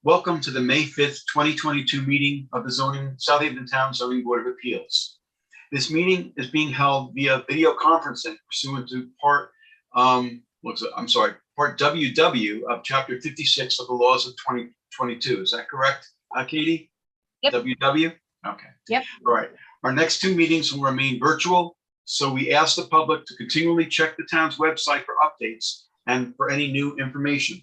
Welcome to the May 5th, 2022 meeting of the Southampton Town Zoning Board of Appeals. This meeting is being held via video conferencing pursuant to Part WW of Chapter 56 of the laws of 2022. Is that correct, Katie? Yep. WW? Okay. Yep. All right. Our next two meetings will remain virtual, so we ask the public to continually check the town's website for updates and for any new information.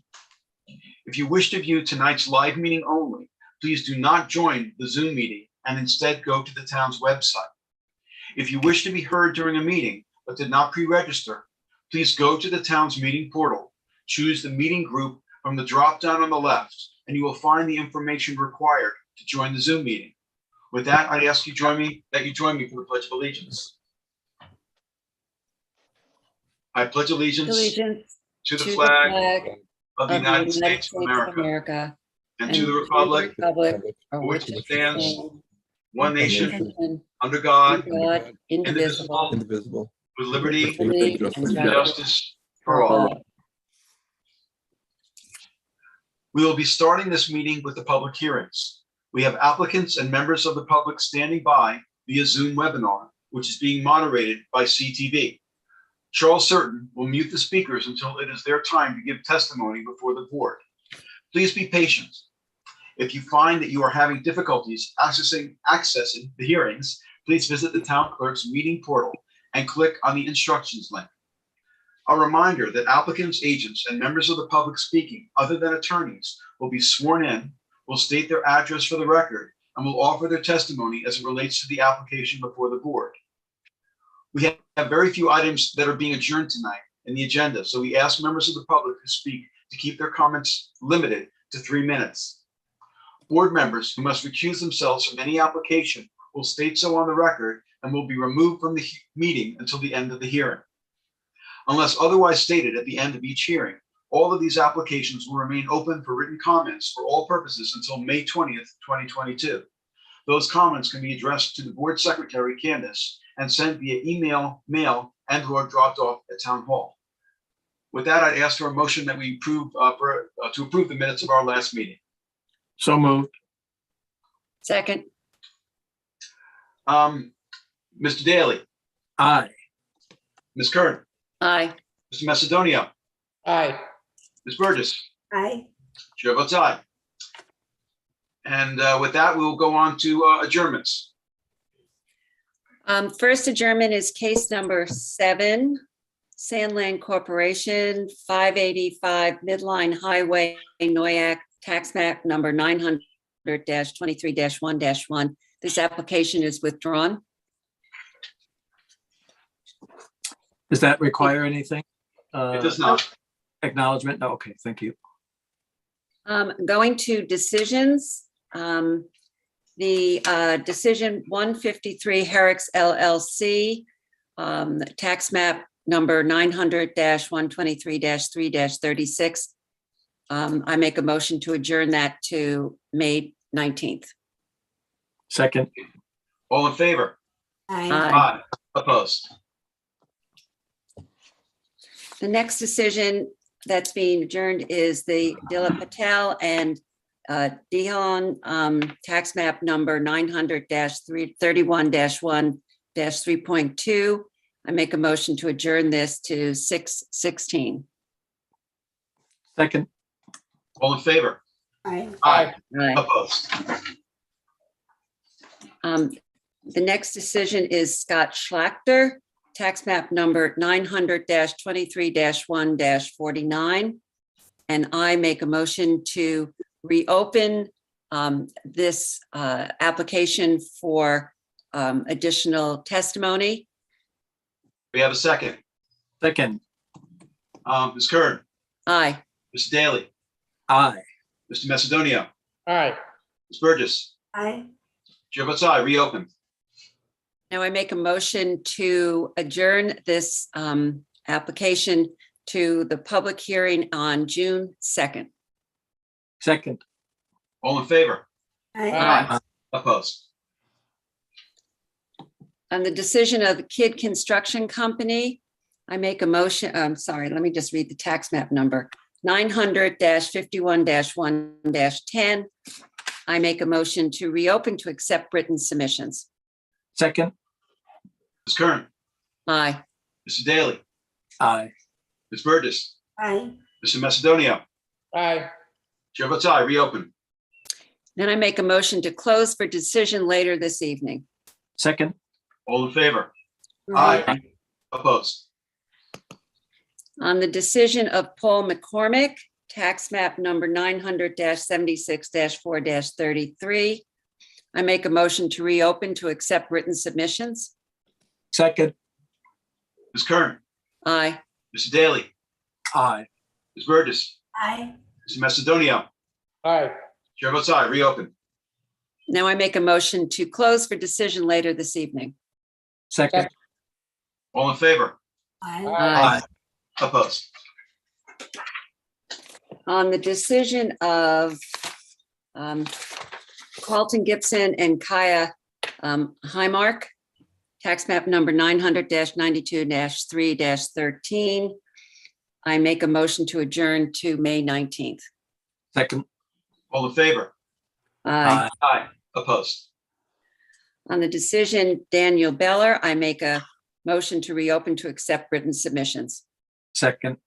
If you wish to view tonight's live meeting only, please do not join the Zoom meeting and instead go to the town's website. If you wish to be heard during a meeting but did not pre-register, please go to the town's meeting portal, choose the meeting group from the drop-down on the left, and you will find the information required to join the Zoom meeting. With that, I'd ask you join me for the Pledge of Allegiance. I pledge allegiance to the flag of the United States of America and to the republic for which it stands, one nation, under God, indivisible, with liberty and justice for all. We will be starting this meeting with the public hearings. We have applicants and members of the public standing by via Zoom webinar, which is being moderated by CTV. Charles Certain will mute the speakers until it is their time to give testimony before the board. Please be patient. If you find that you are having difficulties accessing the hearings, please visit the town clerk's meeting portal and click on the instructions link. A reminder that applicants, agents, and members of the public speaking other than attorneys will be sworn in, will state their address for the record, and will offer their testimony as it relates to the application before the board. We have very few items that are being adjourned tonight in the agenda, so we ask members of the public who speak to keep their comments limited to 3 minutes. Board members who must recuse themselves from any application will state so on the record and will be removed from the meeting until the end of the hearing. Unless otherwise stated at the end of each hearing, all of these applications will remain open for written comments for all purposes until May 20th, 2022. Those comments can be addressed to the board secretary, Candace, and sent via email, mail, and/or dropped off at Town Hall. With that, I'd ask for a motion that we approve to approve the minutes of our last meeting. So moved. Second. Mr. Daly, Aye. Ms. Kern, Aye. Mr. Macedonia, Aye. Ms. Burgess, Aye. Chair votes aye. And with that, we will go on to adjournments. First adjournment is case number 7, Sandland Corporation, 585 Midline Highway, Noyak, tax map number 900-23-1-1. This application is withdrawn. Does that require anything? It does not. Acknowledgement? No, okay, thank you. Going to decisions. The decision 153 Herrick's LLC, tax map number 900-123-3-36. I make a motion to adjourn that to May 19th. Second. All in favor? Aye. Aye. Opposed? The next decision that's being adjourned is the Dilla Patel and Dihon tax map number 900-31-1-3.2. I make a motion to adjourn this to 6/16. Second. All in favor? Aye. Aye. Aye. Opposed? The next decision is Scott Schlachter, tax map number 900-23-1-49. And I make a motion to reopen this application for additional testimony. We have a second. Second. Ms. Kern, Aye. Mr. Daly, Aye. Mr. Macedonia, Aye. Ms. Burgess, Aye. Chair votes aye. Reopen. Now I make a motion to adjourn this application to the public hearing on June 2nd. Second. All in favor? Aye. Opposed? On the decision of the Kidd Construction Company, I make a motion, sorry, let me just read the tax map number. 900-51-1-10. I make a motion to reopen to accept written submissions. Second. Ms. Kern, Aye. Mr. Daly, Aye. Ms. Burgess, Aye. Mr. Macedonio. Aye. Chair votes aye, reopen. Then I make a motion to close for decision later this evening. Second. All in favor? Aye. Opposed? On the decision of Paul McCormick, tax map number 900-76-4-33, I make a motion to reopen to accept written submissions. Second. Ms. Kern, Aye. Mr. Daly, Aye. Ms. Burgess, Aye. Mr. Macedonio. Aye. Chair votes aye, reopen. Now I make a motion to close for decision later this evening. Second. All in favor? Aye. Aye. Opposed? On the decision of Carlton Gibson and Kaya Highmark, tax map number 900-92-3-13, I make a motion to adjourn to May 19th. Second. All in favor? Aye. Aye. Opposed? On the decision Daniel Beller, I make a motion to reopen to accept written submissions. Second.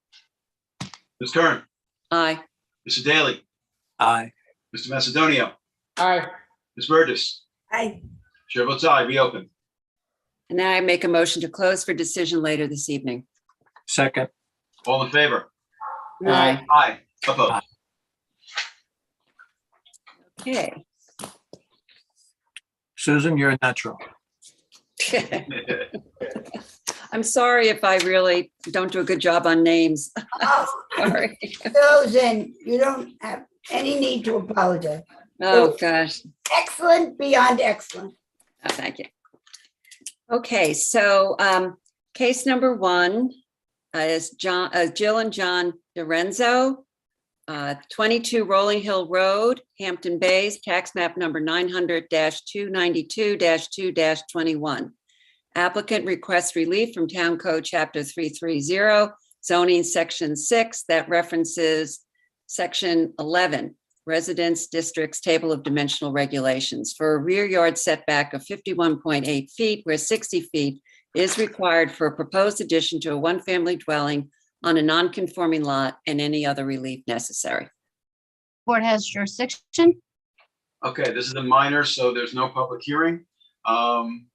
Ms. Kern, Aye. Mr. Daly, Aye. Mr. Macedonio, Aye. Ms. Burgess. Aye. Chair votes aye, reopen. And now I make a motion to close for decision later this evening. Second. All in favor? Aye. Aye. Opposed? Okay. Susan, you're a natural. I'm sorry if I really don't do a good job on names. Oh, Sorry. Susan, you don't have any need to apologize. Oh, gosh. Excellent, beyond excellent. Oh, thank you. Okay, so case number one is Jill and John DiRenzo, 22 Rolling Hill Road, Hampton Bays, tax map number 900-292-2-21. Applicant requests relief from Town Code Chapter 330, zoning section 6 that references section 11, residence districts table of dimensional regulations for a rear yard setback of 51.8 feet where 60 feet is required for a proposed addition to a one-family dwelling on a non-conforming lot and any other relief necessary. Board has jurisdiction. Okay, this is a minor, so there's no public hearing. Helen,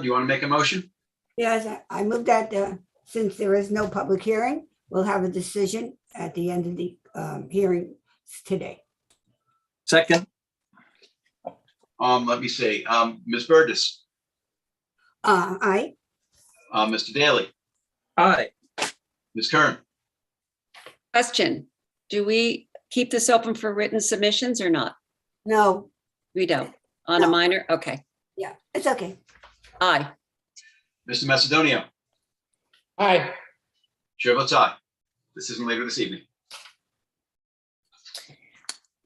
do you want to make a motion? Yes, I move that since there is no public hearing, we'll have a decision at the end of the hearing today. Second. Let me see, Ms. Burgess, Aye. Mr. Daly, Aye. Ms. Kern. Question, do we keep this open for written submissions or not? No, We don't. On a No. minor? Okay. yeah, it's okay. Aye. Mr. Macedonio. Aye. Chair votes aye. Decision later this evening.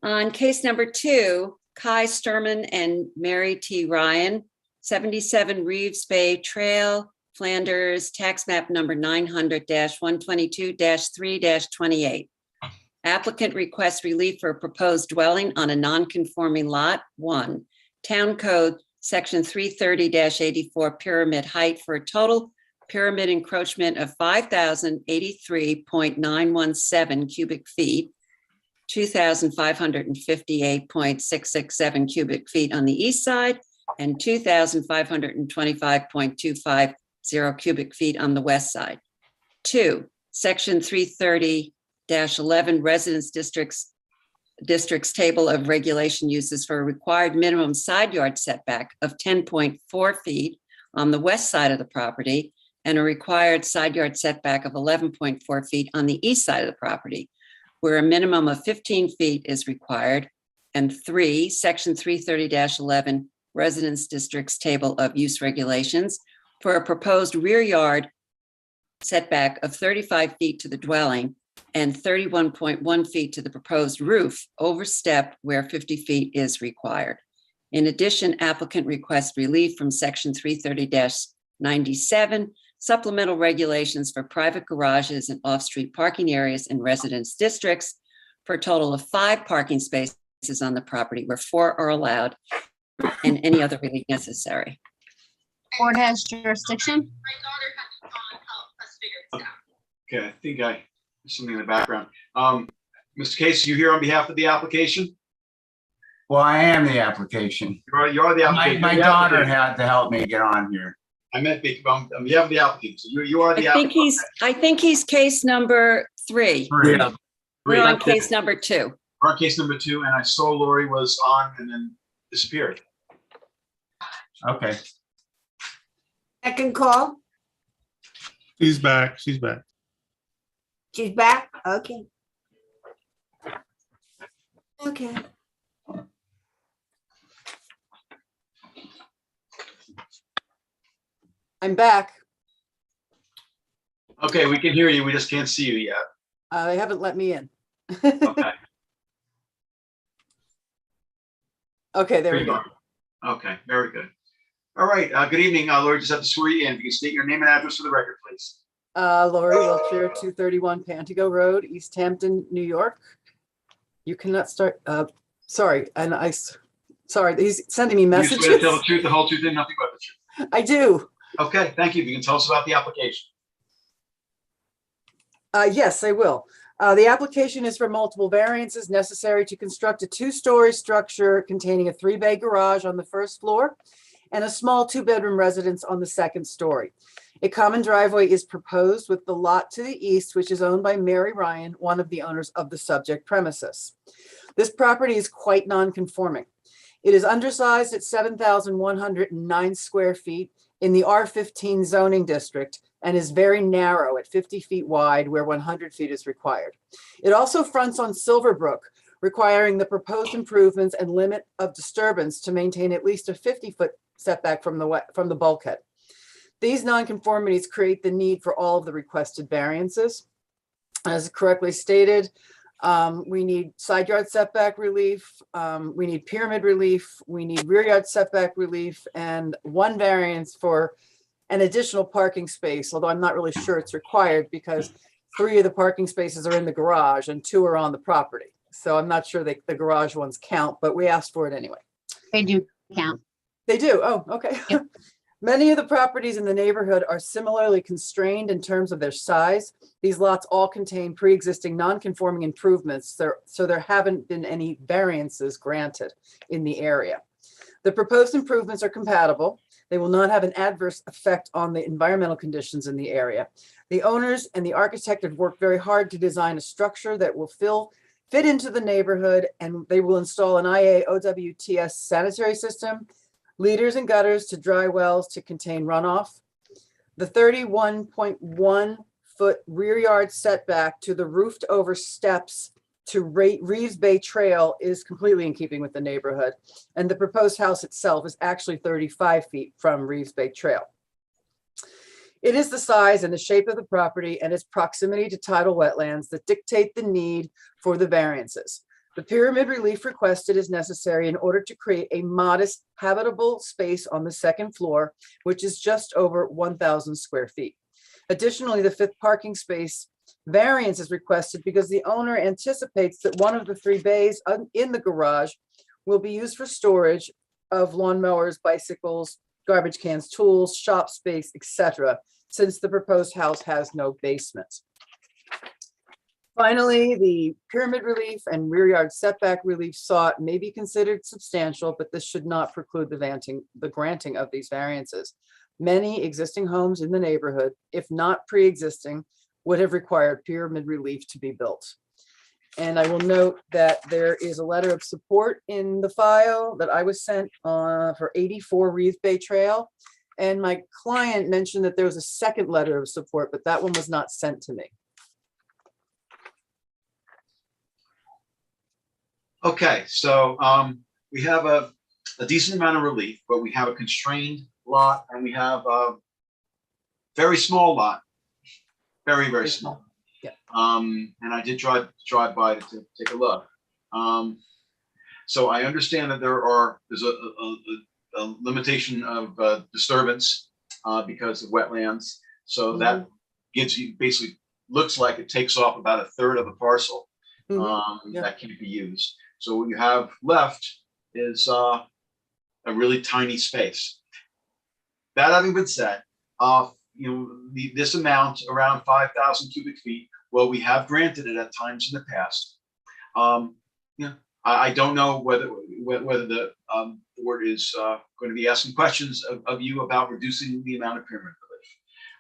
On case number two, Kai Sturman and Mary T. Ryan, 77 Reeves Bay Trail, Flanders, tax map number 900-122-3-28. Applicant requests relief for a proposed dwelling on a non-conforming lot, 1, Town Code Section 330-84 pyramid height for a total pyramid encroachment of 5,083.917 cubic feet, 2,558.667 cubic feet on the east side, and 2,525.250 cubic feet on the west side. 2, Section 330-11 residence districts table of regulation uses for a required minimum side yard setback of 10.4 feet on the west side of the property and a required side yard setback of 11.4 feet on the east side of the property, where a minimum of 15 feet is required. And 3, Section 330-11 residence districts table of use regulations for a proposed rear yard setback of 35 feet to the dwelling and 31.1 feet to the proposed roof over step where 50 feet is required. In addition, applicant requests relief from Section 330-97 supplemental regulations for private garages and off-street parking areas in residence districts for a total of 5 parking spaces on the property where 4 are allowed and any other relief necessary. Board has jurisdiction. Okay, I think there's something in the background. Mr. Case, you here on behalf of the application? Well, I am the application. You're the applicant. My daughter had to help me get on here. I meant on behalf of the applicant. So you are the applicant. I think he's case number 3. Yeah. We're on case number 2. We're on case number 2, and I saw Lori was on and then disappeared. Okay. Second call, She's back. She's back. she's back, okay. Okay, I'm back. Okay, we can hear you. We just can't see you yet. They haven't let me in. Okay. Okay, there we you go. are. Okay, very good. All right. Good evening, Lori. Just have to swear you in. If you can state your name and address for the record, please. Lori Wiltshire, 231 Pantigo Road, East Hampton, New York. You cannot start, sorry, sorry, he's sending me You swear messages. to tell the truth, the whole truth, and nothing but the truth. I do. Okay, thank you. If you can tell us about the application. Yes, I will. The application is for multiple variances necessary to construct a 2-story structure containing a 3-bay garage on the first floor and a small 2-bedroom residence on the second story. A common driveway is proposed with the lot to the east, which is owned by Mary Ryan, one of the owners of the subject premises. This property is quite non-conforming. It is undersized at 7,109 square feet in the R15 zoning district and is very narrow at 50 feet wide where 100 feet is required. It also fronts on Silverbrook, requiring the proposed improvements and limit of disturbance to maintain at least a 50-foot setback from the bulkhead. These nonconformities create the need for all of the requested variances. As correctly stated, we need side yard setback relief, we need pyramid relief, we need rear yard setback relief, and 1 variance for an additional parking space, although I'm not really sure it's required because 3 of the parking spaces are in the garage and 2 are on the property. So I'm not sure the garage ones count, but we asked for it anyway. They do count. They do. Oh, okay. Yep. Many of the properties in the neighborhood are similarly constrained in terms of their size. These lots all contain pre-existing non-conforming improvements, so there haven't been any variances granted in the area. The proposed improvements are compatible. They will not have an adverse effect on the environmental conditions in the area. The owners and the architect have worked very hard to design a structure that will fit into the neighborhood, and they will install an IA OWTS sanitary system, leaders and gutters to dry wells to contain runoff. The 31.1 foot rear yard setback to the roofed over steps to Reeves Bay Trail is completely in keeping with the neighborhood. And the proposed house itself is actually 35 feet from Reeves Bay Trail. It is the size and the shape of the property and its proximity to tidal wetlands that dictate the need for the variances. The pyramid relief requested is necessary in order to create a modest habitable space on the second floor, which is just over 1,000 square feet. Additionally, the 5th parking space variance is requested because the owner anticipates that one of the 3 bays in the garage will be used for storage of lawnmowers, bicycles, garbage cans, tools, shop space, etc., since the proposed house has no basement. Finally, the pyramid relief and rear yard setback relief sought may be considered substantial, but this should not preclude the granting of these variances. Many existing homes in the neighborhood, if not pre-existing, would have required pyramid relief to be built. And I will note that there is a letter of support in the file that I was sent for 84 Reeves Bay Trail. And my client mentioned that there was a second letter of support, but that one was not sent to me. Okay, so we have a decent amount of relief, but we have a constrained lot and we have a very small lot, very, very small. Yeah. And I did drive by to take a look. So I understand that there's a limitation of disturbance because of wetlands. So that gives you, basically, looks like it takes off about a third of the parcel Yeah. that can't be used. So what you have left is a really tiny space. That having been said, this amount, around 5,000 cubic feet, well, we have granted it at times in the past. I don't know whether the board is going to be asking questions of you about reducing the amount of pyramid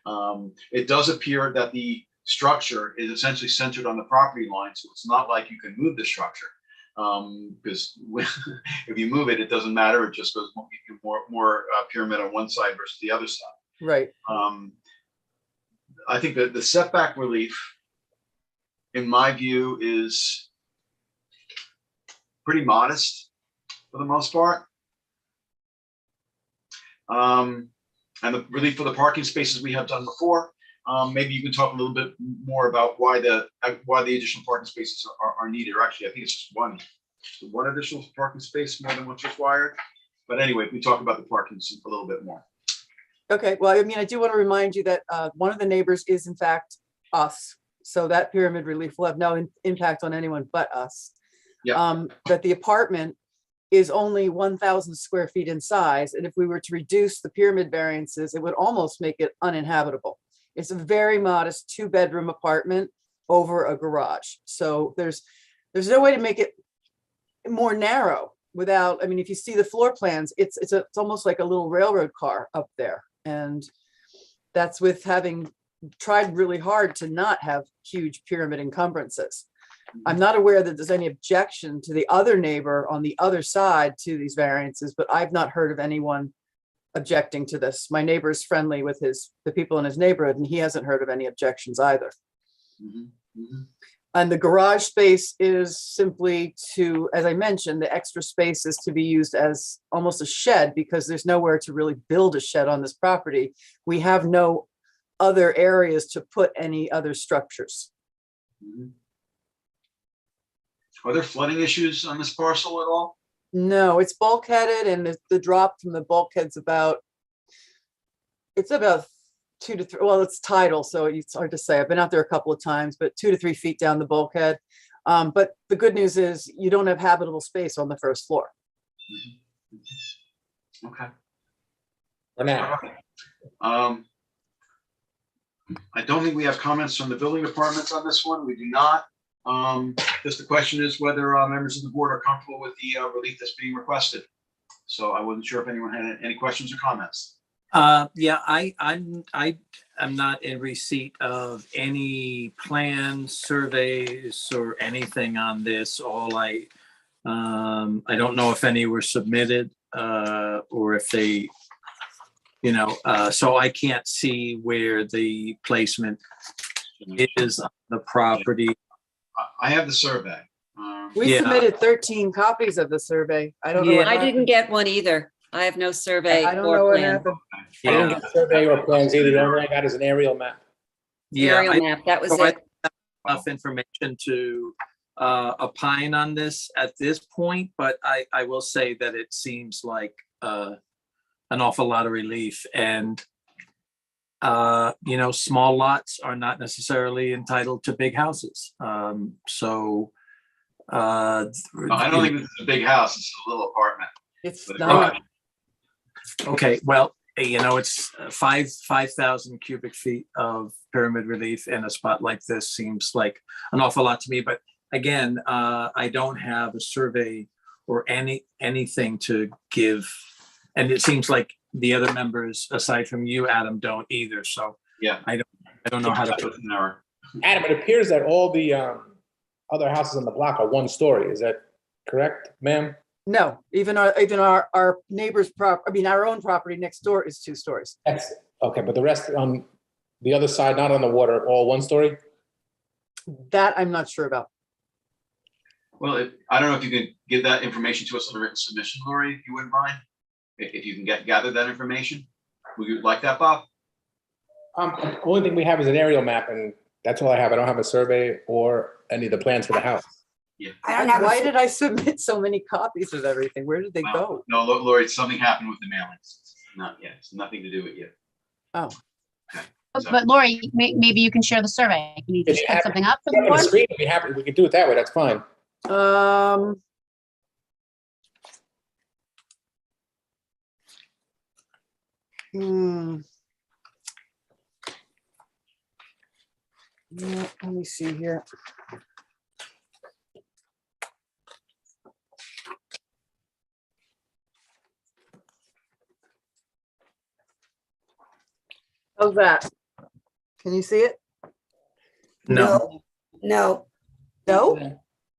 relief. It does appear that the structure is essentially centered on the property line, so it's not like you can move the structure. Because if you move it, it doesn't matter. It just goes more pyramid on one side versus the other side. Right. I think that the setback relief, in my view, is pretty modest for the most part. And the relief for the parking spaces we have done before. Maybe you can talk a little bit more about why the additional parking spaces are needed, or actually, I think it's just one additional parking space more than what's required. But anyway, we talk about the parking a little bit more. Okay, well, I mean, I do want to remind you that one of the neighbors is in fact us. So that pyramid relief will have no impact on anyone but us. Yeah. That the apartment is only 1,000 square feet in size. And if we were to reduce the pyramid variances, it would almost make it uninhabitable. It's a very modest 2-bedroom apartment over a garage. So there's no way to make it more narrow without, I mean, if you see the floor plans, it's almost like a little railroad car up there. And that's with having tried really hard to not have huge pyramid encumbrances. I'm not aware that there's any objection to the other neighbor on the other side to these variances, but I've not heard of anyone objecting to this. My neighbor is friendly with the people in his neighborhood, and he hasn't heard of any objections either. And the garage space is simply to, as I mentioned, the extra space is to be used as almost a shed, because there's nowhere to really build a shed on this property. We have no other areas to put any other structures. Are there flooding issues on this parcel at all? No, it's bulkheaded, and the drop from the bulkhead's about 2 to 3, well, it's tidal, so it's hard to say. I've been out there a couple of times, but 2 to 3 feet down the bulkhead. But the good news is you don't have habitable space on the first floor. Okay. For now. I don't think we have comments from the building departments on this one. We do not. Just the question is whether members of the board are comfortable with the relief that's being requested. So I wasn't sure if anyone had any questions or comments. Yeah, I'm not in receipt of any plans, surveys, or anything on this. I don't know if any were submitted, or if they, so I can't see where the placement is on the property. I have the survey. We Yeah. submitted 13 copies of the survey. I don't know. Yeah. what I didn't happened. get one either. I have no survey I don't know or what plan. happened. I didn't Yeah, get a survey or plans either. The only thing I got is an aerial map. yeah. Aerial map, that was so I it. don't have enough information to opine on this at this point, but I will say that it seems like an awful lot of relief, and small lots are not necessarily entitled to big houses. No, I don't think this is a big house. It's a little apartment. It's But not. Okay, well, it's 5,000 cubic feet of pyramid relief in a spot like this seems like an awful lot to me. But again, I don't have a survey or anything to give. And it seems like the other members, aside from you, Adam, don't either. So Yeah. I don't know how to put. Adam, it appears that all the other houses on the block are 1 story. Is that correct, ma'am? No, even our neighbor's our own property next door is 2 stories. That's okay, but the rest on the other side, not on the water, all 1 story? That I'm not sure about. Well, I don't know if you can give that information to us in a written submission, Lori, if you wouldn't mind. If you can gather that information. Would you like that, Bob? The only thing we have is an aerial map, and that's all I have. I don't have a survey or any of the plans for the house. I don't have. Why did I submit so many copies of everything? Where did they go? No, Lori, something happened with the mailings. It's nothing to do with you. Oh. Okay. But Lori, maybe you can share the survey. Can you If just you put have- something up for Yeah, the on the board? screen, we have, we could do it that way, that's fine. Hmm. Yeah, let me see here. How's that? Can you see it? No. No, No?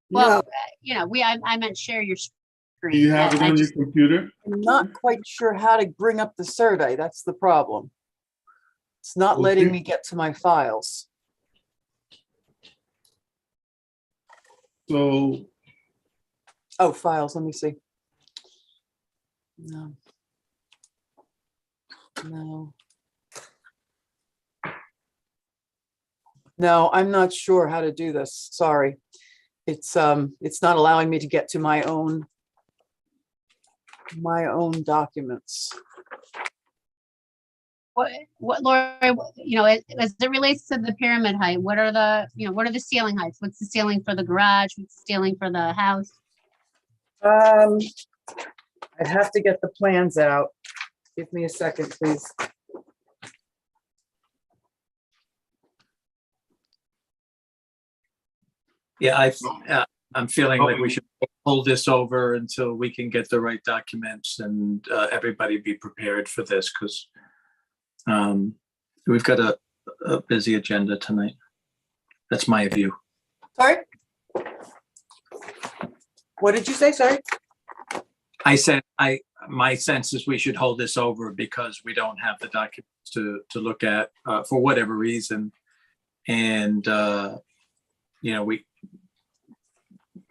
Well, no. I meant share your screen. Do you have it I on your just- computer? I'm not quite sure how to bring up the survey. That's the problem. It's not letting me get to my files. So Oh, files, let me see. No. No. No, I'm not sure how to do this. Sorry. It's not allowing me to get to my own documents. What, Lori, as it relates to the pyramid height, what are the ceiling heights? What's the ceiling for the garage? What's the ceiling for the house? I'd have to get the plans out. Give me a second, please. Yeah, I'm feeling like we should hold this over until we can get the right documents and everybody be prepared for this, because we've got a busy agenda tonight. That's my view. Sorry? What did you say? Sorry? I said, my sense is we should hold this over because we don't have the documents to look at for whatever reason. And,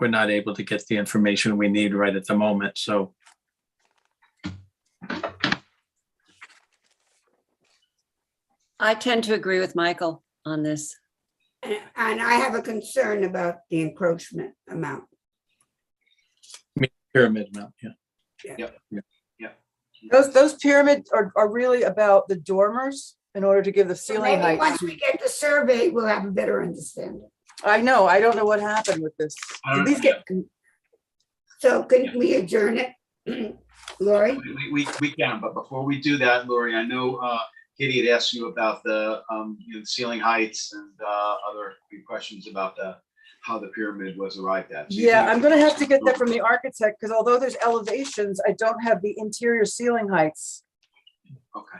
we're not able to get the information we need right at the moment, so. I tend to agree with Michael on this. And I have a concern about the encroachment amount. Pyramid amount, yeah. Those pyramids are really about the dormers in order to give the ceiling Maybe height. once we get the survey, we'll have a better understanding. I know, I don't know what happened with this. Did these get, So can we adjourn it? Lori? We can, but before we do that, Lori, I know Katie had asked you about the ceiling heights and other questions about how the pyramid was arrived at. So you yeah, think- I'm gonna have to get that from the architect, because although there's elevations, I don't have the interior ceiling heights. Okay.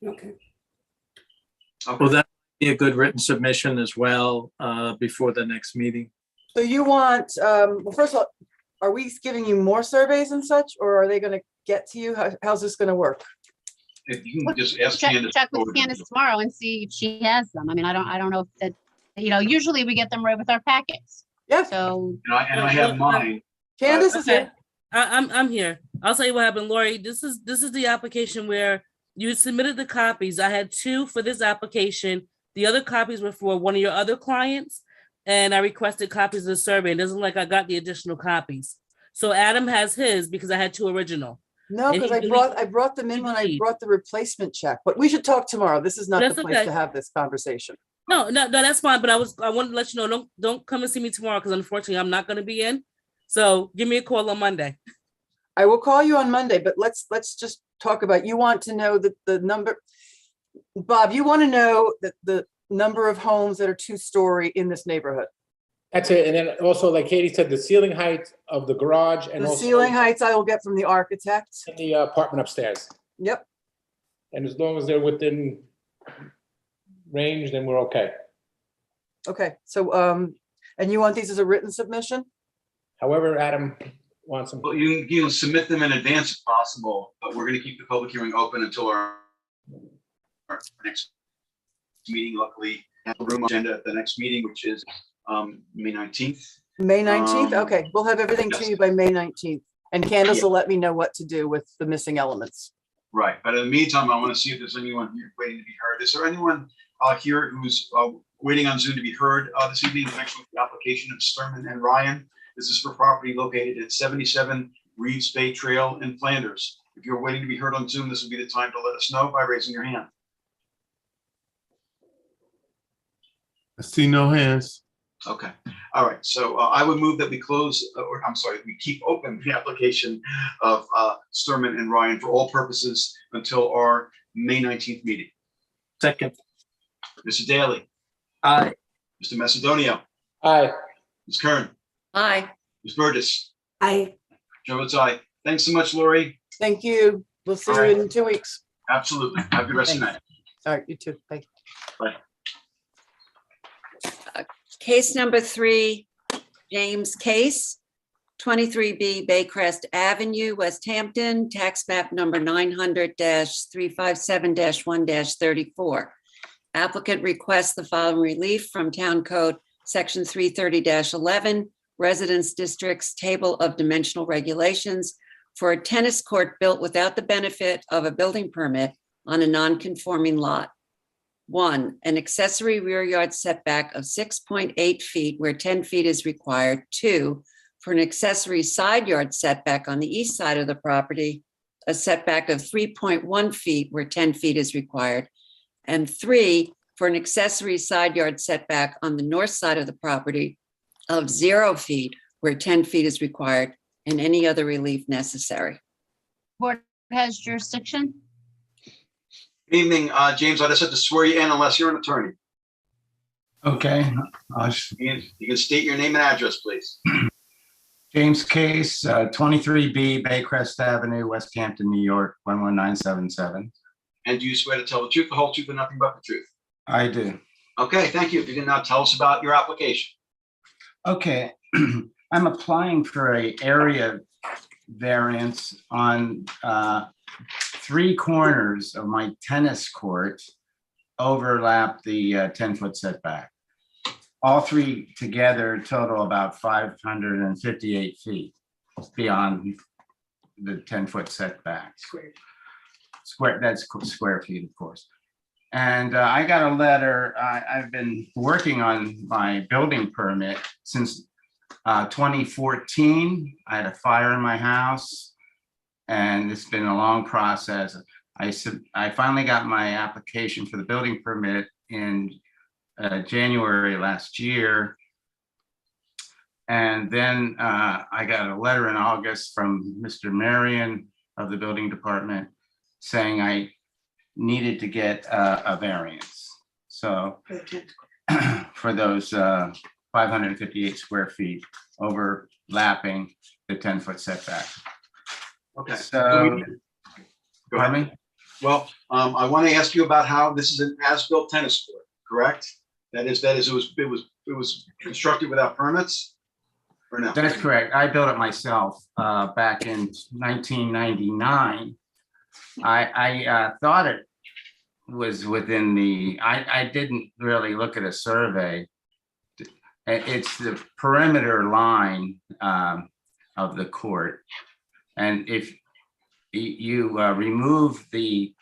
Okay. Well, that'd be a good written submission as well before the next meeting. So you want, well, first of all, are we giving you more surveys and such, or are they gonna get to you? How's this gonna work? If you can just ask Check Candace. with Candace tomorrow and see if she has them. I mean, I don't know if that, usually we get them right with our packets. Yeah, So, And I have mine. Candace is Okay, here. I'm here. I'll tell you what happened, Lori. This is the application where you submitted the copies. I had 2 for this application. The other copies were for one of your other clients, and I requested copies of the survey. It doesn't look like I got the additional copies. So Adam has his because I had 2 original. No, And because he I brought them in when I deleted. brought the replacement check, but we should talk tomorrow. This is not That's the place okay. to have this conversation. No, that's fine. But I wanted to let you know, don't come and see me tomorrow because unfortunately I'm not going to be in. So give me a call on Monday. I will call you on Monday, but let's just talk about, you want to know the number. Bob, you want to know that the number of homes that are 2-story in this neighborhood. That's it, and then also, like Katie said, the ceiling height of the garage and The also ceiling heights I will get from the architect. in the apartment upstairs. Yep. And as long as they're within range, then we're okay. Okay, so, and you want these as a written submission? However, Adam wants them. Well, you can submit them in advance if possible, but we're going to keep the public hearing open until our next meeting. Luckily, have a room agenda at the next meeting, which is May 19th. May 19th? Um, Okay, we'll have everything to yes. you by May 19th. And Candace Yeah. will let me know what to do with the missing elements. Right, but in the meantime, I want to see if there's anyone here waiting to be heard. Is there anyone here who's waiting on Zoom to be heard this evening in connection with the application of Sturman and Ryan? This is for property located at 77 Reeves Bay Trail in Flanders. If you're waiting to be heard on Zoom, this will be the time to let us know by raising your hand. I see no hands. Okay, all right, so I would move that we close, or I'm sorry, we keep open the application of Sturman and Ryan for all purposes until our May 19th meeting. Second. Mr. Daly, Aye. Mr. Macedonio, Aye. Ms. Kern, Aye. Ms. Burgess, I, Joe votes aye. Thanks so much, Lori. Thank you. We'll see All you right. in 2 weeks. Absolutely. Have a good rest of the night. All right, you too. Bye. Case number 3, James Case, 23B Baycrest Avenue, West Hampton, tax map number 900-357-1-34. Applicant requests the following relief from Town Code Section 330-11, Residence Districts Table of Dimensional Regulations for a tennis court built without the benefit of a building permit on a non-conforming lot. 1, an accessory rear yard setback of 6.8 feet where 10 feet is required. 2, for an accessory side yard setback on the east side of the property, a setback of 3.1 feet where 10 feet is required. And 3, for an accessory side yard setback on the north side of the property of 0 feet where 10 feet is required, and any other relief necessary. Board has jurisdiction. Good evening, James. I just have to swear you in unless you're an attorney. Okay. You can state your name and address, please. James Case, 23B Baycrest Avenue, West Hampton, New York, 11977. And do you swear to tell the truth, the whole truth, and nothing but the truth? I do. Okay, thank you. If you can now tell us about your application. Okay, I'm applying for a area variance on 3 corners of my tennis court overlap the 10-foot setback. All 3 together total about 558 feet beyond the 10-foot setback. Square, that's square feet, of course. And I got a letter. I've been working on my building permit since 2014. I had a fire in my house, and it's been a long process. I finally got my application for the building permit in January last year. And then I got a letter in August from Mr. Marion of the building department saying I needed to get a variance. So for those 558 square feet overlapping the 10-foot setback. Okay. So, Go ahead. pardon me? Well, I want to ask you about how this is an as-built tennis court, correct? That is, it was constructed without permits, or no? That's correct. I built it myself back in 1999. I thought it was within the, I didn't really look at a survey. It's the perimeter line of the court. And if you remove the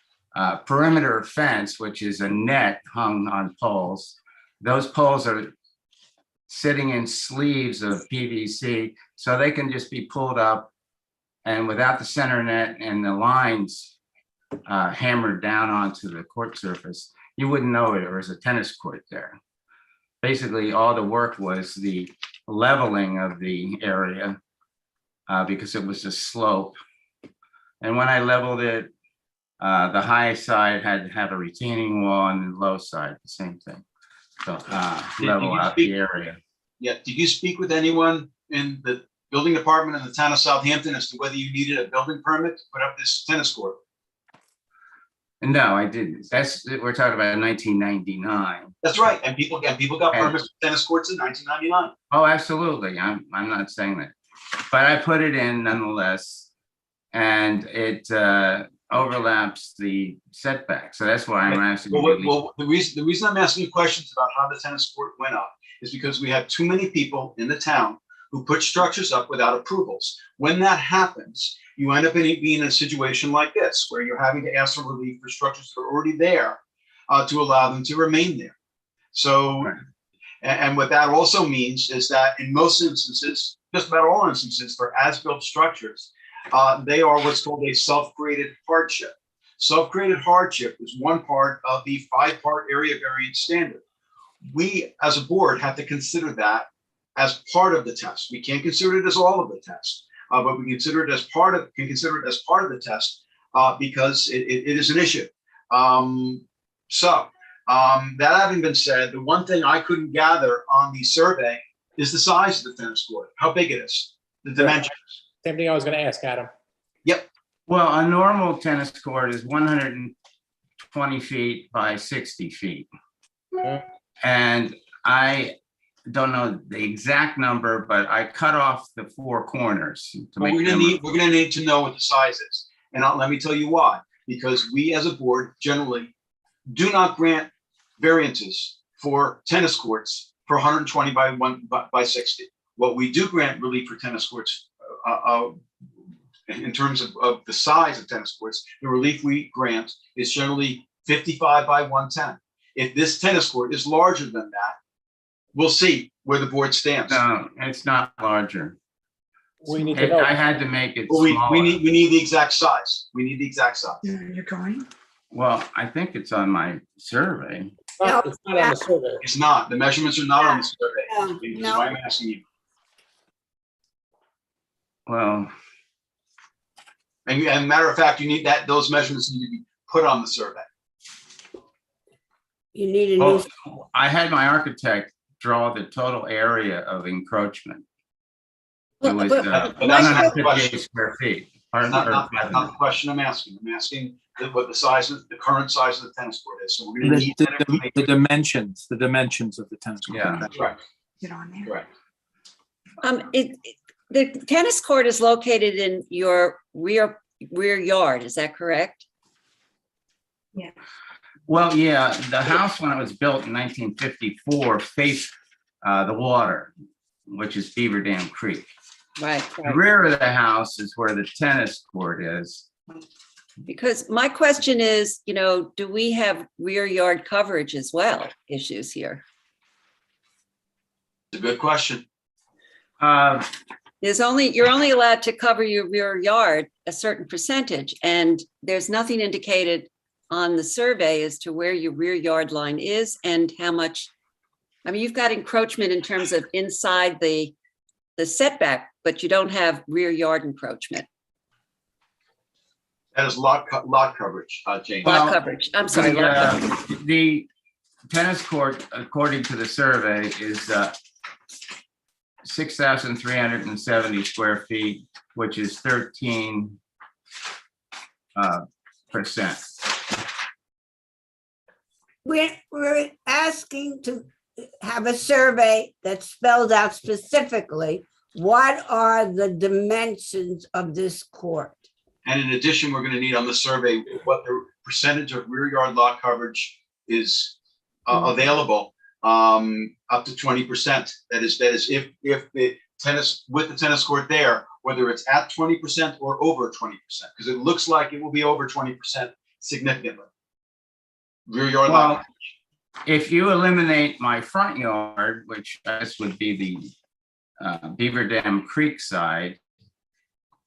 perimeter fence, which is a net hung on poles, those poles are sitting in sleeves of PVC, so they can just be pulled up, and without the center net and the lines hammered down onto the court surface, you wouldn't know there was a tennis court there. Basically, all the work was the leveling of the area because it was a slope. And when I leveled it, the high side had to have a retaining wall, and the low side, the same thing. So level out the area. Yeah, did you speak with anyone in the building department in the town of Southampton as to whether you needed a building permit to put up this tennis court? No, I didn't. We're talking about 1999. That's right, and people got permits for tennis courts in 1999. Oh, absolutely. I'm not saying that, but I put it in nonetheless, and it overlaps the setback. So that's why I'm asking. Well, the reason I'm asking you questions about how the tennis court went up is because we have too many people in the town who put structures up without approvals. When that happens, you end up being in a situation like this, where you're having to ask for relief for structures that are already there to allow them to remain there. So, Right. And what that also means is that in most instances, just about all instances for as-built structures, they are what's called a self-created hardship. Self-created hardship is one part of the 5-part area variance standard. we as a board have to consider that as part of the test. We can't consider it as all of the test, but we consider it as part of, the test because it is an issue. That having been said, the one thing I couldn't gather on the survey is the size of the tennis court, how big it is, the dimensions. Same thing I was gonna ask, Adam. Well, a normal tennis court is 120 feet by 60 feet. Yeah. And I don't know the exact number, but I cut off the four corners to Well, make we're them. gonna need to know what the size is. And let me tell you why. Because we as a board generally do not grant variances for tennis courts for 120 by 60. What we do grant relief for tennis courts, in terms of the size of tennis courts, the relief we grant is generally 55 by 110. If this tennis court is larger than that, we'll see where the board stands. No, it's not larger. We need to know. I had to make it Well, smaller. we need the exact size. We need the exact size. You're going? Well, I think it's on my survey. It's not on the survey. It's not. The measurements are not on the survey. No, That's why I'm asking you. Well, And matter of fact, you need those measurements need to be put on the survey. You need a new, oh, I had my architect draw the total area of encroachment. It was But that's not the 158 question. square feet. That's not the question I'm asking. I'm asking what the current size of the tennis court is. So we're going to need that information. The dimensions of the tennis court. Yeah. Correct. Get on there. Correct. The tennis court is located in your rear yard, is that correct? Well, yeah, the house when it was built in 1954 faced the water, which is Beaver Dam Creek. Right. The rear of the house is where the tennis court is. Because my question is, do we have rear yard coverage as well issues here? It's a good question. You're only allowed to cover your rear yard a certain percentage, and there's nothing indicated on the survey as to where your rear yard line is and how much. I mean, you've got encroachment in terms of inside the setback, but you don't have rear yard encroachment. That is lot coverage, James. Lot coverage. I'm sorry. lot coverage. The tennis court, according to the survey, is 6,370 square feet, which is 13%. we're asking to have a survey that spells out specifically what are the dimensions of this court. And in addition, we're going to need on the survey what the percentage of rear yard lot coverage is available, up to 20%. That is if the tennis court there, whether it's at 20% or over 20%, because it looks like it will be over 20% significantly. Rear yard lot. Well, if you eliminate my front yard, which this would be the Beaver Dam Creek side,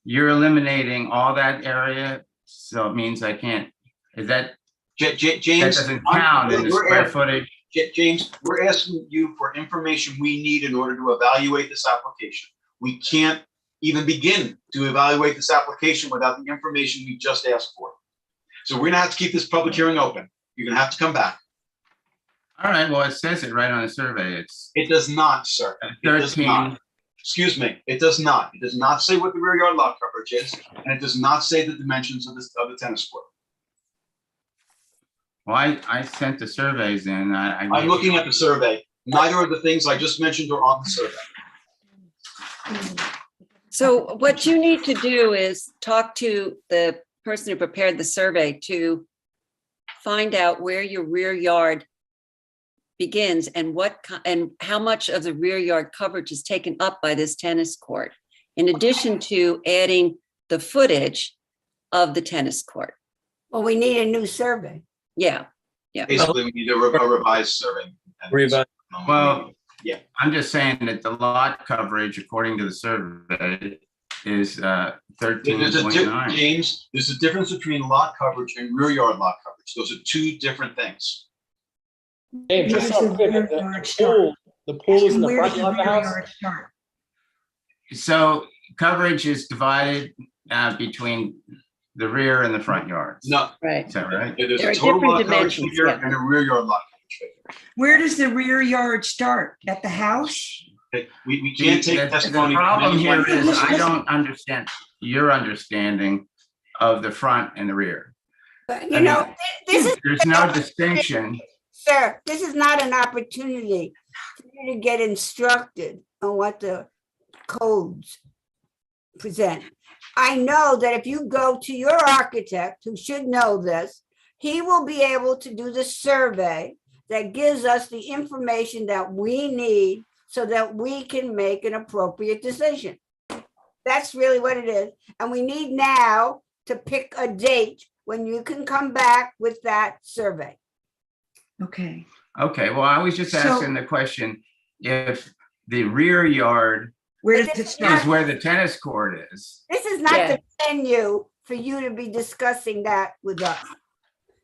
you're eliminating all that area, so it means I can't, is that, James, that doesn't count in the square footage? James, we're asking you for information we need in order to evaluate this application. We can't even begin to evaluate this application without the information we just asked for. So we're gonna have to keep this public hearing open. You're gonna have to come back. All right, well, it says it right on the survey. It does not, sir. It does 13. not. Excuse me, it does not. It does not say what the rear yard lot coverage is, and it does not say the dimensions of the tennis court. Well, I sent the surveys in. I'm looking at the survey. Neither of the things I just mentioned are on the survey. So what you need to do is talk to the person who prepared the survey to find out where your rear yard begins and and how much of the rear yard coverage is taken up by this tennis court, in addition to adding the footage of the tennis court. Well, we need a new survey. Yeah. Basically, we need a revised survey. Revised. Well, yeah. I'm just saying that the lot coverage, according to the survey, is 13.9. James, there's a difference between lot coverage and rear yard lot coverage. Those are two different things. James, just so I'm clear, the pool is in the front yard of the house? So coverage is divided between the rear and the front yards. No, Right. Is that right? there's There a are total different lot coverage dimensions, figure yeah. and a rear yard lot coverage figure. Where does the rear yard start? At the house? Okay, we can't take The testimony. from problem anyone. here is I don't understand your understanding of the front and the rear. But, I you mean, know, this is, There's no distinction. sir, this is not an opportunity for you to get instructed on what the codes present. I know that if you go to your architect, who should know this, he will be able to do the survey that gives us the information that we need so that we can make an appropriate decision. That's really what it is. And we need now to pick a date when you can come back with that survey. Okay. Okay, well, I was just So- asking the question, if the rear yard Where does it is start? where the tennis court is. This is not Yeah. the venue for you to be discussing that with us.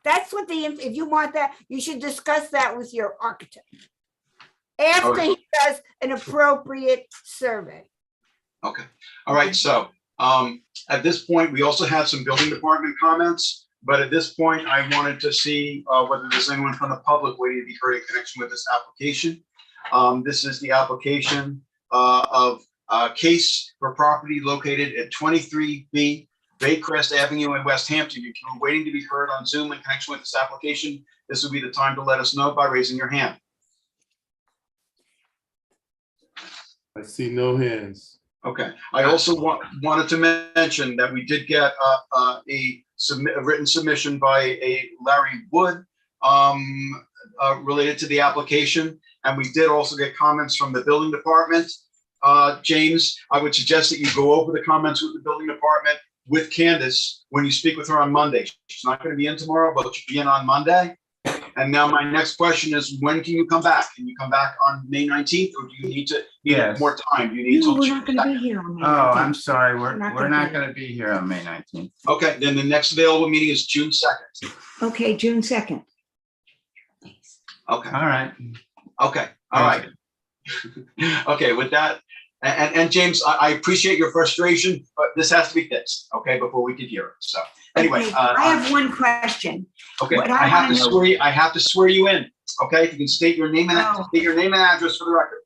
That's what if you want that, you should discuss that with your architect. After Okay. he does an appropriate survey. Okay, all right, so at this point, we also have some building department comments, but at this point, I wanted to see whether there's anyone from the public waiting to be heard in connection with this application. This is the application of case for property located at 23B Baycrest Avenue in West Hampton. If you're waiting to be heard on Zoom in connection with this application, this would be the time to let us know by raising your hand. I see no hands. Okay, I also wanted to mention that we did get a written submission by a Larry Wood related to the application. And we did also get comments from the building department. James, I would suggest that you go over the comments with the building department with Candace when you speak with her on Monday. She's not going to be in tomorrow, but she'll be in on Monday. And now my next question is, when can you come back? Can you come back on May 19th, or do you need Yes. more time? Do you need No, to? we're not gonna be here on May Oh, I'm 19th. sorry, We're we're not we're gonna not be- gonna be here on May 19th. Okay, then the next available meeting is June 2nd. Okay, June 2nd. Okay, All right. okay, all right. Okay, with that, and James, I appreciate your frustration, but this has to be fixed, okay, before we can hear it. So anyway, Okay, I have one question. okay, what I I have to wanna know- swear, I have to swear you in, okay? If you can state your name and Oh. state your name and address for the record.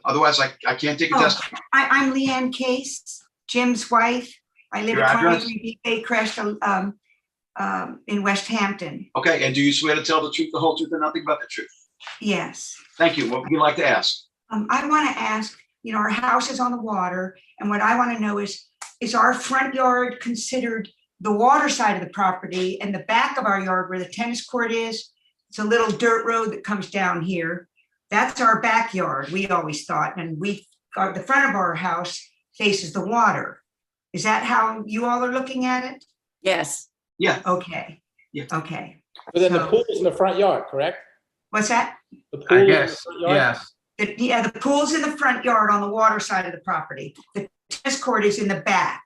Otherwise, I can't take a Oh. test. I'm Leanne Case, Jim's wife. I live Your at address? 23B Baycrest in West Hampton. Okay, and do you swear to tell the truth, the whole truth, and nothing but the truth? Yes. Thank you. What would you like to ask? I want to ask, our house is on the water, and what I want to know is our front yard considered the water side of the property, and the back of our yard where the tennis court is? It's a little dirt road that comes down here. That's our backyard, we always thought, and the front of our house faces the water. Is that how you all are looking at it? Yes. Yeah, Okay. Yeah. Okay. But then the So- pool is in the front yard, correct? What's that? The pool I is in the guess, front yard? yes. Yeah, the pool's in the front yard on the water side of the property. The tennis court is in the back,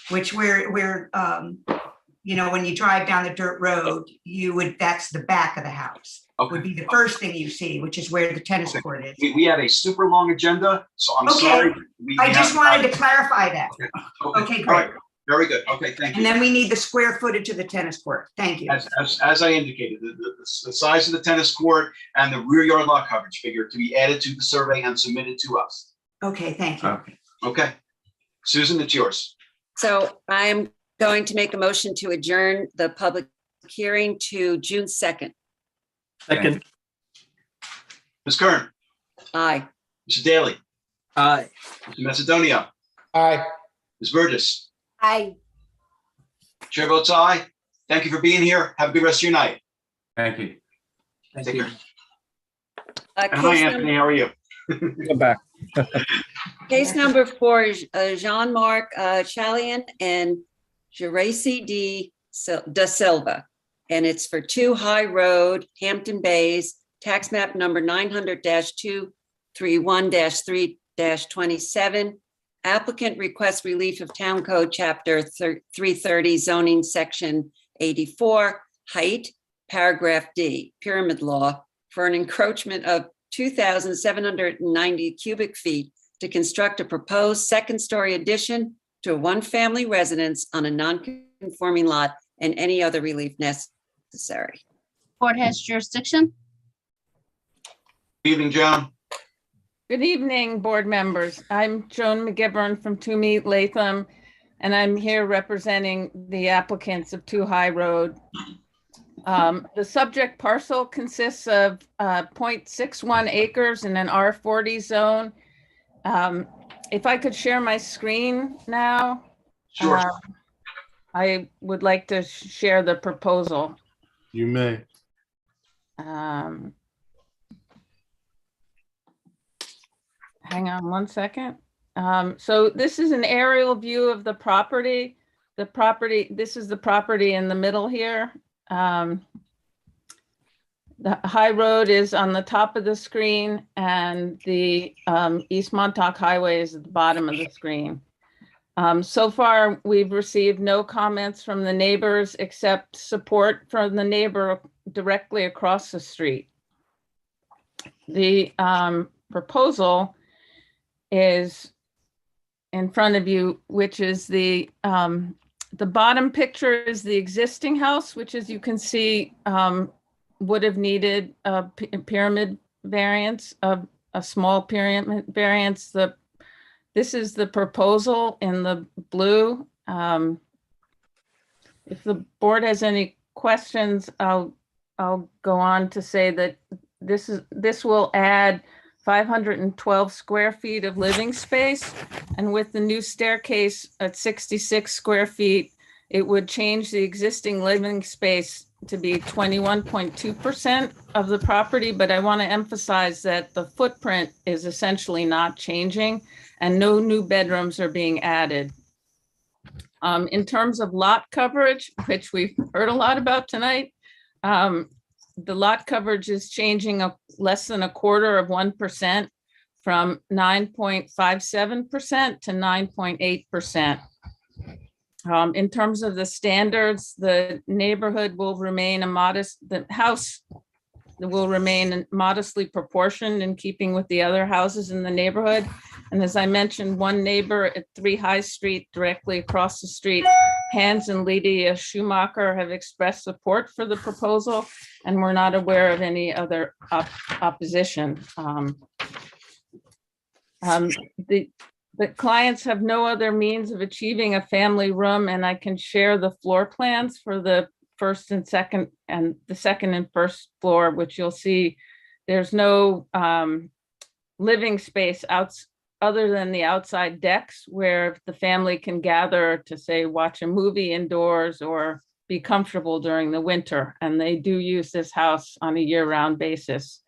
which where when you drive down the dirt road, that's the back of the house. Would okay. be the first thing you see, which is where the tennis court is. We have a super long agenda, so I'm Okay. sorry. I just wanted to clarify that. Okay, All right. great. Very good. Okay, thank And you. then we need the square footage of the tennis court. Thank you. As I indicated, the size of the tennis court and the rear yard lot coverage figure to be added to the survey and submitted to us. Okay, thank you. Okay. Okay. Susan, it's yours. So I'm going to make a motion to adjourn the public hearing to June 2nd. Second, Ms. Kern, Aye. Mr. Daly, aye. Mr. Macedonia, Aye. Ms. Burgess. I Chair votes aye. Thank you for being here. Have a good rest of your night. Thank you. Thank Take you. care. And hi, Case Anthony. How are you? Come back. Case number 4 is Jean-Marc Chalian and Geraci da Silva. And it's for 2 High Road, Hampton Bays, tax map number 900-231-3-27. Applicant requests relief of Town Code Chapter 330 zoning section 84, height, paragraph D, pyramid law, for an encroachment of 2,790 cubic feet to construct a proposed second-story addition to a one-family residence on a non-conforming lot and any other relief necessary. Board has jurisdiction. Good evening, Joan. Good evening, board members. I'm Joan McGivern from Toomey Latham, and I'm here representing the applicants of 2 High Road. The subject parcel consists of 0.61 acres in an R40 zone. If I could share my screen now. Sure. I would like to share the proposal. You may. Hang on one second. So this is an aerial view of the property. This is the property in the middle here. The High Road is on the top of the screen, and the East Montauk Highway is at the bottom of the screen. So far, we've received no comments from the neighbors except support from the neighbor directly across the street. The proposal is in front of you, which is the bottom picture is the existing house, which, as you can see, would have needed a pyramid variance, a small pyramid variance. This is the proposal in the blue. If the board has any questions, I'll go on to say that this will add 512 square feet of living space, and with the new staircase at 66 square feet, it would change the existing living space to be 21.2% of the property. But I want to emphasize that the footprint is essentially not changing and no new bedrooms are being added. In terms of lot coverage, which we've heard a lot about tonight, the lot coverage is changing less than 1/4% from 9.57% to 9.8%. In terms of the standards, the neighborhood will remain the house will remain modestly proportioned in keeping with the other houses in the neighborhood. And as I mentioned, one neighbor at 3 High Street, directly across the street, Hans and Lydia Schumacher, have expressed support for the proposal, and we're not aware of any other opposition. The clients have no other means of achieving a family room, and I can share the floor plans for the first and second, and the second and first floor, which you'll see there's no living space other than the outside decks where the family can gather to, say, watch a movie indoors or be comfortable during the winter. And they do use this house on a year-round basis.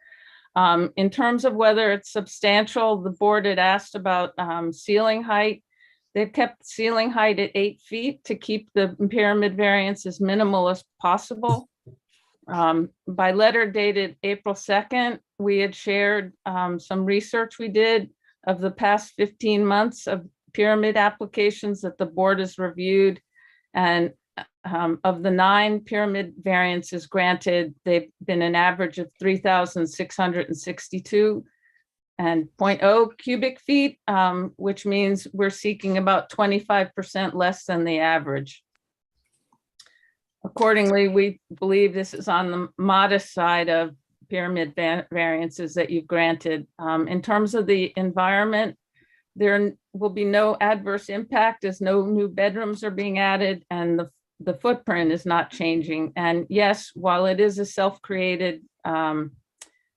In terms of whether it's substantial, the board had asked about ceiling height. They've kept ceiling height at 8 feet to keep the pyramid variance as minimal as possible. By letter dated April 2nd, we had shared some research we did of the past 15 months of pyramid applications that the board has reviewed. And of the 9 pyramid variances granted, they've been an average of 3,662 and 0.0 cubic feet, which means we're seeking about 25% less than the average. Accordingly, we believe this is on the modest side of pyramid variances that you've granted. In terms of the environment, there will be no adverse impact as no new bedrooms are being added, and the footprint is not changing. And yes, while it is a self-created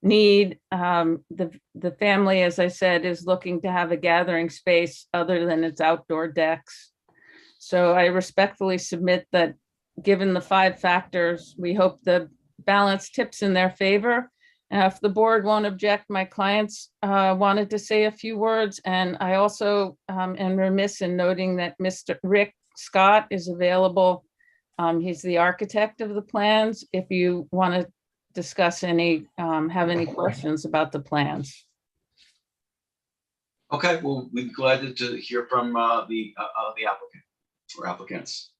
need, the family, as I said, is looking to have a gathering space other than its outdoor decks. So I respectfully submit that given the 5 factors, we hope the balance tips in their favor. If the board won't object, my clients wanted to say a few words. And I also am remiss in noting that Mr. Rick Scott is available. He's the architect of the plans. If you want to discuss any, have any questions about the plans. Okay, well, we'd be glad to hear from the applicant or applicants.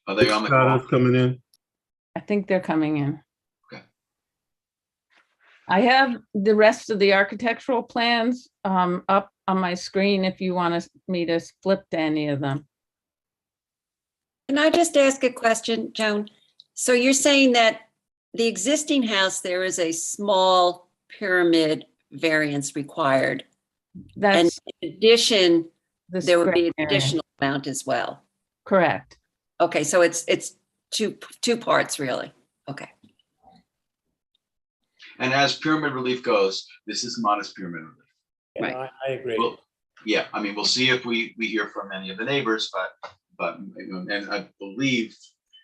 Are they on the Scott call? is coming in. I think they're coming in. Okay. I have the rest of the architectural plans up on my screen if you want me to flip to any of them. Can I just ask a question, Joan? So you're saying that the existing house, there is a small pyramid variance required. And That's in addition, the there would be an screen area. additional amount as well. Correct. Okay, so it's two parts really. Okay. And as pyramid relief goes, this is modest pyramid relief. Yeah, Right. I agree. Well, yeah, I mean, we'll see if we hear from any of the neighbors, but, and I believe,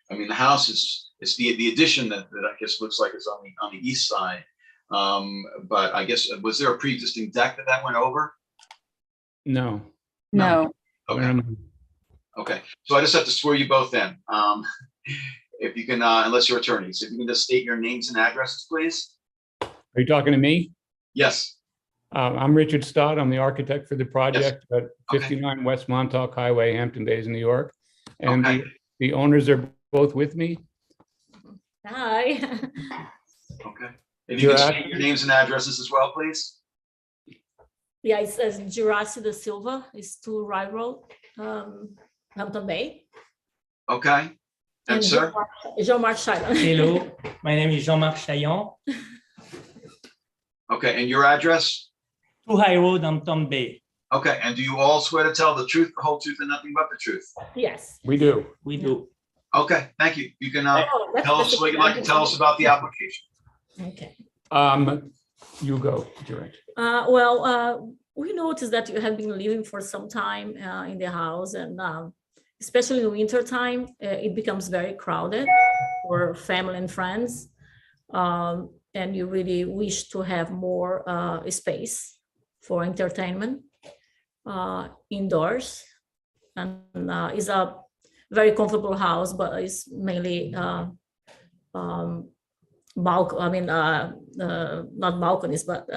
I mean, the house is the addition that I guess looks like it's on the east side. But I guess, was there a pre-existing deck that went over? No. No, Okay, okay. So I just have to swear you both in. If you can, unless you're attorneys, if you can just state your names and addresses, please. Are you talking to me? Yes, I'm Richard Stott. I'm the architect for the project at Okay. 59 West Montauk Highway, Hampton Bays, New York. And Okay. the owners are both with me. Hi. okay. If you Your can state your names and addresses as well, please. Yeah, it's Jurassic da Silva. It's 2 Rye Road, Hampton Bay. Okay. And sir? Jean-Marc Chaillon. Hello, my name is Jean-Marc Chaillon, Okay, and your address? 2 High Road, Hampton Bay. Okay, and do you all swear to tell the truth, the whole truth, and nothing but the truth? Yes. We do. We do. Okay, thank you. You can Oh, that's- tell that's us a what good you'd like to tell us about the application. Okay. You go, direct. We noticed that you have been living for some time in the house, and especially in winter time, it becomes very crowded for family and friends. And you really wish to have more space for entertainment indoors. And it's a very comfortable house, but it's mainly not balconies, but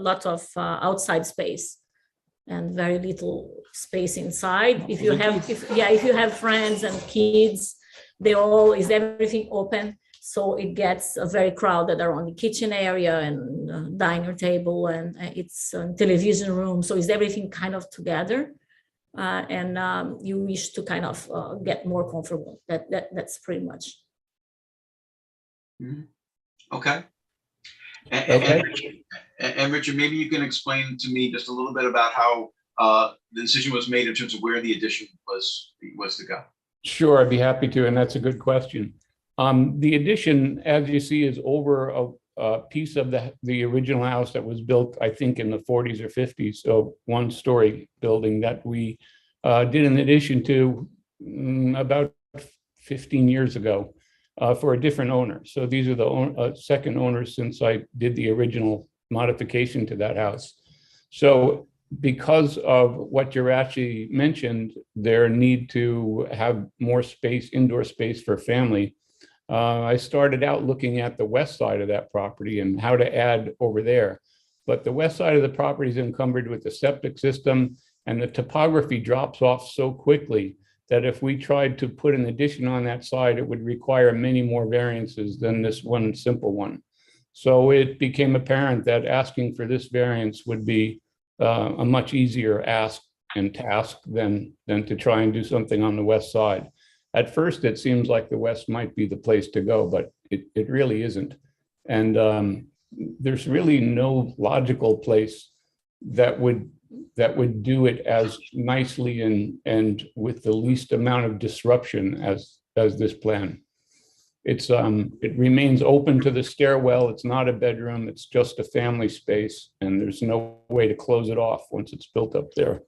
lots of outside space and very little space inside. If you have friends and kids, is everything open. So it gets very crowded around the kitchen area and dining table, and it's a television room. So is everything kind of together? And you wish to kind of get more comfortable. That's pretty much. Mhm. Okay. Okay. And Richard, maybe you can explain to me just a little bit about how the decision was made in terms of where the addition was to go. Sure, I'd be happy to, and that's a good question. The addition, as you see, is over a piece of the original house that was built, I think, in the 40s or 50s. So one-story building that we did an addition to about 15 years ago for a different owner. So these are the second owners since I did the original modification to that house. So because of what you're actually mentioned, their need to have more space, indoor space for family, I started out looking at the west side of that property and how to add over there. But the west side of the property is encumbered with the septic system, and the topography drops off so quickly that if we tried to put an addition on that side, it would require many more variances than this one simple one. So it became apparent that asking for this variance would be a much easier ask and task than to try and do something on the west side. At first, it seems like the west might be the place to go, but it really isn't. And there's really no logical place that would do it as nicely and with the least amount of disruption as this plan. It remains open to the stairwell. It's not a bedroom. It's just a family space, and there's no way to close it off once it's built up there.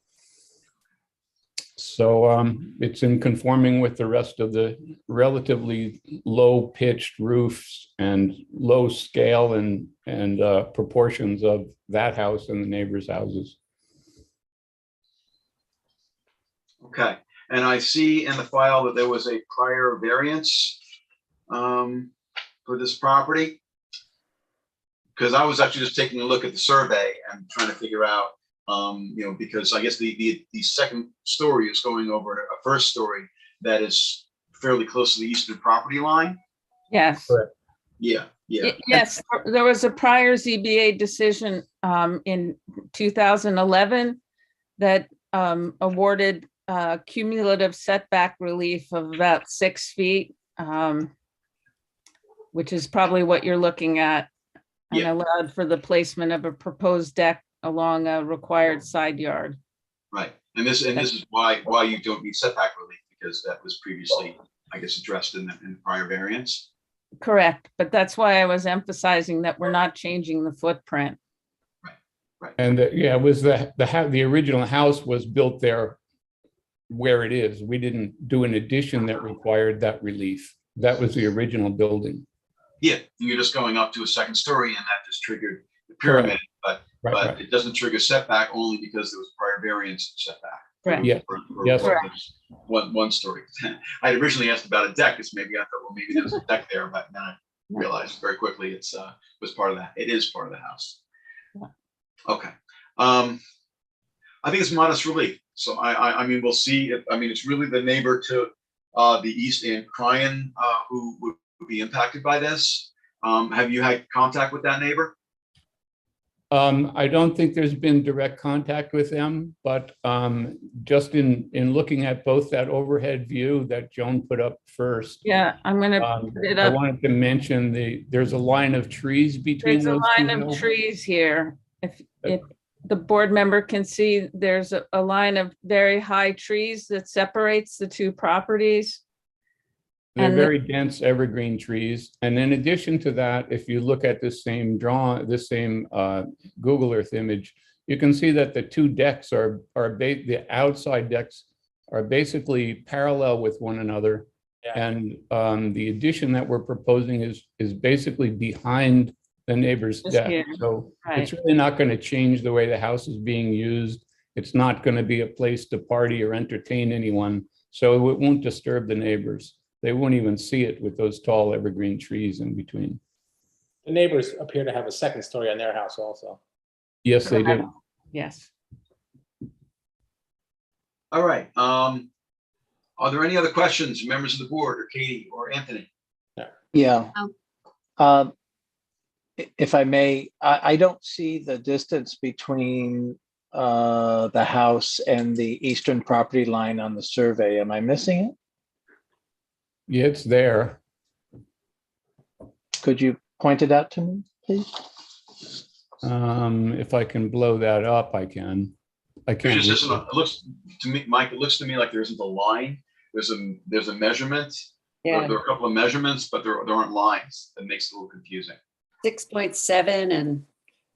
So it's in conforming with the rest of the relatively low pitched roofs and low scale and proportions of that house and the neighbors' houses. Okay, and I see in the file that there was a prior variance for this property. Because I was actually just taking a look at the survey and trying to figure out, because I guess the second story is going over a first story that is fairly close to the eastern property line. Yes. Yeah, yeah. Yes, there was a prior ZBA decision in 2011 that awarded cumulative setback relief of about 6 feet, which is probably what you're looking at, and Yeah. allowed for the placement of a proposed deck along a required side yard. Right. And this is why you don't need setback relief, because that was previously, I guess, addressed in the prior variance. Correct, but that's why I was emphasizing that we're not changing the footprint. And yeah, it was the original house was built there where it is. We didn't do an addition that required that relief. That was the original building. Yeah, you're just going up to a second story, and that just triggered the pyramid, but Right. it doesn't trigger setback only because there was prior variance setback. Correct. Yeah. Yes. One story. I had originally asked about a deck, because maybe I thought, well, maybe there's a deck there, but then I realized very quickly it's was part of that. It is part of the house. Okay. I think it's modest relief. So I mean, we'll see. I mean, it's really the neighbor to the east and Cryan who would be impacted by this. Have you had contact with that neighbor? I don't think there's been direct contact with them, but just in looking at both that overhead view that Joan put up first. Yeah, I'm gonna put it I up. wanted to mention there's a line of trees between There's a those line two of buildings. trees here. If the board member can see, there's a line of very high trees that separates the two properties. They're And very dense evergreen trees. And in addition to that, if you look at this same Google Earth image, you can see that the two decks the outside decks are basically parallel with one another. Yeah. And the addition that we're proposing is basically behind the neighbor's Just deck. here, So right. it's really not going to change the way the house is being used. It's not going to be a place to party or entertain anyone. So it won't disturb the neighbors. They won't even see it with those tall evergreen trees in between. The neighbors appear to have a second story on their house also. Yes, they do. Yes. All right. Are there any other questions, members of the board, or Katie or Anthony? Yeah. If I may, I don't see the distance between the house and the eastern property line on the survey. Am I missing it? Yeah, it's there. Could you point it out to me, please? If I can blow that up, I can. I There can't. just isn't it looks to me, Mike, it looks to me like there isn't a line. There's a measurement. Yeah, There are a couple of measurements, but there aren't lines. That makes it a little confusing. 6.7 and,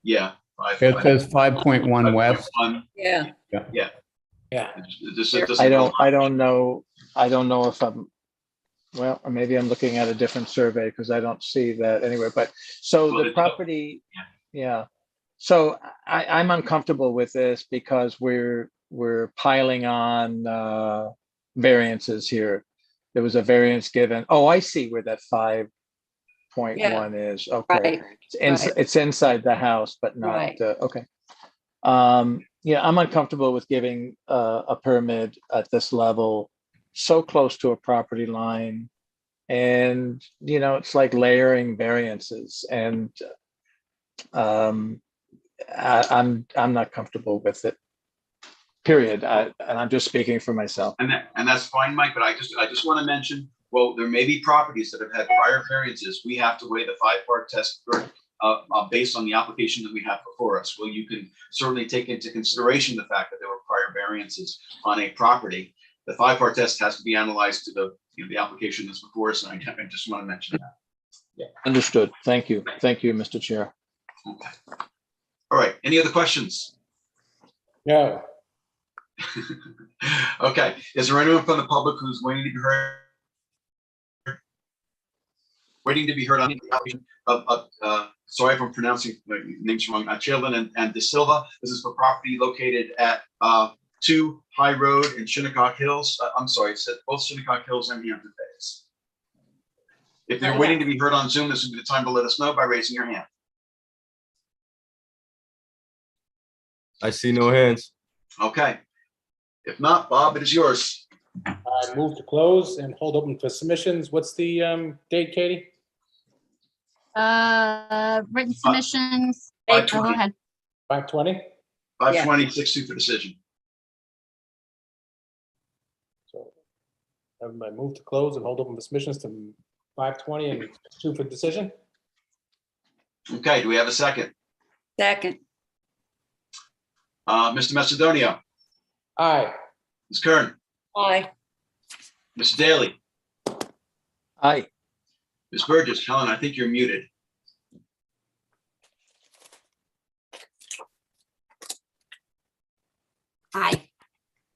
Yeah. It says 5.1 west. 5.1. yeah. Yeah. It doesn't I go don't know if I'm, well, or maybe I'm looking at a different survey because I don't see that anywhere, but so Well, the it's- property, yeah. So I'm uncomfortable with this because we're piling on variances here. There was a variance given. Oh, I see where that 5.1 is. Okay. Right. It's inside the house, but not, Right. okay. Yeah, I'm uncomfortable with giving a permit at this level, so close to a property line. And, it's like layering variances, and I'm not comfortable with it, period. And I'm just speaking for myself. And that's fine, Mike, but I just want to mention, well, there may be properties that have had prior variances. We have to weigh the 5-part test based on the application that we have before us. Well, you can certainly take into consideration the fact that there were prior variances on a property. The 5-part test has to be analyzed to the application that's before us, and I just want to mention that. Yeah, understood. Thank you. Thank you, Mr. Chair. Okay. All right. Any other questions? No. Okay. Is there anyone from the public who's waiting to be heard? Waiting to be heard on the application of sorry if I'm pronouncing my names wrong, Chalin and De Silva. This is for property located at 2 High Road in Shinnecock Hills. I'm sorry, it said both Shinnecock Hills and Hampton Bays. If they're waiting to be heard on Zoom, this would be the time to let us know by raising your hand. I see no hands. Okay. If not, Bob, it is yours. I move to close and hold open for submissions. What's the date, Katie? Written submissions. By Oh, go 20. ahead. 5/20? 5/20, 6/2 for decision. So I move to close and hold open for submissions to 5/20 and 2 for decision. Okay, do we have a second? Second. Mr. Macedonio, Aye. Ms. Kern, Aye. Mr. Daly, Aye. Ms. Burgess. Helen, I think you're muted. Aye.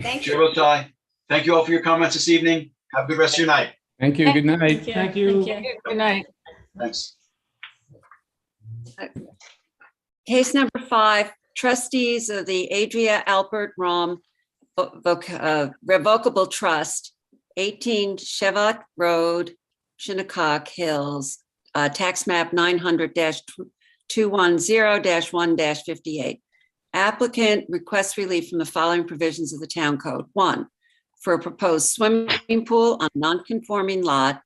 Thank Chair you. votes aye. Thank you all for your comments this evening. Have a good rest of your night. Thank you. Good night. Thank you. Good night. Thanks. Case number 5, trustees of the Adria Albert Rom Revocable Trust, 18 Chevat Road, Shinnecock Hills, tax map 900-210-1-58. Applicant requests relief from the following provisions of the town code. 1, for a proposed swimming pool on non-conforming lot,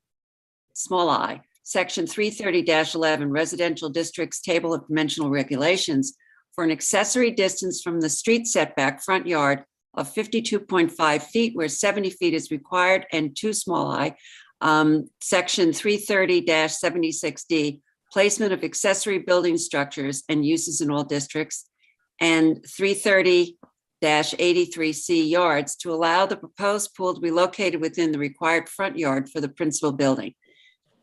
small I, section 330-11 residential districts table of dimensional regulations for an accessory distance from the street setback front yard of 52.5 feet where 70 feet is required, and 2 small I, section 330-76D, placement of accessory building structures and uses in all districts, and 330-83C yards to allow the proposed pool to be located within the required front yard for the principal building.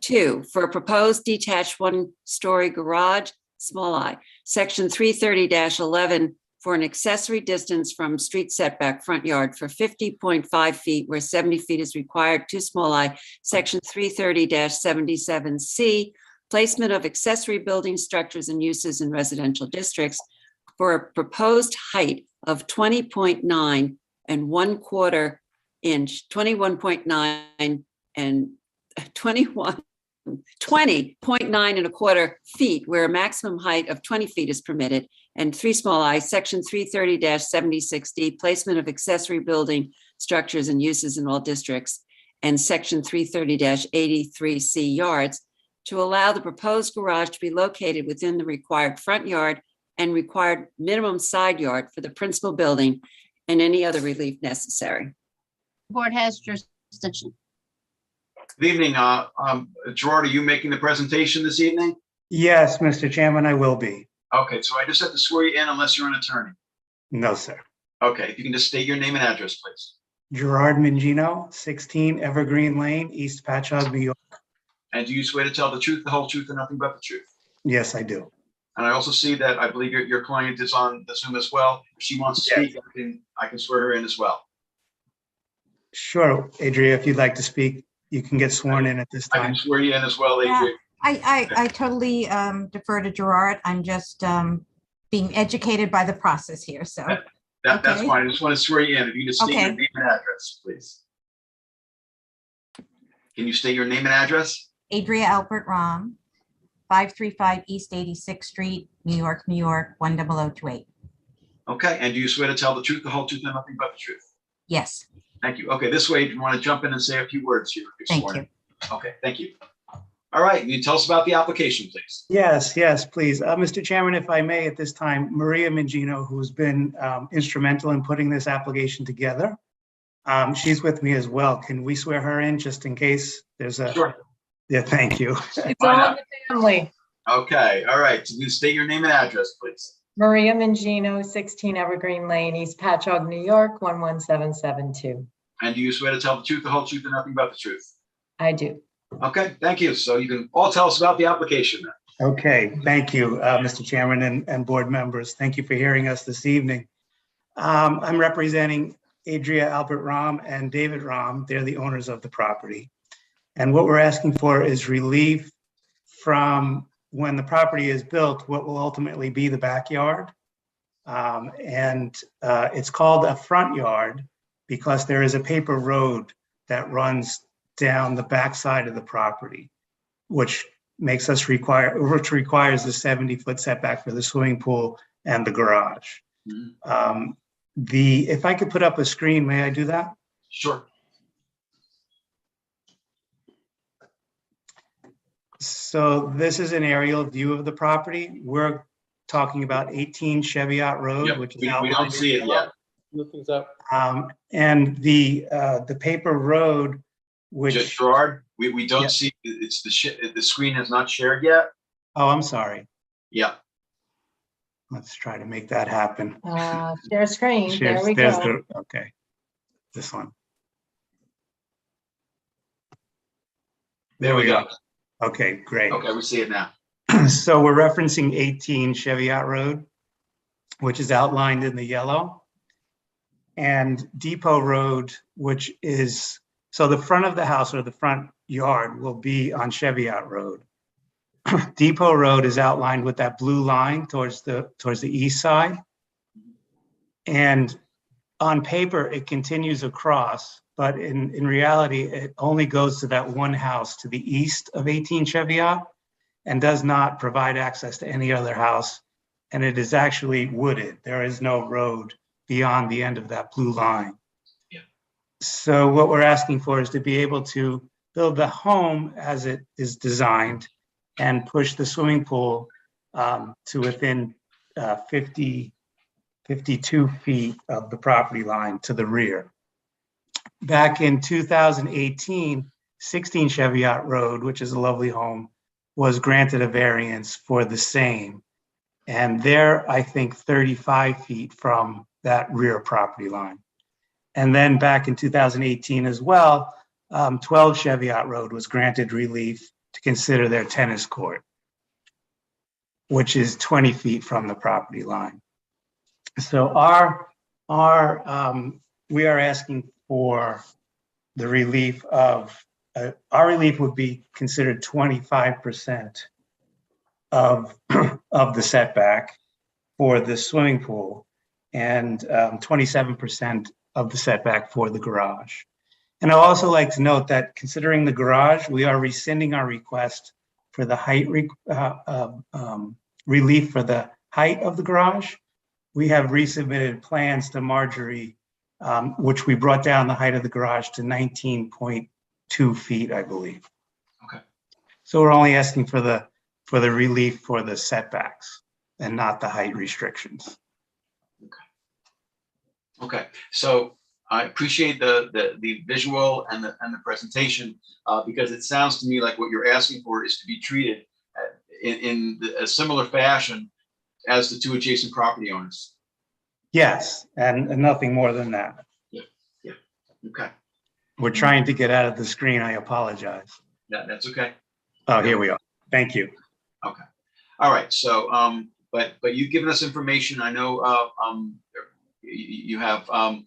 2, for a proposed detached 1-story garage, small I, section 330-11 for an accessory distance from street setback front yard for 50.5 feet where 70 feet is required, 2 small I, section 330-77C, placement of accessory building structures and uses in residential districts for a proposed height of 20.9 and 1/4 inch, 21.9 and 20.9 and 1/4 feet where a maximum height of 20 feet is permitted, and 3 small I, section 330-76D, placement of accessory building structures and uses in all districts, and section 330-83C yards to allow the proposed garage to be located within the required front yard and required minimum side yard for the principal building and any other relief necessary. Board has jurisdiction. Good evening. Gerard, are you making the presentation this evening? Yes, Mr. Chairman, I will be. Okay, so I just have to swear you in unless you're an attorney. No, sir. Okay, if you can just state your name and address, please. Gerard Mangino, 16 Evergreen Lane, East Patchogue, New York. And do you swear to tell the truth, the whole truth, and nothing but the truth? Yes, I do. And I also see that I believe your client is on the Zoom as well. If she wants to speak, I can swear her in as well. Sure, Adria, if you'd like to speak, you can get sworn in at this I time. can swear you in as well, Yeah. Adrian. I totally defer to Gerard. I'm just being educated by the process here, so. That's Okay. fine. I just want to swear you in. If you just state your Okay. name and address, please. Can you state your name and address? Adria Albert Rom, 535 East 86th Street, New York, New York, 10028. Okay, and do you swear to tell the truth, the whole truth, and nothing but the truth? Yes, Thank you. Okay, this way, if you want to jump in and say a few words here. You're thank sworn you. in. Okay, thank you. All right, can you tell us about the application, please? Yes, please. Mr. Chairman, if I may at this time, Maria Mangino, who's been instrumental in putting this application together. She's with me as well. Can we swear her in just in case there's a? Sure. Yeah, thank you. It's all in the family. Okay, all right. So you state your name and address, please. Maria Mangino, 16 Evergreen Lane, East Patchogue, New York, 11772. And do you swear to tell the truth, the whole truth, and nothing but the truth? I do. Okay, thank you. So you can all tell us about the application then. Okay, thank you, Mr. Chairman and board members. Thank you for hearing us this evening. I'm representing Adria Albert Rom and David Rom. They're the owners of the property. And what we're asking for is relief from when the property is built, what will ultimately be the backyard. It's called a front yard because there is a paper road that runs down the backside of the property, which requires the 70-foot setback for the swimming pool and the garage. If I could put up a screen, may I do that? Sure. So this is an aerial view of the property. We're talking about 18 Cheviot Road, Yep, which is we outlined. don't see it yet. Look things up. And the paper road, which, Gerard, we don't Yeah. see, it's the screen has not shared yet. oh, I'm sorry. Yeah, Let's try to make that happen. Share screen, there we There's go. okay, this one. there we go. Okay, great. Okay, we see it now. So we're referencing 18 Cheviot Road, which is outlined in the yellow. And Depot Road, which is, so the front of the house or the front yard will be on Cheviot Road. Depot Road is outlined with that blue line towards the east side. And on paper, it continues across, but in reality, it only goes to that one house to the east of 18 Cheviot and does not provide access to any other house. And it is actually wooded. There is no road beyond the end of that blue line. Yeah. So what we're asking for is to be able to build the home as it is designed and push the swimming pool to within 52 feet of the property line to the rear. Back in 2018, 16 Cheviot Road, which is a lovely home, was granted a variance for the same. And they're, I think, 35 feet from that rear property line. And then back in 2018 as well, 12 Cheviot Road was granted relief to consider their tennis court, which is 20 feet from the property line. So we are asking for the relief of, our relief would be considered 25% of the setback for the swimming pool and 27% of the setback for the garage. And I'd also like to note that considering the garage, we are rescinding our request for the height relief for the height of the garage. We have resubmitted plans to Marjorie, which we brought down the height of the garage to 19.2 feet, I believe. Okay. So we're only asking for the relief for the setbacks and not the height restrictions. Okay, so I appreciate the visual and the presentation because it sounds to me like what you're asking for is to be treated in a similar fashion as the two adjacent property owners. Yes, and nothing more than that. Yeah, okay. We're trying to get out of the screen. I apologize. Yeah, that's okay. Oh, here we are. Thank you. Okay. All right. So, but you've given us information. I know you have a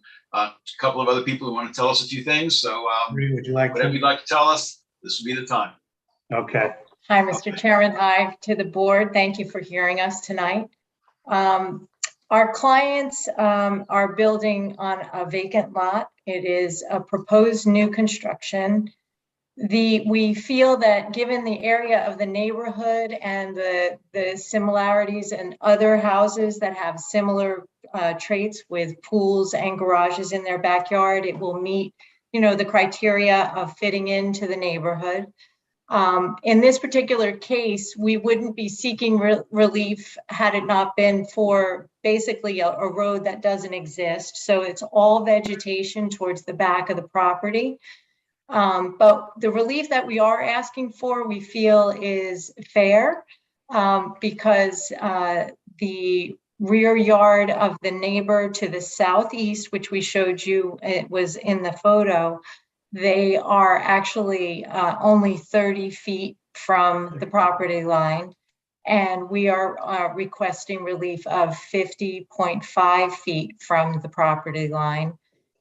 couple of other people who want to tell us a few things. So, Would you like whatever to? you'd like to tell us, this would be the time. Okay. Hi, Mr. Chairman. Hi to the board. Thank you for hearing us tonight. Our clients are building on a vacant lot. It is a proposed new construction. We feel that given the area of the neighborhood and the similarities and other houses that have similar traits with pools and garages in their backyard, it will meet, the criteria of fitting into the neighborhood. In this particular case, we wouldn't be seeking relief had it not been for basically a road that doesn't exist. So it's all vegetation towards the back of the property. But the relief that we are asking for, we feel is fair because the rear yard of the neighbor to the southeast, which we showed you, it was in the photo, they are actually only 30 feet from the property line. And we are requesting relief of 50.5 feet from the property line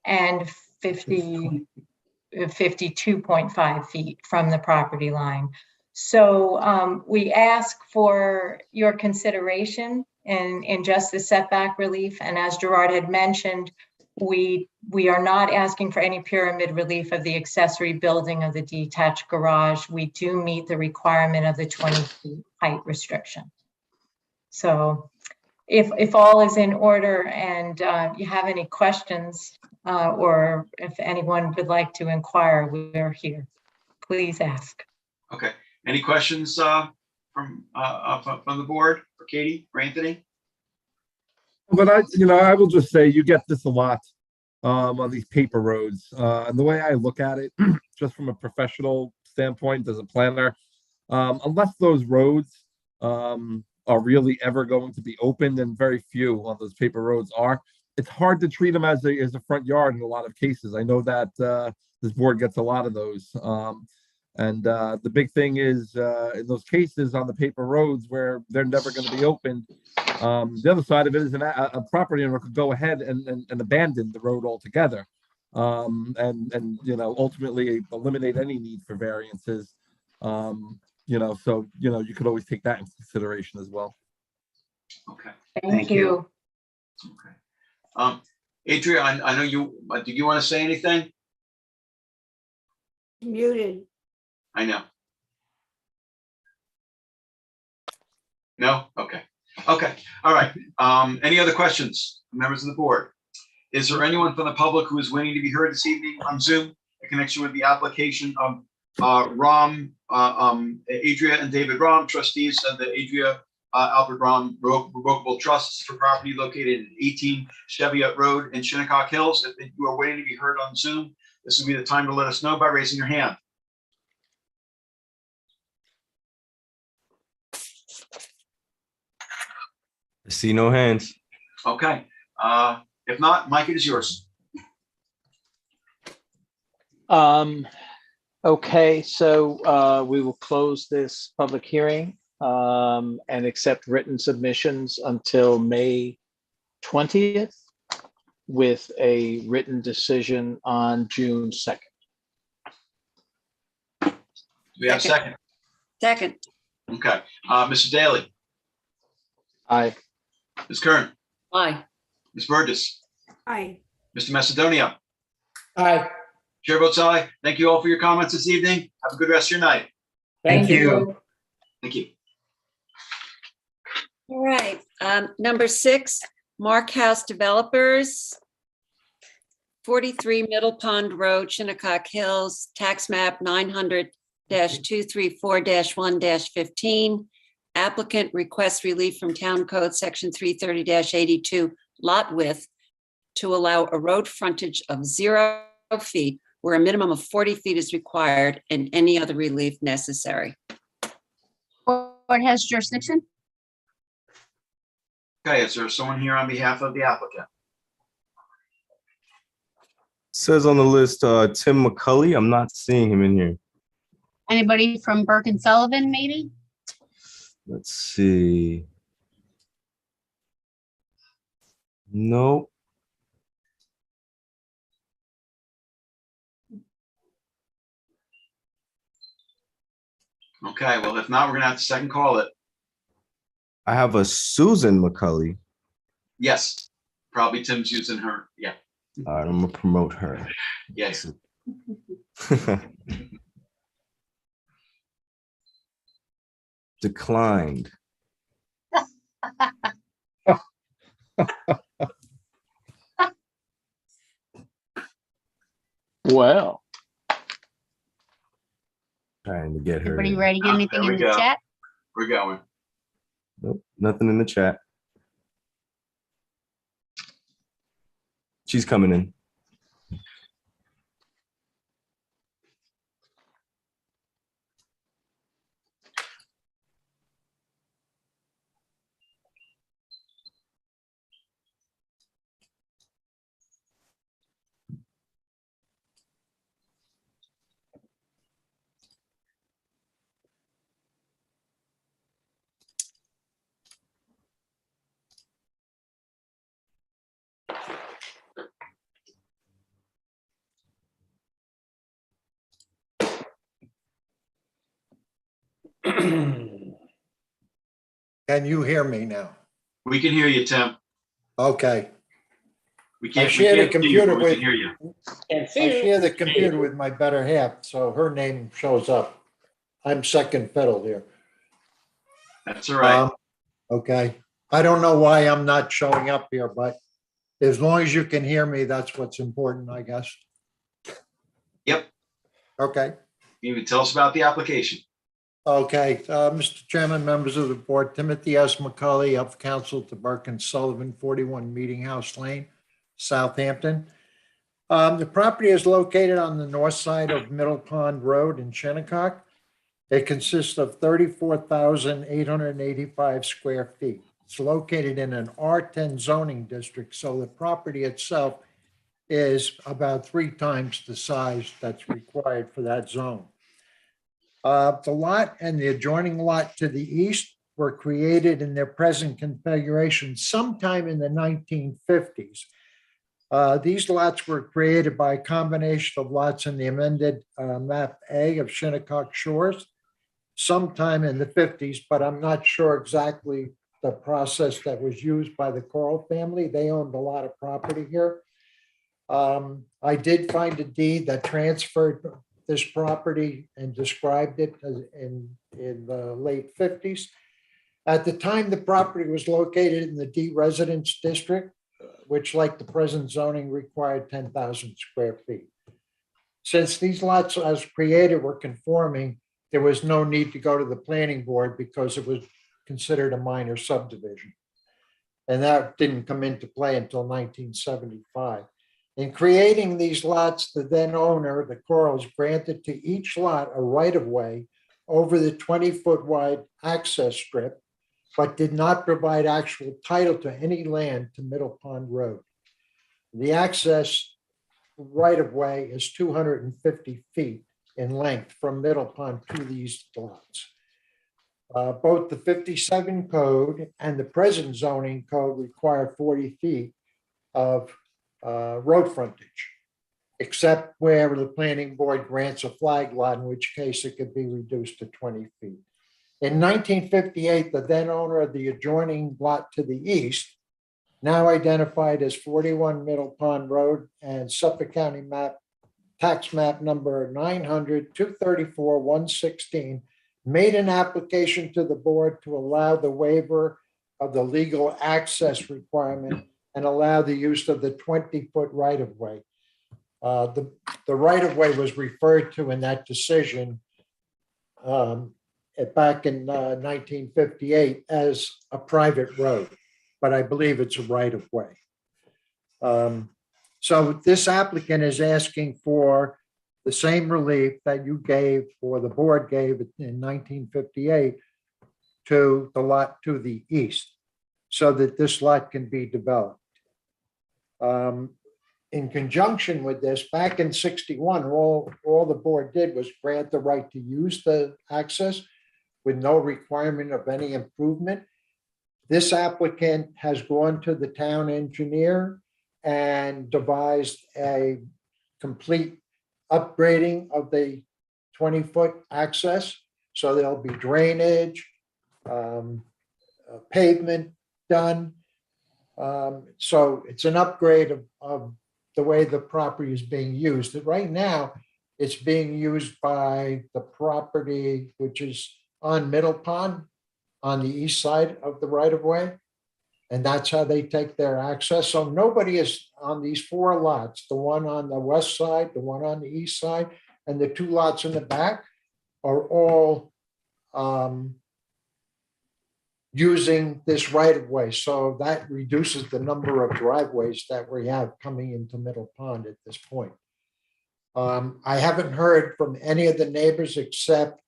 and 52.5 feet from the property line. So we ask for your consideration in just the setback relief. And as Gerard had mentioned, we are not asking for any pyramid relief of the accessory building of the detached garage. We do meet the requirement of the 20 feet height restriction. So if all is in order and you have any questions or if anyone would like to inquire, we're here. Please ask. Okay. Any questions from the board for Katie or Anthony? But I will just say you get this a lot on these paper roads. And the way I look at it, just from a professional standpoint as a planner, unless those roads are really ever going to be opened, and very few on those paper roads are, it's hard to treat them as a front yard in a lot of cases. I know that this board gets a lot of those. And the big thing is in those cases on the paper roads where they're never going to be opened, the other side of it is a property owner could go ahead and abandon the road altogether, and ultimately eliminate any need for variances. So you could always take that into consideration as well. Okay. Thank you. Okay. Adria, I know you. Do you want to say anything? Muted. I know. No? Okay. Okay. All right. Any other questions, members of the board? Is there anyone from the public who is waiting to be heard this evening on Zoom in connection with the application of Adria and David Rom, trustees of the Adria Albert Rom Revocable Trusts for property located at 18 Cheviot Road in Shinnecock Hills? If you are waiting to be heard on Zoom, this will be the time to let us know by raising your hand. I see no hands. Okay. If not, Mike, it is yours. Okay, so we will close this public hearing and accept written submissions until May 20th with a written decision on June 2nd. Do we have a second? Second. Okay. Mr. Daly. Aye. Ms. Kern. Aye. Ms. Burgess. Aye. Mr. Macedonia. Aye. Chair votes aye. Thank you all for your comments this evening. Have a good rest of your night. Thank you. Thank you. All right. Number 6, Mark House Developers, 43 Middle Pond Road, Shinnecock Hills, tax map 900-234-1-15. Applicant requests relief from Town Code Section 330-82 lot width to allow a road frontage of 0 feet where a minimum of 40 feet is required and any other relief necessary. Board has jurisdiction. Okay, is there someone here on behalf of the applicant? Says on the list, Tim McCulley. I'm not seeing him in here. Anybody from Burke and Sullivan, maybe? Let's see. Nope. Okay, well, if not, we're gonna have to second call it. I have a Susan McCulley. Yes, probably Tim's using her. Yeah. All right, I'm gonna promote her. Yes. Declined. Well, trying to get her. Everybody ready to get anything in the chat? We're going. Nope, nothing in the chat. She's coming in. Can you hear me now? We can hear you, Tim. Okay. We I can't share the see you, computer but we with, can hear you. I share the computer with my better half, so her name shows up. I'm second fiddle here. That's all right. Okay. I don't know why I'm not showing up here, but as long as you can hear me, that's what's important, I guess. Yep. Okay. You can tell us about the application. Okay, Mr. Chairman, members of the board, Timothy S. McCully of Council to Burke and Sullivan, 41 Meeting House Lane, Southampton. The property is located on the north side of Middle Pond Road in Shinnecock. It consists of 34,885 square feet. It's located in an R10 zoning district, so the property itself is about 3 times the size that's required for that zone. The lot and the adjoining lot to the east were created in their present configuration sometime in the 1950s. These lots were created by a combination of lots in the amended map A of Shinnecock Shores sometime in the 50s, but I'm not sure exactly the process that was used by the Coral family. They owned a lot of property here. I did find a deed that transferred this property and described it as in the late 50s. At the time, the property was located in the D residence district, which, like the present zoning, required 10,000 square feet. Since these lots as created were conforming, there was no need to go to the planning board because it was considered a minor subdivision. And that didn't come into play until 1975. In creating these lots, the then owner, the Corals, granted to each lot a right-of-way over the 20-foot wide access strip, but did not provide actual title to any land to Middle Pond Road. The access right-of-way is 250 feet in length from Middle Pond to these lots. Both the 57 code and the present zoning code require 40 feet of road frontage, except where the planning board grants a flag lot, in which case it could be reduced to 20 feet. In 1958, the then owner of the adjoining lot to the east, now identified as 41 Middle Pond Road and Suffolk County tax map number 900-234-116, made an application to the board to allow the waiver of the legal access requirement and allow the use of the 20-foot right-of-way. The right-of-way was referred to in that decision back in 1958 as a private road, but I believe it's a right-of-way. So this applicant is asking for the same relief that you gave, or the board gave in 1958 to the lot to the east, so that this lot can be developed. In conjunction with this, back in 61, all the board did was grant the right to use the access with no requirement of any improvement. This applicant has gone to the town engineer and devised a complete upgrading of the 20-foot access. So there'll be drainage, pavement done. So it's an upgrade of the way the property is being used. Right now, it's being used by the property, which is on Middle Pond, on the east side of the right-of-way. And that's how they take their access. So nobody is on these 4 lots, the one on the west side, the one on the east side, and the 2 lots in the back are all using this right-of-way. So that reduces the number of driveways that we have coming into Middle Pond at this point. I haven't heard from any of the neighbors except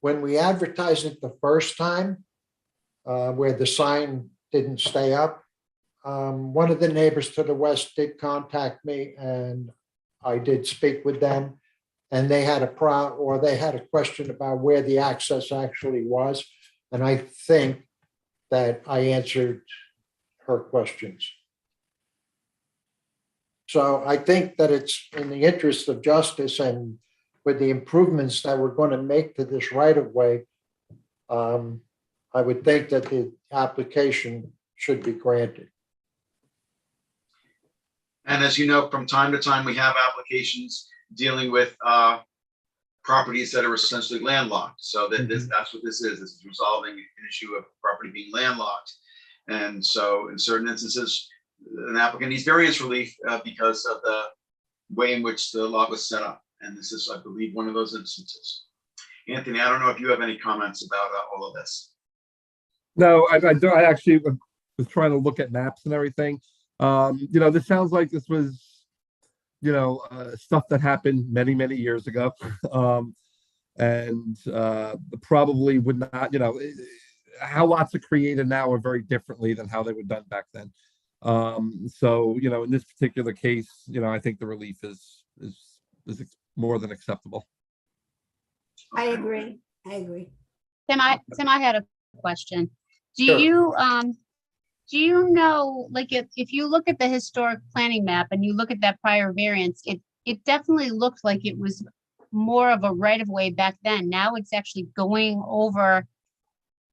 when we advertised it the first time, where the sign didn't stay up. One of the neighbors to the west did contact me, and I did speak with them, and they had a question about where the access actually was. And I think that I answered her questions. So I think that it's in the interest of justice, and with the improvements that we're going to make to this right-of-way, I would think that the application should be granted. And as you know, from time to time, we have applications dealing with properties that are essentially landlocked. So that's what this is. This is resolving an issue of property being landlocked. And so in certain instances, an applicant needs variance relief because of the way in which the lot was set up. And this is, I believe, one of those instances. Anthony, I don't know if you have any comments about all of this. No, I don't. I actually was trying to look at maps and everything. This sounds like this was, stuff that happened many, many years ago. And probably would not, how lots are created now are very differently than how they were done back then. So, in this particular case, I think the relief is more than acceptable. I agree. Tim, I had a question. Do Sure. you know, like if you look at the historic planning map and you look at that prior variance, it definitely looked like it was more of a right of way back then. Now it's actually going over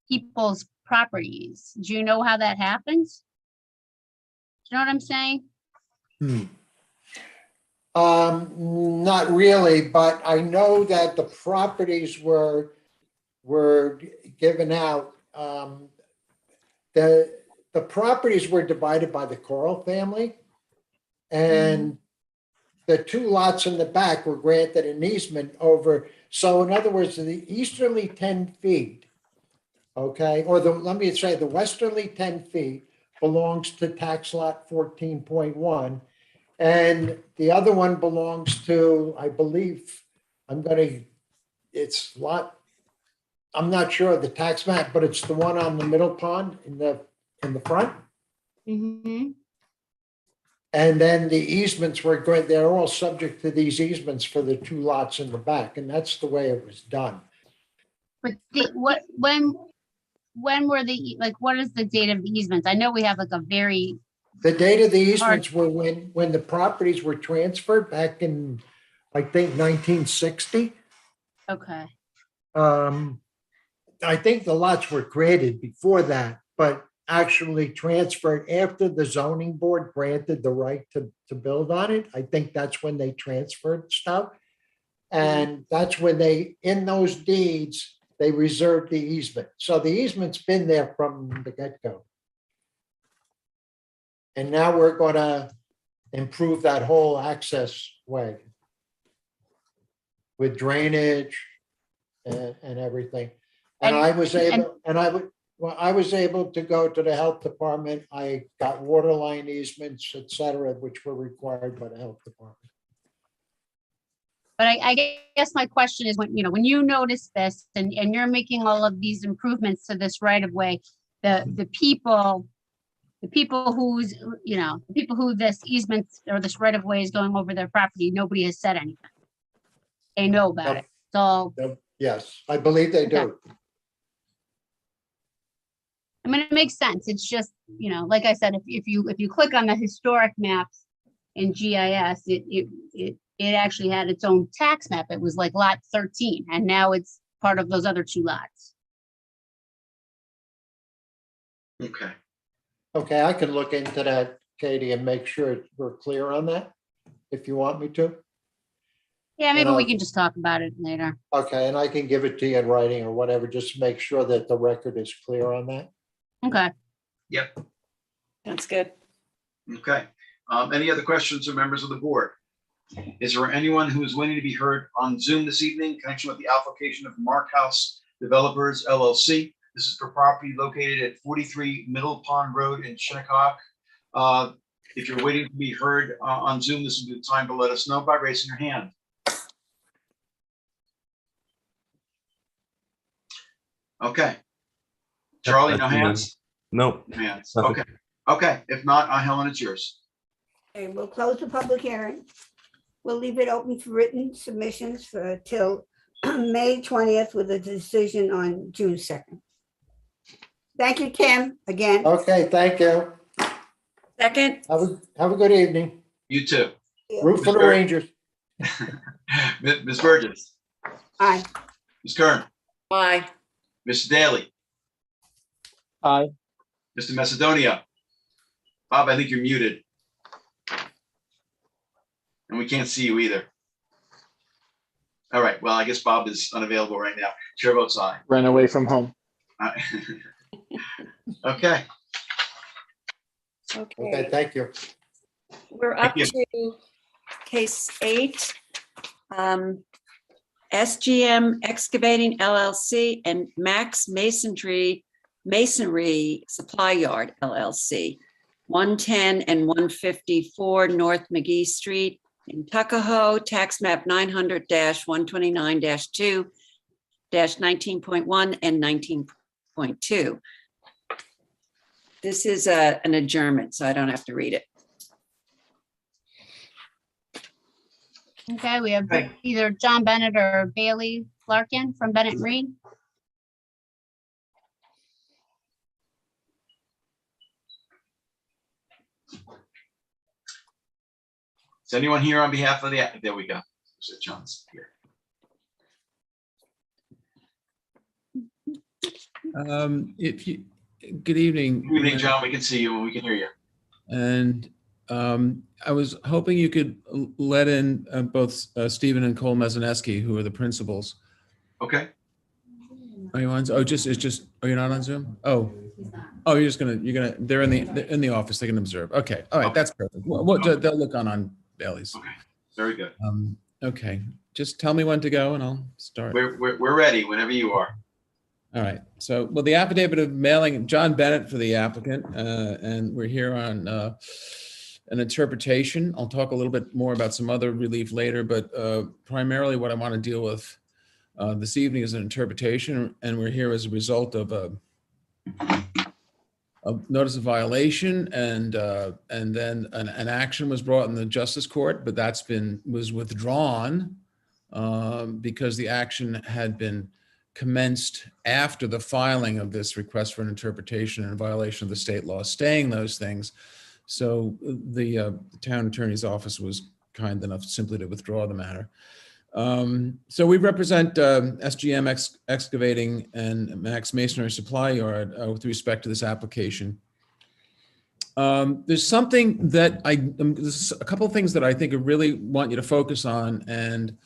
people's properties. Do you know how that happens? Do you know what I'm saying? Not really, but I know that the properties were given out. The properties were divided by the Coral family, and the two lots in the back were granted an easement over. So in other words, the easterly 10 feet, okay, or let me say the westerly 10 feet belongs to tax lot 14.1. And the other one belongs to, I believe, it's lot, I'm not sure of the tax map, but it's the one on the middle pond in the front. Mm-hmm. And then the easements were going, they're all subject to these easements for the two lots in the back, and that's the way it was done. But when were what is the date of the easements? I know we have like a very. The date of the easements were when the properties were transferred back in, I think, 1960. Okay. I think the lots were created before that, but actually transferred after the zoning board granted the right to build on it. I think that's when they transferred stuff. And that's when in those deeds, they reserved the easement. So the easement's been there from the get-go. And now we're going to improve that whole access way with drainage and everything. And I was able to go to the health department. I got water line easements, et cetera, which were required by the health department. But I guess my question is when you notice this and you're making all of these improvements to this right of way, the people who this easement or this right of way is going over their property, nobody has said anything. They know about it. So yes, I believe they do. I mean, it makes sense. It's just, like I said, if you click on the historic maps in GIS, it actually had its own tax map. It was like lot 13, and now it's part of those other two lots. Okay. Okay, I can look into that, Katie, and make sure we're clear on that, if you want me to. Yeah, maybe we can just talk about it later. Okay, and I can give it to you in writing or whatever, just to make sure that the record is clear on that. Okay. Yep. That's good. Okay. Any other questions or members of the board? Is there anyone who is waiting to be heard on Zoom this evening in connection with the application of Mark House Developers LLC? This is for property located at 43 Middle Pond Road in Shinnecock. If you're waiting to be heard on Zoom, this will be the time to let us know by raising your hand. Okay. Charlie, no hands? Nope. No hands. Okay. Okay. If not, Helen, it's yours. Okay, we'll close the public hearing. We'll leave it open for written submissions till May 20th with a decision on June 2nd. Thank you, Tim, again. Okay, thank you. Second. Have a good evening. You too. Root for the Rangers. Ms. Burgess. Aye. Ms. Kern. Aye. Mr. Daly. Aye. Mr. Macedonia. Bob, I think you're muted. And we can't see you either. All right, well, I guess Bob is unavailable right now. Chair votes aye. Ran away from home. Okay. Okay, thank you. We're up to case 8. SGM Excavating LLC and Max Masonry Supply Yard LLC, 110 and 154 North McGee Street in Tuckahoe, tax map 900-129-2, 19.1 and 19.2. This is an adjournment, so I don't have to read it. Okay, we have either John Bennett or Bailey Larkin from Bennett Reed. Is anyone here on behalf of the, there we go. So John's here. If you, good evening. Good evening, John. We can see you and we can hear you. And I was hoping you could let in both Stephen and Cole Mazaneski, who are the principals. Okay. Are you on? Oh, are you not on Zoom? Oh, you're gonna, they're in the office. They can observe. Okay. All right. Okay. That's perfect. They'll look on Bailey's. Okay. Very good. Okay. Just tell me when to go and I'll start. We're ready whenever you are. All right. So, well, the affidavit of mailing, John Bennett for the applicant, and we're here on an interpretation. I'll talk a little bit more about some other relief later, but primarily what I want to deal with this evening is an interpretation, and we're here as a result of a notice of violation, and then an action was brought in the Justice Court, but was withdrawn because the action had been commenced after the filing of this request for an interpretation in violation of the state law staying those things. So the town attorney's office was kind enough simply to withdraw the matter. So we represent SGM Excavating and Max Masonry Supply Yard with respect to this application. There's something that there's a couple of things that I think I really want you to focus on, and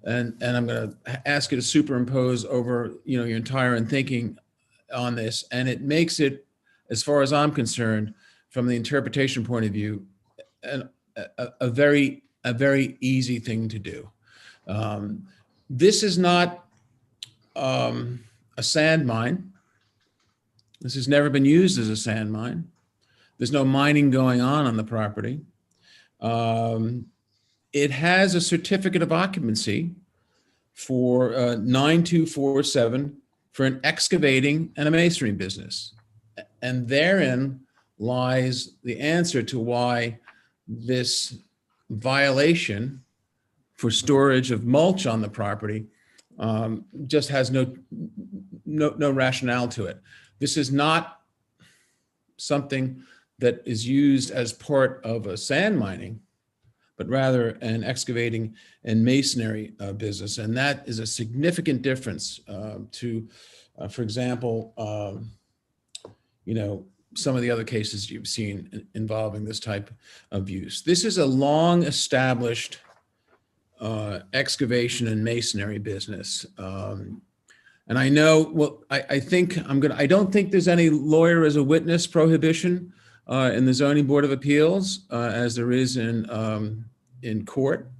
I'm going to ask you to superimpose over your entire thinking on this, and it makes it, as far as I'm concerned, from the interpretation point of view, a very easy thing to do. This is not a sand mine. This has never been used as a sand mine. There's no mining going on the property. It has a certificate of occupancy for 9247 for an excavating and a masonry business. And therein lies the answer to why this violation for storage of mulch on the property just has no rationale to it. This is not something that is used as part of a sand mining, but rather an excavating and masonry business. And that is a significant difference to, for example, some of the other cases you've seen involving this type of use. This is a long established excavation and masonry business. And I know, I don't think there's any lawyer as a witness prohibition in the Zoning Board of Appeals as there is in court,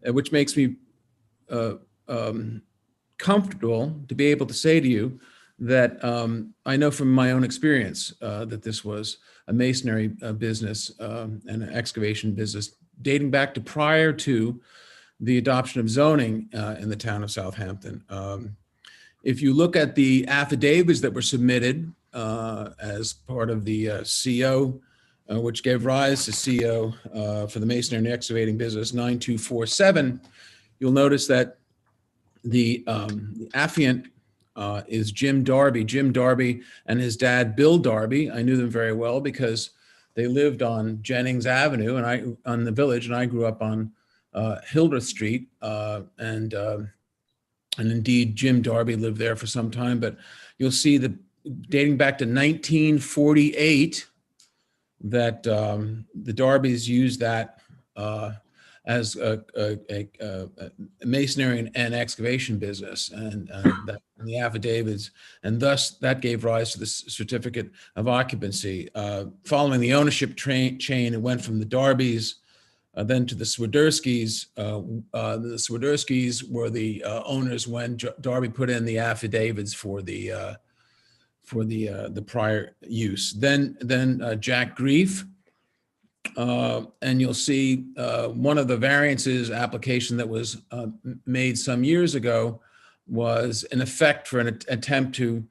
which makes me comfortable to be able to say to you that I know from my own experience that this was a masonry business and an excavation business dating back to prior to the adoption of zoning in the town of Southampton. If you look at the affidavits that were submitted as part of the CO, which gave rise to CO for the masonry and excavating business 9247, you'll notice that the affiant is Jim Darby. Jim Darby and his dad, Bill Darby. I knew them very well because they lived on Jennings Avenue on the Village, and I grew up on Hildreth Street, and indeed Jim Darby lived there for some time. But you'll see that dating back to 1948, that the Darbys used that as a masonry and excavation business, and that in the affidavits, and thus that gave rise to the certificate of occupancy. Following the ownership chain, it went from the Darbys then to the Swiderskis. The Swiderskis were the owners when Darby put in the affidavits for the prior use. Then Jack Grief, and you'll see one of the variances application that was made some years ago was in effect for an attempt to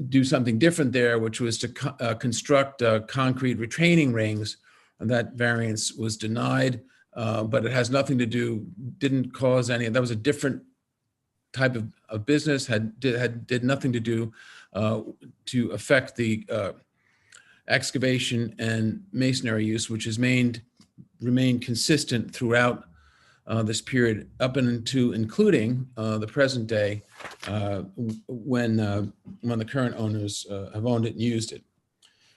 do something different there, which was to construct concrete retaining rings. And that variance was denied, but it has nothing to do, didn't cause any, that was a different type of business, did nothing to do to affect the excavation and masonry use, which has remained consistent throughout this period up into including the present day when the current owners have owned it and used it.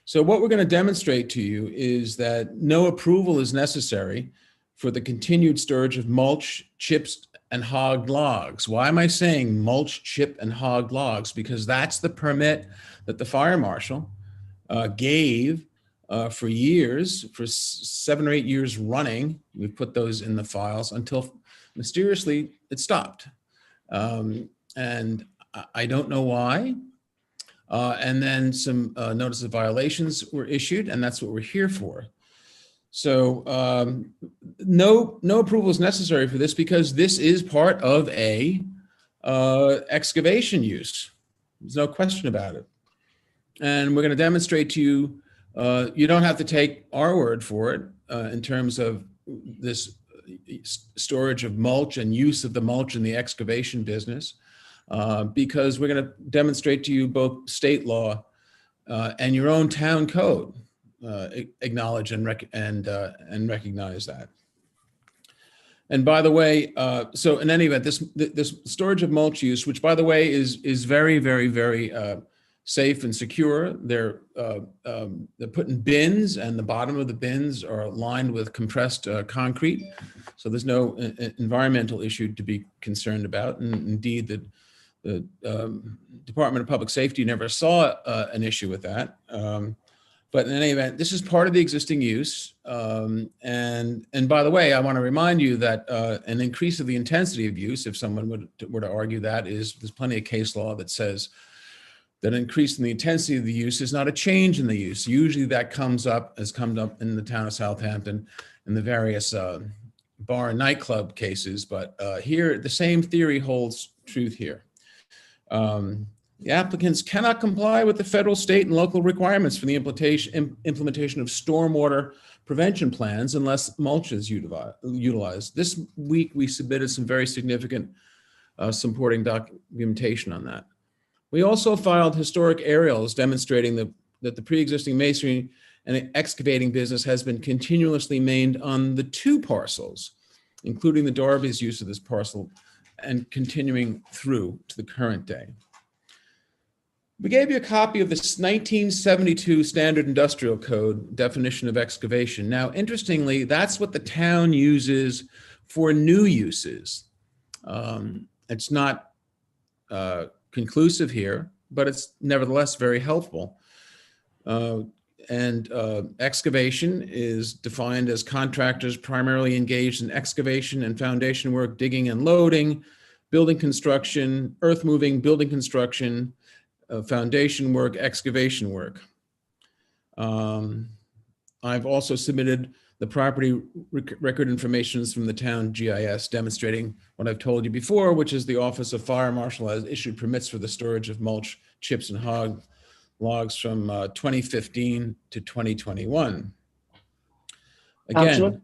So what we're going to demonstrate to you is that no approval is necessary for the continued storage of mulch, chips, and hogged logs. Why am I saying mulch, chip, and hogged logs? Because that's the permit that the fire marshal gave for years, for 7 or 8 years running. We've put those in the files until mysteriously it stopped. And I don't know why. And then some notice of violations were issued, and that's what we're here for. So no approval is necessary for this because this is part of a excavation use. There's no question about it. And we're going to demonstrate to you, you don't have to take our word for it in terms of this storage of mulch and use of the mulch in the excavation business. Because we're going to demonstrate to you both state law and your own town code acknowledge and recognize that. And by the way, so in any event, this storage of mulch use, which by the way is very, very, very safe and secure. They're put in bins, and the bottom of the bins are lined with compressed concrete, so there's no environmental issue to be concerned about. And indeed, the Department of Public Safety never saw an issue with that. But in any event, this is part of the existing use. And by the way, I want to remind you that an increase of the intensity of use, if someone were to argue that, there's plenty of case law that says that an increase in the intensity of the use is not a change in the use. Usually that has come up in the town of Southampton in the various bar and nightclub cases. But here, the same theory holds truth here. The applicants cannot comply with the federal, state, and local requirements for the implementation of stormwater prevention plans unless mulch is utilized. This week, we submitted some very significant supporting documentation on that. We also filed historic aerials demonstrating that the pre-existing masonry and excavating business has been continuously maintained on the 2 parcels, including the Darby's use of this parcel and continuing through to the current day. We gave you a copy of this 1972 Standard Industrial Code definition of excavation. Now, interestingly, that's what the town uses for new uses. It's not conclusive here, but it's nevertheless very helpful. Excavation is defined as contractors primarily engaged in excavation and foundation work, digging and loading, building construction, earth moving, building construction, foundation work, excavation work. I've also submitted the property record information from the town GIS demonstrating what I've told you before, which is the Office of Fire Marshal has issued permits for the storage of mulch, chips, and hog logs from 2015 to 2021. Again, Counselor?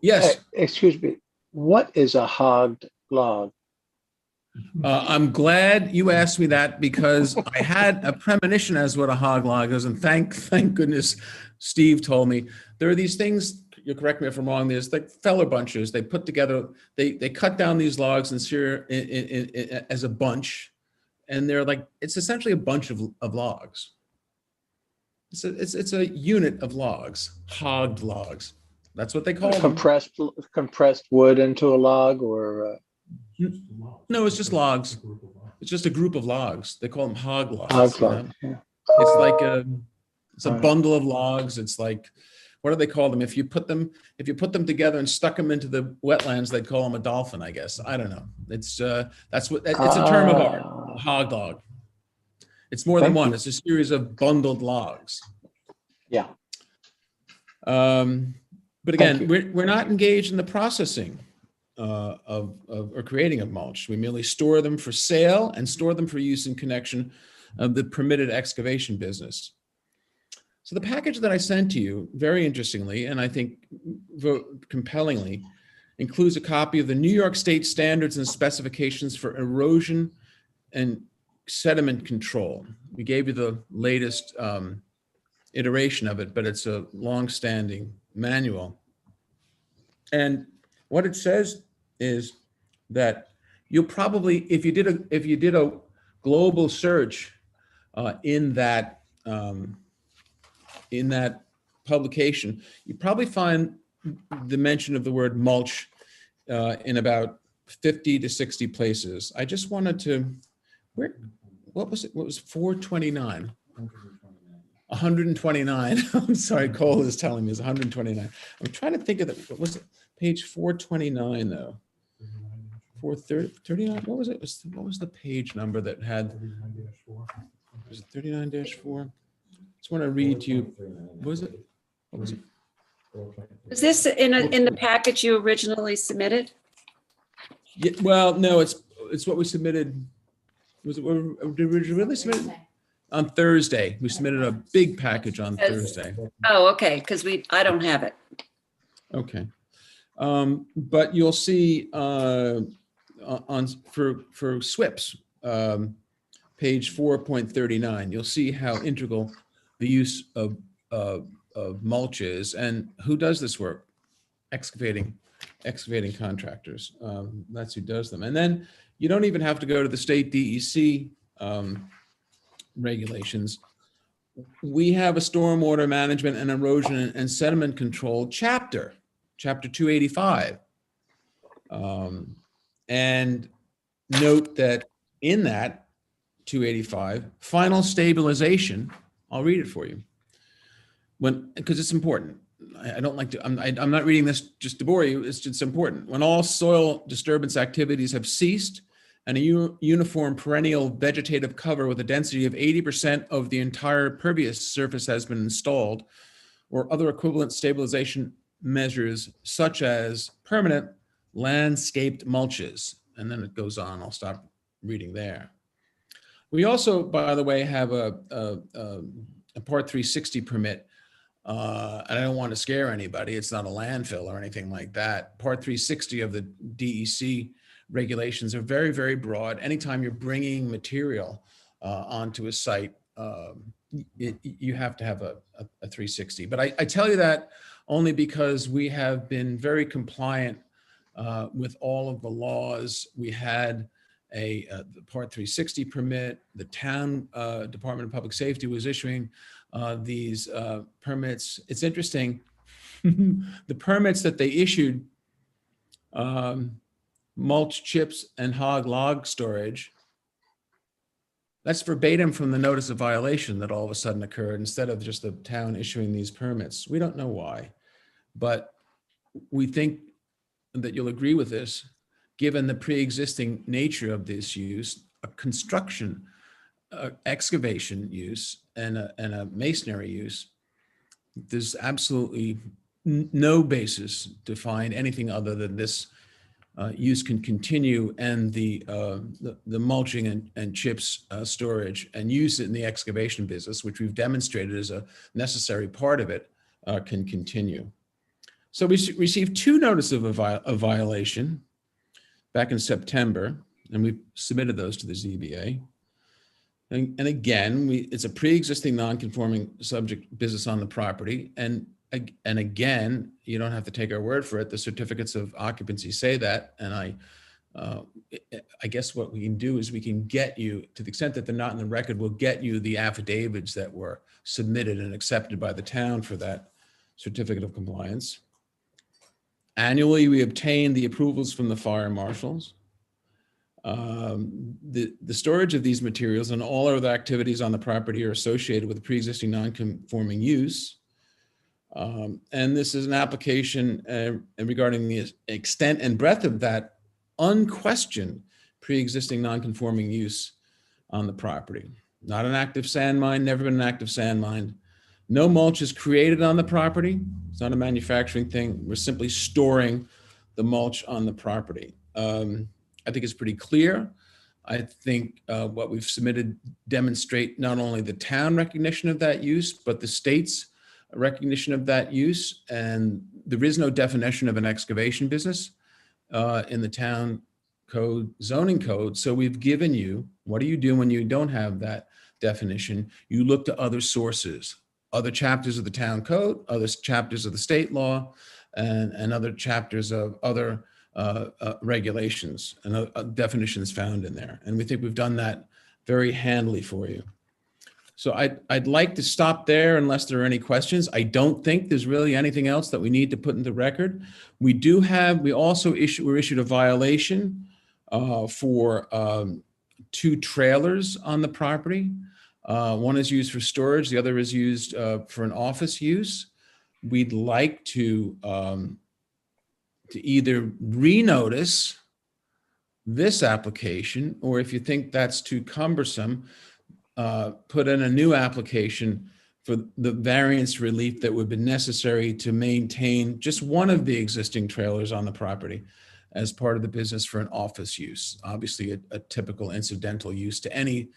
Yes. Excuse me. What is a hogged log? I'm glad you asked me that because I had a premonition as what a hog log is, and thank goodness Steve told me. There are these things, you correct me if I'm wrong, there's like feller bunches. They put together, they cut down these logs and sear as a bunch, and they're like, it's essentially a bunch of logs. It's a unit of logs, hogged logs. That's what they call them. Compressed wood into a log, or no, it's just logs. It's just a group of logs. They call them hog logs. hog logs. Yeah. It's like it's a bundle of logs. It's like what do they call them? If you put them together and stuck them into the wetlands, they'd call them a dolphin, I guess. I don't know. It's it's a term of art, hog log. It's more than Thank one. you. It's a series of bundled logs. Yeah. But again, we're not engaged in the processing of or creating of mulch. We merely store them for sale and store them for use in connection of the permitted excavation business. So the package that I sent to you, very interestingly, and I think compellingly, includes a copy of the New York State Standards and Specifications for Erosion and Sediment Control. We gave you the latest iteration of it, but it's a long-standing manual. And what it says is that you'll probably, if you did a global search in that publication, you probably find the mention of the word mulch in about 50 to 60 places. I just wanted to, what was it? What was 429? 129. I'm sorry, Cole is telling me it's 129. I'm trying to think of what was it? Page 429 though. 439, what was it? What was the page number that had? Was it 39-4? Just want to read to you. What was it? What was it? Is this in the package you originally submitted? Yeah, well, no, it's what we submitted. Was it, did we really submit it? On Thursday? We submitted a big package on Thursday. Oh, okay, because I don't have it. Okay. But you'll see for SWIPs, page 4.39, you'll see how integral the use of mulch is, and who does this work? Excavating contractors. That's who does them. And then you don't even have to go to the state DEC regulations. We have a stormwater management and erosion and sediment control chapter 285. And note that in that 285, final stabilization, I'll read it for you. Because it's important. I don't like to, I'm not reading this just to bore you, it's just important. When all soil disturbance activities have ceased and a uniform perennial vegetative cover with a density of 80% of the entire pervious surface has been installed, or other equivalent stabilization measures such as permanent landscaped mulches. And then it goes on, I'll stop reading there. We also, by the way, have a Part 360 permit. And I don't want to scare anybody. It's not a landfill or anything like that. Part 360 of the DEC regulations are very, very broad. Anytime you're bringing material onto a site, you have to have a 360. But I tell you that only because we have been very compliant with all of the laws. We had the Part 360 permit. The town Department of Public Safety was issuing these permits. It's interesting, the permits that they issued, mulch, chips, and hog log storage, that's verbatim from the notice of violation that all of a sudden occurred instead of just the town issuing these permits. We don't know why, but we think that you'll agree with this, given the pre-existing nature of this use, a construction, excavation use, and a masonry use. There's absolutely no basis to find anything other than this use can continue, and the mulching and chips storage and use it in the excavation business, which we've demonstrated as a necessary part of it, can continue. So we received two notices of violation back in September, and we submitted those to the ZBA. And again, it's a pre-existing non-conforming subject business on the property. And again, you don't have to take our word for it. The certificates of occupancy say that. And I guess what we can do is we can get you, to the extent that they're not in the record, we'll get you the affidavits that were submitted and accepted by the town for that certificate of compliance. Annually, we obtain the approvals from the fire marshals. The storage of these materials and all other activities on the property are associated with the pre-existing non-conforming use And this is an application regarding the extent and breadth of that unquestioned pre-existing non-conforming use on the property. Not an active sand mine, never been an active sand mine. No mulch is created on the property. It's not a manufacturing thing. We're simply storing the mulch on the property. I think it's pretty clear. I think what we've submitted demonstrate not only the town recognition of that use, but the state's recognition of that use. And there is no definition of an excavation business in the town code, zoning code. So we've given you, what do you do when you don't have that definition? You look to other sources, other chapters of the town code, other chapters of the state law, and other chapters of other regulations and definitions found in there. And we think we've done that very handily for you. So I'd like to stop there unless there are any questions. I don't think there's really anything else that we need to put in the record. We also were issued a violation for 2 trailers on the property. One is used for storage, the other is used for an office use. We'd like to either renotice this application, or if you think that's too cumbersome, put in a new application for the variance relief that would be necessary to maintain just one of the existing trailers on the property as part of the business for an office use. Obviously, a typical incidental use to any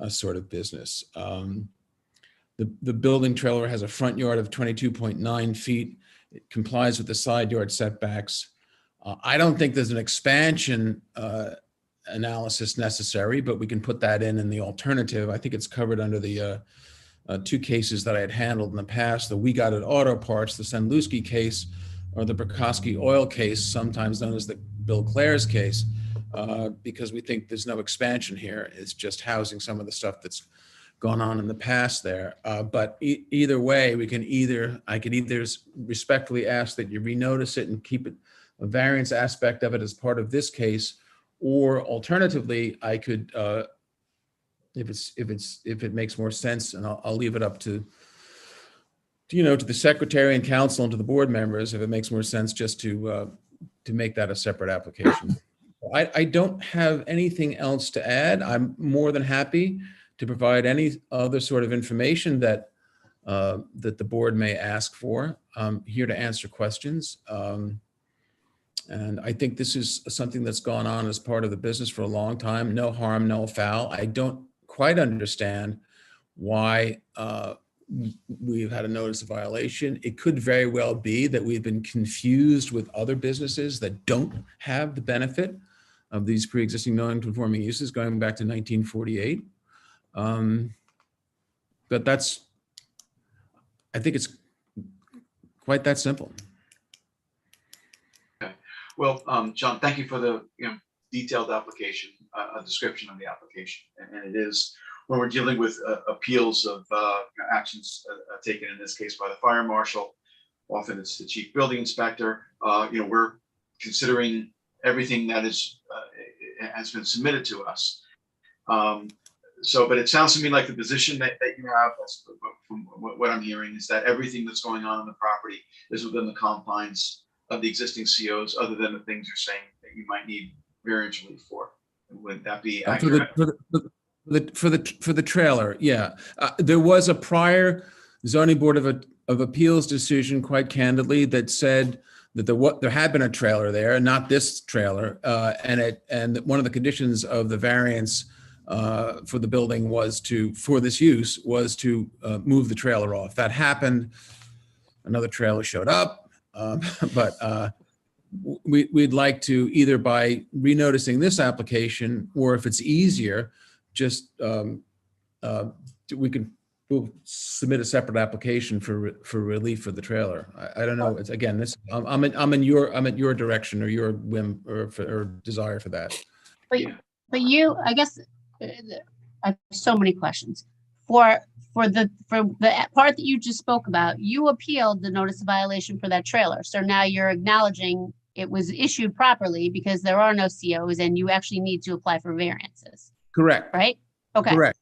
sort of business. The building trailer has a front yard of 22.9 feet. It complies with the side yard setbacks. I don't think there's an expansion analysis necessary, but we can put that in the alternative. I think it's covered under the 2 cases that I had handled in the past, the We Got It Auto Parts, the Sandluski case, or the Burkowski Oil case, sometimes known as the Bill Clares case, because we think there's no expansion here. It's just housing some of the stuff that's gone on in the past there. But either way, I could either respectfully ask that you renotice it and keep it a variance aspect of it as part of this case, or alternatively, I could, if it makes more sense, and I'll leave it up to the secretary and council and to the board members, if it makes more sense just to make that a separate application. I don't have anything else to add. I'm more than happy to provide any other sort of information that the board may ask for. I'm here to answer questions. And I think this is something that's gone on as part of the business for a long time. No harm, no foul. I don't quite understand why we've had a notice of violation. It could very well be that we've been confused with other businesses that don't have the benefit of these pre-existing non-conforming uses going back to 1948. But I think it's quite that simple. Well, John, thank you for the detailed application, a description of the application. And it is, when we're dealing with appeals of actions taken in this case by the fire marshal, often it's the chief building inspector, we're considering everything that has been submitted to us. But it sounds to me like the position that you have, from what I'm hearing, is that everything that's going on the property is within the confines of the existing COs, other than the things you're saying that you might need variance relief for. Would that be accurate? For the trailer, yeah. There was a prior zoning board of appeals decision, quite candidly, that said that there had been a trailer there, not this trailer, and one of the conditions of the variance for the building for this use was to move the trailer off. That happened. Another trailer showed up. But we'd like to, either by renoticing this application, or if it's easier, just we'll submit a separate application for relief for the trailer. I don't know. It's, again, this I'm at your direction or your whim or desire for that. But you, I guess, I have so many questions. For the part that you just spoke about, you appealed the notice of violation for that trailer. So now you're acknowledging it was issued properly because there are no COs and you actually need to apply for variances. Correct. Right? Okay. Correct.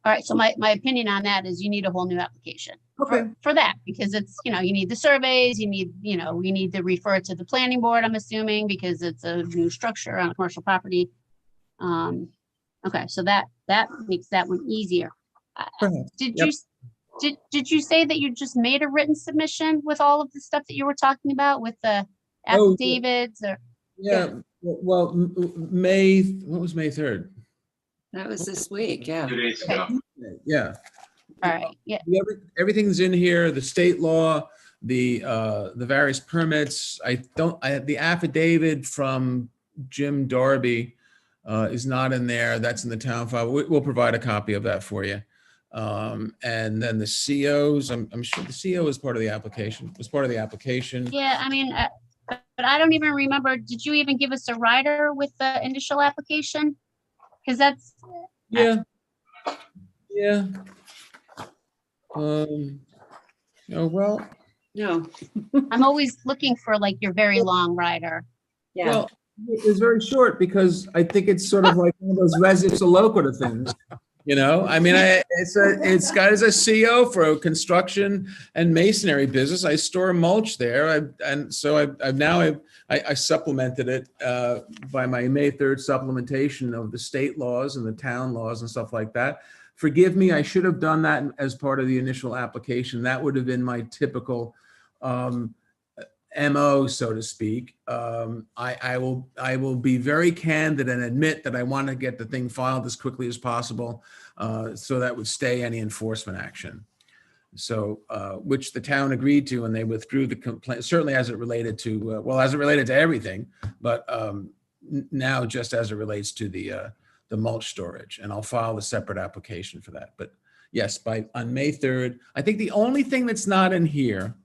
All right, so my opinion on that is you need a whole new application Okay. for that, because it's, you need the surveys, you need, we need to refer it to the planning board, I'm assuming, because it's a new structure on a commercial property. Okay, so that makes that one easier. Did Yep. did you say that you just made a written submission with all of the stuff that you were talking about with the Oh, affidavits or? Yeah, well, May, what was May 3rd? That was this week, yeah. 2 days ago. Yeah. All right, yeah. Everything's in here, the state law, the various permits. The affidavit from Jim Darby is not in there. That's in the town file. We'll provide a copy of that for you. And then the COs, I'm sure the CO is part of the application, Yeah, I mean, but I don't even remember, did you even give us a rider with the initial application? Because that's. Yeah. Well. No. I'm always looking for like your very long rider. Yeah. Well, it's very short because I think it's sort of like one of those res ipsa loquitur things. I mean, it's got as a CO for a construction and masonry business. I store mulch there, I supplemented it by my May 3rd supplementation of the state laws and the town laws and stuff like that. Forgive me, I should have done that as part of the initial application. That would have been my typical MO, so to speak. I will be very candid and admit that I want to get the thing filed as quickly as possible, so that would stay any enforcement action. So, which the town agreed to, and they withdrew the complaint, certainly as it related to, as it related to everything, but now just as it relates to the mulch storage, and I'll file a separate application for that. But yes, on May 3rd, I think the only thing that's not in here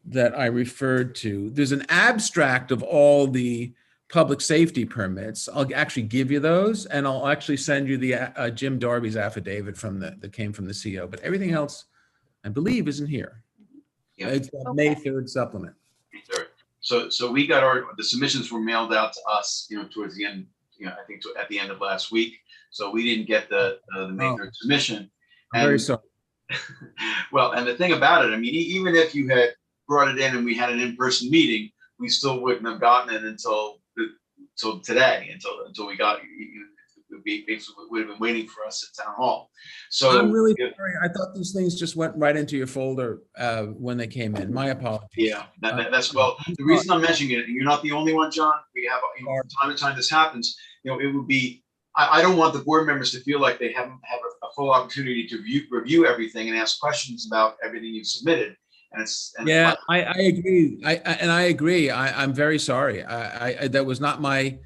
that I referred to, there's an abstract of all the public safety permits. I'll actually give you those, and I'll actually send you the Jim Darby's affidavit that came from the CO, but everything else I believe isn't here. Yeah. It's a May 3rd supplement. So we got the submissions were mailed out to us, towards the end, I think at the end of last week. So we didn't get the May 3rd submission. I'm very sorry. Well, and the thing about it, I mean, even if you had brought it in and we had an in-person meeting, we still wouldn't have gotten it until today, until we got it would have been waiting for us at town hall. So I'm really sorry. I thought these things just went right into your folder when they came in. My apologies. Yeah, that's the reason I'm mentioning it. You're not the only one, John. We have from time to time this happens. It would be. I don't want the board members to feel like they haven't had a full opportunity to review everything and ask questions about everything you've submitted. I agree. I agree. I'm very sorry. That was not my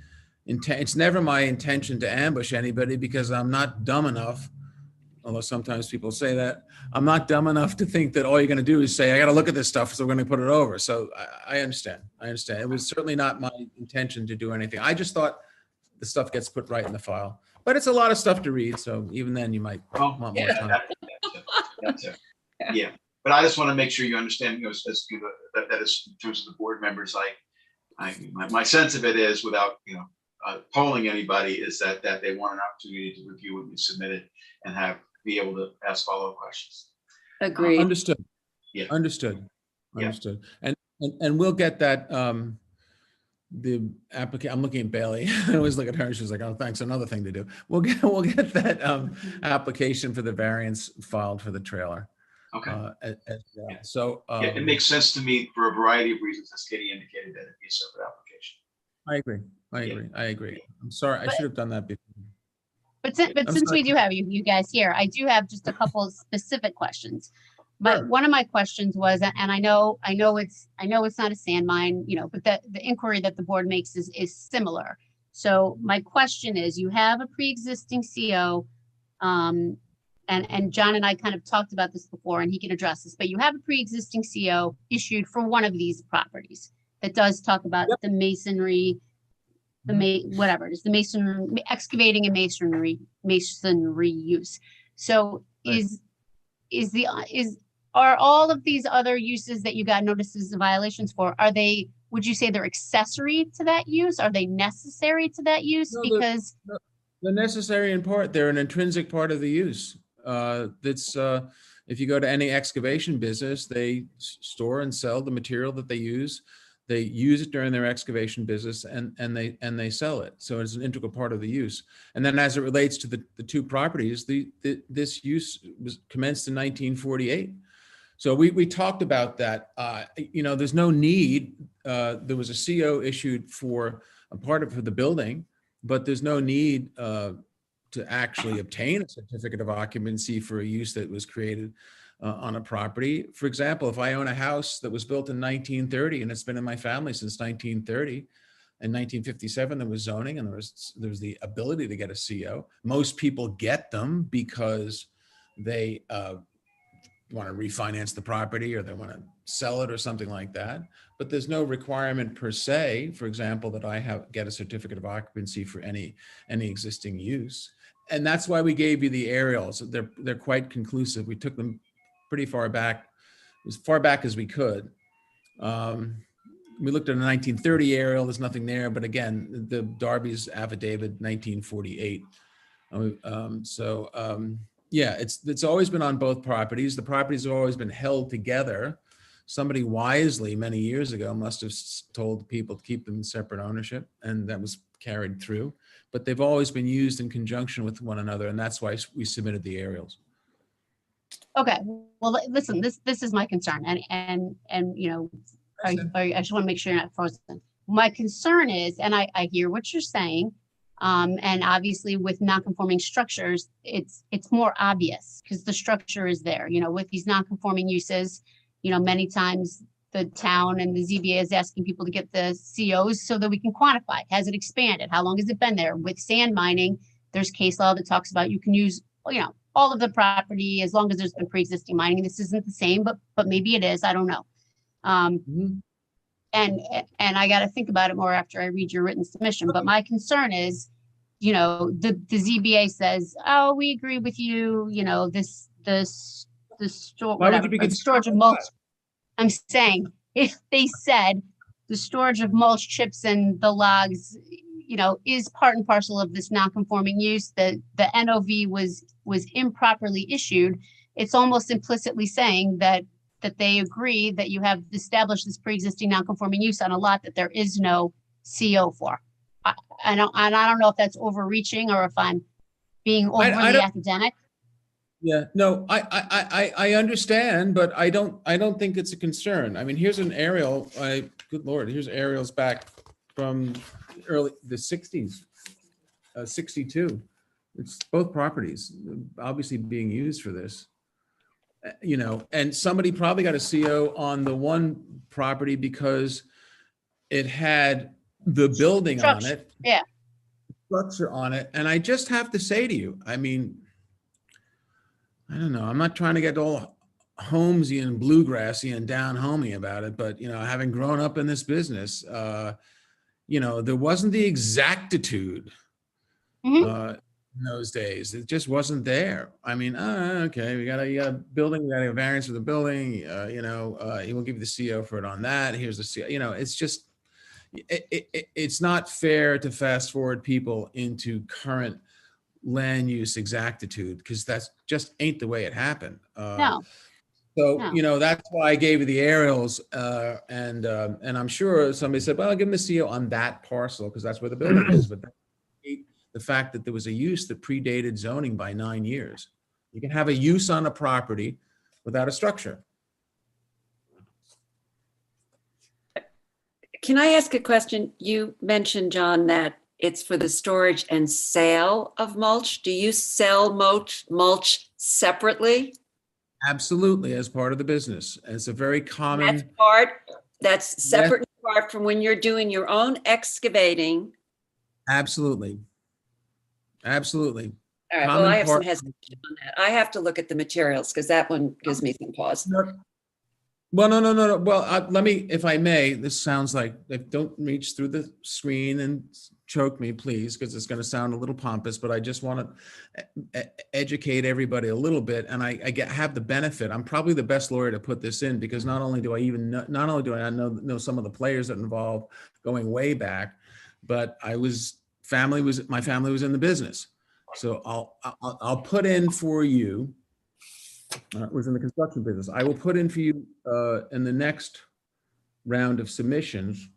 intent. It's never my intention to ambush anybody, because I'm not dumb enough, although sometimes people say that. I'm not dumb enough to think that all you're going to do is say, I got to look at this stuff, so we're going to put it over. So I understand. It was certainly not my intention to do anything. I just thought the stuff gets put right in the file. But it's a lot of stuff to read, so even then you might want more time. That's it. Yeah. But I just want to make sure you understand, that is in terms of the board members, my sense of it is, without polling anybody, is that they want an opportunity to review what we submitted and be able to ask follow-up questions. Agreed. Understood. Yeah. Understood. And we'll get that. The applicant. I'm looking at Bailey. I always look at her. She's like, "Oh, thanks. Another thing to do." We'll get that application for the variance filed for the trailer. Okay. So it makes sense to me for a variety of reasons, as Katie indicated, that it'd be a separate application. I agree. I'm sorry. I should have done that before. But since we do have you guys here, I do have just a couple of specific questions. But one of my questions was, and I know it's not a sand mine, but the inquiry that the board makes is similar. So my question is, you have a pre-existing CO, and John and I kind of talked about this before, and he can address this, but you have a pre-existing CO issued for one of these properties that does talk about the masonry, whatever it is, the masonry, excavating and masonry use. So are all of these other uses that you got notices of violations for, would you say they're accessory to that use? Are they necessary to that use? No, they're necessary in part. They're an intrinsic part of the use. If you go to any excavation business, they store and sell the material that they use. They use it during their excavation business and they sell it. So it's an integral part of the use. And then as it relates to the two properties, this use was commenced in 1948. So we talked about that. There's no need. There was a CO issued for a part of the building, but there's no need to actually obtain a certificate of occupancy for a use that was created on a property. For example, if I own a house that was built in 1930 and it's been in my family since 1930, in 1957 there was zoning and there was the ability to get a CO. Most people get them because they want to refinance the property or they want to sell it or something like that. But there's no requirement per se, for example, that I get a certificate of occupancy for any existing use. And that's why we gave you the aerials. They're quite conclusive. We took them pretty far back, as far back as we could. We looked at a 1930 aerial, there's nothing there, but again, the Darby's affidavit, 1948. Yeah, it's always been on both properties. The properties have always been held together. Somebody wisely many years ago must have told people to keep them in separate ownership, and that was carried through. But they've always been used in conjunction with one another, and that's why we submitted the aerials. Okay, well, listen, this is my concern, and I just want to make sure you're not frozen. My concern is, and I hear what you're saying, and obviously with non-conforming structures, it's more obvious because the structure is there. With these non-conforming uses, many times the town and the ZBA is asking people to get the COs so that we can quantify. Has it expanded? How long has it been there? With sand mining, there's case law that talks about you can use, all of the property as long as there's been pre-existing mining. This isn't the same, but maybe it is. I don't know. And I got to think about it more after I read your written submission. But my concern is, the ZBA says, "Oh, we agree with you. The storage of mulch." I'm saying if they said the storage of mulch chips and the logs, is part and parcel of this non-conforming use, that the NOV was improperly issued, it's almost implicitly saying that they agree that you have established this pre-existing non-conforming use on a lot that there is no CO for. I don't know if that's overreaching or if I'm being overly academic. Yeah, no, I understand, but I don't think it's a concern. I mean, here's an aerial. Good Lord, here's aerials back from the 60s, 62. It's both properties obviously being used for this. And somebody probably got a CO on the one property because it had the building on it, structure on it. And I just have to say to you, I mean, I don't know, I'm not trying to get all Holmesy and bluegrassy and down homey about it, but having grown up in this business, there wasn't the exactitude in those days. It just wasn't there. I mean, okay, you got a building, we got a variance for the building, he will give you the CO for it on that. Here's the CO, it's just, it's not fair to fast forward people into current land use exactitude, because that's just ain't the way it happened. No. So, that's why I gave you the aerials, and I'm sure somebody said, well, I'll give them the CO on that parcel because that's where the building is. But the fact that there was a use that predated zoning by 9 years. You can have a use on a property without a structure. Can I ask a question? You mentioned, John, that it's for the storage and sale of mulch. Do you sell mulch separately? Absolutely, as part of the business. It's a very common. That's separate and apart from when you're doing your own excavating. Absolutely. Absolutely. All right, well, I have some hesitation on that. I have to look at the materials because that one gives me some pause. Well, no. Well, let me, if I may, this sounds like, don't reach through the screen and choke me, please, because it's going to sound a little pompous, but I just want to educate everybody a little bit. And I have the benefit. I'm probably the best lawyer to put this in because not only do I know some of the players that are involved going way back, but my family was in the business. So I'll put in for you, was in the construction business. I will put in for you in the next round of submissions.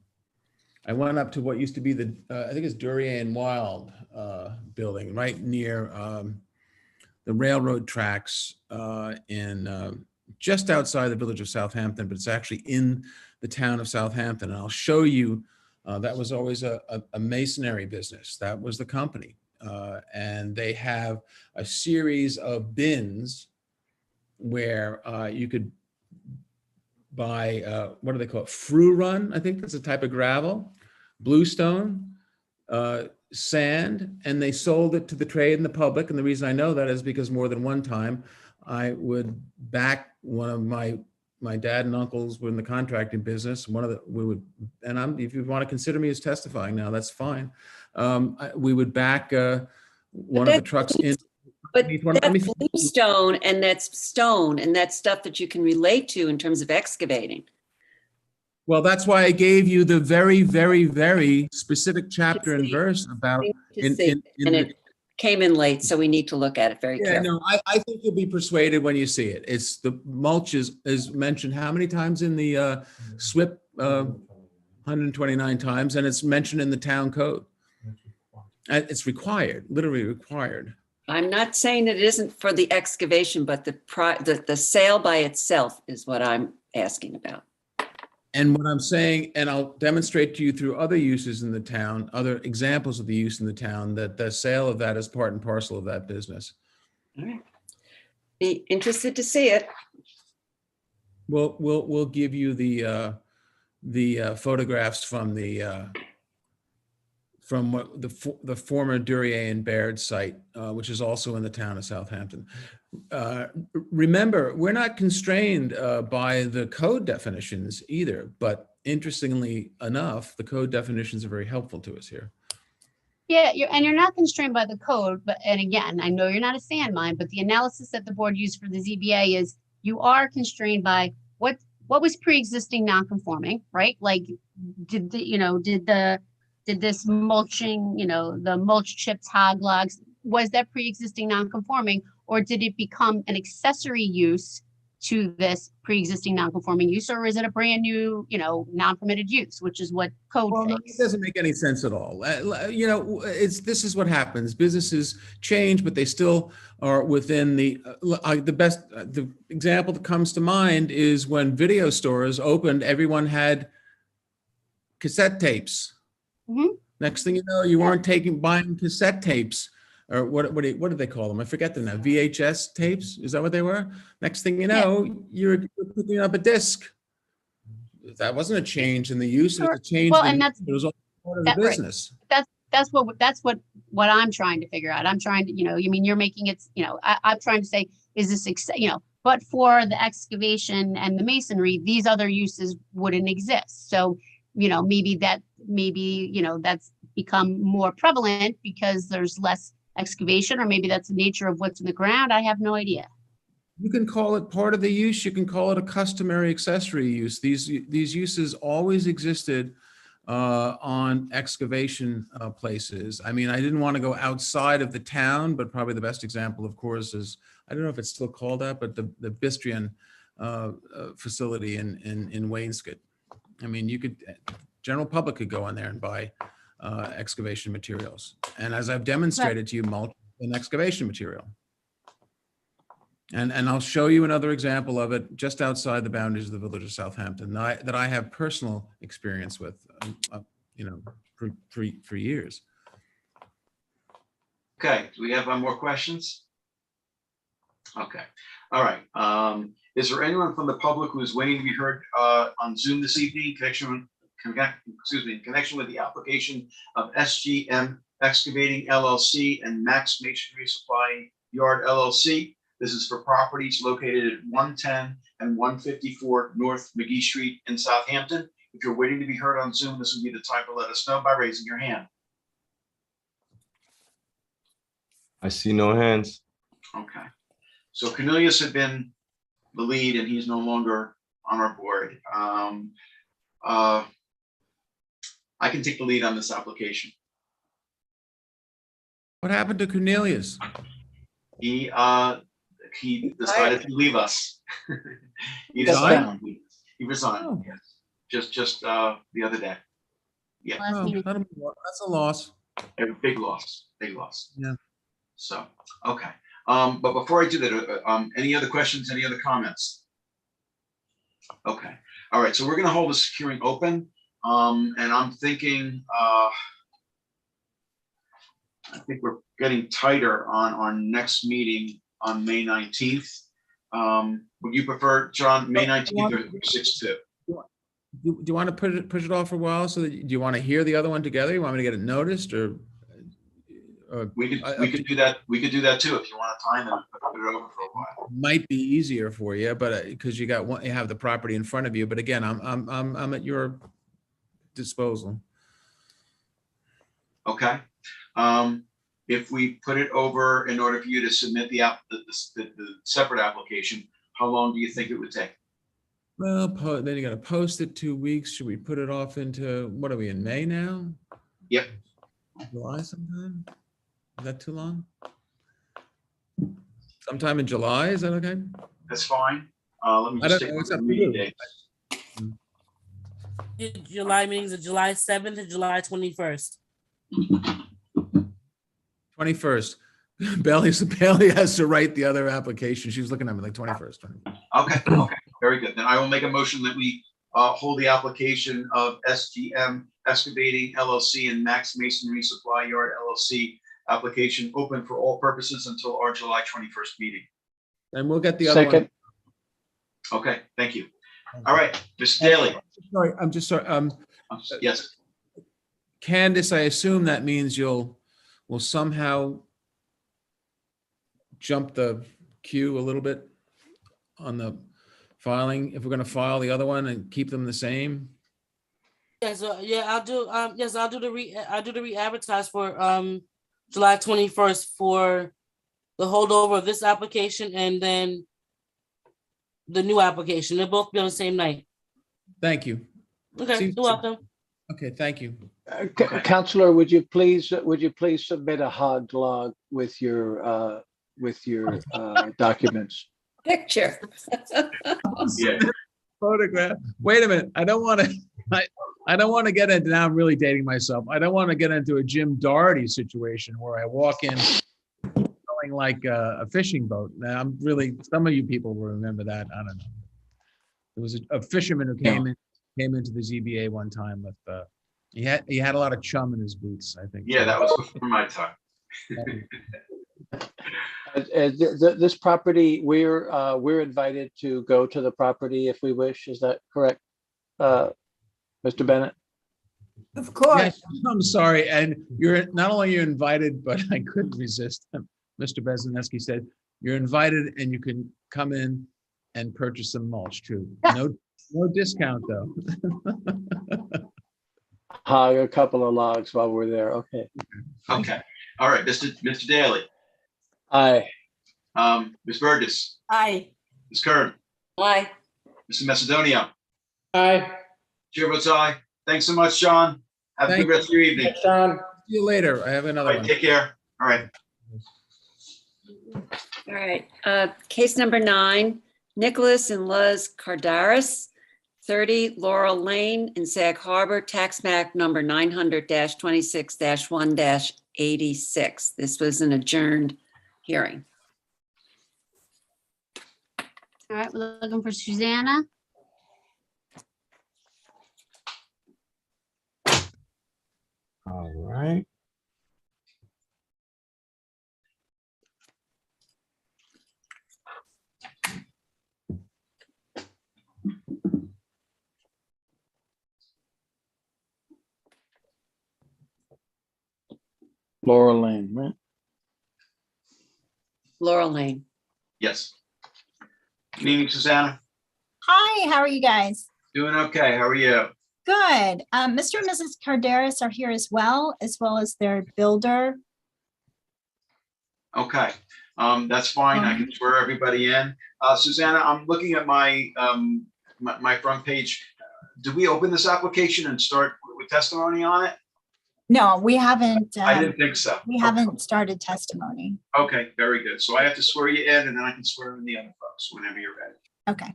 I went up to what used to be the, I think it's Duryea and Wild building, right near the railroad tracks in just outside the village of Southampton, but it's actually in the town of Southampton. And I'll show you, that was always a masonry business. That was the company. And they have a series of bins where you could buy, what do they call it? Fru run, I think that's a type of gravel, bluestone, sand, and they sold it to the trade and the public. And the reason I know that is because more than one time I would back one of my dad and uncles were in the contracting business. If you want to consider me as testifying now, that's fine. We would back one of the trucks in. But that's bluestone and that's stone and that's stuff that you can relate to in terms of excavating. Well, that's why I gave you the very, very, very specific chapter and verse about. And it came in late, so we need to look at it very carefully. No, I think you'll be persuaded when you see it. It's the mulch is mentioned how many times in the SWIP? 129 times, and it's mentioned in the town code. It's required, literally required. I'm not saying that it isn't for the excavation, but the sale by itself is what I'm asking about. And what I'm saying, and I'll demonstrate to you through other uses in the town, other examples of the use in the town, that the sale of that is part and parcel of that business. All right. Be interested to see it. We'll give you the photographs from the former Duryea and Baird site, which is also in the town of Southampton. Remember, we're not constrained by the code definitions either, but interestingly enough, the code definitions are very helpful to us here. Yeah, you're not constrained by the code, and again, I know you're not a sand mine, but the analysis that the board used for the ZBA is you are constrained by what was pre-existing non-conforming, right? Like, did this mulching, the mulch chips, hog logs, was that pre-existing non-conforming, or did it become an accessory use to this pre-existing non-conforming use, or is it a brand new, non-permitted use, which is what code thinks? It doesn't make any sense at all. This is what happens. Businesses change, but they still are within the example that comes to mind is when video stores opened, everyone had cassette tapes. Mm-hmm. Next thing you know, you weren't buying cassette tapes, or what did they call them? I forget them now. VHS tapes? Is that what they were? Next thing you know, you're picking up a disc. That wasn't a change in the use. It was a change. It was all part of the business. Right. That's what I'm trying to figure out. I'm trying to, you're making it, I'm trying to say, is this, but for the excavation and the masonry, these other uses wouldn't exist. So, maybe that's become more prevalent because there's less excavation, or maybe that's the nature of what's in the ground. I have no idea. You can call it part of the use. You can call it a customary accessory use. These uses always existed on excavation places. I mean, I didn't want to go outside of the town, but probably the best example, of course, is, I don't know if it's still called that, but the Bistrian facility in Wainscott. I mean, general public could go in there and buy excavation materials. And as I've demonstrated to you, mulch and excavation material. And I'll show you another example of it just outside the boundaries of the village of Southampton that I have personal experience with, for years. Okay, do we have more questions? Okay, all right. Is there anyone from the public who is waiting to be heard on Zoom this evening in connection with the application of SGM Excavating LLC and Max Masonry Supply Yard LLC? This is for properties located at 110 and 154 North McGee Street in Southampton. If you're waiting to be heard on Zoom, this would be the time to let us know by raising your hand. I see no hands. Okay. So Cornelius had been the lead and he's no longer on our board. I can take the lead on this application. What happened to Cornelius? He decided to leave us. He Resigned? decided. He resigned, Oh. yes. Just the other day. Yeah, Last Oh, minute. that's a loss. a big loss, big loss. Yeah. So, okay. But before I do that, any other questions, any other comments? Okay, all right, so we're gonna hold this hearing open. And I'm thinking, I think we're getting tighter on our next meeting on May 19th. Would you prefer, John, May 19th or 6/2? Do you want to push it off for a while? So that, do you want to hear the other one together? You want me to get it noticed or? We could do that. We could do that too if you want to time it, put it over for a while. Might be easier for you, but because you have the property in front of you. But again, I'm at your disposal. Okay. If we put it over in order for you to submit the separate application, how long do you think it would take? Well, then you got to post it 2 weeks. Should we put it off into, what are we in May now? Yep. July sometime? Is that too long? Sometime in July, is that okay? That's fine. Let me I just don't take know, it's the up to meeting you. dates. July meetings are July 7th and July 21st. 21st. Bailey has to write the other application. She was looking at me like 21st. Okay, very good. Then I will make a motion that we hold the application of SGM Excavating LLC and Max Masonry Supply Yard LLC application open for all purposes until our July 21st meeting. And we'll get the other Second. one. Okay, thank you. All right, Mr. Daly. Sorry, I'm just sorry. Yes. Candace, I assume that means will somehow jump the queue a little bit on the filing, if we're going to file the other one and keep them the same? Yes, yeah, I'll do. Yes, I'll do the re-advertise for July 21st for the holdover of this application and then the new application. They'll both be on the same night. Thank you. Okay, you're welcome. Okay, thank you. Counselor, would you please submit a hog log with your documents? Picture. Yeah. Photograph. Wait a minute. I don't want to get into, now I'm really dating myself. I don't want to get into a Jim Doherty situation where I walk in going like a fishing boat. Now I'm really, some of you people will remember that. I don't know. There was a fisherman who came into the ZBA one time with he had a lot of chum in his boots, I think. Yeah, that was before my time. This property, we're invited to go to the property if we wish. Is that correct, Mr. Bennett? Of course. Yes, I'm sorry, and you're not only you're invited, but I couldn't resist. Mr. Bezineski said you're invited, and you can come in and purchase some mulch too. No discount though. Hog a couple of logs while we're there. Okay. Okay. All right, Mr. Daly. Aye. Ms. Burgess. Aye. Ms. Kern. Aye. Mr. Macedonia. Aye. Chair votes aye. Thanks so much, John. Have a good rest of your evening. Thanks, John. See you later. I have another All right, one. take care. All right. All right, case number 9, Nicholas and Luz Cardaris, 30 Laurel Lane in Sag Harbor, tax map number 900-26-1-86. This was an adjourned hearing. All right, we're looking for Susanna. All right. Laurel Lane, right? Laurel Lane. Yes. Good evening, Susanna. Hi, how are you guys? Doing okay. How are you? Good. Mr. and Mrs. Carderas are here as well as their builder. Okay. That's fine. I can swear everybody in. Susanna, I'm looking at my my front page. Do we open this application and start with testimony on it? No, we haven't, I didn't think so. we haven't started testimony. Okay, very good. So I have to swear you in, and then I can swear in the other folks whenever you're ready. Okay.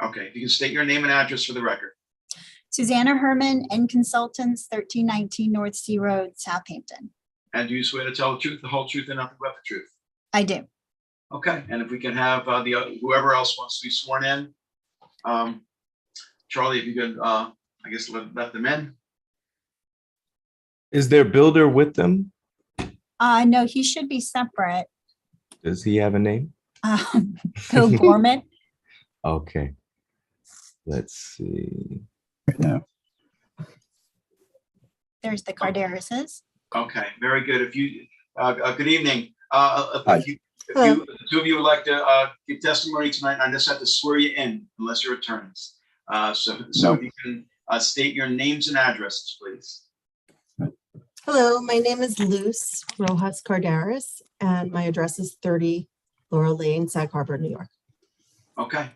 Okay, if you can state your name and address for the record. Susanna Herman and Consultants, 1319 North Sea Road, Southampton. And do you swear to tell the truth, the whole truth, and nothing but the truth? I do. Okay, and if we can have whoever else wants to be sworn in. Charlie, if you could, I guess, let them in. Is their builder with them? No, he should be separate. Does he have a name? Bill Gorman. Okay. Let's see. There's the Carderises. Okay, very good. If you, good evening. If the two of you would like to give testimony tonight, I just have to swear you in unless you're attorneys. So if you can state your names and addresses, please. Hello, my name is Luz Rojas Carderas, and my address is 30 Laurel Lane, Sag Harbor, New York. Okay.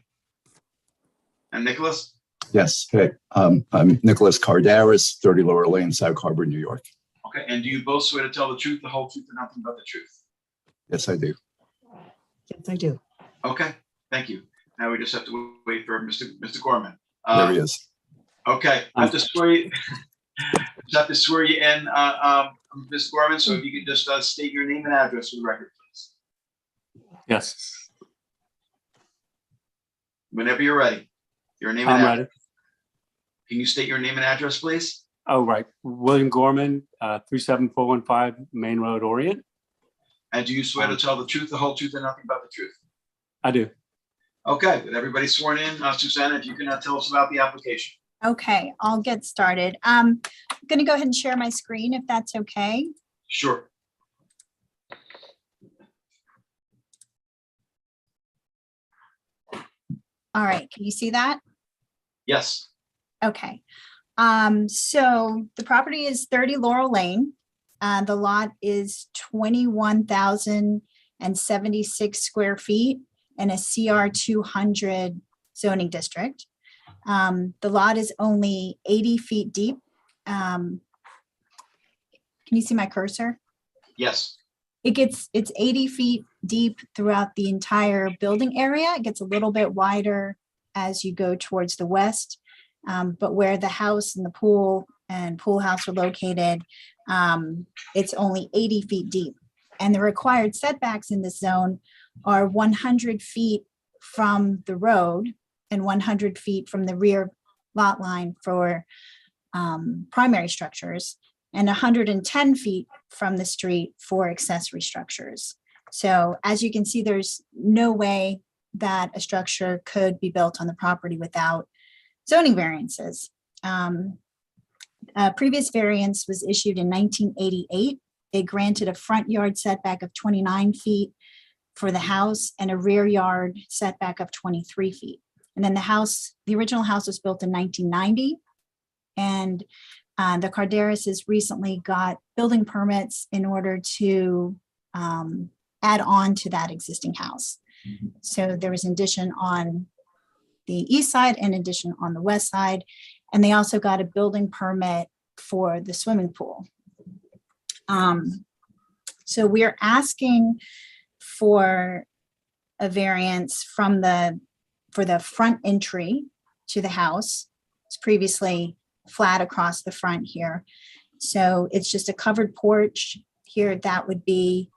And Nicholas? Yes, hey, I'm Nicholas Carderas, 30 Laurel Lane, Sag Harbor, New York. Okay, and do you both swear to tell the truth, the whole truth, and nothing but the truth? Yes, I do. Yes, I do. Okay, thank you. Now we just have to wait for Mr. Gorman. There he is. Okay, I have to swear you. Have to swear you in, Mr. Gorman. So if you could just state your name and address for the record, please. Yes. Whenever you're ready. Your name and I'm address. ready. Can you state your name and address, please? Oh, right. William Gorman, 37415 Main Road, Orient. And do you swear to tell the truth, the whole truth, and nothing but the truth? I do. Okay, with everybody sworn in, Susanna, if you can tell us about the application. Okay, I'll get started. I'm going to go ahead and share my screen if that's okay. Sure. All right, can you see that? Yes. Okay. So the property is 30 Laurel Lane. The lot is 21,076 square feet in a CR 200 zoning district. The lot is only 80 feet deep. Can you see my cursor? Yes. It's 80 feet deep throughout the entire building area. It gets a little bit wider as you go towards the west. But where the house and the pool house are located, it's only 80 feet deep. And the required setbacks in this zone are 100 feet from the road and 100 feet from the rear lot line for primary structures and 110 feet from the street for accessory structures. So as you can see, there's no way that a structure could be built on the property without zoning variances. A previous variance was issued in 1988. It granted a front yard setback of 29 feet for the house and a rear yard setback of 23 feet. And then the original house was built in 1990. And the Carderises recently got building permits in order to add on to that existing house. So there was an addition on the east side and addition on the west side. And they also got a building permit for the swimming pool. So we're asking for a variance for the front entry to the house. It's previously flat across the front here. So it's just a covered porch here. That would be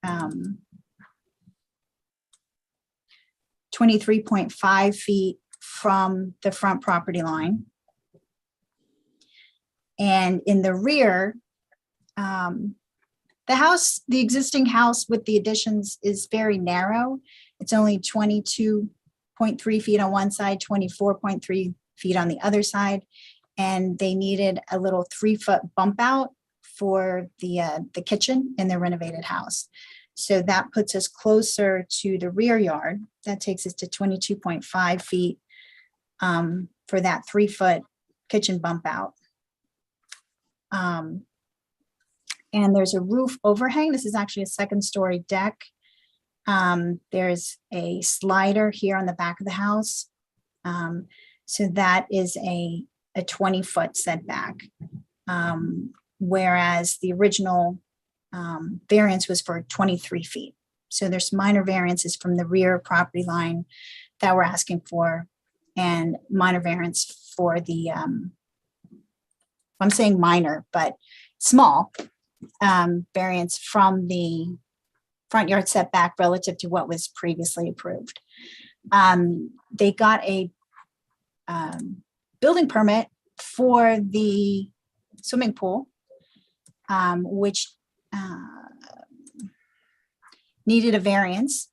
23.5 feet from the front property line. And in the rear, the existing house with the additions is very narrow. It's only 22.3 feet on one side, 24.3 feet on the other side. And they needed a little 3-foot bump out for the kitchen in their renovated house. So that puts us closer to the rear yard. That takes us to 22.5 feet for that 3-foot kitchen bump out. And there's a roof overhang. This is actually a 2nd-story deck. There's a slider here on the back of the house. So that is a 20-foot setback. whereas the original variance was for 23 feet. So there's minor variances from the rear property line that we're asking for, and minor variance for the, I'm saying minor, but small variance from the front yard setback relative to what was previously approved. They got a building permit for the swimming pool, which needed a variance.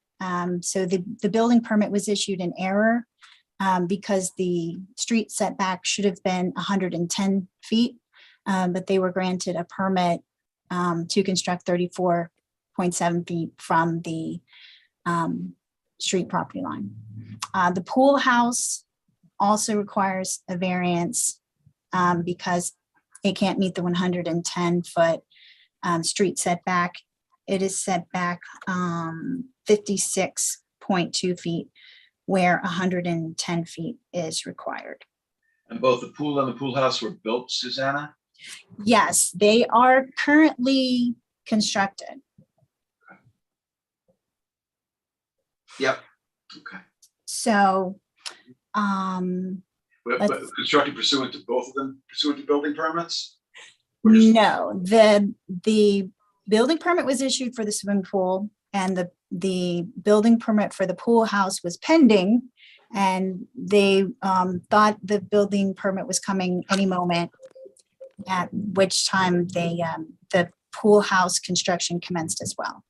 So the building permit was issued in error because the street setback should have been 110 feet, but they were granted a permit to construct 34.7 feet from the street property line. The pool house also requires a variance because it can't meet the 110-foot street setback. It is set back 56.2 feet, where 110 feet is required. And both the pool and the pool house were built, Susanna? Yes, they are currently constructed. Yep. Okay. So, But constructed pursuant to both of them, pursuant to building permits? no, the building permit was issued for the swimming pool, and the building permit for the pool house was pending. And they thought the building permit was coming any moment, at which time they the pool house construction commenced as well.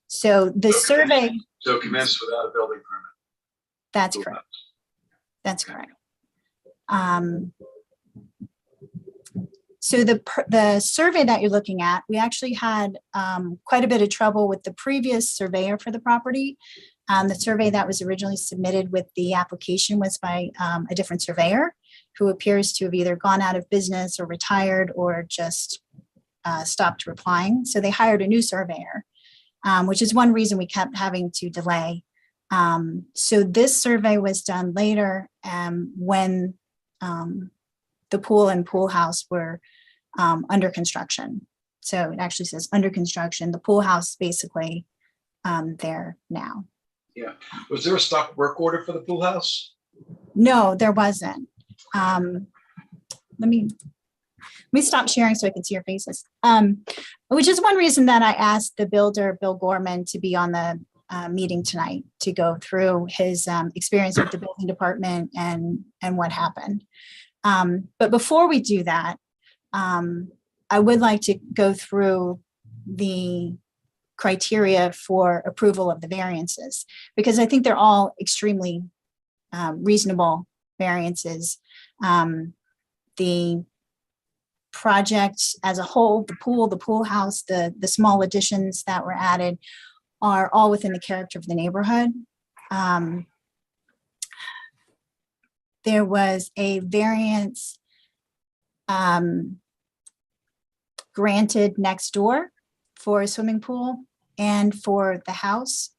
So the survey. So commenced without a building permit? That's correct. That's correct. So the survey that you're looking at, we actually had quite a bit of trouble with the previous surveyor for the property. The survey that was originally submitted with the application was by a different surveyor who appears to have either gone out of business or retired or just stopped replying. So they hired a new surveyor, which is one reason we kept having to delay. So this survey was done later when the pool and pool house were under construction. So it actually says under construction, the pool house basically there now. Yeah. Was there a stock work order for the pool house? No, there wasn't. Let me stop sharing so I can see your faces. Which is one reason that I asked the builder, Bill Gorman, to be on the meeting tonight to go through his experience with the building department and what happened. But before we do that, I would like to go through the criteria for approval of the variances, because I think they're all extremely reasonable variances. The project as a whole, the pool house, the small additions that were added are all within the character of the neighborhood. There was a variance granted next door for a swimming pool and for the house.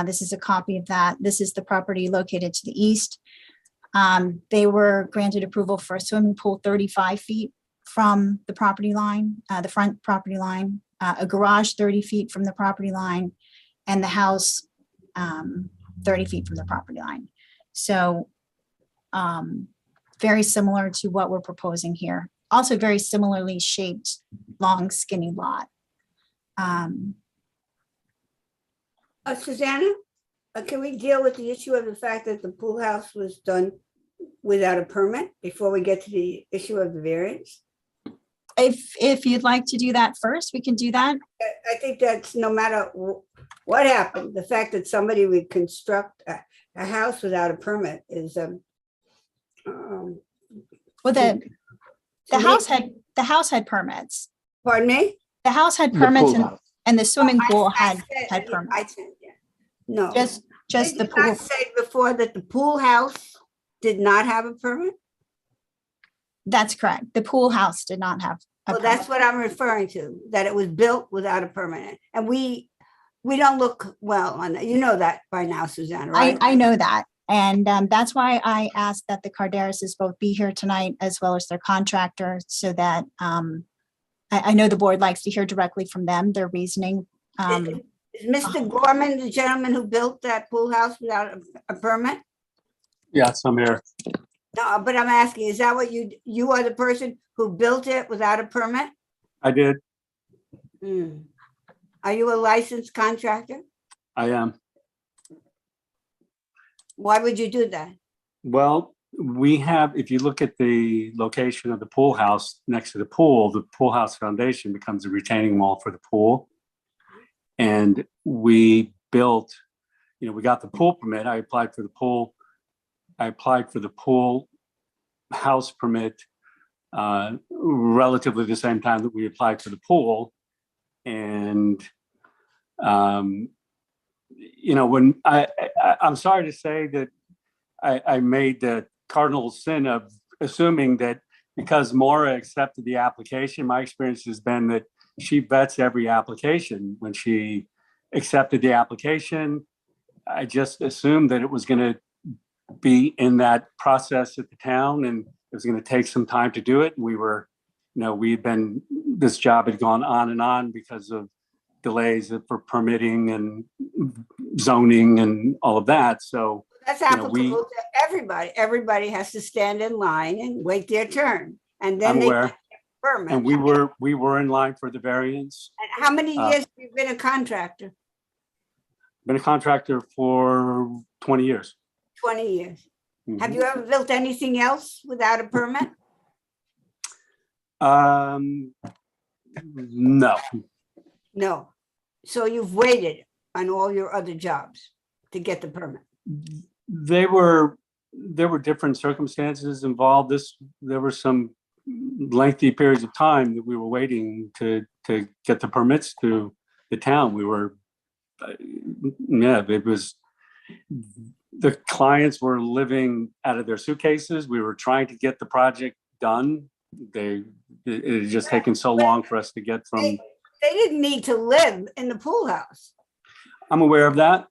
This is a copy of that. This is the property located to the east. They were granted approval for a swimming pool 35 feet from the property line, the front property line, a garage 30 feet from the property line, and the house 30 feet from the property line. So very similar to what we're proposing here. Also very similarly shaped, long, skinny lot. Susanna, can we deal with the issue of the fact that the pool house was done without a permit before we get to the issue of the variance? If you'd like to do that first, we can do that. I think that's no matter what happened, the fact that somebody would construct a house without a permit is well, the house had permits. Pardon me? The house had permits and the swimming pool had permits. No, just the pool. I said before that the pool house did not have a permit? That's correct. The pool house did not have a permit. That's what I'm referring to, that it was built without a permit. And we don't look well on that. You know that by now, Susanna, right? I know that. And that's why I asked that the Carderases both be here tonight, as well as their contractor, so that I know the board likes to hear directly from them, their reasoning. Is Mr. Gorman the gentleman who built that pool house without a permit? Yes, I'm here. No, but I'm asking, is that what you are the person who built it without a permit? I did. Are you a licensed contractor? I am. Why would you do that? Well, we have, if you look at the location of the pool house next to the pool house foundation becomes a retaining wall for the pool. And we built, we got the pool permit. I applied for the pool house permit relatively the same time that we applied for the pool. And, when I'm sorry to say that I made the cardinal sin of assuming that because Maura accepted the application, my experience has been that she vets every application. When she accepted the application, I just assumed that it was going to be in that process at the town and it was going to take some time to do it. And this job had gone on and on because of delays for permitting and zoning and all of that. So that's applicable to everybody. Everybody has to stand in line and wait their turn. And then they get a permit. And we were in line for the variance. And how many years have you been a contractor? Been a contractor for 20 years. 20 years. Mm-hmm. Have you ever built anything else without a permit? No. No. So you've waited on all your other jobs to get the permit? There were different circumstances involved. There were some lengthy periods of time that we were waiting to get the permits to the town. We were, it was, the clients were living out of their suitcases. We were trying to get the project done. It had just taken so long for us to get from. They didn't need to live in the pool house. I'm aware of that.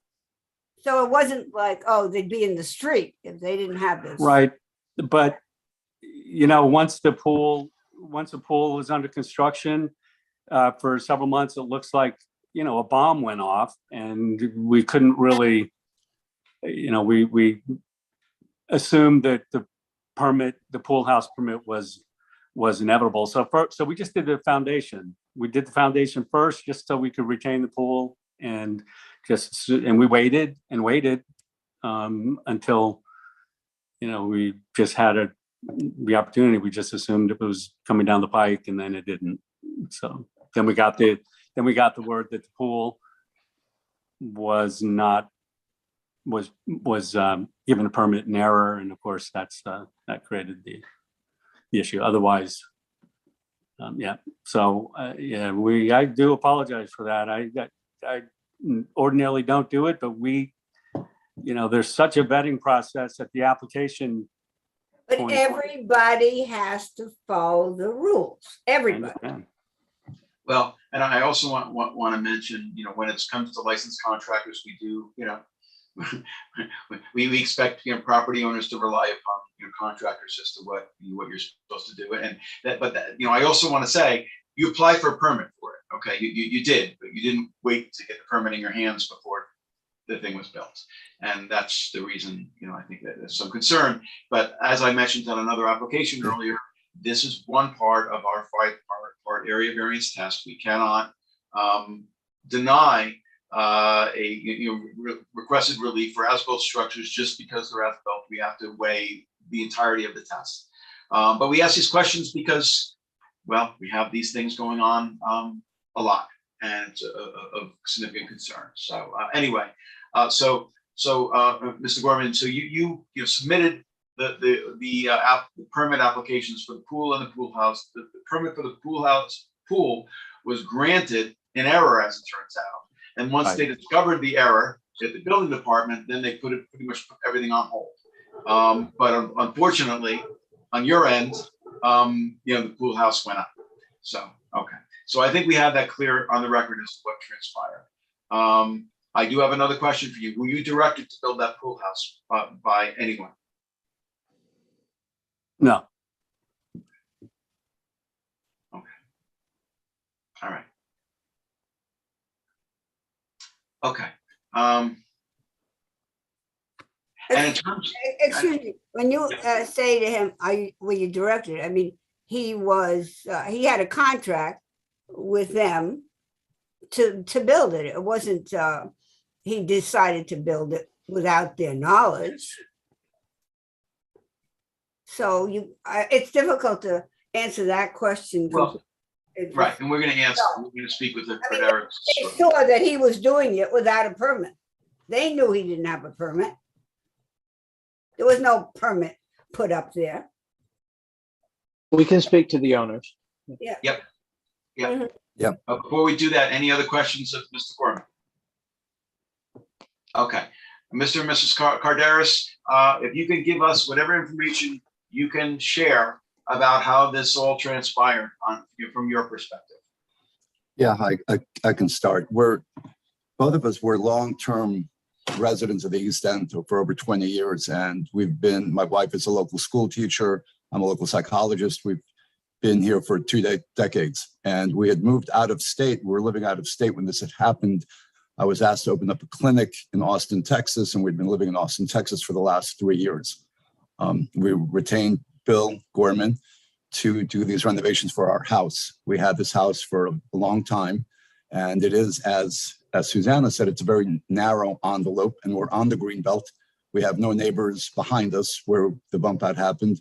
So it wasn't like, oh, they'd be in the street if they didn't have this. Right. But, once the pool was under construction for several months, it looks like, a bomb went off and we couldn't really, we assumed that the pool house permit was inevitable. So we just did the foundation. We did the foundation first just so we could retain the pool and we waited until, we just had the opportunity. We just assumed it was coming down the pike and then it didn't. So then we got the word that the pool was given a permit in error. And of course that created the issue. Otherwise, So I do apologize for that. I ordinarily don't do it, but there's such a vetting process at the application. But everybody has to follow the rules. Everybody. Well, and I also want to mention, when it comes to licensed contractors, we do, we expect property owners to rely upon contractors as to what you're supposed to do. And I also want to say you applied for a permit for it. Okay, you did, but you didn't wait to get the permit in your hands before the thing was built. And that's the reason, I think that there's some concern. But as I mentioned on another application earlier, this is one part of our five-part area variance test. We cannot deny requested relief for as-built structures just because they're as-built. We have to weigh the entirety of the test. But we ask these questions because, we have these things going on a lot, and it's of significant concern. So anyway, so Mr. Gorman, so you submitted the permit applications for the pool and the pool house. The permit for the pool was granted in error, as it turns out. And once they discovered the error at the building department, then they pretty much put everything on hold. But unfortunately, on your end, the pool house went up. So, okay. So I think we have that clear on the record as to what transpired. I do have another question for you. Were you directed to build that pool house by anyone? No. All right. Okay. And in terms, Excuse me, when you say to him, were you directed? I mean, he was, he had a contract with them to build it. It wasn't, he decided to build it without their knowledge. So it's difficult to answer that question. well, right, and we're going to speak with the Cordero. They saw that he was doing it without a permit. They knew he didn't have a permit. There was no permit put up there. We can speak to the owners. Yeah. Yep. Yep. Mhm. Yep. Before we do that, any other questions of Mr. Gorman? Okay, Mr. and Mrs. Carderas, if you could give us whatever information you can share about how this all transpired from your perspective. Yeah, I can start. Both of us were long-term residents of the East End for over 20 years. And my wife is a local school teacher. I'm a local psychologist. We've been here for 2 decades. And we had moved out of state. We were living out of state when this had happened. I was asked to open up a clinic in Austin, Texas, and we'd been living in Austin, Texas for the last 3 years. We retained Bill Gorman to do these renovations for our house. We had this house for a long time, and it is, as Susanna said, it's a very narrow envelope, and we're on the green belt. We have no neighbors behind us where the bump out happened,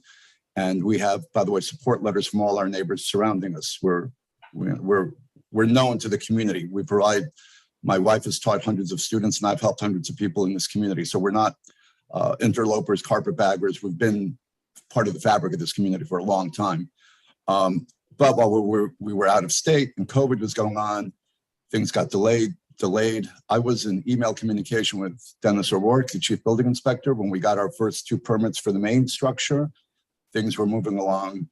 and we have, by the way, support letters from all our neighbors surrounding us. We're known to the community. We provide. My wife has taught hundreds of students, and I've helped hundreds of people in this community. So we're not interlopers, carpetbaggers. We've been part of the fabric of this community for a long time. But while we were out of state and COVID was going on, things got delayed. I was in email communication with Dennis O'Rourke, the chief building inspector, when we got our first 2 permits for the main structure. Things were moving along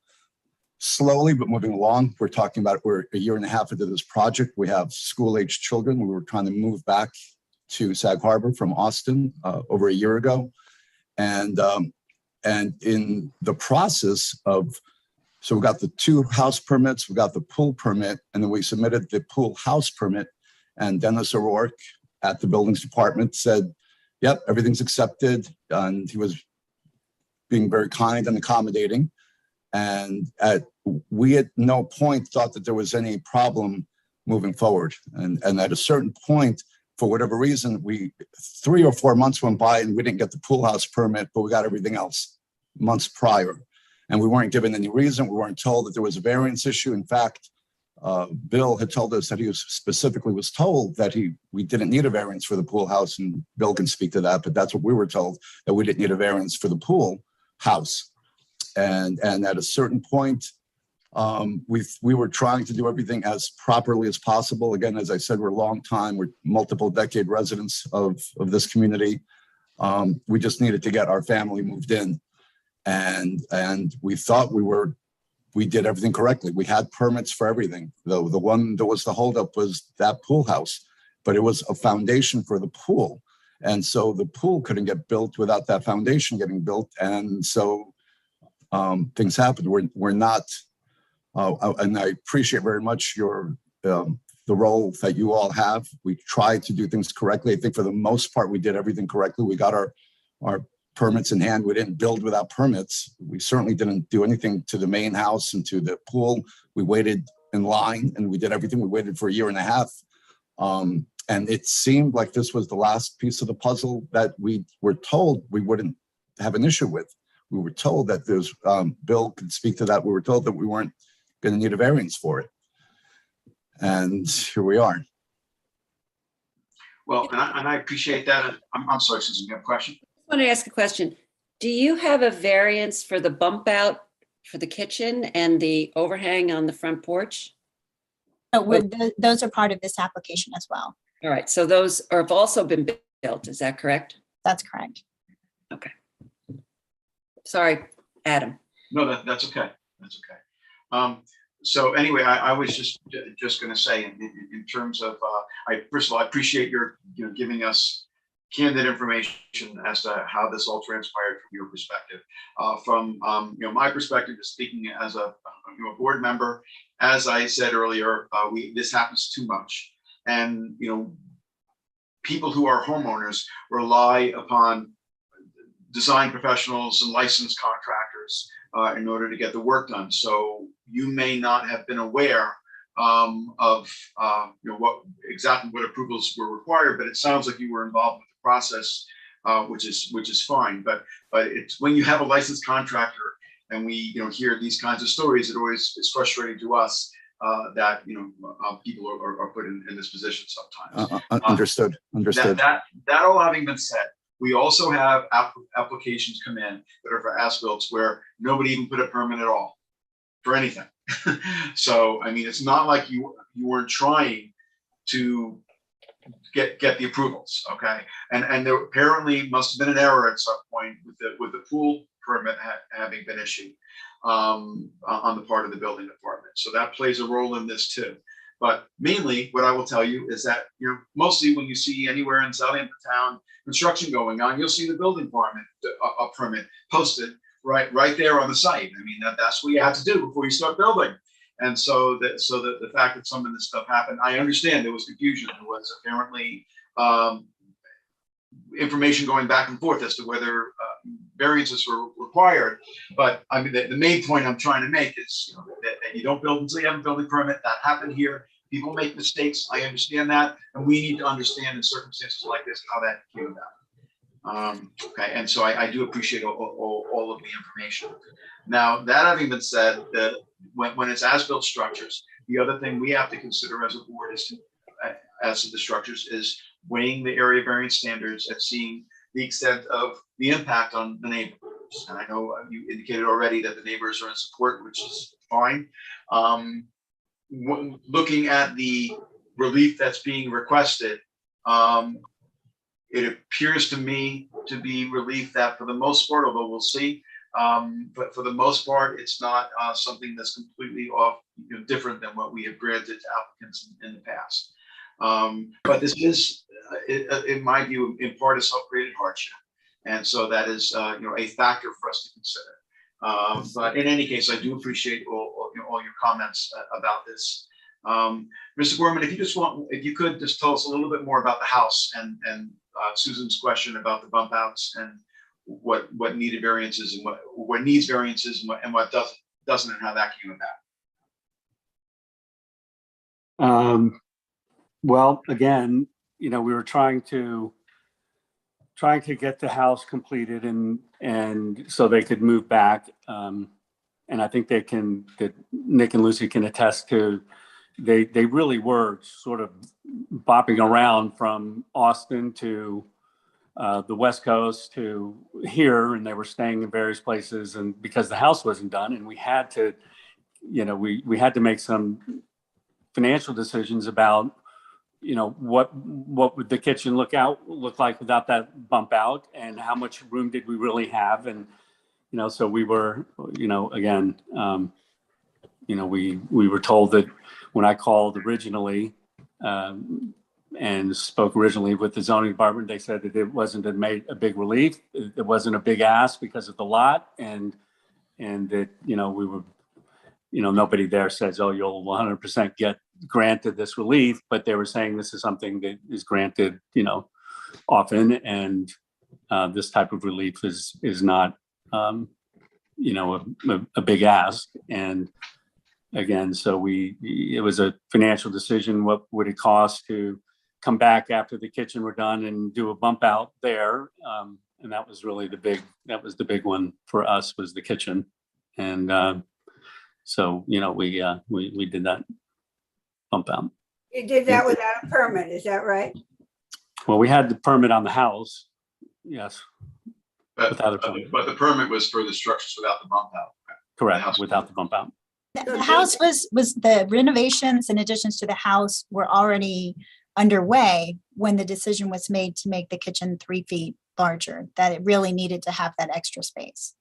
slowly, but moving along. We're talking about, we're a year and a half into this project. We have school-aged children. We were trying to move back to Sag Harbor from Austin over a year ago. And in the process of, so we got the 2 house permits, we got the pool permit, and then we submitted the pool house permit. And Dennis O'Rourke at the buildings department said, yep, everything's accepted. And he was being very kind and accommodating. And we at no point thought that there was any problem moving forward. And at a certain point, for whatever reason, 3 or 4 months went by and we didn't get the pool house permit, but we got everything else months prior. And we weren't given any reason. We weren't told that there was a variance issue. In fact, Bill had told us that he was told that we didn't need a variance for the pool house, and Bill can speak to that, but that's what we were told, that we didn't need a variance for the pool house. And at a certain point, we were trying to do everything as properly as possible. Again, as I said, we're we're multiple decade residents of this community. We just needed to get our family moved in. And we thought we did everything correctly. We had permits for everything. The one that was the holdup was that pool house, but it was a foundation for the pool. And so the pool couldn't get built without that foundation getting built. And so things happened. We're not, and I appreciate very much the role that you all have. We tried to do things correctly. I think for the most part, we did everything correctly. We got our permits in hand. We didn't build without permits. We certainly didn't do anything to the main house and to the pool. We waited in line and we did everything. We waited for a year and a half. And it seemed like this was the last piece of the puzzle that we were told we wouldn't have an issue with. We were told that there's, Bill could speak to that. We were told that we weren't going to need a variance for it. And here we are. Well, and I appreciate that. I'm sorry, Susan, you have a question? I want to ask a question. Do you have a variance for the bump out for the kitchen and the overhang on the front porch? Those are part of this application as well. All right, so those have also been built, is that correct? That's correct. Okay. Sorry, Adam. No, that's okay. That's okay. So anyway, I was just going to say in terms of, first of all, I appreciate your giving us candid information as to how this all transpired from your perspective. From my perspective, just speaking as a board member, as I said earlier, this happens too much, and people who are homeowners rely upon design professionals and licensed contractors in order to get the work done. So you may not have been aware of what approvals were required, but it sounds like you were involved with the process, which is fine. But it's when you have a licensed contractor and we hear these kinds of stories, it always is frustrating to us that people are put in this position sometimes. Understood. That all having been said, we also have applications come in that are for as-builts where nobody even put a permit at all for anything. So I mean, it's not like you weren't trying to get the approvals, okay? And there apparently must have been an error at some point with the pool permit having been issued on the part of the building department. So that plays a role in this too. But mainly, what I will tell you is that mostly when you see anywhere in Southampton Town construction going on, you'll see the building department permit posted right there on the site. I mean, that's what you have to do before you start building. And so the fact that some of this stuff happened, I understand there was confusion. There was apparently information going back and forth as to whether variances were required. But I mean, the main point I'm trying to make is that you don't build until you have a building permit. That happened here. People make mistakes. I understand that. And we need to understand in circumstances like this how that came about. Okay, and so I do appreciate all of the information. Now, that having been said, when it's as-built structures, the other thing we have to consider as a board is as to the structures is weighing the area variance standards and seeing the extent of the impact on the neighbors. And I know you indicated already that the neighbors are in support, which is fine. Looking at the relief that's being requested, it appears to me to be relief that for the most part, although we'll see, but for the most part, it's not something that's completely off, different than what we have granted to applicants in the past. But this is, in my view, in part a self-created hardship, and so that is, a factor for us to consider. But in any case, I do appreciate all your comments about this. Mr. Gorman, if you could just tell us a little bit more about the house and Susan's question about the bump outs and what needed variances and what needs variances and what doesn't and how that came about. Well, again, we were trying to get the house completed and so they could move back. And I think that Nick and Lucy can attest to, they really were sort of bopping around from Austin to the West Coast to here, and they were staying in various places, and because the house wasn't done, and we had to, we had to make some financial decisions about, what would the kitchen look like without that bump out, and how much room did we really have, and so we were, again, we were told that when I called originally and spoke originally with the zoning department, they said that it wasn't a big relief. It wasn't a big ask because of the lot, and that, we were, nobody there says, oh, you'll 100% get granted this relief, but they were saying this is something that is granted, often, and this type of relief is not, a big ask. And again, so it was a financial decision. What would it cost to come back after the kitchen were done and do a bump out there? And that was really the big one for us, was the kitchen. And so, we did that bump out. You did that without a permit, is that right? Well, we had the permit on the house, yes. But the permit was for the structures without the bump out. Correct, without the bump out. The house was the renovations and additions to the house were already underway when the decision was made to make the kitchen 3 feet larger, that it really needed to have that extra space.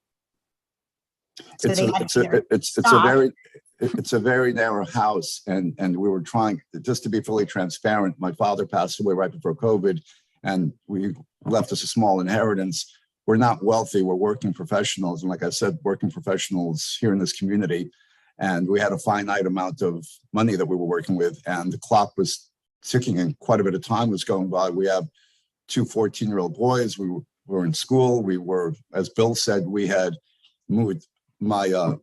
So It's a very it's a very narrow house, and we were trying, just to be fully transparent, my father passed away right before COVID, and we left us a small inheritance. We're not wealthy, we're working professionals, and like I said, working professionals here in this community, and we had a finite amount of money that we were working with, and the clock was ticking and quite a bit of time was going by. We have two 14-year-old boys. We were in school. We were, as Bill said, we had moved our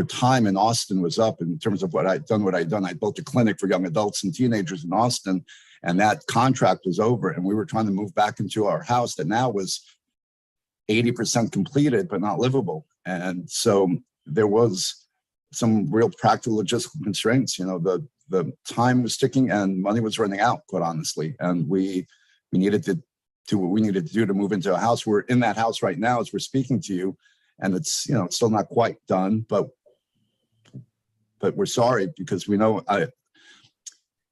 time in Austin was up in terms of what I'd done. I built a clinic for young adults and teenagers in Austin, and that contract was over, and we were trying to move back into our house that now was 80% completed, but not livable. And so there was some real practical logistical constraints. You know, the time was ticking and money was running out, quite honestly. And we needed to do what we needed to do to move into a house. We're in that house right now as we're speaking to you. And it's, you know, it's still not quite done, but we're sorry, because we know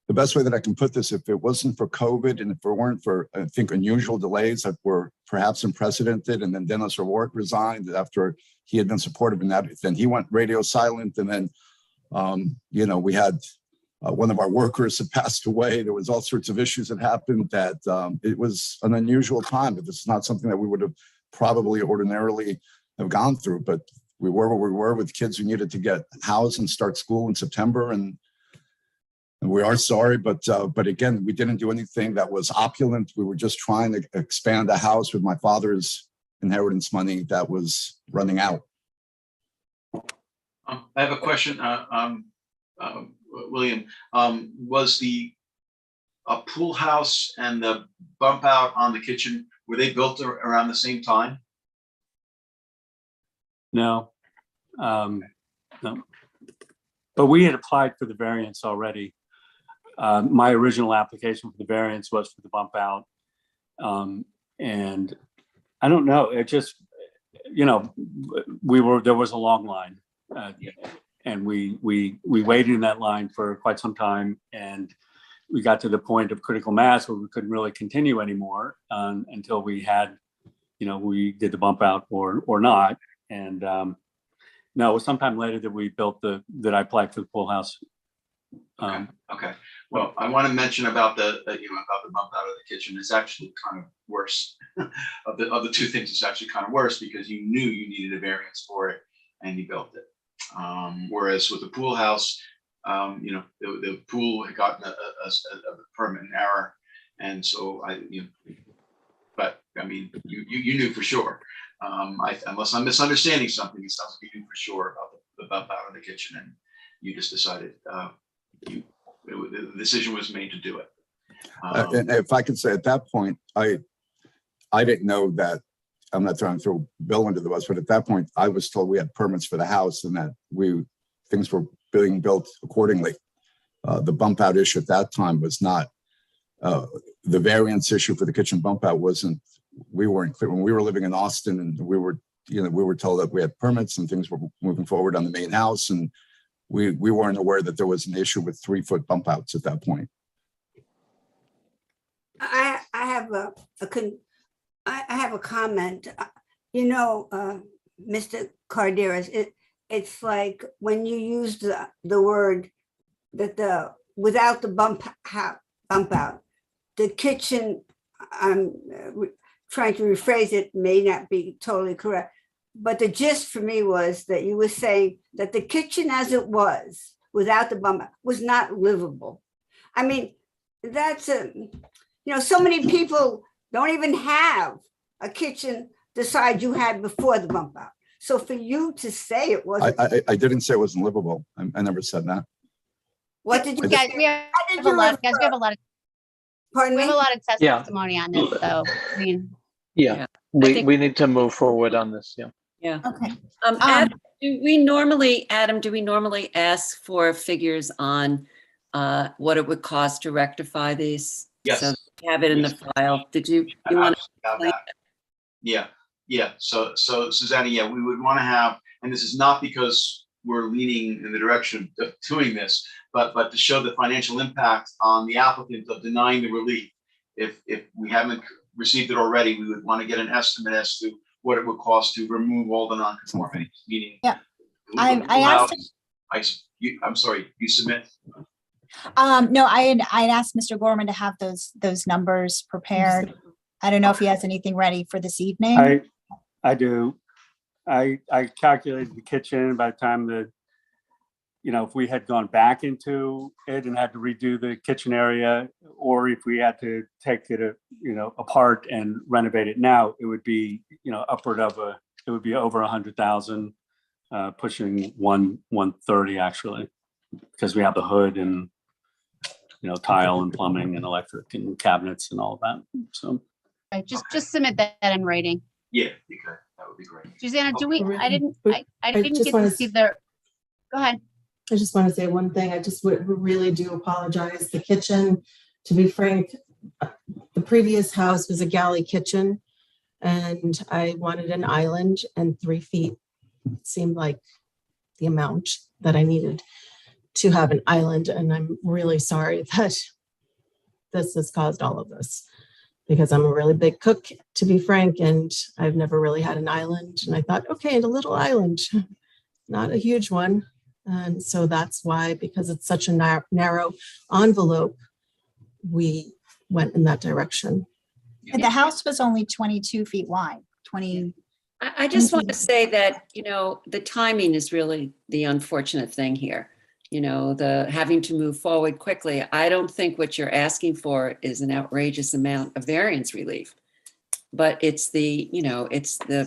the best way that I can put this, if it wasn't for COVID and if it weren't for, I think, unusual delays that were perhaps unprecedented, and then Dennis O'Rourke resigned after he had been supportive in that, then he went radio silent. And then, you know, we had one of our workers had passed away. There was all sorts of issues that happened that it was an unusual time, but this is not something that we would have probably ordinarily have gone through. But we were where we were with kids who needed to get housed and start school in September. And we are sorry, but again, we didn't do anything that was opulent. We were just trying to expand a house with my father's inheritance money that was running out. I have a question, William. Was the pool house and the bump out on the kitchen, were they built around the same time? No. No. But we had applied for the variance already. My original application for the variance was for the bump out. And I don't know, it just, you know, there was a long line. And we waited in that line for quite some time, and we got to the point of critical mass where we couldn't really continue anymore until we had, you know, we did the bump out or not. And no, it was sometime later that we built that I applied for the pool house. Okay. Well, I want to mention about the bump out of the kitchen. It's actually kind of worse. of the two things, it's actually kind of worse because you knew you needed a variance for it and you built it. Whereas with the pool house, you know, the pool had gotten a permit in error, and so but I mean, you knew for sure. Unless I'm misunderstanding something, it sounds like you knew for sure about the bump out of the kitchen, and you just decided the decision was made to do it. And if I could say, at that point, I didn't know that. I'm not trying to throw Bill under the bus, but at that point, I was told we had permits for the house and that things were being built accordingly. The bump out issue at that time was not the variance issue for the kitchen bump out wasn't. We weren't clear when we were living in Austin, and we were told that we had permits and things were moving forward on the main house, and we weren't aware that there was an issue with 3-foot bump outs at that point. I have a comment. You know, Mr. Carderas, it's like when you use the word that without the bump out, the kitchen, I'm trying to rephrase it, may not be totally correct, but the gist for me was that you were saying that the kitchen as it was, without the bump out, was not livable. I mean, that's so many people don't even have a kitchen the size you had before the bump out. So for you to say it wasn't, I didn't say it wasn't livable. I never said that. What did you guys? say? We have a lot. Guys, we have a lot of. Pardon we me? have a lot of Yeah. testimony on this, though. I mean, Yeah, we need to move forward on this. Yeah. Yeah. Okay. Adam, do we normally ask for figures on what it would cost to rectify these? Yes. So we have it in the file. Did you want to? Yeah. So Susanna, yeah, we would want to have, and this is not because we're leaning in the direction of doing this, but to show the financial impact on the applicant of denying the relief. If we haven't received it already, we would want to get an estimate as to what it would cost to remove all the nonconformities, meaning. Yeah. the I pool asked house- I'm sorry, you submit. No, I'd asked Mr. Gorman to have those numbers prepared. I don't know if he has anything ready for this evening. I do. I calculated the kitchen by the time if we had gone back into it and had to redo the kitchen area, or if we had to take it, apart and renovate it now, it would be, it would be over 100,000, pushing 130 actually, because we have the hood and, tile and plumbing and electric and cabinets and all of that. So. Right, just submit that in writing. Yeah, you could. That would be great. Susanna, I didn't just get wanna to see their, go ahead. I just want to say one thing. I just really do apologize. The kitchen, to be frank, the previous house was a galley kitchen and I wanted an island, and 3 feet seemed like the amount that I needed to have an island. And I'm really sorry that this has caused all of this, because I'm a really big cook, to be frank, and I've never really had an island. And I thought, okay, a little island, not a huge one. And so that's why, because it's such a narrow envelope, we went in that direction. The house was only 22 feet wide, 20. I just want to say that, the timing is really the unfortunate thing here. The having to move forward quickly. I don't think what you're asking for is an outrageous amount of variance relief, but it's the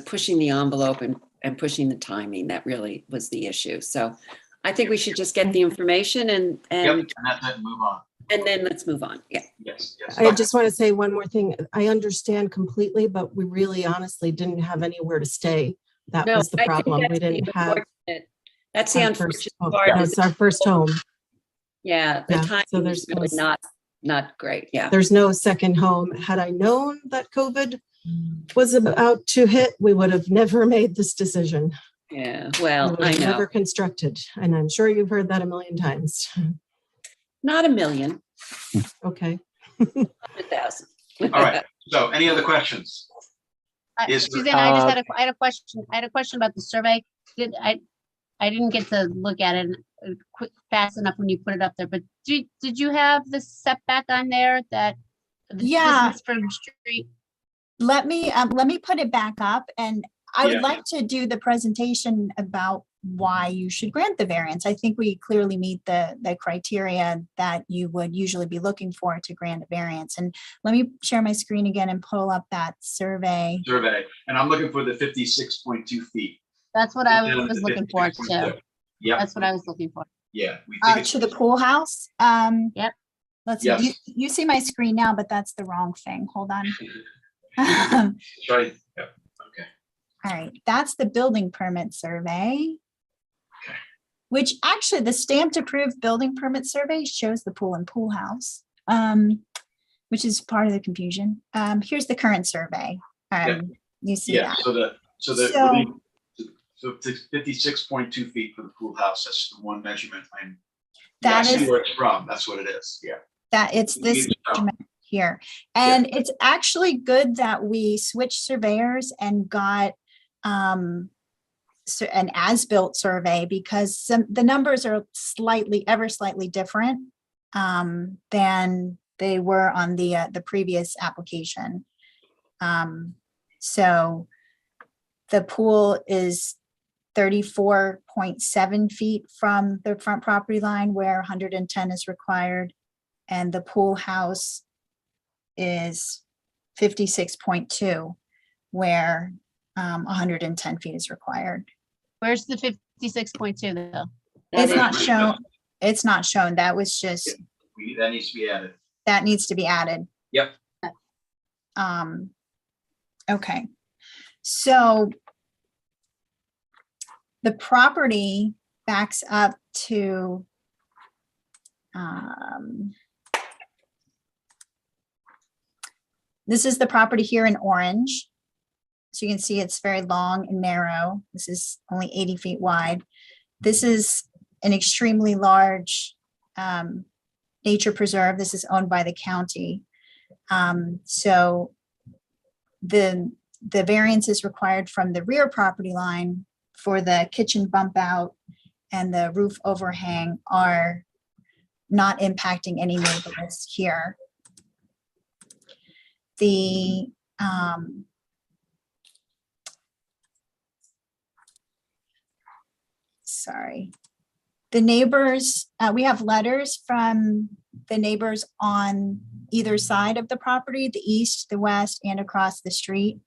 pushing the envelope and pushing the timing that really was the issue. So I think we should just get the information and then move on. And then let's move on. Yeah. Yes. I just want to say one more thing. I understand completely, but we really honestly didn't have anywhere to stay. That was the problem. We didn't have. That's the unfortunate part. That's our first home. Yeah, the time so is really not great. Yeah. There's no second home. Had I known that COVID was about to hit, we would have never made this decision. Yeah, well, I know. Never constructed. And I'm sure you've heard that a million times. Not a million. Okay. 100,000. All right. So any other questions? Susanna, I just had a question. I had a question about the survey. I didn't get to look at it fast enough when you put it up there, but did you have the setback on there that? Yeah. From the street? Let me put it back up, and I would like to do the presentation about why you should grant the variance. I think we clearly meet the criteria that you would usually be looking for to grant a variance. And let me share my screen again and pull up that survey. And I'm looking for the 56.2 feet. That's what I was looking for too. Yeah. That's what I was looking for. Yeah. To the pool house. Yep. Let's see. You see my screen now, but that's the wrong thing. Hold on. Right. Yep. Okay. All right. That's the building permit survey. Okay. Which actually the stamped approved building permit survey shows the pool and pool house, which is part of the confusion. Here's the current survey. You see that. So 56.2 feet for the pool house. That's the one measurement. I see where it's from. That's what it is. Yeah. That it's this measurement here. And it's actually good that we switched surveyors and got an as-built survey, because the numbers are ever slightly different than they were on the previous application. So the pool is 34.7 feet from the front property line where 110 is required. And the pool house is 56.2 where 110 feet is required. Where's the 56.2 though? It's not shown. It's not shown. That was just. That needs to be added. That needs to be added. Yep. Okay. So the property backs up to this is the property here in orange. So you can see it's very long and narrow. This is only 80 feet wide. This is an extremely large nature preserve. This is owned by the county. So the The variance is required from the rear property line for the kitchen bump out and the roof overhang are not impacting any neighbors here. The sorry. The neighbors, we have letters from the neighbors on either side of the property, the east, the west, and across the street,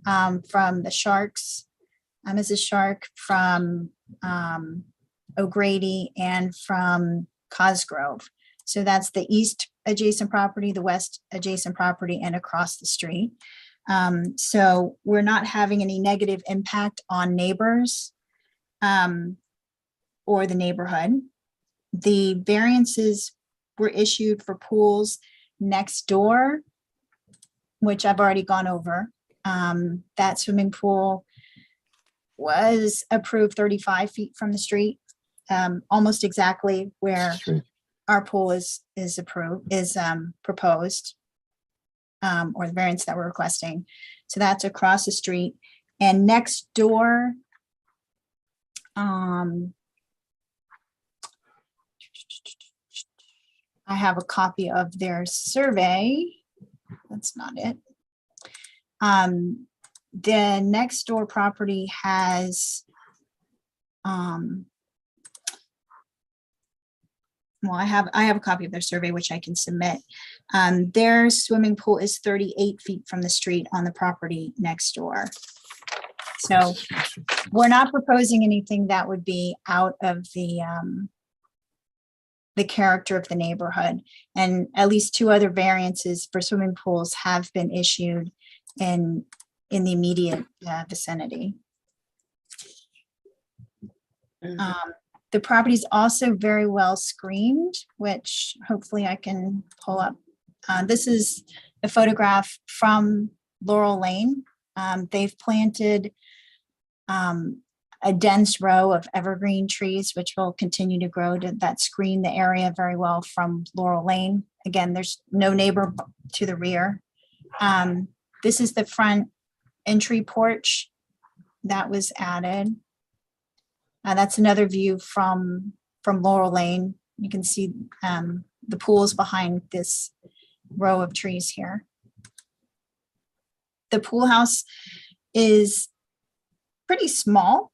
from the Sharks, Mrs. Shark, from O'Grady, and from Cosgrove. So that's the east adjacent property, the west adjacent property, and across the street. So we're not having any negative impact on neighbors or the neighborhood. The variances were issued for pools next door, which I've already gone over. That swimming pool was approved 35 feet from the street, almost exactly where our pool is proposed, or the variance that we're requesting. So that's across the street. And next door, I have a copy of their survey. That's not it. The next door property has, well, I have a copy of their survey, which I can submit. Their swimming pool is 38 feet from the street on the property next door. So we're not proposing anything that would be out of the character of the neighborhood. And at least 2 other variances for swimming pools have been issued in the immediate vicinity. The property is also very well screened, which hopefully I can pull up. This is a photograph from Laurel Lane. They've planted a dense row of evergreen trees, which will continue to grow that screen the area very well from Laurel Lane. Again, there's no neighbor to the rear. This is the front entry porch that was added. That's another view from Laurel Lane. You can see the pools behind this row of trees here. The pool house is pretty small.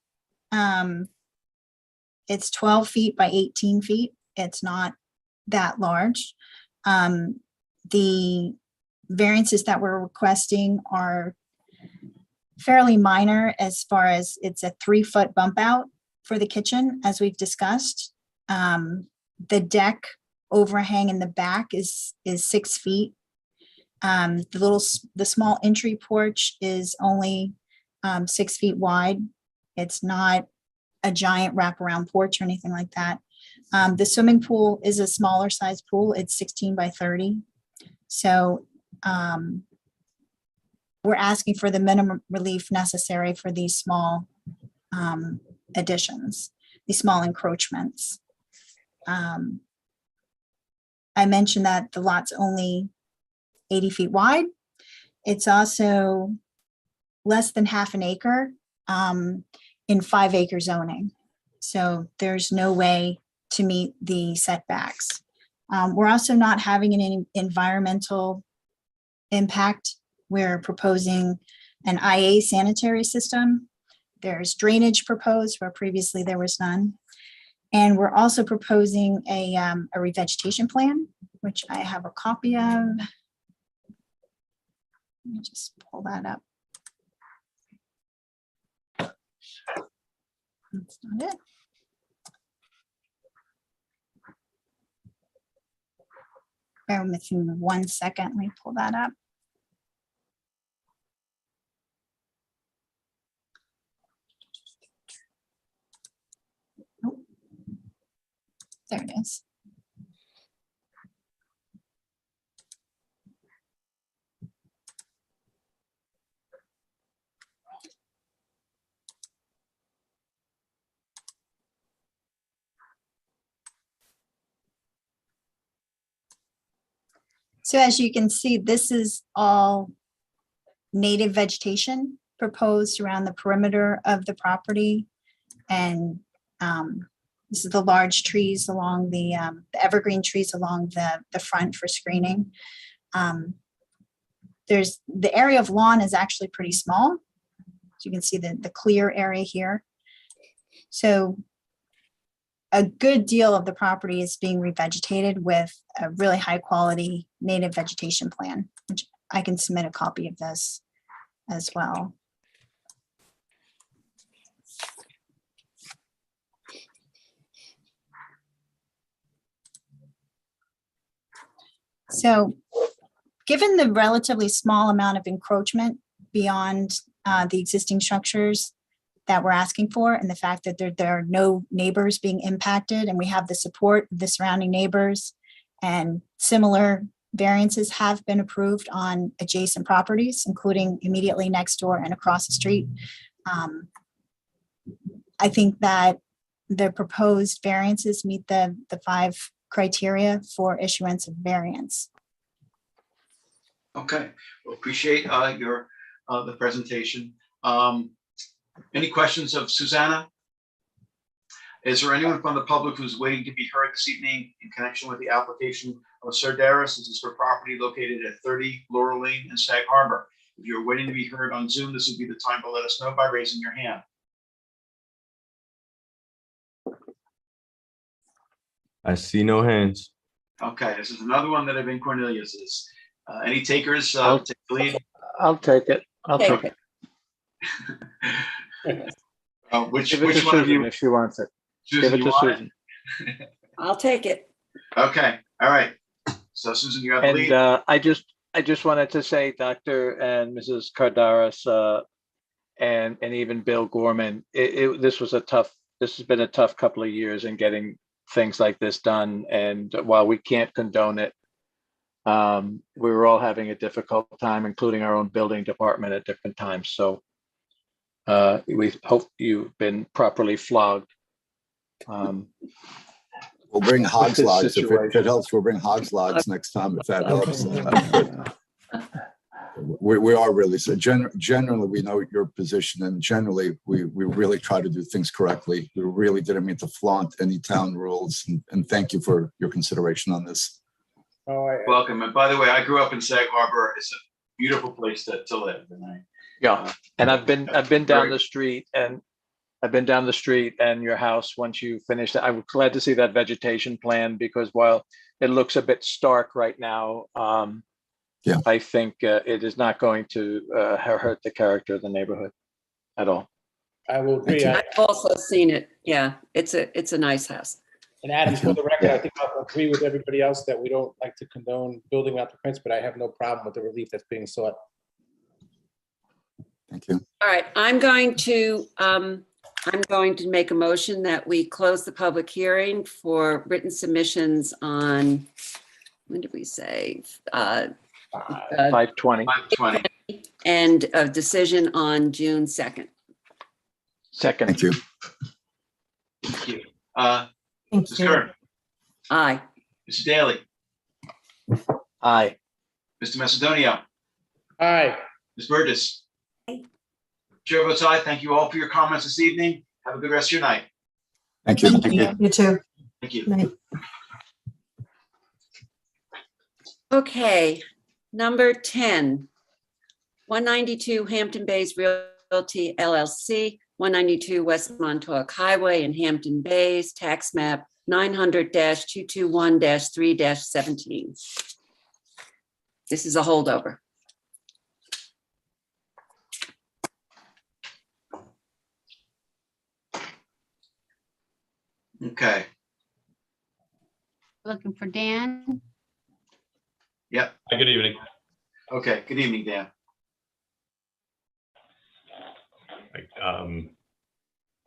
It's 12 feet by 18 feet. It's not that large. The variances that we're requesting are fairly minor as far as it's a 3-foot bump out for the kitchen, as we've discussed. The deck overhang in the back is 6 feet. The small entry porch is only 6 feet wide. It's not a giant wraparound porch or anything like that. The swimming pool is a smaller size pool. It's 16 by 30. So we're asking for the minimum relief necessary for these small additions, these small encroachments. I mentioned that the lot's only 80 feet wide. It's also less than half an acre in 5-acre zoning. So there's no way to meet the setbacks. We're also not having any environmental impact. We're proposing an IA sanitary system. There's drainage proposed where previously there was none. And we're also proposing a revegetation plan, which I have a copy of. Let me just pull that up. That's not it. Bear with me 1 second. Let me pull that up. Oh, there it is. So as you can see, this is all native vegetation proposed around the perimeter of the property. And this is the large trees along the evergreen trees along the front for screening. There's the area of lawn is actually pretty small. So you can see the clear area here. So a good deal of the property is being revegetated with a really high quality native vegetation plan, which I can submit a copy of this as well. So given the relatively small amount of encroachment beyond the existing structures that we're asking for, and the fact that there are no neighbors being impacted, and we have the support of the surrounding neighbors, and similar variances have been approved on adjacent properties, including immediately next door and across the street. I think that the proposed variances meet the 5 criteria for issuance of variance. Okay, well, appreciate the presentation. Any questions of Susanna? Is there anyone from the public who's waiting to be heard this evening in connection with the application of Sardaris? This is for property located at 30 Laurel Lane in Sag Harbor. If you're waiting to be heard on Zoom, this would be the time to let us know by raising your hand. I see no hands. Okay, this is another one that I've been Cornelius's. Any takers? Take the lead. I'll take it. I'll Take take it. Which Give it to one of Susan you? if she wants it. Susan, Give it you to want Susan. I'll take it. Okay, all right. So Susan, you have the lead. And I just wanted to say, Dr. and Mrs. Cardaris, and even Bill Gorman, this has been a tough couple of years in getting things like this done. And while we can't condone it, we were all having a difficult time, including our own building department at different times. So we hope you've been properly flogged. We'll bring hogs this logs. If it situation. helps, we'll bring hogs logs next time if that helps. We are really, so generally, we know your position, and generally, we really try to do things correctly. We really didn't mean to flaunt any town rules, and thank you for your consideration on this. Welcome. And by the way, I grew up in Sag Harbor. It's a beautiful place to live. Yeah, and I've been down the street, and your house once you finish it. I'm glad to see that vegetation plan, because while it looks a bit stark right now, yeah, I think it is not going to hurt the character of the neighborhood at all. I will agree. I've also seen it. Yeah, it's a nice house. And Adam, for the record, I think I'll agree with everybody else that we don't like to condone building without the prints, but I have no problem with the relief that's being sought. Thank you. All right, I'm going to make a motion that we close the public hearing for written submissions on, when did we say? 520. 520. And a decision on June 2nd. Second. Thank you. Thank you. Thank Ms. you. Kern, Aye. Mr. Daly, Aye. Mr. Macedonio, Aye. Ms. Burgess. Chair votes aye. Thank you all for your comments this evening. Have a good rest of your night. Thank you. Thank you. You too. Thank you. Night. Okay, number 10, 192 Hampton Bays Realty LLC, 192 West Montauk Highway in Hampton Bays, tax map 900-221-3-17. This is a holdover. Okay. Looking for Dan. Yep. Hi, good evening. Okay. Good evening, Dan.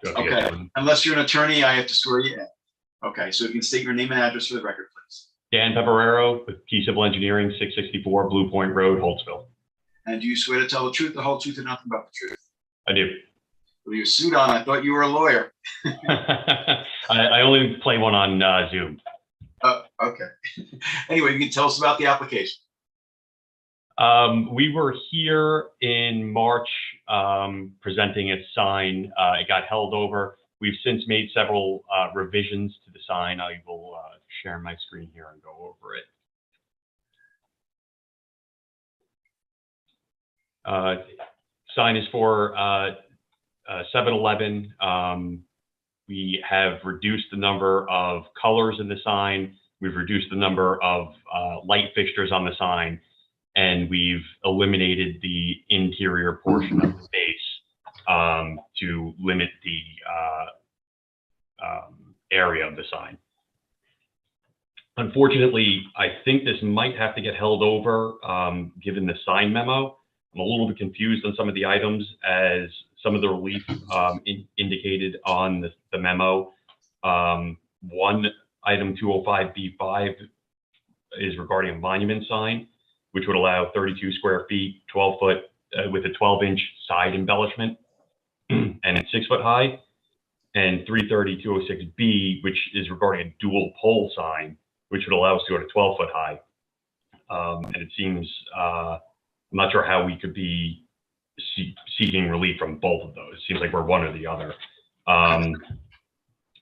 Okay. Unless you're an attorney, I have to swear you in. Okay. So if you can state your name and address for the record, please. Dan Peperero with Key Civil Engineering, 664 Blue Point Road, Holtzville. And do you swear to tell the truth, the whole truth, and nothing but the truth? I do. With your suit on, I thought you were a lawyer. I only play one on Zoom. Okay. Anyway, you can tell us about the application. We were here in March presenting a sign. It got held over. We've since made several revisions to the sign. I will share my screen here and go over it. Sign is for 7-Eleven. We have reduced the number of colors in the sign. We've reduced the number of light fixtures on the sign, and we've eliminated the interior portion of the base to limit the area of the sign. Unfortunately, I think this might have to get held over given the sign memo. I'm a little bit confused on some of the items as some of the relief indicated on the memo. One item 205B5 is regarding a monument sign, which would allow 32 square feet, 12 foot with a 12-inch side embellishment, and it's 6 foot high. And 330-206B, which is regarding a dual pole sign, which would allow us to go to 12 foot high. And it seems, I'm not sure how we could be seeking relief from both of those. It seems like we're one or the other.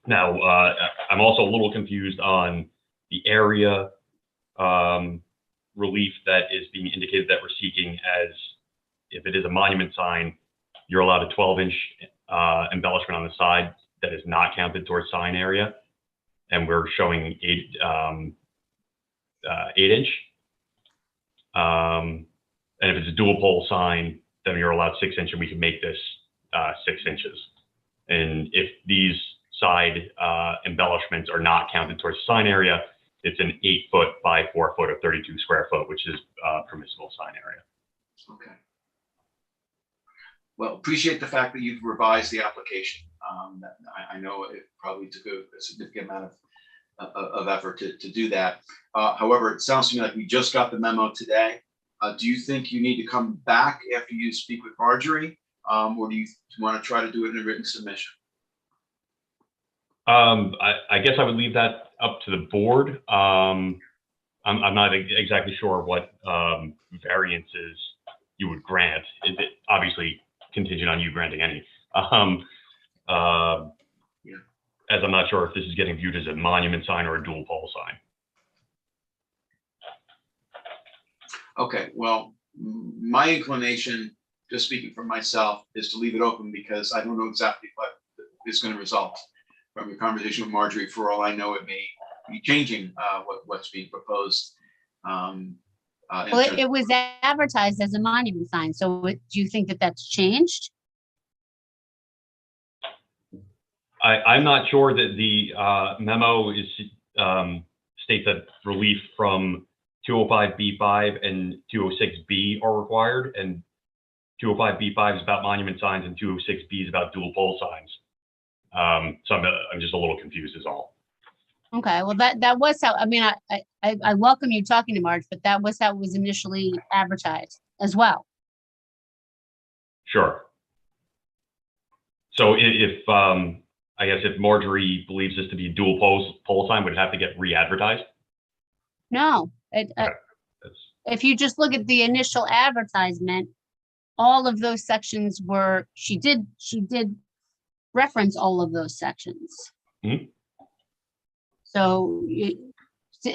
Now, I'm also a little confused on the area relief that is being indicated that we're seeking, as if it is a monument sign, you're allowed a 12-inch embellishment on the side that is not counted towards sign area. And we're showing 8-inch. And if it's a dual pole sign, then you're allowed 6-inch, and we can make this 6 inches. And if these side embellishments are not counted towards sign area, it's an 8 foot by 4 foot or 32 square foot, which is permissible sign area. Okay. Well, appreciate the fact that you've revised the application. I know it probably took a significant amount of effort to do that. However, it sounds to me like we just got the memo today. Do you think you need to come back after you speak with Marjorie, or do you want to try to do it in a written submission? I guess I would leave that up to the board. I'm not exactly sure what variances you would grant. It obviously contingent on you granting any. As I'm not sure if this is getting viewed as a monument sign or a dual pole sign. Okay, well, my inclination, just speaking for myself, is to leave it open because I don't know exactly what is going to result from your conversation with Marjorie. For all I know, it may be changing what's being proposed. Well, it was advertised as a monument sign. So do you think that that's changed? I'm not sure that the memo is states that relief from 205B5 and 206B are required, and 205B5 is about monument signs and 206B is about dual pole signs. So I'm just a little confused is all. Okay, well, that was how, I mean, I welcome you talking to Marge, but that was how it was initially advertised as well. Sure. So if I guess if Marjorie believes this to be a dual pole sign, would it have to get re-advertised? No, if you just look at the initial advertisement, all of those sections were, she did reference all of those sections. Mm-hmm. So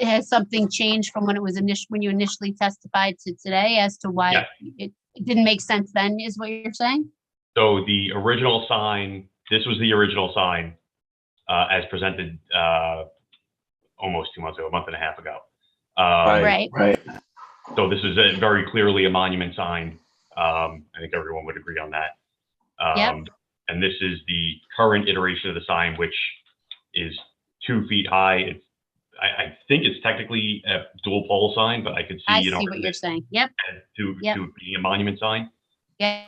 has something changed from when it was when you initially testified to today as to why it didn't make sense then, is what you're saying? So the original sign, this was the original sign as presented almost 2 months ago, a month and a half ago. Right. So this is very clearly a monument sign. I think everyone would agree on that. And this is the current iteration of the sign, which is 2 feet high. I think it's technically a dual pole sign, but I could see, I see what you're saying. Yep. To being a monument sign. Yep.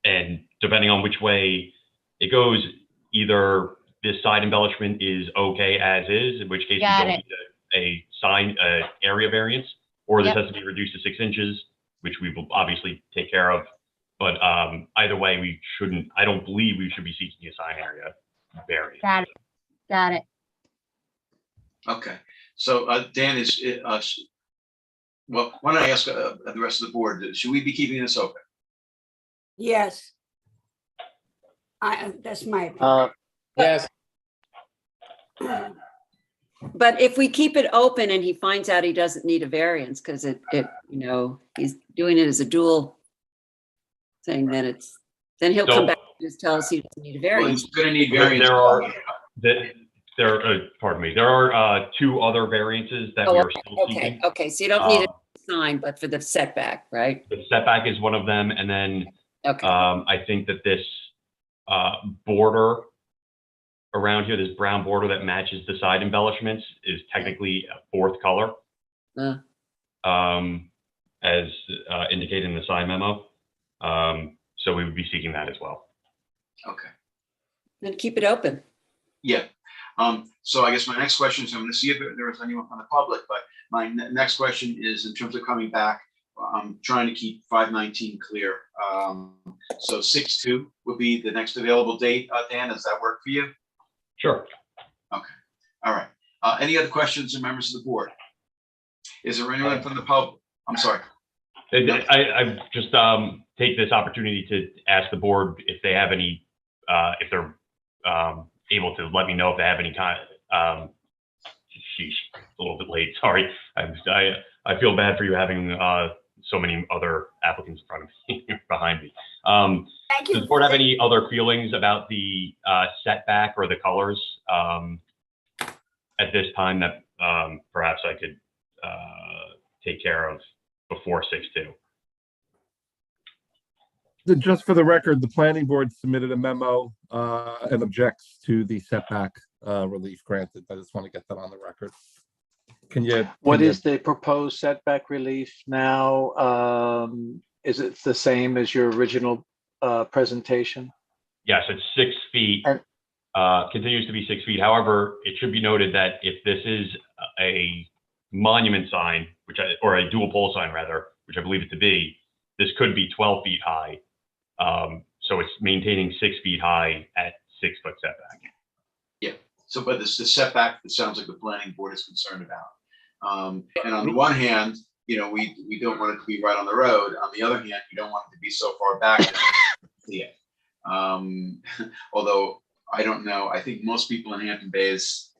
And depending on which way it goes, either this side embellishment is okay as is, in which case we don't need a sign area variance, or this has to be reduced to 6 inches, which we will obviously take care of. But either way, we shouldn't, I don't believe we should be seeking a sign area variance. Got it. Okay, so Dan, Well, why don't I ask the rest of the board, should we be keeping this open? Yes. That's my Yes. opinion. But if we keep it open and he finds out he doesn't need a variance, because he's doing it as a dual thing, then he'll come back and just tell us he doesn't need a Well, variance. he's gonna need variance. Pardon me, there are two other variances that we are still seeking. Okay, so you don't need a sign, but for the setback, right? The setback is one of them, and then Okay. I think that this border around here, this brown border that matches the side embellishments, is technically a fourth color, as indicated in the sign memo. So we would be seeking that as well. Okay. Then keep it open. Yeah. So I guess my next question is, I'm going to see if there is anyone from the public, but my next question is in terms of coming back, I'm trying to keep 5/19 clear. So 6/2 would be the next available date. Dan, does that work for you? Sure. Okay. All right. Any other questions or members of the board? Is there anyone from the public? I'm sorry. I just take this opportunity to ask the board if they have any, if they're able to let me know if they have any kind of, sheesh, it's a little bit late, sorry. I feel bad for you having so many other applicants in front of me, behind me. Thank you. Does the board have any other feelings about the setback or the colors at this time that perhaps I could take care of before 6/2? Just for the record, the planning board submitted a memo and objects to the setback relief granted. I just want to get that on the record. What is the proposed setback relief now? Is it the same as your original presentation? Yes, it's 6 feet. Continues to be 6 feet. However, it should be noted that if this is a monument sign, or a dual pole sign rather, which I believe it to be, this could be 12 feet high. So it's maintaining 6 feet high at 6 foot setback. Yeah. So, but this the setback, it sounds like the planning board is concerned about. And on the one hand, we don't want it to be right on the road. On the other hand, you don't want it to be so far back that you can't see it. Although I don't know, I think most people in Hampton Bays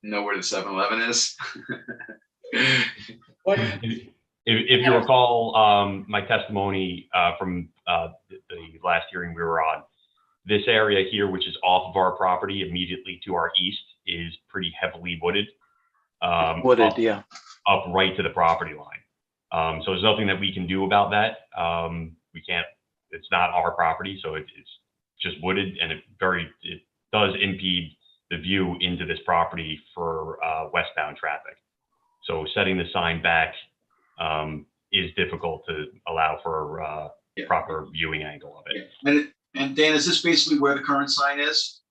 know where the 7-Eleven is. If you recall my testimony from the last hearing we were on, this area here, which is off of our property immediately to our east, is pretty heavily wooded. Yeah. Up right to the property line. So there's nothing that we can do about that. We can't, it's not our property, so it's just wooded, and it does impede the view into this property for westbound traffic. So setting the sign back is difficult to allow for proper viewing angle of it. Yeah. And Dan, is this basically where the current sign is?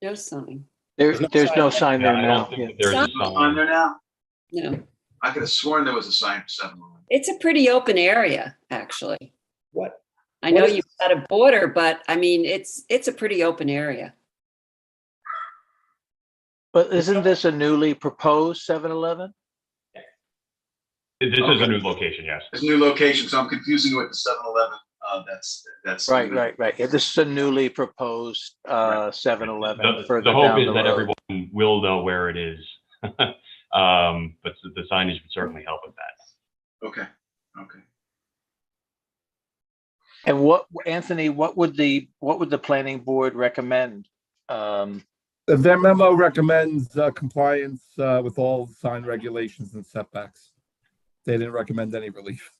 No sign. There's no sign there I now. don't think that there's a Sign sign. there now? No. I could have sworn there was a sign for 7-Eleven. It's a pretty open area, actually. What? I know you've got a border, but I mean, it's a pretty open area. But isn't this a newly proposed 7-Eleven? This is a new location, yes. It's a new location, so I'm confusing it with the 7-Eleven. That's Right. Yeah, this is a newly proposed 7-Eleven. The hope is that everyone will know where it is. But the signage would certainly help with that. Okay. And Anthony, what would the planning board recommend? Their memo recommends compliance with all sign regulations and setbacks. They didn't recommend any relief.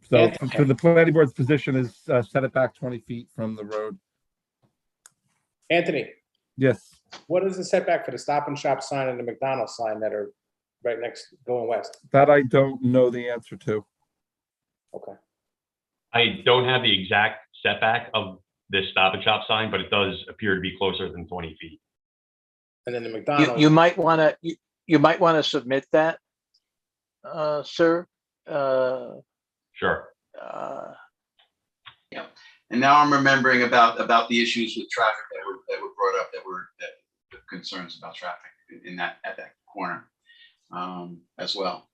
So for the planning board's position is set it back 20 feet from the road. Anthony, Yes. what is the setback for the Stop and Shop sign and the McDonald's sign that are right next, going west? That I don't know the answer to. Okay. I don't have the exact setback of this Stop and Shop sign, but it does appear to be closer than 20 feet. And then the McDonald's. You might want to submit that, sir. Sure. Yeah. And now I'm remembering about the issues with traffic that were brought up, that were concerns about traffic at that corner. as well.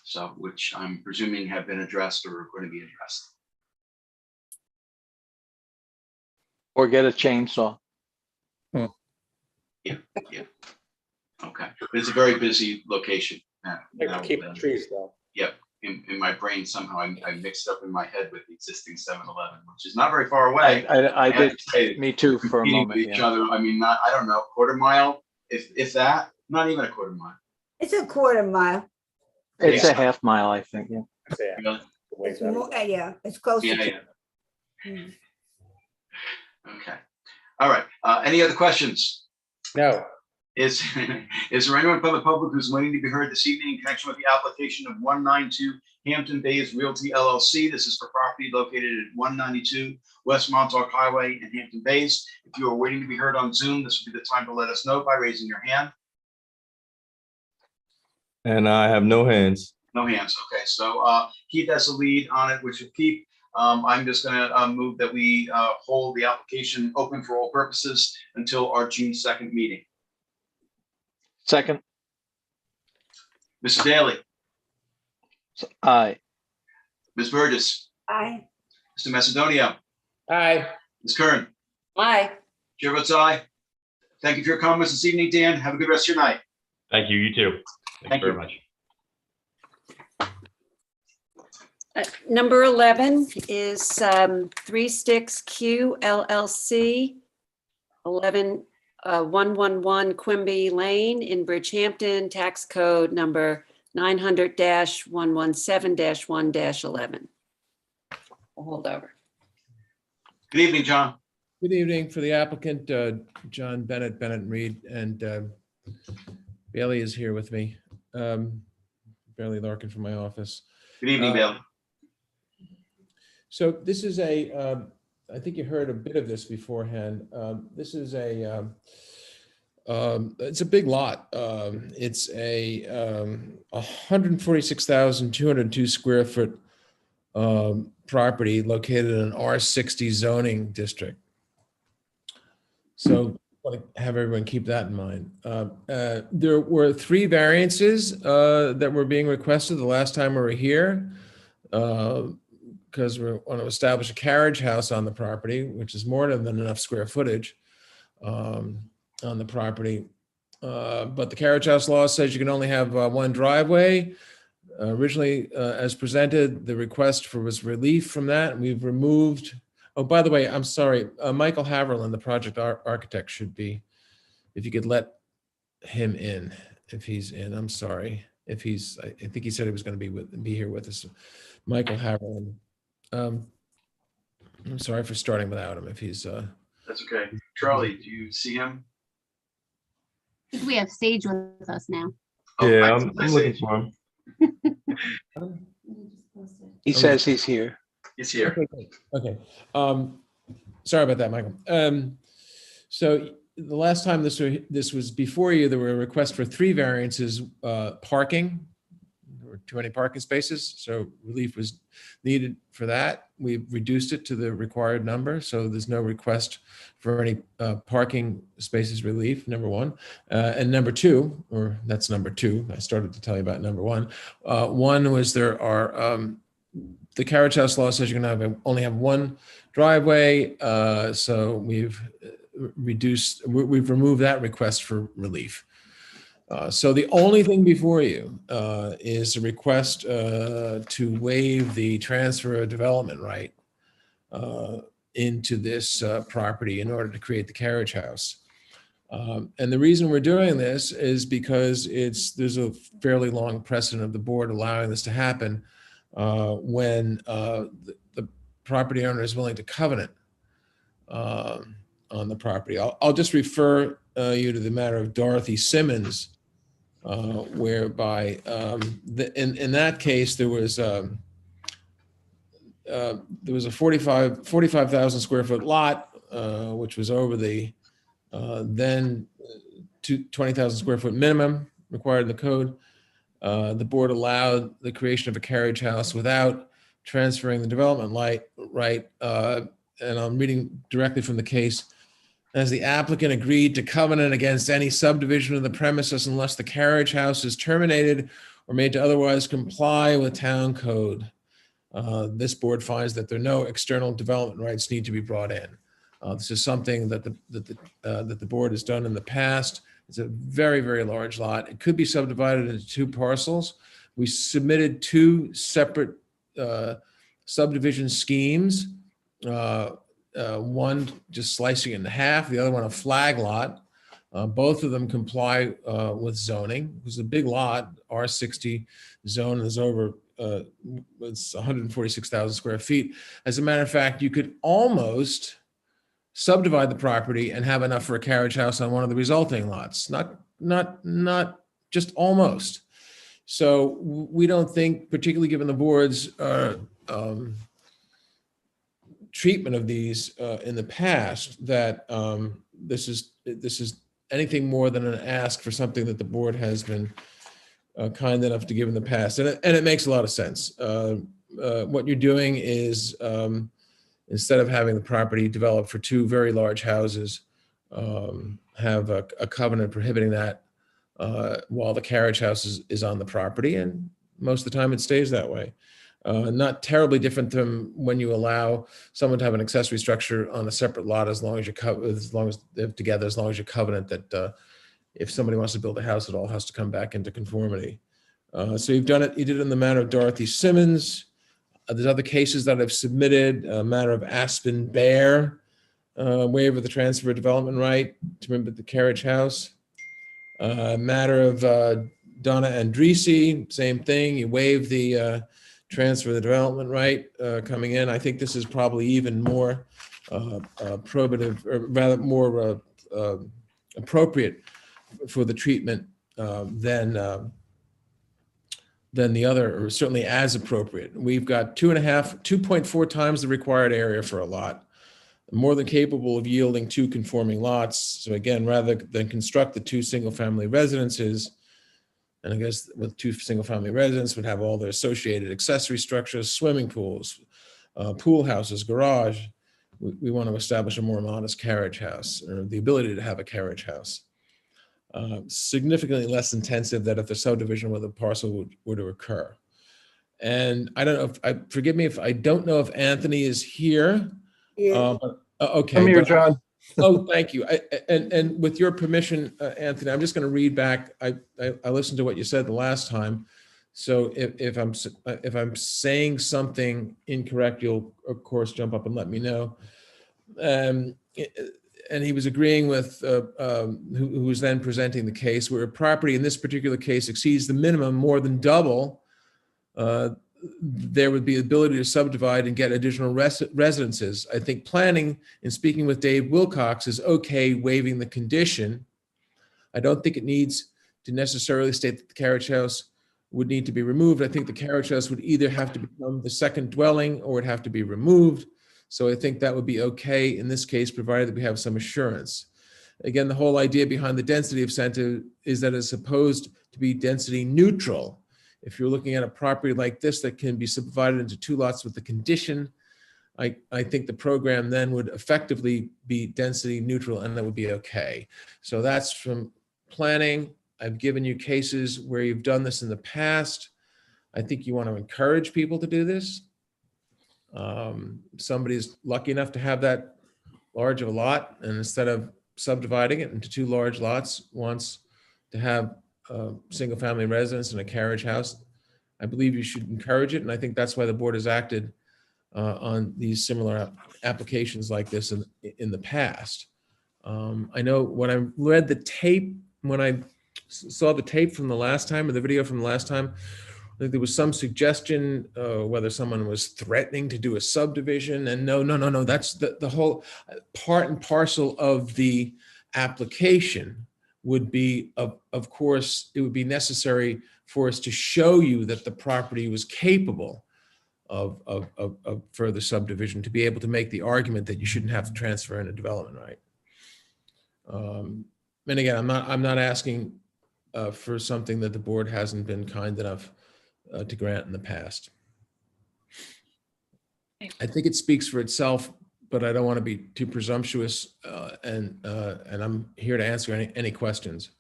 So, which I'm presuming have been addressed or are going to be addressed. Or get a chainsaw. Yeah, yeah. Okay, it's a very busy location. Keep the trees though. Yep, in my brain somehow I mixed up in my head with the existing 7-Eleven, which is not very far away. I have did, to say, me too, for a competing moment. with each Yeah. other. I mean, not, I don't know, quarter mile, if that, not even a quarter mile. It's a quarter mile. It's Yeah. a half mile, I think, yeah. Really? It's more, yeah, it's closer Yeah, to. yeah. Okay. All right. Any other questions? No. Is there anyone from the public who's waiting to be heard this evening in connection with the application of 192 Hampton Bays Realty LLC? This is for property located at 192 West Montauk Highway in Hampton Bays. If you are waiting to be heard on Zoom, this would be the time to let us know by raising your hand. And I have no hands. No hands. Okay, so Keith has the lead on it, which is Keith. I'm just going to move that we hold the application open for all purposes until our June 2nd meeting. Second, Mr. Daly, aye. Ms. Burgess, Aye. Mr. Macedonio, Aye. Ms. Kern, Aye. Chair votes aye. Thank you for your comments this evening, Dan. Have a good rest of your night. Thank you. You too. Thank you very much. Number 11 is 3 Sticks Q LLC, 111 Quimby Lane in Bridgehampton, tax code number 900-117-1-11. We'll hold over. Good evening, John. Good evening for the applicant, John Bennett and Reed, and Bailey is here with me. Bailey Larkin from my office. Good evening, Bailey. So this is I think you heard a bit of this beforehand. This is it's a big lot. It's a 146,202 square foot property located in an R60 zoning district. So I want to have everyone keep that in mind. There were 3 variances that were being requested the last time we were here. Because we want to establish a carriage house on the property, which is more than enough square footage on the property. But the carriage house law says you can only have one driveway. Originally, as presented, the request was relief from that. And we've removed, oh, by the way, I'm sorry, Michael Haverland, the project architect, should be, if you could let him in, if he's in, I'm sorry. If he's, I think he said he was going to be here with us. Michael Haverland. I'm sorry for starting without him if he's That's okay. Charlie, do you see him? I think we have Sage with us now. Yeah, I'm looking for him. He says he's here. He's here. Okay. Sorry about that, Michael. So the last time this was before you, there were a request for 3 variances, parking. There were too many parking spaces, so relief was needed for that. We've reduced it to the required number, so there's no request for any parking spaces relief, number 1. And number 2, or that's number 2, I started to tell you about number 1. One was there are, the carriage house law says you can only have one driveway, so we've removed that request for relief. So the only thing before you is a request to waive the transfer of development right into this property in order to create the carriage house. And the reason we're doing this is because there's a fairly long precedent of the board allowing this to happen when the property owner is willing to covenant on the property. I'll just refer you to the matter of Dorothy Simmons, whereby in that case there was a 45,000 square foot lot, which was over the then 20,000 square foot minimum required in the code. The board allowed the creation of a carriage house without transferring the development right. And I'm reading directly from the case. As the applicant agreed to covenant against any subdivision of the premises unless the carriage house is terminated or made to otherwise comply with town code. This board finds that there are no external development rights need to be brought in. This is something that the board has done in the past. It's a very, very large lot. It could be subdivided into 2 parcels. We submitted 2 separate subdivision schemes. One just slicing it in half, the other one a flag lot. Both of them comply with zoning. It was a big lot, R60 zone is over, it's 146,000 square feet. As a matter of fact, you could almost subdivide the property and have enough for a carriage house on one of the resulting lots. Not just almost. So we don't think, particularly given the board's treatment of these in the past, that this is anything more than an ask for something that the board has been kind enough to give in the past, and it makes a lot of sense. What you're doing is instead of having the property developed for 2 very large houses, have a covenant prohibiting that while the carriage house is on the property, and most of the time it stays that way. Not terribly different from when you allow someone to have an accessory structure on a separate lot, as long as you they're together, as long as you covenant that if somebody wants to build a house, it all has to come back into conformity. So you've done it. You did it in the matter of Dorothy Simmons. There's other cases that I've submitted. A matter of Aspen Bear, waiver of the transfer of development right to remember the carriage house. Matter of Donna Andrisi, same thing. You waive the transfer of the development right coming in. I think this is probably even more probative, or rather more appropriate for the treatment than the other, or certainly as appropriate. We've got 2.4 times the required area for a lot, more than capable of yielding 2 conforming lots. So again, rather than construct the 2 single-family residences, and I guess with 2 single-family residents would have all their associated accessory structures, swimming pools, pool houses, garage. We want to establish a more modest carriage house, or the ability to have a carriage house. Significantly less intensive than if the subdivision with a parcel were to occur. And I don't know if, forgive me if I don't know if Anthony is here. Yeah. Okay. I'm here, John. Oh, thank you. And with your permission, Anthony, I'm just going to read back. I listened to what you said the last time. So if I'm saying something incorrect, you'll of course jump up and let me know. And he was agreeing with who was then presenting the case, where a property in this particular case exceeds the minimum more than double, there would be ability to subdivide and get additional residences. I think planning, in speaking with Dave Wilcox, is okay waiving the condition. I don't think it needs to necessarily state that the carriage house would need to be removed. I think the carriage house would either have to become the second dwelling or would have to be removed. So I think that would be okay in this case, provided that we have some assurance. Again, the whole idea behind the density incentive is that it's supposed to be density neutral. If you're looking at a property like this that can be subdivided into 2 lots with the condition, I think the program then would effectively be density neutral, and that would be okay. So that's from planning. I've given you cases where you've done this in the past. I think you want to encourage people to do this. Somebody's lucky enough to have that large of a lot, and instead of subdividing it into 2 large lots, wants to have a single family residence and a carriage house. I believe you should encourage it, and I think that's why the board has acted on these similar applications like this in the past. I know when I read the tape, when I saw the tape from the last time, or the video from the last time, I think there was some suggestion whether someone was threatening to do a subdivision, and no, that's the whole part and parcel of the application would be, of course, it would be necessary for us to show you that the property was capable of further subdivision, to be able to make the argument that you shouldn't have to transfer in a development right. And again, I'm not asking for something that the board hasn't been kind enough to grant in the past. I think it speaks for itself but I don't want to be too presumptuous, and I'm here to answer any questions.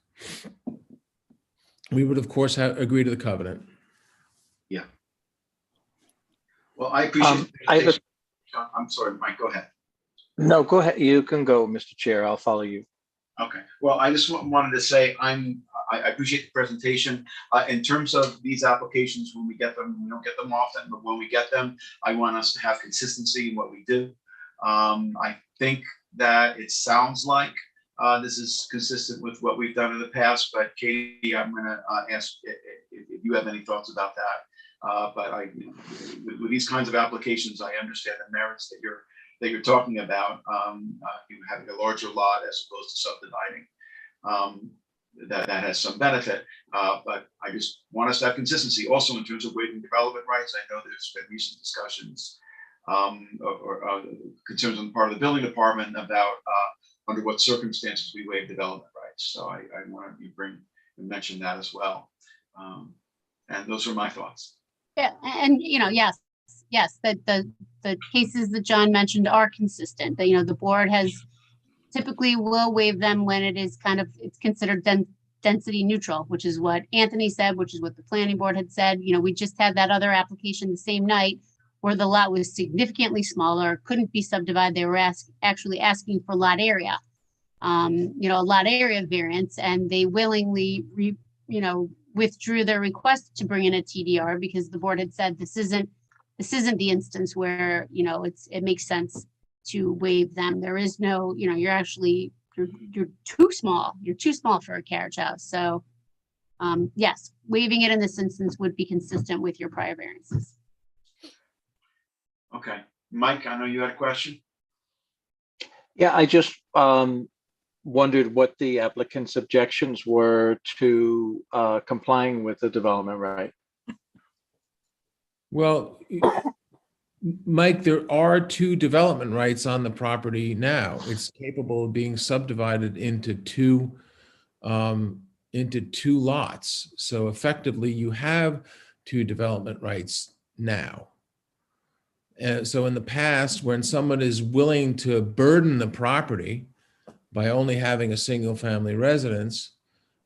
We would, of course, agree to the covenant. Yeah. Well, I appreciate. I'm sorry, Mike, go ahead. No, go ahead. You can go, Mr. Chair. I'll follow you. Okay, well, I just wanted to say I appreciate the presentation. In terms of these applications, when we get them, we don't get them often, but when we get them, I want us to have consistency in what we do. I think that it sounds like this is consistent with what we've done in the past, but Katie, I'm going to ask if you have any thoughts about that. But with these kinds of applications, I understand the merits that you're talking about, you having a larger lot as opposed to subdividing. That has some benefit, but I just want us to have consistency also in terms of waiving development rights. I know there's been recent discussions or concerns on the part of the building department about under what circumstances we waive development rights. So I want to mention that as well. And those are my thoughts. Yeah, and yes, that the cases that John mentioned are consistent. That the board has typically will waive them when it's considered density neutral, which is what Anthony said, which is what the planning board had said. We just had that other application the same night where the lot was significantly smaller, couldn't be subdivided. They were actually asking for lot area, a lot area variance, and they willingly withdrew their request to bring in a TDR because the board had said this isn't the instance where it makes sense to waive them. There is no, you're too small. You're too small for a carriage house. So yes, waiving it in this instance would be consistent with your prior variances. Okay, Mike, I know you had a question. Yeah, I just wondered what the applicant's objections were to complying with the development right. Well, Mike, there are 2 development rights on the property now. It's capable of being subdivided into two lots. So effectively, you have 2 development rights now. And so in the past, when someone is willing to burden the property by only having a single family residence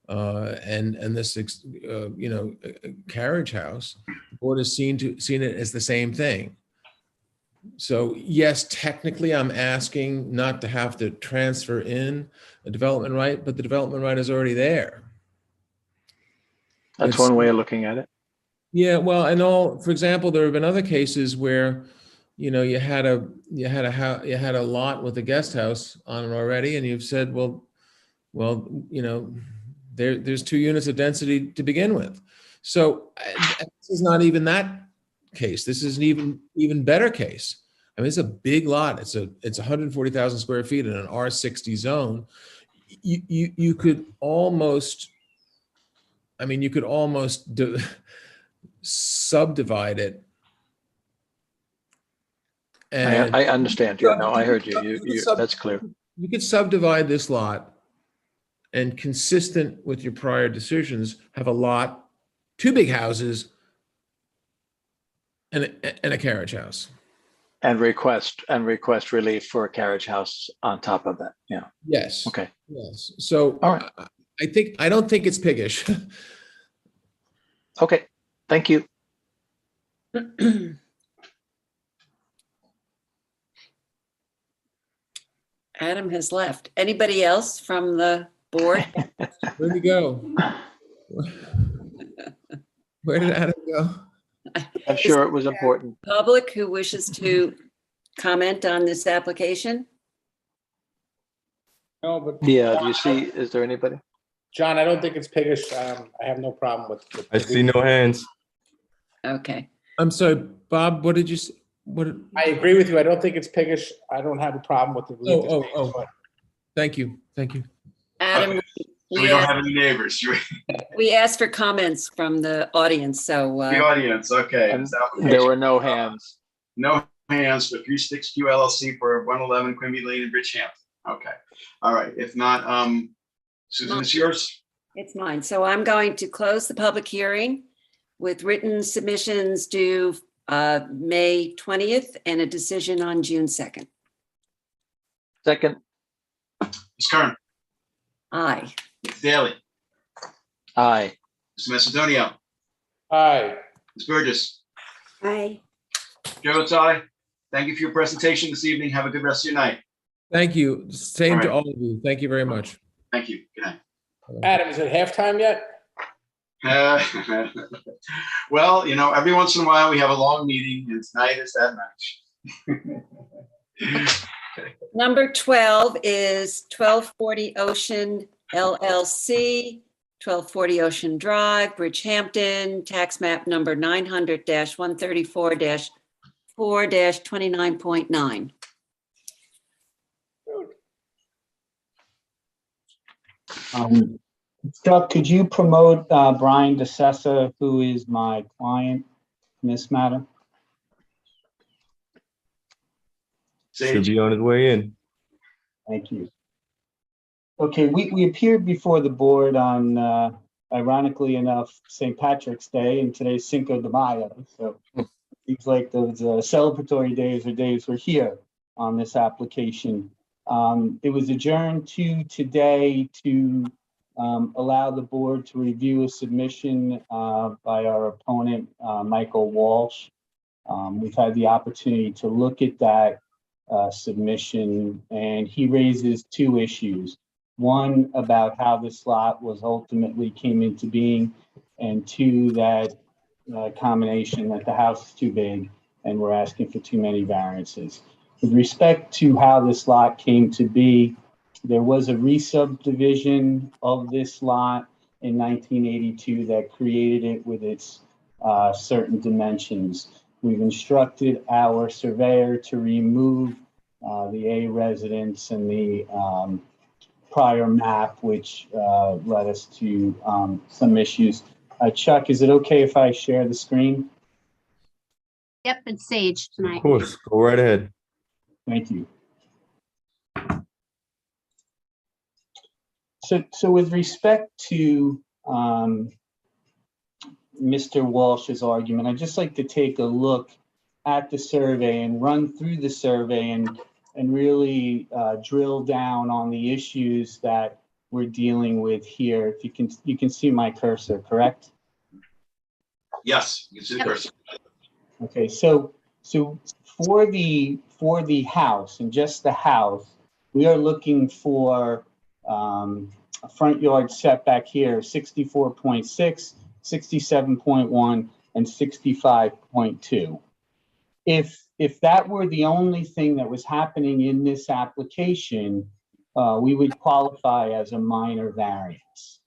and this carriage house, the board has seen it as the same thing. So yes, technically I'm asking not to have to transfer in a development right, but the development right is already there. That's one way of looking at it. Yeah, well, for example, there have been other cases where, you had a lot with a guest house on it already, and you've said, there's 2 units of density to begin with. So this is not even that case. This is an even better case. I mean, it's a big lot. It's 140,000 square feet in an R60 zone. You could almost subdivide it. And I understand you. No, I heard you. That's clear. You could subdivide this lot and, consistent with your prior decisions, have a lot, 2 big houses, and a carriage house. And request relief for a carriage house on top of that. Yeah. Yes. Okay. Yes. So all right. I don't think it's piggish. Okay. Thank you. Adam has left. Anybody else from the board? Where'd he go? Where did Adam go? I'm sure it was important. Public who wishes to comment on this application? No, but Yeah, do you see, is there anybody? John, I don't think it's piggish. I have no problem with I see no hands. Okay. I'm sorry, Bob, what did you say? I agree with you. I don't think it's piggish. I don't have a problem with the relief. Oh. Thank you. Adam, So we don't have any neighbors. we asked for comments from the audience, so. The audience, okay. And there were no hands. No hands for 36Q LLC for 111 Quimby Lane in Bridgehampton. Okay. All right. If not, Susan, it's yours. It's mine. So I'm going to close the public hearing with written submissions due May 20th and a decision on June 2nd. Second. Ms. Kern, Aye. Mr. Daly, Aye. Mr. Macedonio, Aye. Ms. Burgess, Aye. Chair votes aye. Thank you for your presentation this evening. Have a good rest of your night. Thank you. Same All to right. all of you. Thank you very much. Thank you. Good night. Adam, is it halftime yet? Well, you know, every once in a while we have a long meeting, and tonight is that match. Number 12 is 1240 Ocean LLC, 1240 Ocean Drive, Bridgehampton, tax map number 900-134-4-29.9. Chuck, could you promote Brian DeSessa, who is my client in this matter? Should be on his way in. Thank you. Okay, we appeared before the board on, ironically enough, St. Patrick's Day, and today's Cinco de Mayo. So it seems like those celebratory days are days we're here on this application. It was adjourned to today to allow the board to review a submission by our opponent, Michael Walsh. We've had the opportunity to look at that submission, and he raises two issues. One, about how this lot was ultimately came into being, and two, that combination that the house is too big and we're asking for too many variances. With respect to how this lot came to be, there was a re-subdivision of this lot in 1982 that created it with its certain dimensions. We've instructed our surveyor to remove the A residence and the prior map, which led us to some issues. Chuck, is it okay if I share the screen? Yep, it's Sage tonight. Of course, go right ahead. Thank you. So with respect to Mr. Walsh's argument, I'd just like to take a look at the survey and run through the survey and really drill down on the issues that we're dealing with here. If you can see my cursor, correct? Yes, you can see the cursor. Okay, so for the house and just the house, we are looking for a front yard setback here, 64.6, 67.1, and 65.2. If that were the only thing that was happening in this application, we would qualify as a minor variance.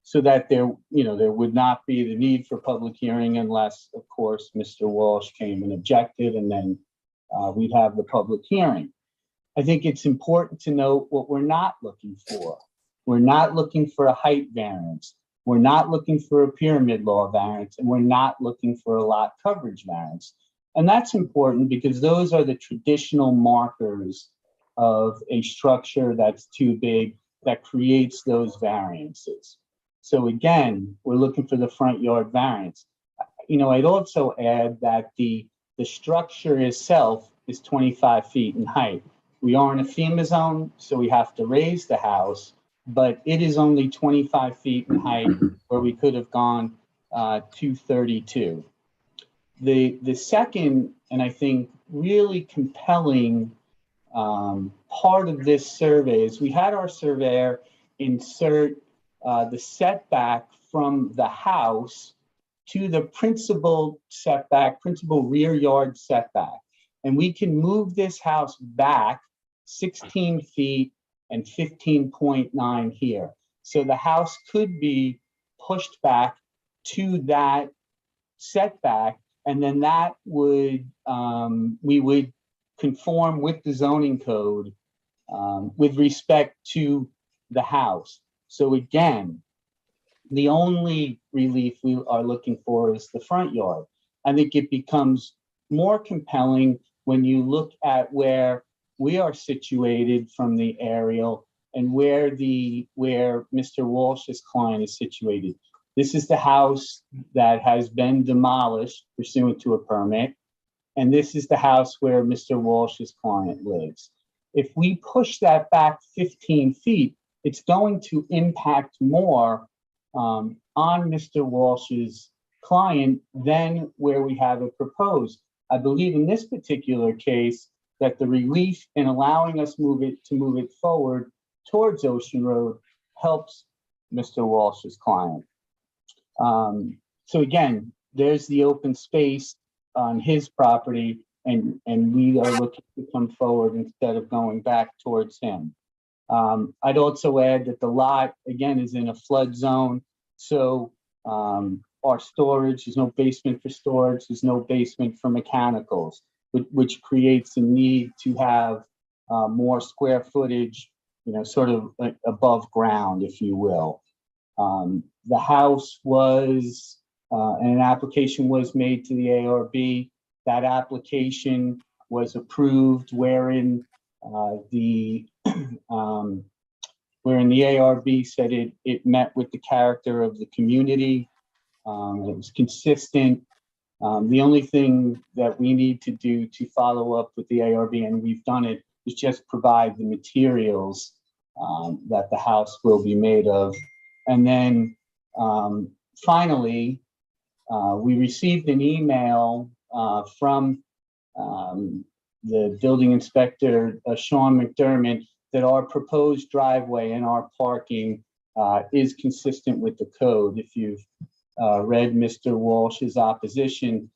So that there would not be the need for public hearing unless, of course, Mr. Walsh came and objected, and then we'd have the public hearing. I think it's important to note what we're not looking for. We're not looking for a height variance. We're not looking for a pyramid law variance, and we're not looking for a lot coverage variance. And that's important because those are the traditional markers of a structure that's too big that creates those variances. So again, we're looking for the front yard variance. I'd also add that the structure itself is 25 feet in height. We are in a FEMA zone, so we have to raise the house, but it is only 25 feet in height where we could have gone to 32. The second, and I think really compelling part of this survey is we had our surveyor insert the setback from the house to the principal rear yard setback. And we can move this house back 16 feet and 15.9 here. So the house could be pushed back to that setback, and then that would, we would conform with the zoning code with respect to the house. So again, the only relief we are looking for is the front yard. I think it becomes more compelling when you look at where we are situated from the aerial and where Mr. Walsh's client is situated. This is the house that has been demolished pursuant to a permit, And this is the house where Mr. Walsh's client lives. If we push that back 15 feet, it's going to impact more on Mr. Walsh's client than where we have it proposed. I believe in this particular case that the relief in allowing us to move it forward towards Ocean Road helps Mr. Walsh's client. So again, there's the open space on his property, and we are looking to come forward instead of going back towards him. I'd also add that the lot, again, is in a flood zone. So our storage, there's no basement for storage, there's no basement for mechanicals, which creates a need to have more square footage, sort of like above ground, if you will. The house was, and an application was made to the ARB. That application was approved, wherein the ARB said it met with the character of the community. It was consistent. The only thing that we need to do to follow up with the ARB, and we've done it, is just provide the materials that the house will be made of. And then finally, we received an email from the building inspector, Sean McDermott, that our proposed driveway and our parking is consistent with the code. If you've read Mr. Walsh's opposition,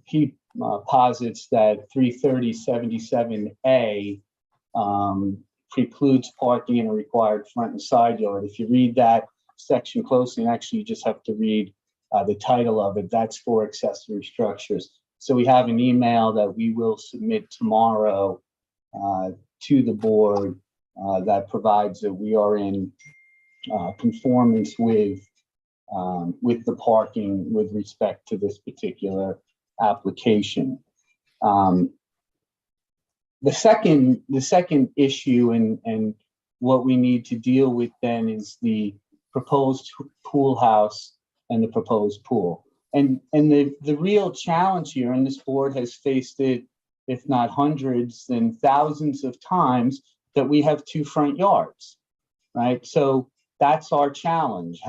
he posits that 330-77A precludes parking in a required front and side yard. If you read that section closely, and actually you just have to read the title of it, that's for accessory structures. So we have an email that we will submit tomorrow to the board that provides that we are in conformance with the parking with respect to this particular application. The second issue and what we need to deal with then is the proposed pool house and the proposed pool. And the real challenge here, and this board has faced it, if not hundreds, then thousands of times, that we have two front yards, right? So that's our challenge,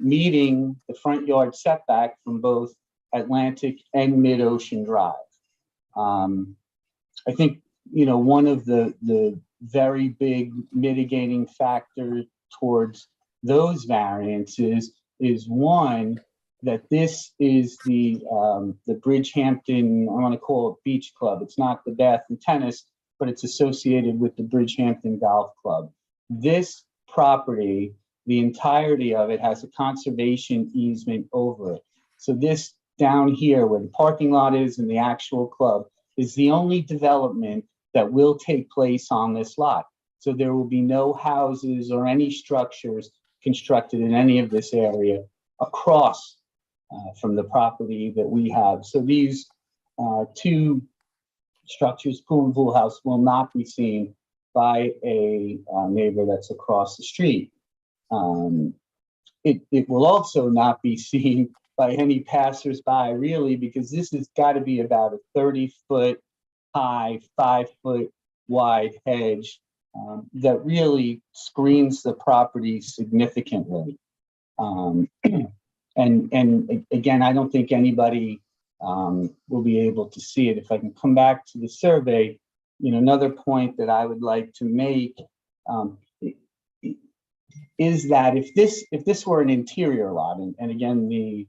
meeting the front yard setback from both Atlantic and Mid-Ocean Drive. I think, one of the very big mitigating factors towards those variances is, one, that this is the Bridgehampton, I want to call it Beach Club. It's not the Bath and Tennis, but it's associated with the Bridgehampton Golf Club. This property, the entirety of it, has a conservation easement over it. So this down here where the parking lot is and the actual club is the only development that will take place on this lot. So there will be no houses or any structures constructed in any of this area across from the property that we have. So these two structures, pool and pool house, will not be seen by a neighbor that's across the street. It will also not be seen by any passersby, really, because this has got to be about a 30-foot high, 5-foot wide hedge that really screens the property significantly. And again, I don't think anybody will be able to see it. If I can come back to the survey, another point that I would like to make is that if this were an interior lot, and again, the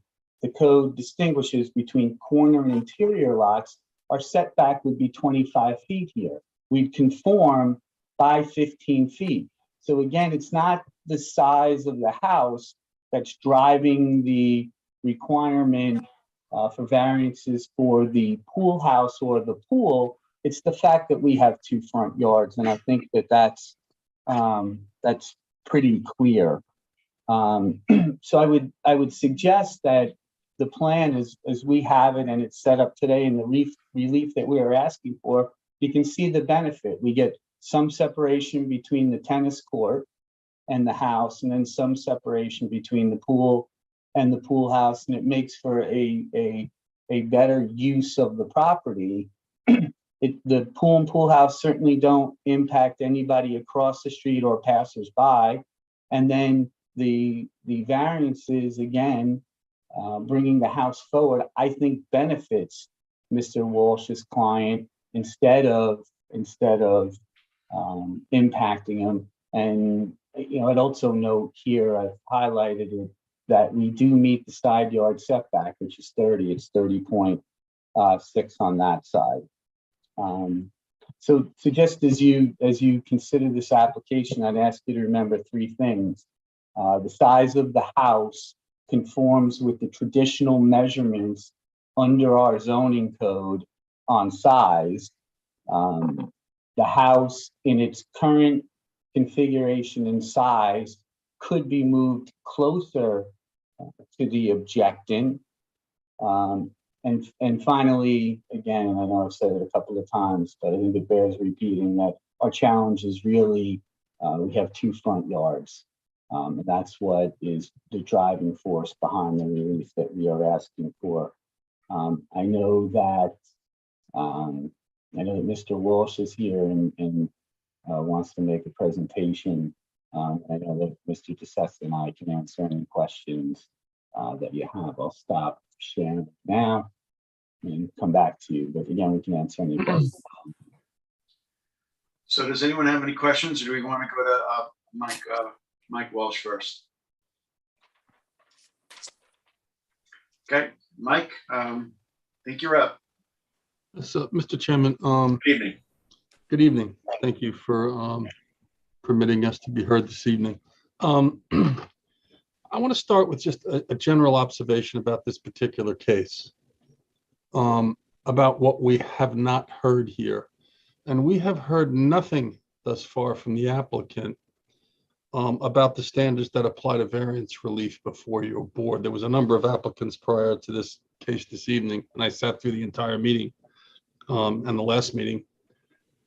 code distinguishes between corner and interior lots, our setback would be 25 feet here. We'd conform by 15 feet. So again, it's not the size of the house that's driving the requirement for variances for the pool house or the pool. It's the fact that we have two front yards, and I think that that's pretty clear. So I would suggest that the plan as we have it and it's set up today, and the relief that we are asking for, you can see the benefit. We get some separation between the tennis court and the house, and then some separation between the pool and the pool house, and it makes for a a better use of the property. The pool and pool house certainly don't impact anybody across the street or passersby. And then the variances, again, bringing the house forward, I think benefits Mr. Walsh's client instead of impacting him. And, you know, I'd also note here, I've highlighted it, that we do meet the side yard setback, which is 30. It's 30.6 on that side. So just as you consider this application, I'd ask you to remember three things. The size of the house conforms with the traditional measurements under our zoning code on size. The house in its current configuration and size could be moved closer to the objectant. And finally, again, I know I've said it a couple of times, but I think it bears repeating that our challenge is really, we have 2 front yards. And that's what is the driving force behind the relief that we are asking for. I know that Mr. Walsh is here and wants to make a presentation. I know that Mr. DeSessa and I can answer any questions that you have. I'll stop sharing now and come back to you. But again, we can answer any questions. So does anyone have any questions, or do we want to go to Mike Walsh first? Okay, Mike, I think you're up. So, Mr. Chairman, Good evening. good evening. Thank you for permitting us to be heard this evening. I want to start with just a general observation about this particular case, about what we have not heard here. And we have heard nothing thus far from the applicant about the standards that apply to variance relief before your board. There was a number of applicants prior to this case this evening, and I sat through the entire meeting and the last meeting,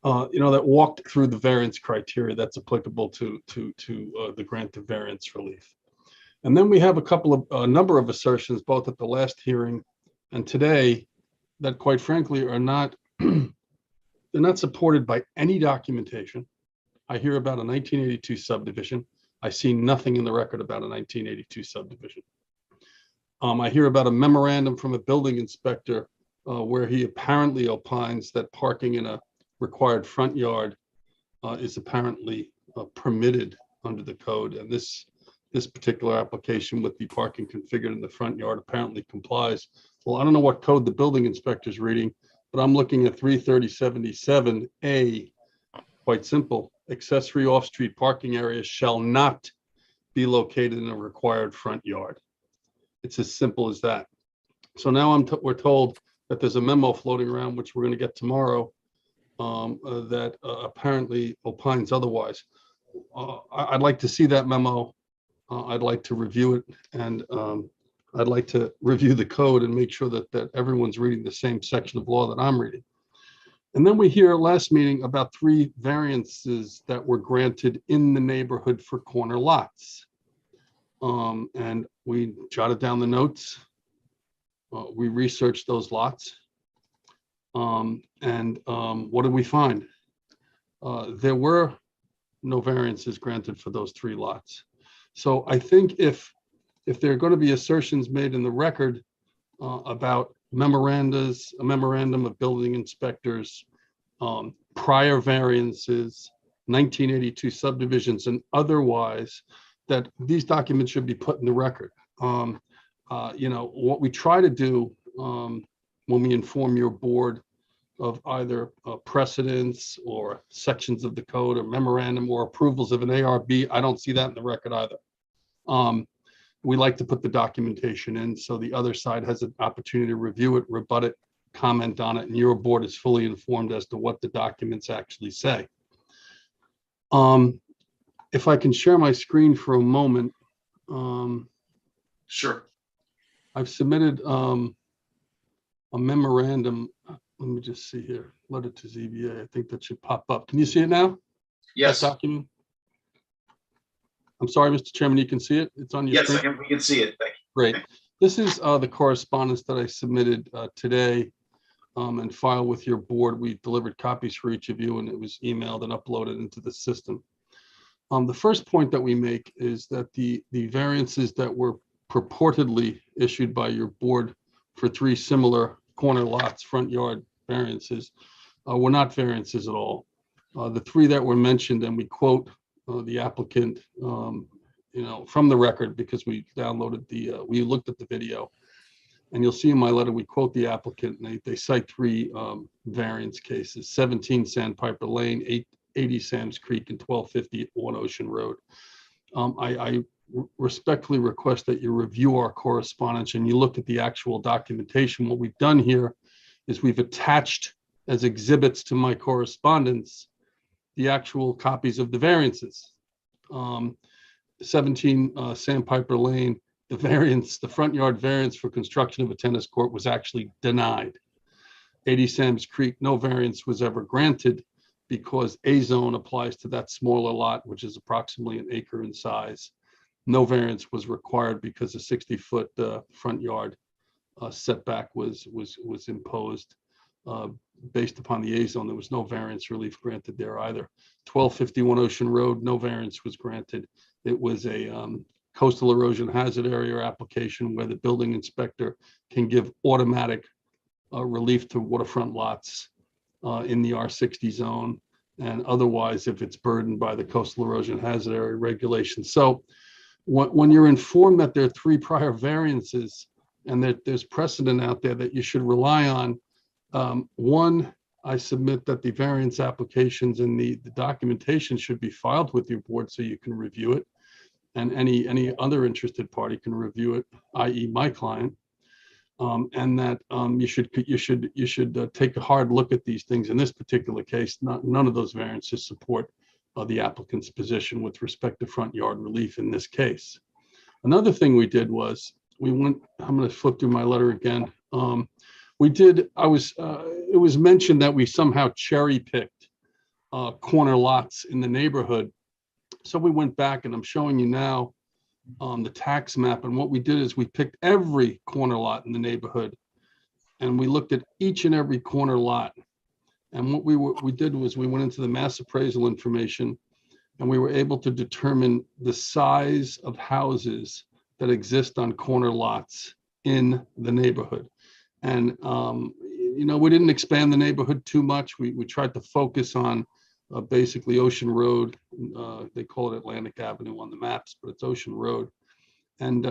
that walked through the variance criteria that's applicable to the grant of variance relief. And then we have a number of assertions, both at the last hearing and today, that quite frankly are not, they're not supported by any documentation. I hear about a 1982 subdivision. I see nothing in the record about a 1982 subdivision. I hear about a memorandum from a building inspector where he apparently opines that parking in a required front yard is apparently permitted under the code. And this particular application with the parking configured in the front yard apparently complies. Well, I don't know what code the building inspector is reading, but I'm looking at 33077A, quite simple. Accessory off-street parking areas shall not be located in a required front yard. It's as simple as that. So now we're told that there's a memo floating around, which we're going to get tomorrow, that apparently opines otherwise. I'd like to see that memo. I'd like to review it, and I'd like to review the code and make sure that everyone's reading the same section of law that I'm reading. And then we hear last meeting about 3 variances that were granted in the neighborhood for corner lots. And we jotted down the notes. We researched those lots. And what did we find? There were no variances granted for those 3 lots. So I think if there are going to be assertions made in the record about a memorandum of building inspectors, prior variances, 1982 subdivisions, and otherwise, that these documents should be put in the record. What we try to do when we inform your board of either precedents or sections of the code or memorandum or approvals of an ARB, I don't see that in the record either. We like to put the documentation in so the other side has an opportunity to review it, rebut it, comment on it, and your board is fully informed as to what the documents actually say. If I can share my screen for a moment. Sure. I've submitted a memorandum. Let me just see here. Letter to ZBA. I think that should pop up. Can you see it now? Yes. That document? I'm sorry, Mr. Chairman, you can see it? It's on your screen? Yes, we can see it. Thank you. Great. This is the correspondence that I submitted today and filed with your board. We delivered copies for each of you, and it was emailed and uploaded into the system. The first point that we make is that the variances that were purportedly issued by your board for 3 similar corner lots, front yard variances, were not variances at all. The 3 that were mentioned, and we quote the applicant, from the record, because we downloaded we looked at the video, and you'll see in my letter, we quote the applicant, and they cite 3 variance cases: 17 Sandpiper Lane, 80 Sam's Creek, and 1250 One Ocean Road. I respectfully request that you review our correspondence and you look at the actual documentation. What we've done here is we've attached as exhibits to my correspondence the actual copies of the variances. 17 Sandpiper Lane, the front yard variance for construction of a tennis court was actually denied. 80 Sam's Creek, no variance was ever granted because A zone applies to that smaller lot, which is approximately 1 acre in size. No variance was required because a 60-foot front yard setback was imposed based upon the A zone. There was no variance relief granted there either. 1251 Ocean Road, no variance was granted. It was a coastal erosion hazard area application where the building inspector can give automatic relief to waterfront lots in the R60 zone, and otherwise if it's burdened by the coastal erosion hazard area regulations. So when you're informed that there are 3 prior variances and that there's precedent out there that you should rely on, one, I submit that the variance applications and the documentation should be filed with your board so you can review it, and any other interested party can review it, i.e. my client, and that you should take a hard look at these things. In this particular case, none of those variances support the applicant's position with respect to front yard relief in this case. Another thing we did was I'm going to flip through my letter again. It was mentioned that we somehow cherry picked corner lots in the neighborhood. So we went back, and I'm showing you now the tax map. And what we did is we picked every corner lot in the neighborhood, and we looked at each and every corner lot. And what we did was we went into the mass appraisal information, and we were able to determine the size of houses that exist on corner lots in the neighborhood. And, we didn't expand the neighborhood too much. We tried to focus on basically Ocean Road. They call it Atlantic Avenue on the maps, but it's Ocean Road. And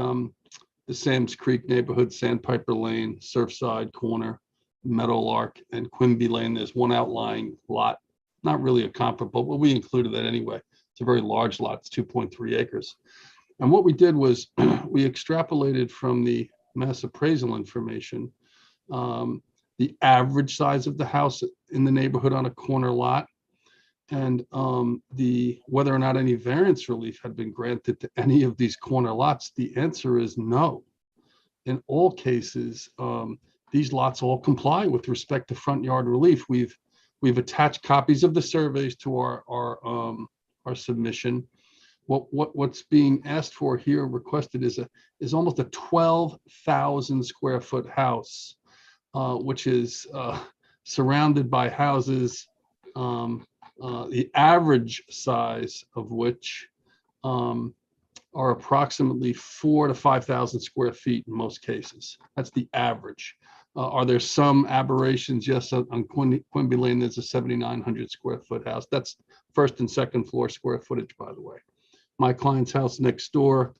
the Sam's Creek neighborhood, Sandpiper Lane, Surfside Corner, Meadowlark, and Quimby Lane. There's one outlying lot, not really a comparable, but we included that anyway. It's a very large lot, it's 2.3 acres. And what we did was we extrapolated from the mass appraisal information the average size of the house in the neighborhood on a corner lot, and whether or not any variance relief had been granted to any of these corner lots. The answer is no. In all cases, these lots all comply with respect to front yard relief. We've attached copies of the surveys to our submission. What's being asked for here, requested, is almost a 12,000 square foot house, which is surrounded by houses, the average size of which are approximately 4,000 to 5,000 square feet in most cases. That's the average. Are there some aberrations? Yes, on Quimby Lane, there's a 7,900 square foot house. That's first and second floor square footage, by the way. My client's house next door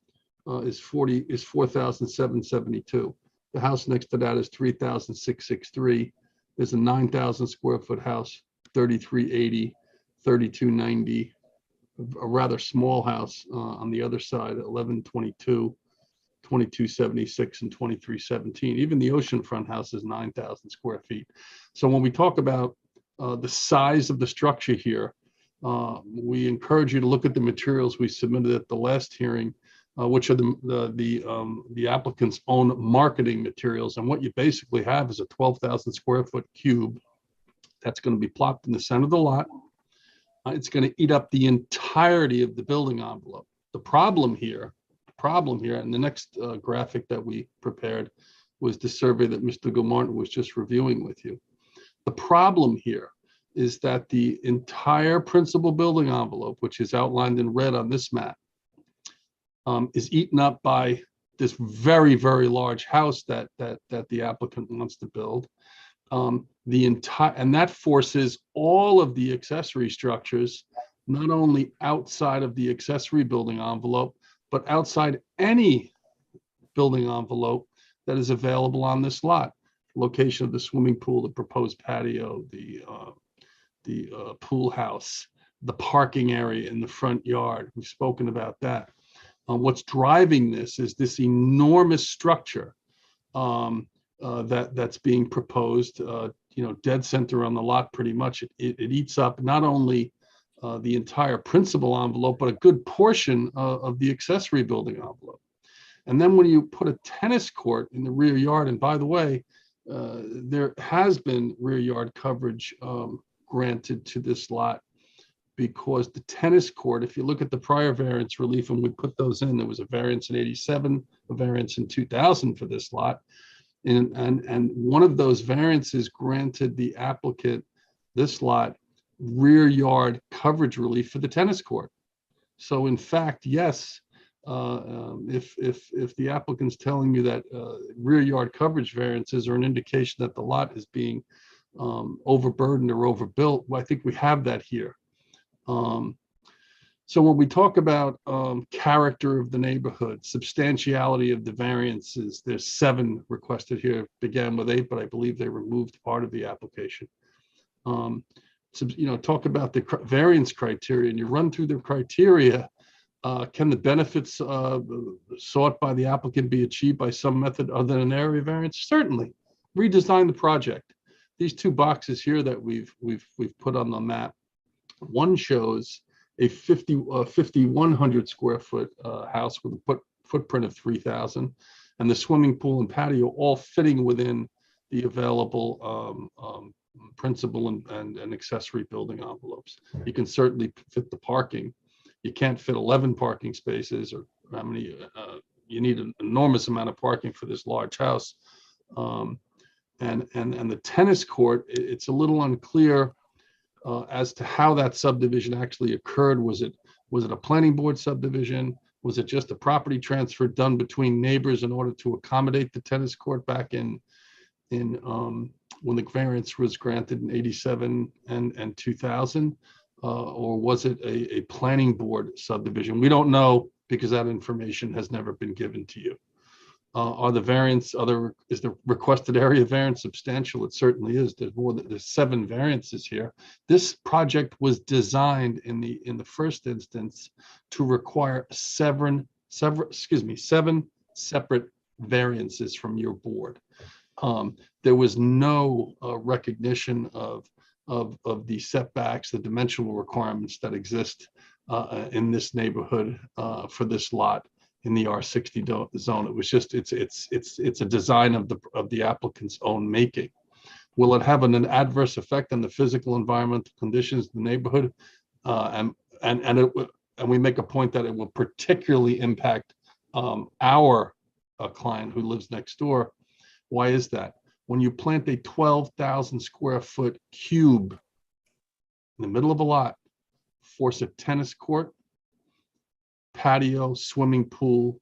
is 4,772. The house next to that is 3,663. There's a 9,000 square foot house, 3,380, 3,290, a rather small house on the other side, 1122, 2276, and 2317. Even the oceanfront house is 9,000 square feet. So when we talk about the size of the structure here, we encourage you to look at the materials we submitted at the last hearing, which are the applicant's own marketing materials. And what you basically have is a 12,000 square foot cube that's going to be plopped in the center of the lot. It's going to eat up the entirety of the building envelope. The problem here problem here, and the next graphic that we prepared was the survey that Mr. Gilmartin was just reviewing with you. The problem here is that the entire principal building envelope, which is outlined in red on this map, is eaten up by this very, very large house that the applicant wants to build. And that forces all of the accessory structures, not only outside of the accessory building envelope, but outside any building envelope that is available on this lot. Location of the swimming pool, the proposed patio, the pool house, the parking area in the front yard. We've spoken about that. What's driving this is this enormous structure that's being proposed, dead center on the lot pretty much. It eats up not only the entire principal envelope, but a good portion of the accessory building envelope. And then when you put a tennis court in the rear yard, and by the way, there has been rear yard coverage granted to this lot, because the tennis court, if you look at the prior variance relief, and we put those in, there was a variance in 87, a variance in 2000 for this lot. And one of those variances granted the applicant, this lot, rear yard coverage relief for the tennis court. So in fact, yes, if the applicant's telling you that rear yard coverage variances are an indication that the lot is being overburdened or overbuilt, well, I think we have that here. So when we talk about character of the neighborhood, substantiality of the variances, there's 7 requested here, began with 8, but I believe they removed part of the application. So, talk about the variance criteria, and you run through the criteria. Can the benefits sought by the applicant be achieved by some method other than an area variance? Certainly. Redesign the project. These 2 boxes here that we've put on the map. One shows a 5,100 square foot house with a footprint of 3,000, and the swimming pool and patio all fitting within the available principal and accessory building envelopes. You can certainly fit the parking. You can't fit 11 parking spaces, or how many, you need an enormous amount of parking for this large house. And the tennis court, it's a little unclear as to how that subdivision actually occurred. Was it a planning board subdivision? Was it just a property transfer done between neighbors in order to accommodate the tennis court back in when the variance was granted in 87 and 2000? Or was it a planning board subdivision? We don't know, because that information has never been given to you. Are the variance is the requested area variance substantial? It certainly is. There's 7 variances here. This project was designed in the first instance to require 7 separate variances from your board. There was no recognition of the setbacks, the dimensional requirements that exist in this neighborhood for this lot in the R60 zone. It was just, it's a design of the applicant's own making. Will it have an adverse effect on the physical environmental conditions of the neighborhood? And we make a point that it will particularly impact our client who lives next door. Why is that? When you plant a 12,000 square foot cube in the middle of a lot, force a tennis court, patio, swimming pool,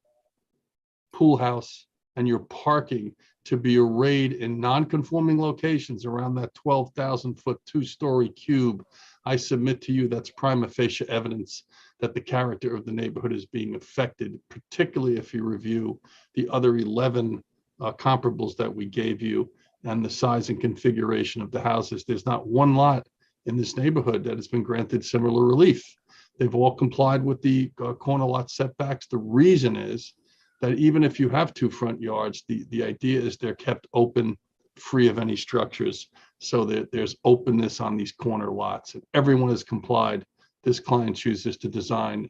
pool house, and your parking to be arrayed in non-conforming locations around that 12,000 foot 2-story cube, I submit to you that's prima facie evidence that the character of the neighborhood is being affected, particularly if you review the other 11 comparables that we gave you and the size and configuration of the houses. There's not one lot in this neighborhood that has been granted similar relief. They've all complied with the corner lot setbacks. The reason is that even if you have 2 front yards, the idea is they're kept open, free of any structures, so that there's openness on these corner lots. And everyone has complied. This client chooses to design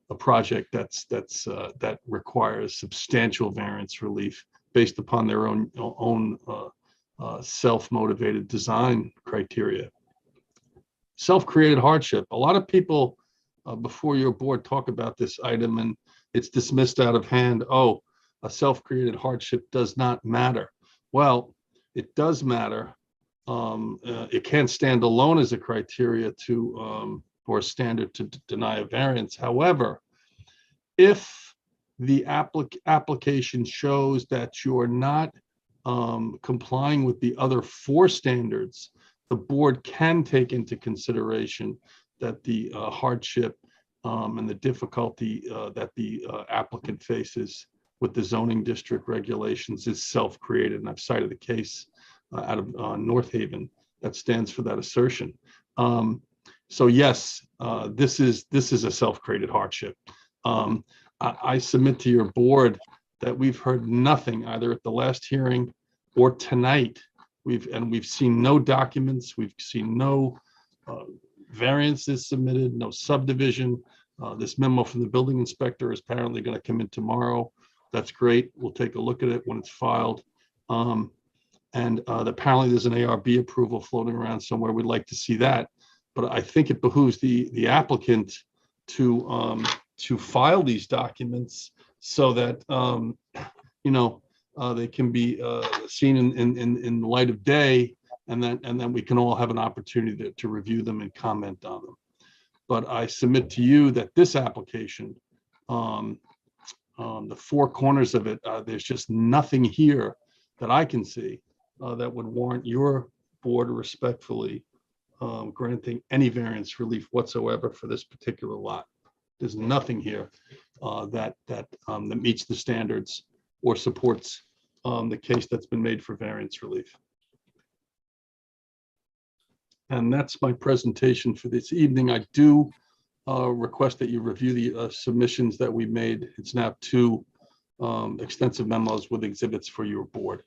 a project that requires substantial variance relief based upon their own self-motivated design criteria. Self-created hardship. A lot of people before your board talk about this item, it's dismissed out of hand. Oh, a self-created hardship does not matter. Well, it does matter. It can't stand alone as a criteria to or a standard to deny a variance. However, if the application shows that you're not complying with the other 4 standards, the board can take into consideration that the hardship and the difficulty that the applicant faces with the zoning district regulations is self-created. And I've cited a case out of North Haven that stands for that assertion. So yes, this is a self-created hardship. I submit to your board that we've heard nothing either at the last hearing or tonight. We've seen no documents. We've seen no variances submitted, no subdivision. This memo from the building inspector is apparently going to come in tomorrow. That's great. We'll take a look at it when it's filed. And apparently there's an ARB approval floating around somewhere. We'd like to see that. But I think it behooves the applicant to file these documents so that they can be seen in the light of day, and then we can all have an opportunity to review them and comment on them. But I submit to you that this application, the 4 corners of it, there's just nothing here that I can see that would warrant your board respectfully granting any variance relief whatsoever for this particular lot. There's nothing here that meets the standards or supports the case that's been made for variance relief. And that's my presentation for this evening. I do request that you review the submissions that we made. It's now 2 extensive memos with exhibits for your board.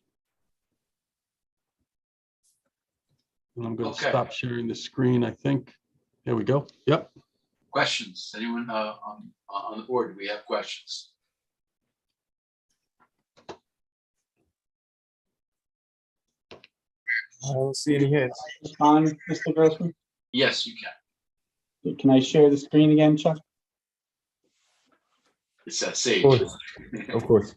And I'm going to stop sharing the screen, I think. There we go. Yep. Questions? Anyone on the board? Do we have questions? I don't see any hands. On, Mr. Grossman? Yes, you can. Can I share the screen again, Chuck? It's that sage. Of course.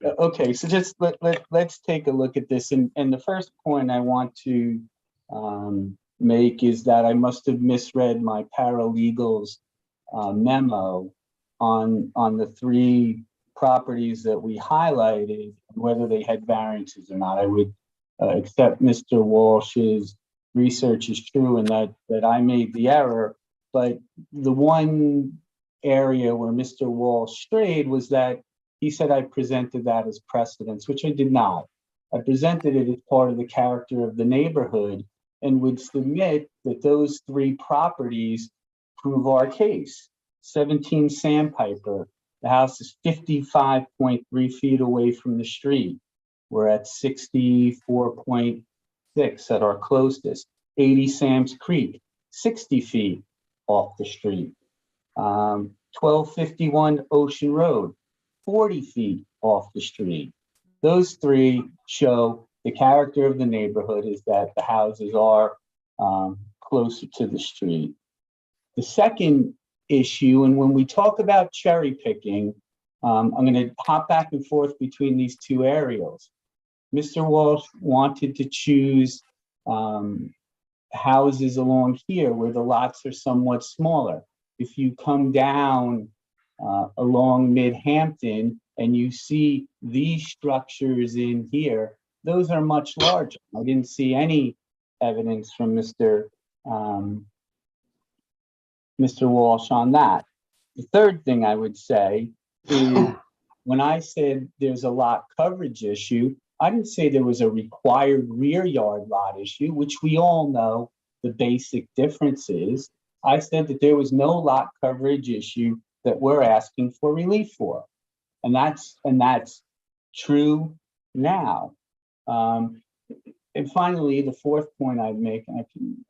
Okay, so just let's take a look at this. And the first point I want to make is that I must have misread my paralegal's memo on the 3 properties that we highlighted, whether they had variances or not. I would accept Mr. Walsh's research is true and that I made the error, but the one area where Mr. Walsh strayed was that he said I presented that as precedence, which I did not. I presented it as part of the character of the neighborhood and would submit that those 3 properties prove our case. 17 Sandpiper, the house is 55.3 feet away from the street. We're at 64.6 at our closest. 80 Sam's Creek, 60 feet off the street. 1251 Ocean Road, 40 feet off the street. Those 3 show the character of the neighborhood is that the houses are closer to the street. The second issue, and when we talk about cherry picking, I'm going to hop back and forth between these 2 areas. Mr. Walsh wanted to choose houses along here where the lots are somewhat smaller. If you come down along Mid-Hampton and you see these structures in here, those are much larger. I didn't see any evidence from Mr. Walsh on that. The third thing I would say is when I said there's a lot coverage issue, I didn't say there was a required rear yard lot issue, which we all know the basic difference is. I said that there was no lot coverage issue that we're asking for relief for. And that's true now. And finally, the fourth point I'd make, and I can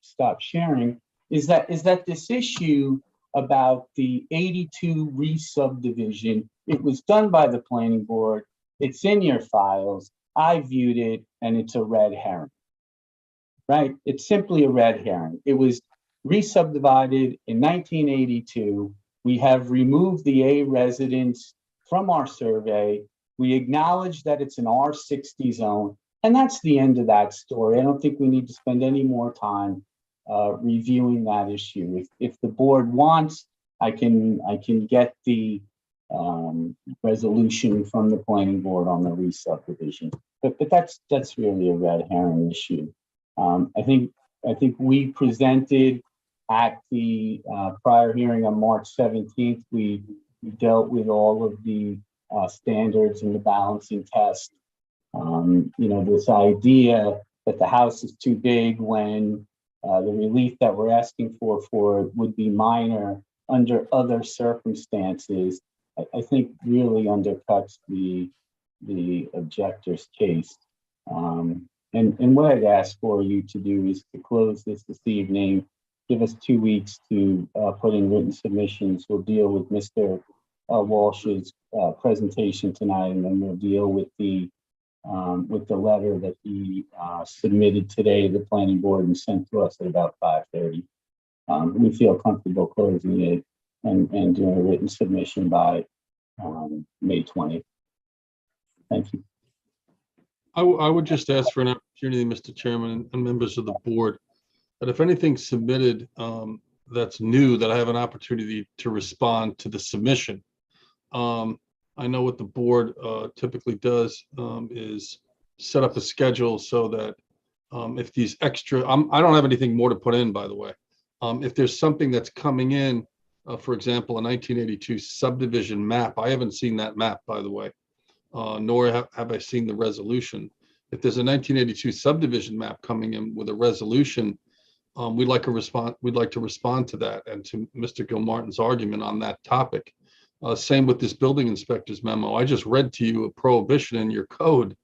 stop sharing, is that this issue about the 82 re-subdivision, it was done by the planning board. It's in your files. I viewed it and it's a red herring, right? It's simply a red herring. It was re-subdivided in 1982. We have removed the A residence from our survey. We acknowledge that it's an R60 zone, and that's the end of that story. I don't think we need to spend any more time reviewing that issue. If the board wants, I can get the resolution from the planning board on the re-subdivision. But that's really a red herring issue. I think we presented at the prior hearing on March 17th. We dealt with all of the standards and the balancing test. This idea that the house is too big when the relief that we're asking for it would be minor under other circumstances, I think really undercuts the objector's case. And what I'd ask for you to do is to close this evening, give us 2 weeks to put in written submissions. We'll deal with Mr. Walsh's presentation tonight, and then we'll deal with the letter that he submitted today to the planning board and sent to us at about 5:30. We feel comfortable closing it and doing a written submission by May 20th. Thank you. I would just ask for an opportunity, Mr. Chairman and members of the board, that if anything's submitted that's new, that I have an opportunity to respond to the submission. I know what the board typically does is set up a schedule so that if these extra, I don't have anything more to put in, by the way. If there's something that's coming in, for example, a 1982 subdivision map, I haven't seen that map, by the way, nor have I seen the resolution. If there's a 1982 subdivision map coming in with a resolution, we'd like to respond to that and to Mr. Gilmartin's argument on that topic. Same with this building inspector's memo. I just read to you a prohibition in your code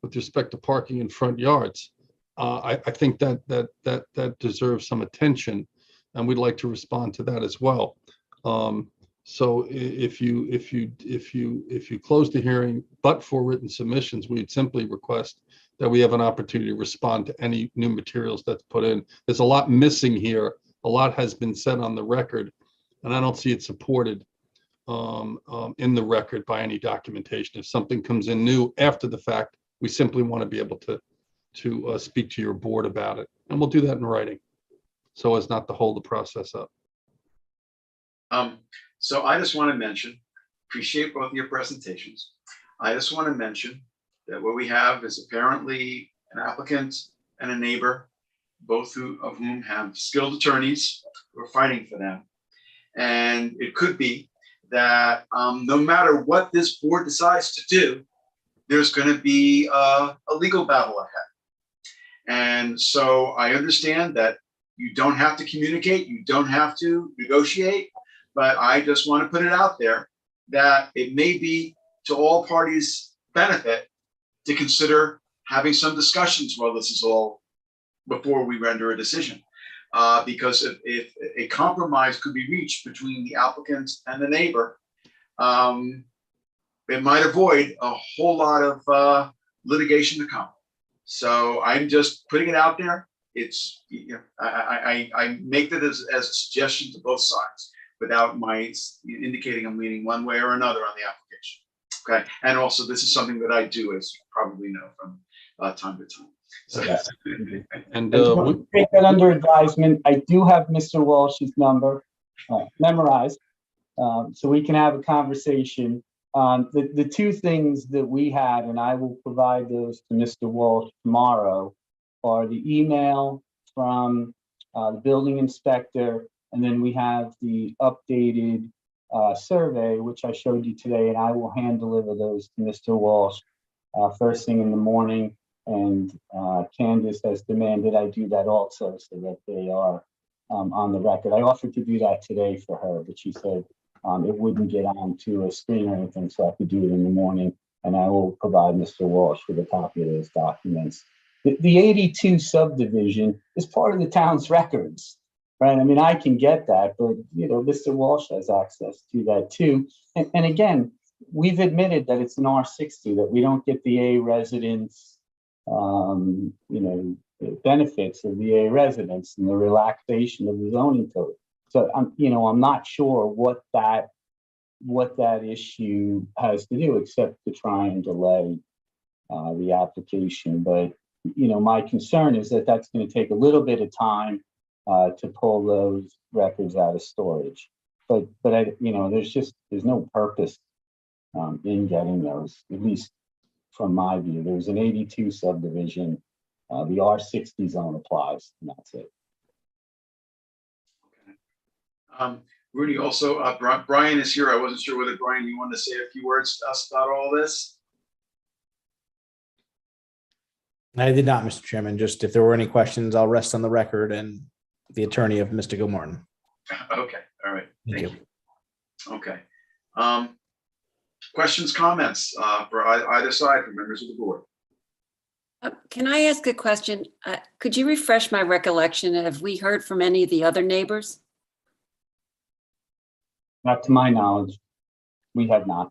with respect to parking in front yards. I think that deserves some attention, and we'd like to respond to that as well. So if you close the hearing, but for written submissions, we'd simply request that we have an opportunity to respond to any new materials that's put in. There's a lot missing here. A lot has been said on the record, and I don't see it supported in the record by any documentation. If something comes in new after the fact, we simply want to be able to speak to your board about it, and we'll do that in writing, so as not to hold the process up. So I just want to mention, appreciate both of your presentations. I just want to mention that what we have is apparently an applicant and a neighbor, both of whom have skilled attorneys who are fighting for them. And it could be that no matter what this board decides to do, there's going to be a legal battle ahead. And so I understand that you don't have to communicate, you don't have to negotiate, but I just want to put it out there that it may be to all parties' benefit to consider having some discussions while this is all before we render a decision. Because if a compromise could be reached between the applicant and the neighbor, it might avoid a whole lot of litigation to come. So I'm just putting it out there. It's, I make that as a suggestion to both sides without my indicating I'm leaning one way or another on the application. Okay, and also this is something that I do, as you probably know, from time to time. So, yes. And take that under advisement. I do have Mr. Walsh's number memorized, so we can have a conversation. The two things that we had, and I will provide those to Mr. Walsh tomorrow, are the email from the building inspector, and then we have the updated survey, which I showed you today, and I will hand deliver those to Mr. Walsh first thing in the morning. And Candace has demanded I do that also, so that they are on the record. I offered to do that today for her, but she said it wouldn't get onto a screen or anything, so I could do it in the morning, and I will provide Mr. Walsh with a copy of those documents. The 82 subdivision is part of the town's records, right? I mean, I can get that, but Mr. Walsh has access to that too. And again, we've admitted that it's an R60, that we don't get the A residence, benefits of VA residents and the relaxation of the zoning code. So I'm not sure what that issue has to do except to try and delay the application. But my concern is that that's going to take a little bit of time to pull those records out of storage. But there's no purpose in getting those, at least from my view. There's an 82 subdivision. The R60 zone applies, and that's it. Rudy, also, Brian is here. I wasn't sure whether, Brian, you wanted to say a few words to us about all this? I did not, Mr. Chairman. Just if there were any questions, I'll rest on the record and the attorney of Mr. Gilmartin. Okay, all right. Thank you. Okay. Questions, comments for either side from members of the board? Can I ask a question? Could you refresh my recollection? Have we heard from any of the other neighbors? Not to my knowledge, we have not.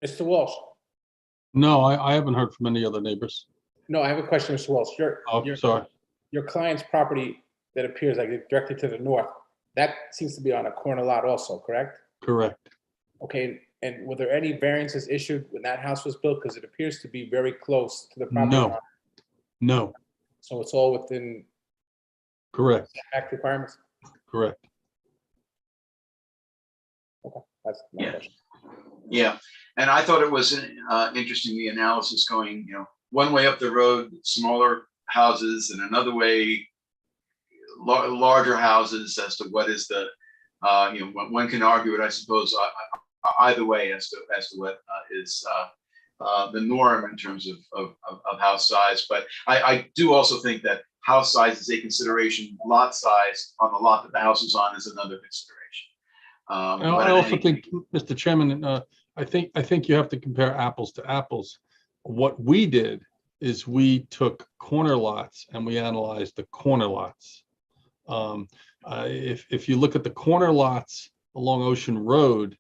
Mr. Walsh. No, I haven't heard from any other neighbors. No, I have a question, Mr. Walsh. Sorry. Your client's property that appears like directly to the north, that seems to be on a corner lot also, correct? Correct. Okay, and were there any variances issued when that house was built? Because it appears to be very close to the property line. No. So it's all within Correct. setback requirements? Correct. Okay, that's my question. Yeah, and I thought it was interesting, the analysis going, one way up the road, smaller houses, and another way, larger houses, as to what is the, one can argue it, I suppose, either way as to what is the norm in terms of house size. But I do also think that house size is a consideration. Lot size on the lot that the house is on is another consideration. I also think, Mr. Chairman, I think you have to compare apples to apples. What we did is we took corner lots and we analyzed the corner lots. If you look at the corner lots along Ocean Road,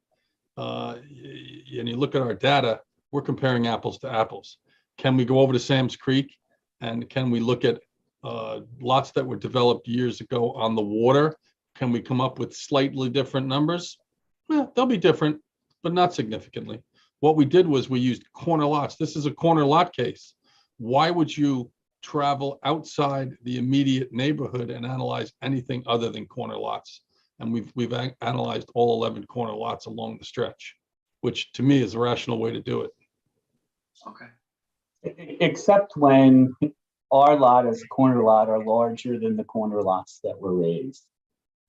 and you look at our data, we're comparing apples to apples. Can we go over to Sam's Creek and can we look at lots that were developed years ago on the water? Can we come up with slightly different numbers? Well, they'll be different, but not significantly. What we did was we used corner lots. This is a corner lot case. Why would you travel outside the immediate neighborhood and analyze anything other than corner lots? And we've analyzed all 11 corner lots along the stretch, which to me is a rational way to do it. Okay. Except when our lot as a corner lot are larger than the corner lots that were raised.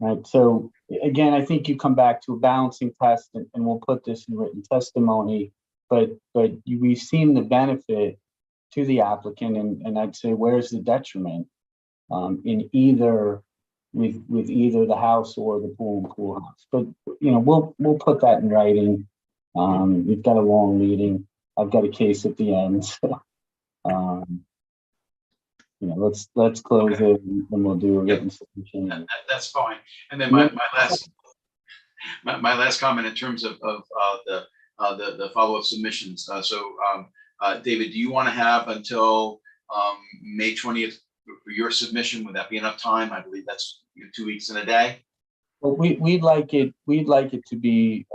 Right. So again, I think you come back to a balancing test, and we'll put this in written testimony, but we've seen the benefit to the applicant, and I'd say where's the detriment in either with either the house or the pool house. But we'll put that in writing. We've got a long meeting. I've got a case at the end. So, let's close it and we'll do a written submission. That's fine. And then my last comment in terms of the follow-up submissions. David, do you want to have until May 20th for your submission? Would that be enough time? I believe that's 2 weeks and a day. Well, we'd like it to be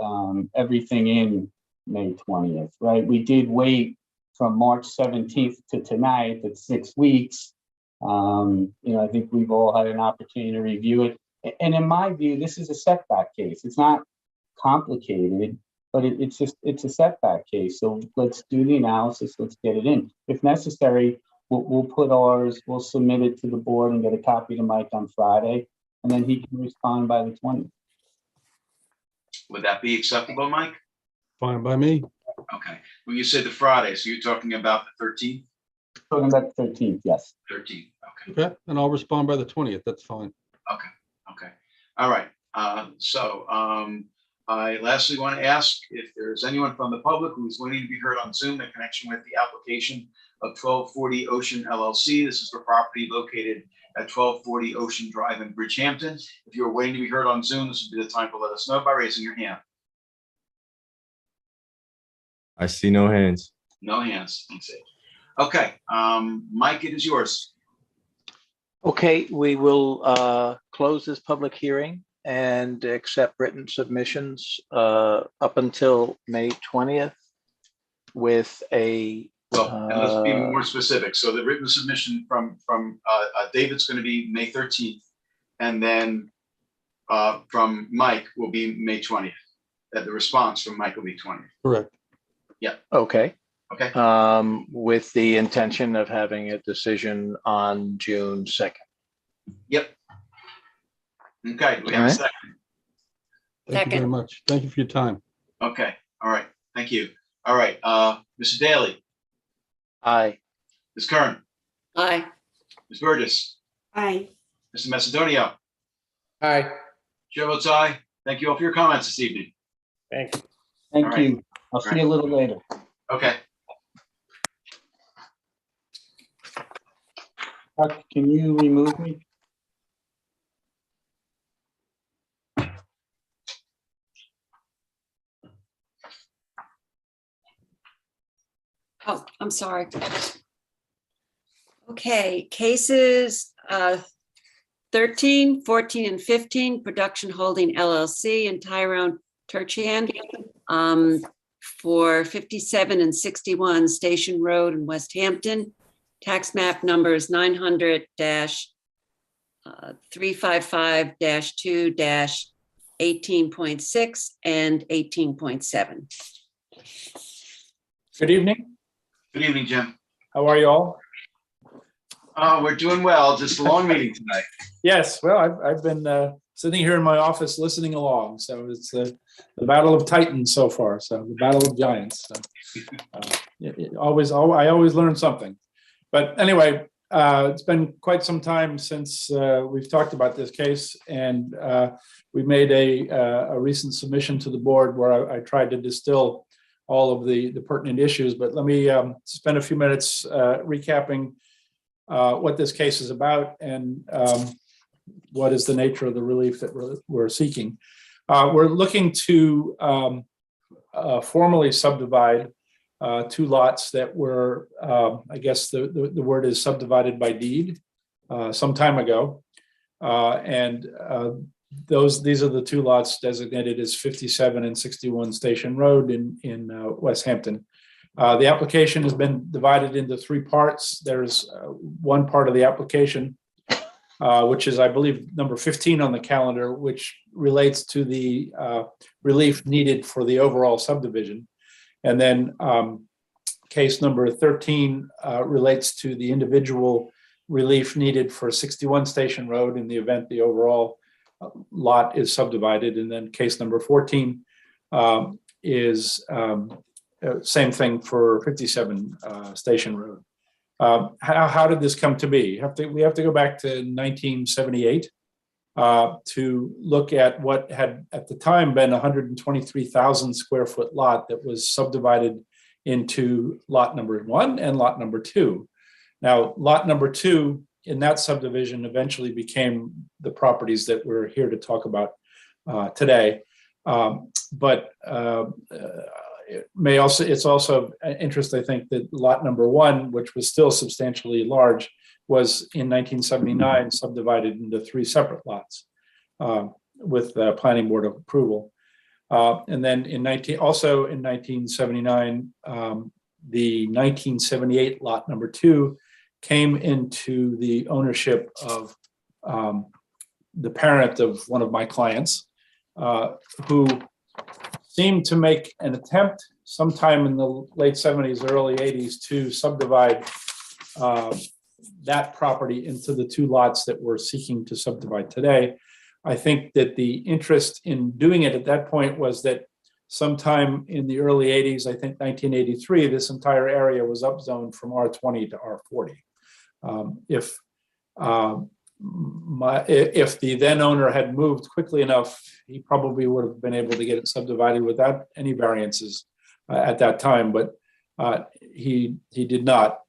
everything in May 20th, right? We did wait from March 17th to tonight. That's 6 weeks. I think we've all had an opportunity to review it. And in my view, this is a setback case. It's not complicated, but it's a setback case. So let's do the analysis. Let's get it in. If necessary, we'll put ours, we'll submit it to the board and get a copy to Mike on Friday, and then he can respond by the 20th. Would that be acceptable, Mike? Fine by me. Okay. When you say the Friday, so you're talking about the 13th? Talking about the 13th, yes. 13th, okay. Okay, and I'll respond by the 20th. That's fine. Okay. All right. I lastly want to ask if there's anyone from the public who's waiting to be heard on Zoom in connection with the application of 1240 Ocean LLC. This is for property located at 1240 Ocean Drive in Bridgehampton. If you're waiting to be heard on Zoom, this would be the time to let us know by raising your hand. I see no hands. No hands. Thanks, Ed. Okay, Mike, it is yours. Okay, we will close this public hearing and accept written submissions up until May 20th with a Well, and let's be more specific. So the written submission from David's going to be May 13th, and then from Mike will be May 20th. That the response from Mike will be 20th. Correct. Yeah. Okay. Okay. With the intention of having a decision on June 2nd. Yep. Okay. We have a Alright. second. Thank you very Second. much. Thank you for your time. Okay. All right. Thank you. All right. Mr. Daly, Aye. Ms. Kern, Aye. Ms. Burgess, Aye. Mr. Macedonio. Aye. Chair votes aye. Thank you all for your comments this evening. Thank you. Thank All right. you. I'll see you a little later. Okay. Chuck, can you remove me? Oh, I'm sorry. Okay, cases 13, 14, and 15, Production Holding LLC and Tyrone Turchian for 57 and 61 Station Road in West Hampton. Tax map numbers 900-355-2-18.6 and 18.7. Good evening. Good evening, Jim. How are you all? We're doing well. Just a long meeting tonight. Yes, well, I've been sitting here in my office listening along. So it's the battle of Titans so far. So the battle of giants. So, I always learn something. But anyway, it's been quite some time since we've talked about this case, and we made a recent submission to the board where I tried to distill all of the pertinent issues. But let me spend a few minutes recapping what this case is about and what is the nature of the relief that we're seeking. We're looking to formally subdivide two lots that were, I guess the word is subdivided by deed some time ago. These are the two lots designated as 57 and 61 Station Road in West Hampton. The application has been divided into three parts. There's one part of the application, which is, I believe, number 15 on the calendar, which relates to the relief needed for the overall subdivision. And then case number 13 relates to the individual relief needed for 61 Station Road in the event the overall lot is subdivided. And then case number 14 is same thing for 57 Station Road. How did this come to be? We have to go back to 1978 to look at what had at the time been 123,000 square foot lot that was subdivided into lot number 1 and lot number 2. Now, lot number 2 in that subdivision eventually became the properties that we're here to talk about today. It's also interest, I think, that lot number 1, which was still substantially large, was in 1979 subdivided into 3 separate lots with the planning board approval. And then in 1979, the 1978 lot number 2 came into the ownership of the parent of one of my clients, who seemed to make an attempt sometime in the late 70s, early 80s to subdivide that property into the 2 lots that we're seeking to subdivide today. I think that the interest in doing it at that point was that sometime in the early 80s, I think 1983, this entire area was upzoned from R20 to R40. If the then owner had moved quickly enough, he probably would have been able to get it subdivided without any variances at that time, but he did not.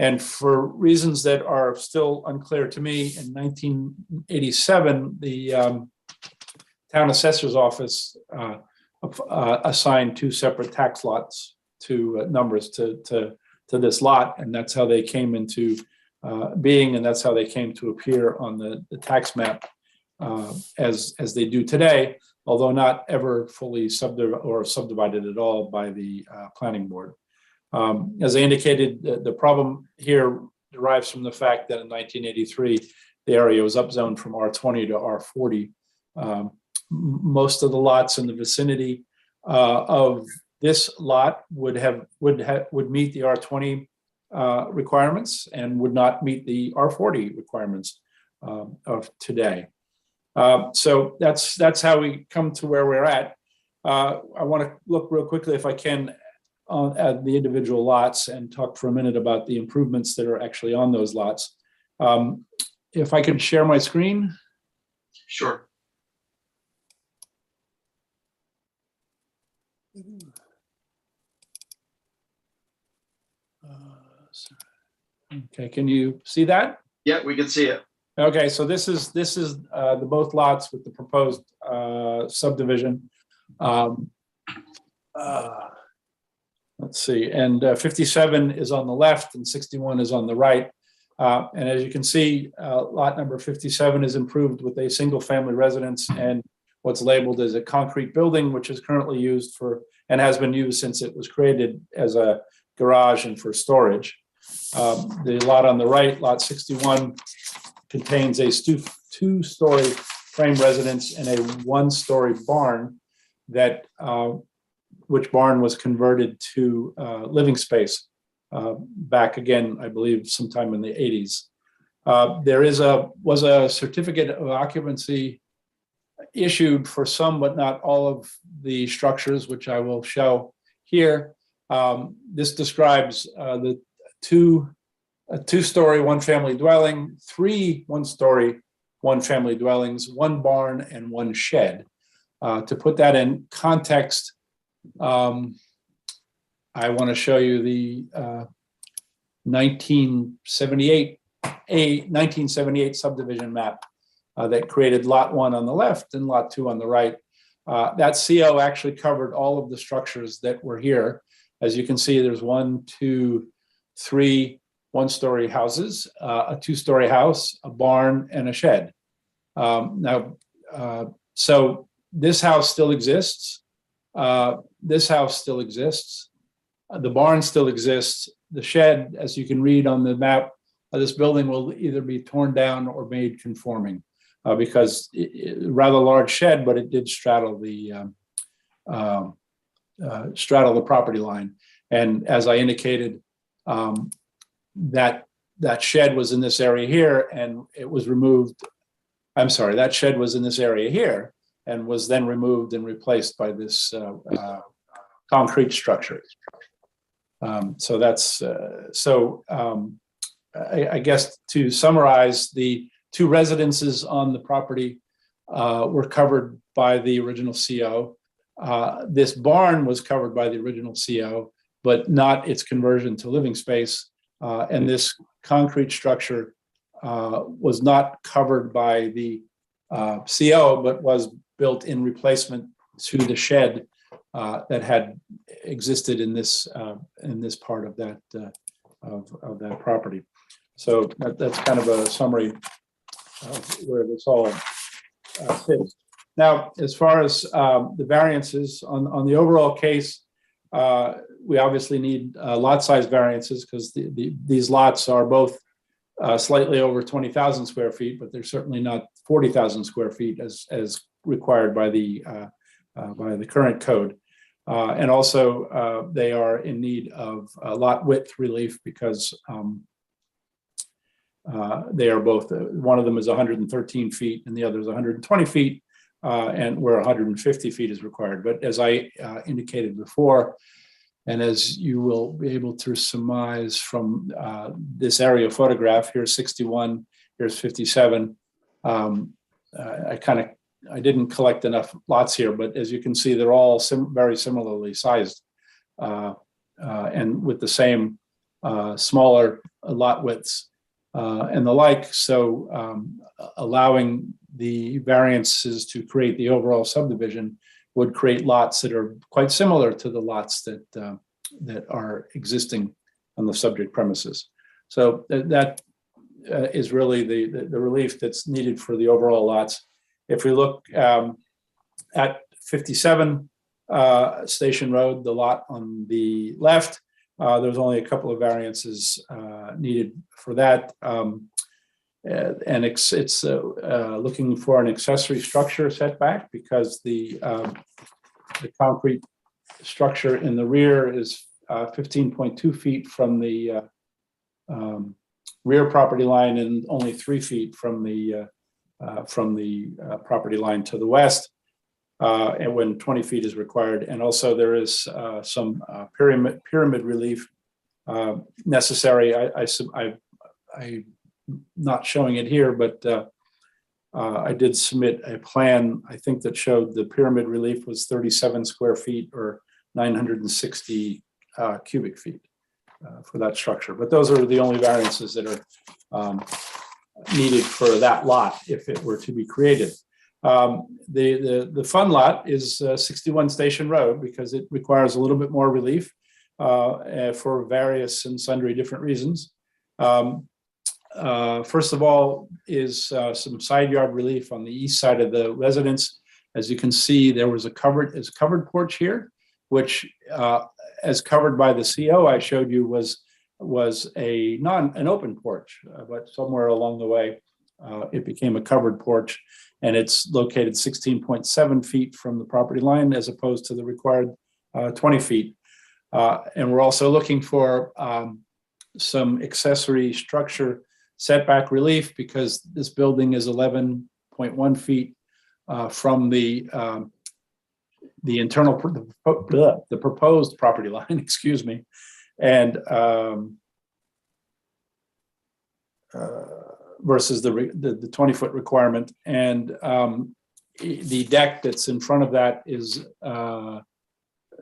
And for reasons that are still unclear to me, in 1987, the town assessor's office assigned 2 separate tax lots to numbers to to this lot, and that's how they came into being, and that's how they came to appear on the tax map as they do today, although not ever fully subdivided at all by the planning board. As I indicated, the problem here derives from the fact that in 1983, the area was upzoned from R20 to R40. Most of the lots in the vicinity of this lot would meet the R20 requirements and would not meet the R40 requirements of today. So that's how we come to where we're at. I want to look real quickly, if I can, at the individual lots and talk for a minute about the improvements that are actually on those lots. If I could share my screen. Sure. Okay, can you see that? Yeah, we can see it. Okay, so this is the both lots with the proposed subdivision. Let's see, and 57 is on the left and 61 is on the right. And as you can see, lot number 57 is improved with a single family residence and what's labeled as a concrete building, which is currently used for, and has been used since it was created as a garage and for storage. The lot on the right, lot 61, contains a two-story frame residence and a one-story barn that which barn was converted to living space back again, I believe, sometime in the 80s. There was a certificate of occupancy issued for some, but not all of the structures, which I will show here. This describes the two-story one-family dwelling, 3 one-story one-family dwellings, 1 barn, and 1 shed. To put that in context, I want to show you the 1978 subdivision map that created lot 1 on the left and lot 2 on the right. That CO actually covered all of the structures that were here. As you can see, there's 1, 2, 3 one-story houses, a 2-story house, a barn, and a shed. So this house still exists. This house still exists. The barn still exists. The shed, as you can read on the map, this building will either be torn down or made conforming because rather large shed, but it did straddle the property line. And as I indicated, that shed was in this area here and it was removed. I'm sorry, that shed was in this area here and was then removed and replaced by this concrete structure. So that's, I guess to summarize, the 2 residences on the property were covered by the original CO. This barn was covered by the original CO, but not its conversion to living space. And this concrete structure was not covered by the CO, but was built in replacement to the shed that had existed in this part of that property. So that's kind of a summary of where this all sits. Now, as far as the variances on the overall case, we obviously need lot size variances because these lots are both slightly over 20,000 square feet, but they're certainly not 40,000 square feet as required by the current code. And also they are in need of lot width relief because they are both, one of them is 113 feet and the other is 120 feet, and where 150 feet is required. But as I indicated before, and as you will be able to surmise from this area photograph, here's 61, here's 57. I didn't collect enough lots here, but as you can see, they're all very similarly sized and with the same smaller lot widths and the like. So allowing the variances to create the overall subdivision would create lots that are quite similar to the lots that are existing on the subject premises. So that is really the relief that's needed for the overall lots. If we look at 57 Station Road, the lot on the left, there's only a couple of variances needed for that. And it's looking for an accessory structure setback because the concrete structure in the rear is 15.2 feet from the rear property line and only 3 feet from the property line to the west, and when 20 feet is required. And also there is some pyramid relief necessary. I'm not showing it here, but I did submit a plan, I think, that showed the pyramid relief was 37 square feet or 960 cubic feet for that structure. But those are the only variances that are needed for that lot if it were to be created. The fun lot is 61 Station Road because it requires a little bit more relief for various and sundry different reasons. First of all is some side yard relief on the east side of the residence. As you can see, there was a covered porch here, which as covered by the CO I showed you was an open porch, but somewhere along the way it became a covered porch, and it's located 16.7 feet from the property line as opposed to the required 20 feet. And we're also looking for some accessory structure setback relief because this building is 11.1 feet from the internal, the proposed property line, excuse me, and versus the 20-foot requirement. And the deck that's in front of that is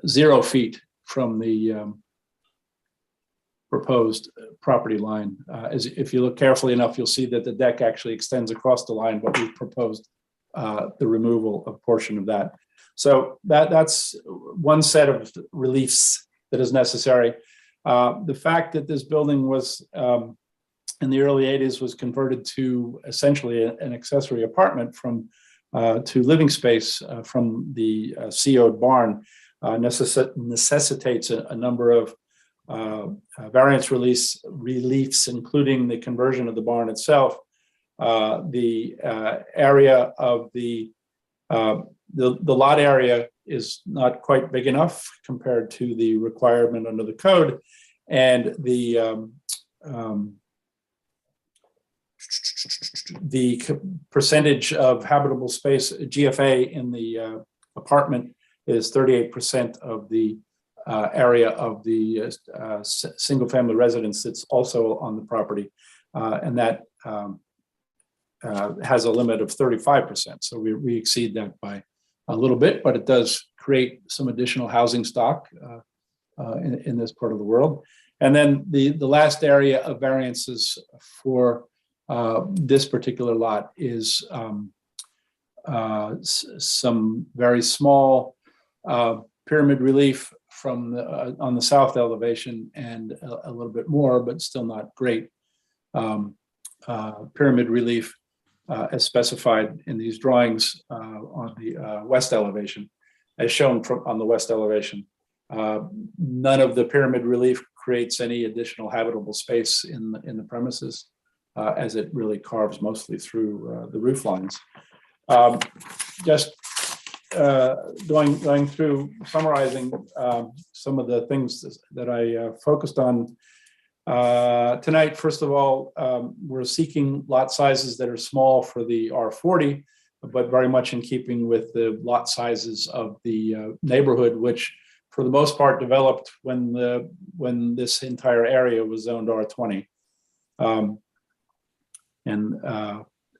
0 feet from the proposed property line. If you look carefully enough, you'll see that the deck actually extends across the line, but we've proposed the removal of a portion of that. So that's one set of reliefs that is necessary. The fact that this building was in the early 80s was converted to essentially an accessory apartment to living space from the CO'd barn necessitates a number of variance reliefs, including the conversion of the barn itself. The area of the lot area is not quite big enough compared to the requirement under the code, and the percentage of habitable space GFA in the apartment is 38% of the area of the single family residence that's also on the property, and that has a limit of 35%. So we exceed that by a little bit, but it does create some additional housing stock in this part of the world. And then the last area of variances for this particular lot is some very small pyramid relief from on the south elevation, and a little bit more, but still not great pyramid relief as specified in these drawings on the west elevation, as shown on the west elevation. None of the pyramid relief creates any additional habitable space in the premises, as it really carves mostly through the roof lines. Just going through, summarizing some of the things that I focused on tonight. First of all, we're seeking lot sizes that are small for the R40, but very much in keeping with the lot sizes of the neighborhood, which for the most part developed when this entire area was zoned R20.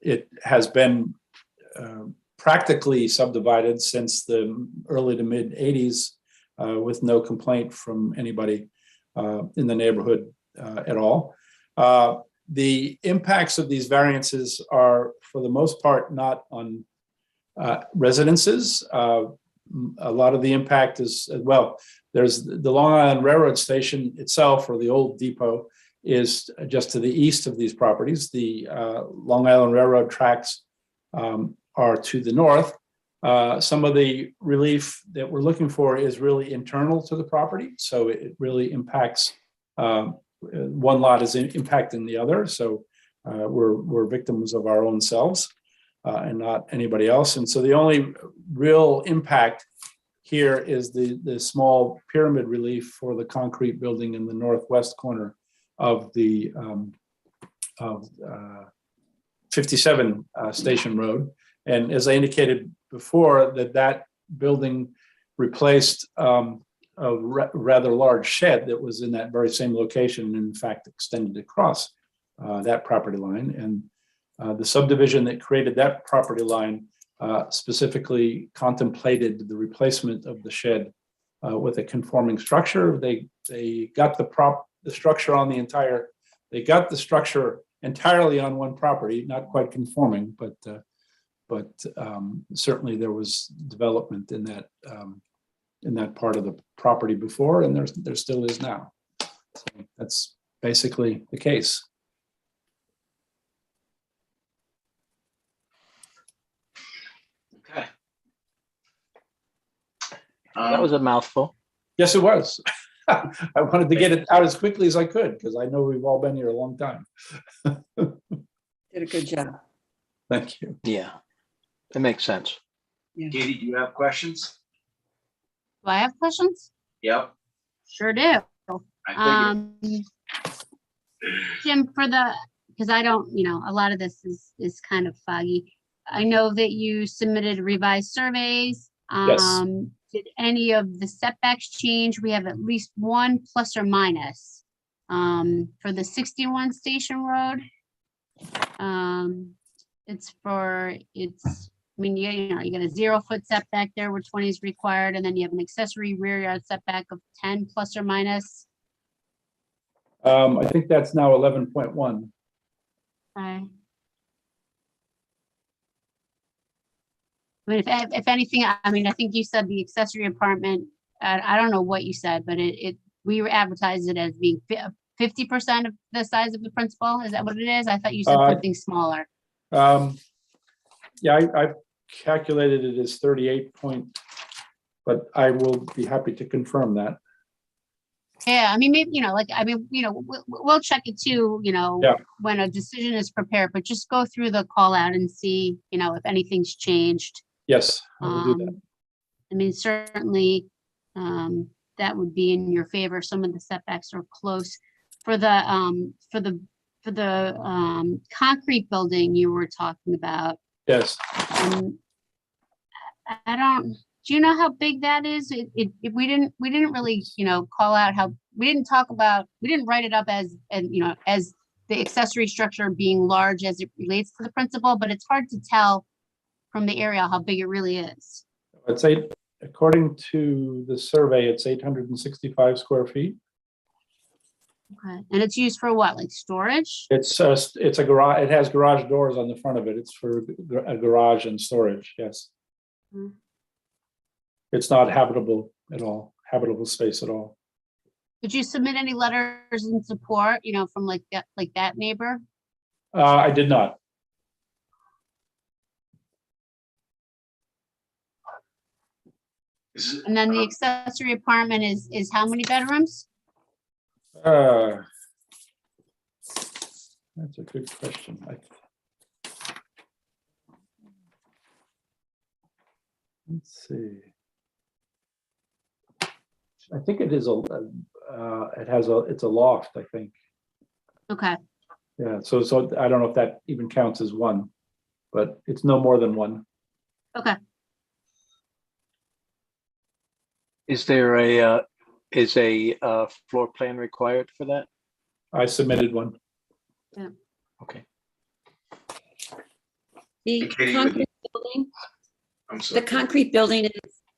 It has been practically subdivided since the early to mid 80s with no complaint from anybody in the neighborhood at all. The impacts of these variances are, for the most part, not on residences. A lot of the impact is, well, there's the Long Island Railroad Station itself, or the old depot, is just to the east of these properties. The Long Island Railroad tracks are to the north. Some of the relief that we're looking for is really internal to the property, so it really impacts, one lot is impacting the other, so we're victims of our own selves and not anybody else. And so the only real impact here is the small pyramid relief for the concrete building in the northwest corner of the 57 Station Road. And as I indicated before, that building replaced a rather large shed that was in that very same location, and in fact extended across that property line. And the subdivision that created that property line specifically contemplated the replacement of the shed with a conforming structure. They got the structure on the entire, they got the structure entirely on one property, not quite conforming, but certainly there was development in that part of the property before, and there still is now. So that's basically the case. Okay. That was a mouthful. Yes, it was. I wanted to get it out as quickly as I could, because I know we've all been here a long time. Did a good job. Thank you. Yeah, that makes sense. Yeah. Katie, do you have questions? Do I have questions? Yep. Sure do. I figured. Jim, because I don't, a lot of this is kind of foggy. I know that you submitted revised surveys. Yes. Did any of the setbacks change? We have at least one plus or minus for the 61 Station Road. You get a 0 foot setback there where 20 is required, and then you have an accessory rear yard setback of 10 plus or minus. I think that's now 11.1. Okay. I mean, if anything, I think you said the accessory apartment, I don't know what you said, but we advertised it as being 50% of the size of the principal. Is that what it is? I thought you said something smaller. Yeah, I've calculated it as 38 point, but I will be happy to confirm that. Yeah, maybe, we'll check it too, Yeah. when a decision is prepared, but just go through the call out and see, if anything's changed. Yes, I will do that. Certainly, that would be in your favor. Some of the setbacks are close. For the concrete building you were talking about. Yes. Do you know how big that is? We didn't really, call out we didn't write it up as the accessory structure being large as it relates to the principal, but it's hard to tell from the aerial how big it really is. I'd say, according to the survey, it's 865 square feet. Okay, and it's used for what, like storage? It's a garage. It has garage doors on the front of it. It's for a garage and storage. Yes. Mm-hmm. It's not habitable at all. Habitable space at all. Did you submit any letters in support? From like that neighbor? I did not. And then the accessory apartment is how many bedrooms? That's a good question. Let's see. I think it is it's a loft, I think. Okay. Yeah, so I don't know if that even counts as one, but it's no more than one. Okay. Is there a floor plan required for that? I submitted one. Yeah. Okay. The concrete building, the concrete building is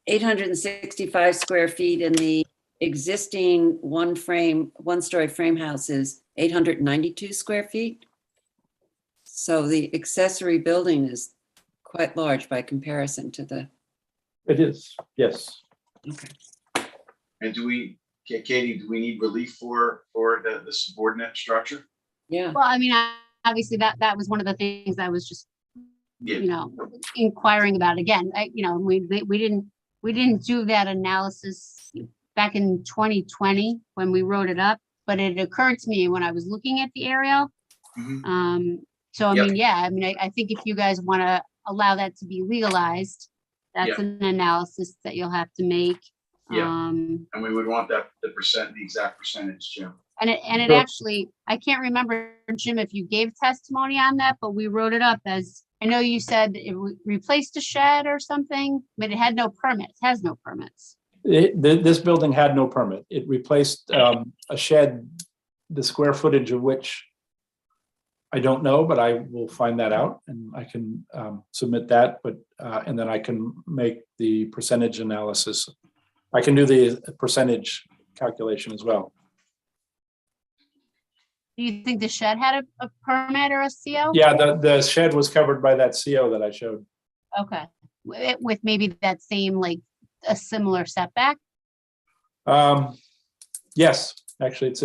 865 square feet, and the existing one-story frame house is 892 square feet. So the accessory building is quite large by comparison to the. It is, yes. And Katie, do we need relief for the subordinate structure? Yeah. Well, I mean, obviously that was one of the things I was just, Yeah. inquiring about. Again, we didn't do that analysis back in 2020 when we wrote it up, but it occurred to me when I was looking at the aerial. So I Yep. mean, yeah, I think if you guys want to allow that to be legalized, that's Yeah. an analysis that you'll have to make. Yeah. And we would want the exact percentage, Jim. And it Sure. actually, I can't remember, Jim, if you gave testimony on that, but we wrote it up as, I know you said it replaced a shed or something, but it had no permits, has no permits. This building had no permit. It replaced a shed, the square footage of which I don't know, but I will find that out and I can submit that, but and then I can make the percentage analysis. I can do the percentage calculation as well. Do you think the shed had a permit or a CO? Yeah, the shed was covered by that CO that I showed. Okay, with maybe that same, like a similar setback? Yes, actually, it's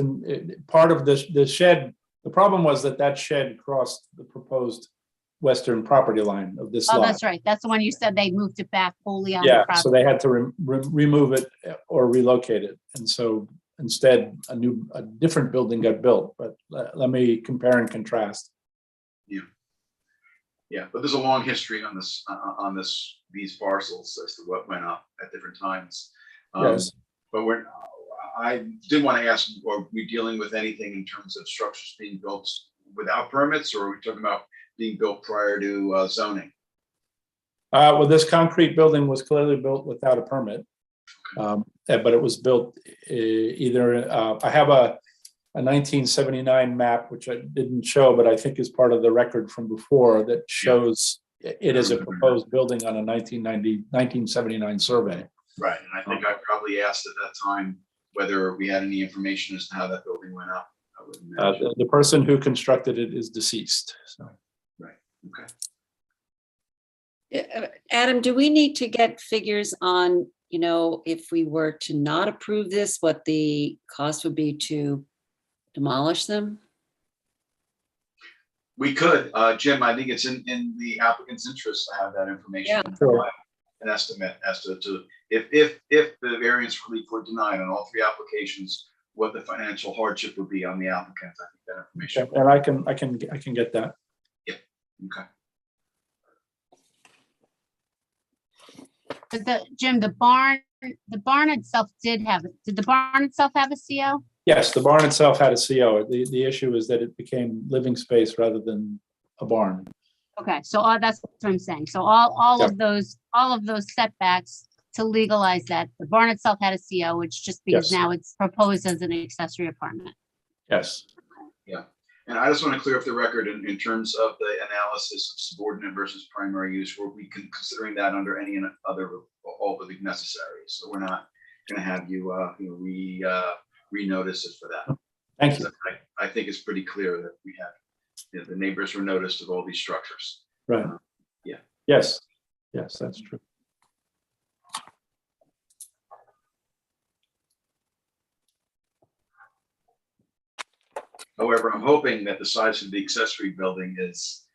part of the shed. The problem was that shed crossed the proposed western property line of this lot. Oh, that's right. That's the one you said they moved it back wholly on the Yeah, property. so they had to remove it or relocate it. And so instead, a different building got built, but let me compare and contrast. Yeah, but there's a long history on these parcels as to what went up at different times. Yes. But I did want to ask, are we dealing with anything in terms of structures being built without permits, or are we talking about being built prior to zoning? Well, this concrete building was clearly built without a permit. But it was built either, I have a 1979 map, which I didn't show, but I think is part of the record from before that shows it as a proposed building on a 1979 survey. Right, and I think I probably asked at that time whether we had any information as to how that building went up. I would imagine. The person who constructed it is deceased, so. Right, okay. Adam, do we need to get figures on, if we were to not approve this, what the cost would be to demolish them? We could, Jim, I think it's in the applicant's interest to have that information. Yeah. Sure. An estimate as to if the variance relief were denied on all three applications, what the financial hardship would be on the applicant. I think that information. And I can get that. Yeah. Okay. But Jim, the barn itself did the barn itself have a CO? Yes, the barn itself had a CO. The issue is that it became living space rather than a barn. Okay, so that's what I'm saying. So all of those setbacks to legalize that, the barn itself had a CO, which just because Yes. now it's proposed as an accessory apartment. Yes. Yeah. And I just want to clear up the record in terms of the analysis of subordinate versus primary use. Were we considering that under any other all the necessary? So we're not going to have you re-notice it for that. Thank you. I think it's pretty clear that we have the neighbors were noticed of all these structures. Right. Yeah. Yes. Yes, that's true. However, I'm hoping that the size of the accessory building is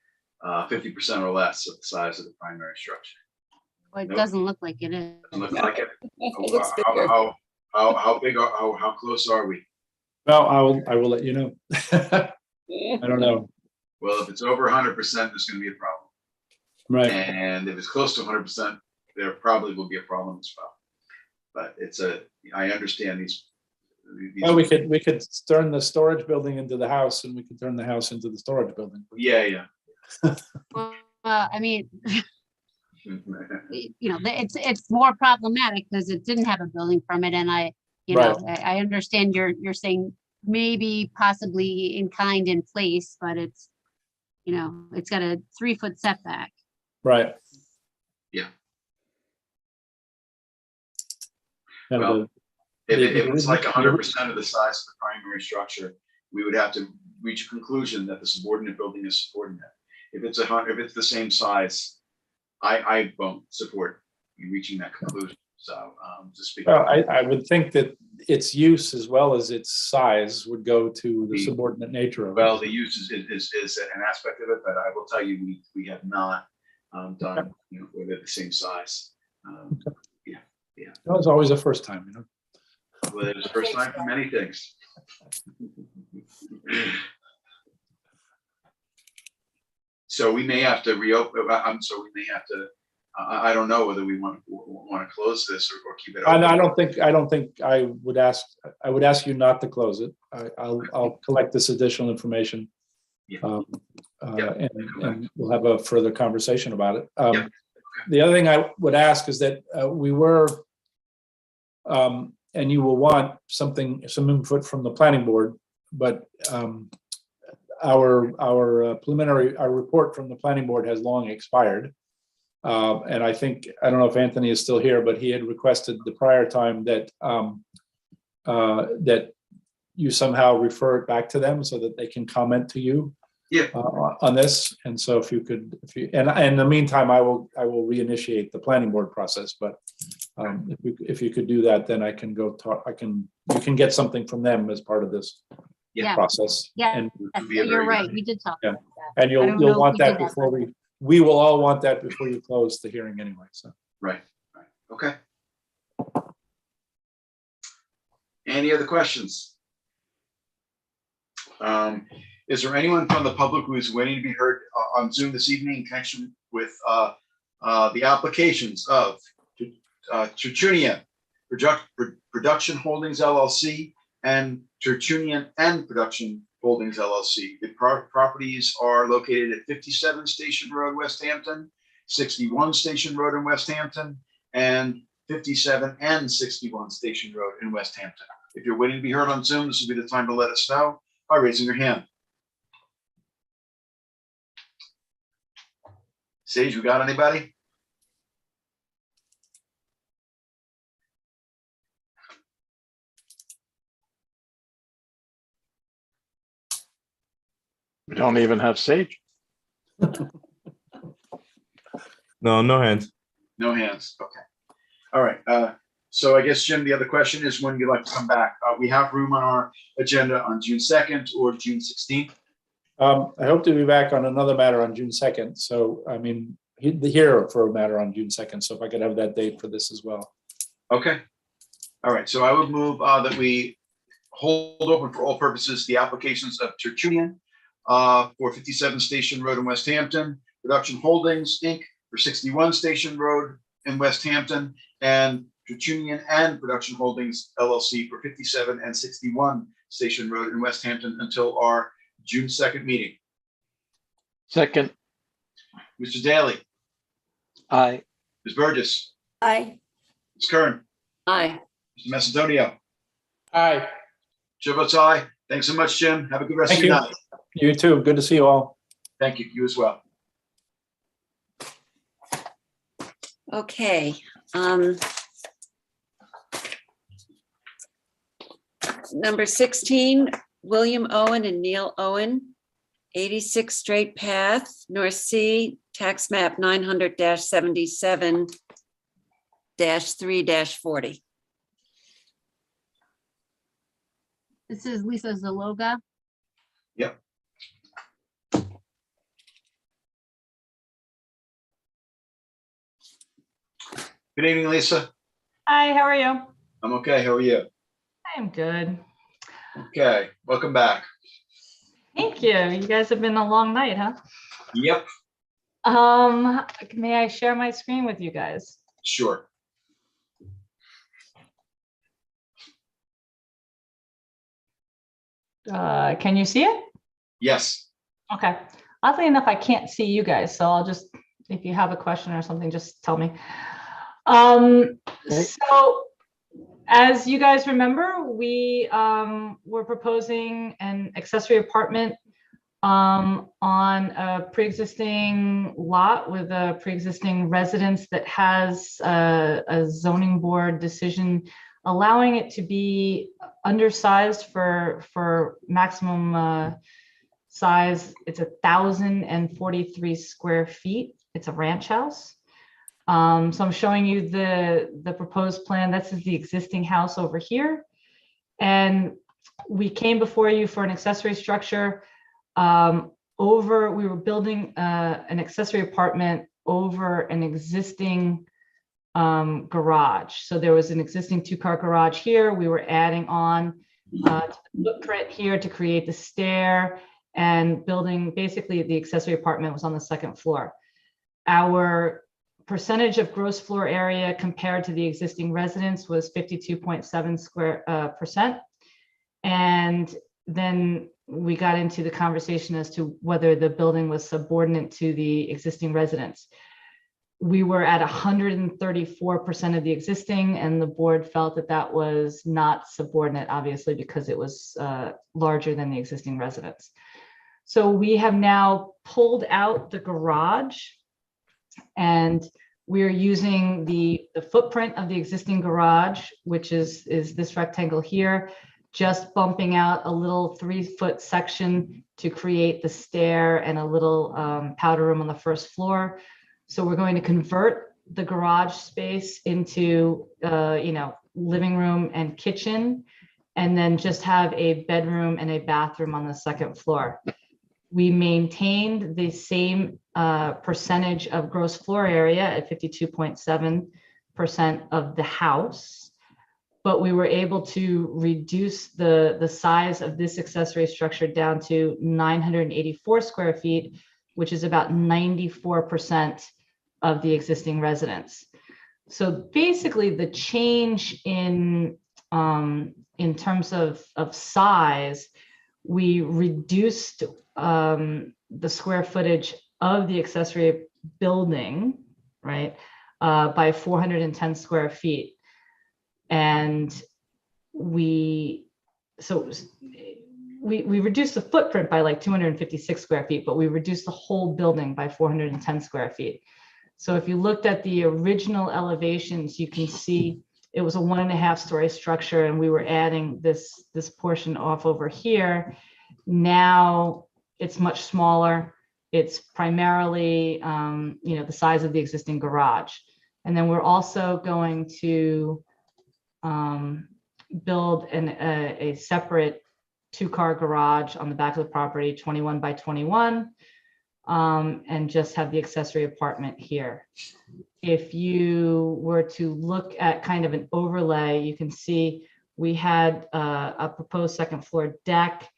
50% or less of the size of the primary structure. Well, it Nope. doesn't look like it is. Doesn't look like it. It looks bigger. How big how close are we? Well, I will let you know. I don't know. Well, if it's over 100%, there's going to be a problem. Right. And if it's close to 100%, there probably will be a problem as well. But I understand these. Well, we could turn the storage building into the house, and we could turn the house into the storage building. Yeah. Well, I mean, it's more problematic because it didn't have a building permit, and I understand you're saying maybe possibly in kind in place, but it's got a 3-foot setback. Right. Yeah. And Well, if it's like 100% of the size of the primary structure, we would have to reach a conclusion that the subordinate building is subordinate. If it's the same size, I won't support reaching that conclusion. So to speak. Well, I would think that its use as well as its size would go to the subordinate nature of it. Well, the use is an aspect of it, but I will tell you, we have not done, with it the same size. Yeah. That was always a first time, you know. Well, it was the first time for many things. So we may have to reopen. We may have to. I don't know whether we want to close this or keep it open. I don't think I would ask. I would ask you not to close it. I'll collect this additional information, and we'll have a further conversation about it. The other thing I would ask is that we were, and you will want some input from the planning board, but our preliminary report from the planning board has long expired. And I don't know if Anthony is still here, but he had requested the prior time that that you somehow refer it back to them so that they can comment to you on this. And so if you could, and in the meantime, I will reinitiate the planning board process. But if you could do that, then I can go talk. You can get something from them as part of this process. Yeah, and you're right. We did talk about that. and you'll want that before we will all want that before you close the hearing anyway. So right. Okay. Any other questions? Is there anyone from the public who is waiting to be heard on Zoom this evening in connection with the applications of Tertullian Production Holdings LLC and Tertullian and Production Holdings LLC? The properties are located at 57 Station Road, West Hampton, 61 Station Road in West Hampton, and 57 and 61 Station Road in West Hampton. If you're waiting to be heard on Zoom, this will be the time to let us know by raising your hand. Sage, we got anybody? We don't even have Sage. No hands. No hands. Okay. All right. So I guess, Jim, the other question is when you'd like to come back. We have room on our agenda on June 2nd or June 16th. I hope to be back on another matter on June 2nd. So, I mean, here for a matter on June 2nd. So if I could have that date for this as well. Okay. All right. So I would move that we hold open for all purposes the applications of Tertullian for 57 Station Road in West Hampton, Production Holdings, Inc. for 61 Station Road in West Hampton, and Tertullian and Production Holdings LLC for 57 and 61 Station Road in West Hampton until our June 2nd meeting. Second. Mr. Daly. Aye. Ms. Burgess. Aye. Ms. Kern. Aye. Mr. Macedonio. Aye. Chair votes aye. Thanks so much, Jim. Have a good rest Thank of your you. night. You too. Good to see you all. Thank you. You as well. Okay. Number 16, William Owen and Neil Owen, 86 Straight Path, North Sea, tax map 900-77-3-40. This is Lisa Zaloga. Yep. Good evening, Lisa. Hi, how are you? I'm okay. How are you? I'm good. Okay. Welcome back. Thank you. You guys have been a long night, huh? Yep. May I share my screen with you guys? Sure. Can you see it? Yes. Okay. Oddly enough, I can't see you guys, so I'll just, if you have a question or something, just tell me. So as you guys remember, we were proposing an accessory apartment on a pre-existing lot with a pre-existing residence that has a zoning board decision allowing it to be undersized for maximum size. It's 1,043 square feet. It's a ranch house. So I'm showing you the proposed plan. This is the existing house over here. And we came before you for an accessory structure. We were building an accessory apartment over an existing garage. So there was an existing 2-car garage here. We were adding on to the footprint here to create the stair and building, basically the accessory apartment was on the 2nd floor. Our percentage of gross floor area compared to the existing residence was 52.7%. And then we got into the conversation as to whether the building was subordinate to the existing residence. We were at 134% of the existing, and the board felt that that was not subordinate, obviously, because it was larger than the existing residence. So we have now pulled out the garage, and we're using the footprint of the existing garage, which is this rectangle here, just bumping out a little 3-foot section to create the stair and a little powder room on the 1st floor. So we're going to convert the garage space into, living room and kitchen, and then just have a bedroom and a bathroom on the 2nd floor. We maintained the same percentage of gross floor area at 52.7% of the house, but we were able to reduce the size of this accessory structure down to 984 square feet, which is about 94% of the existing residence. So basically the change in terms of size, we reduced the square footage of the accessory building, right, by 410 square feet. And we reduced the footprint by like 256 square feet, but we reduced the whole building by 410 square feet. So if you looked at the original elevations, you can see it was a 1.5-story structure, and we were adding this portion off over here. Now it's much smaller. It's primarily, the size of the existing garage. And then we're also going to build a separate 2-car garage on the back of the property, 21 by 21, and just have the accessory apartment here. If you were to look at kind of an overlay, you can see we had a proposed 2nd floor deck.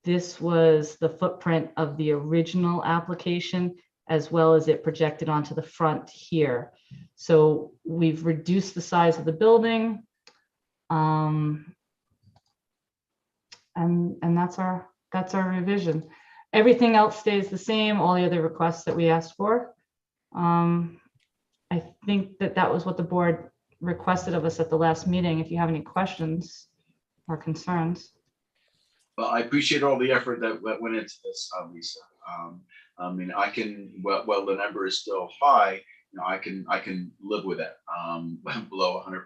This was the footprint of the original application, as well as it projected onto the front here. So we've reduced the size of the building. And that's our revision. Everything else stays the same, all the other requests that we asked for. I think that was what the board requested of us at the last meeting. If you have any questions or concerns. Well, I appreciate all the effort that went into this, Lisa. I mean, I can, well, the number is still high, I can live with it below 100%.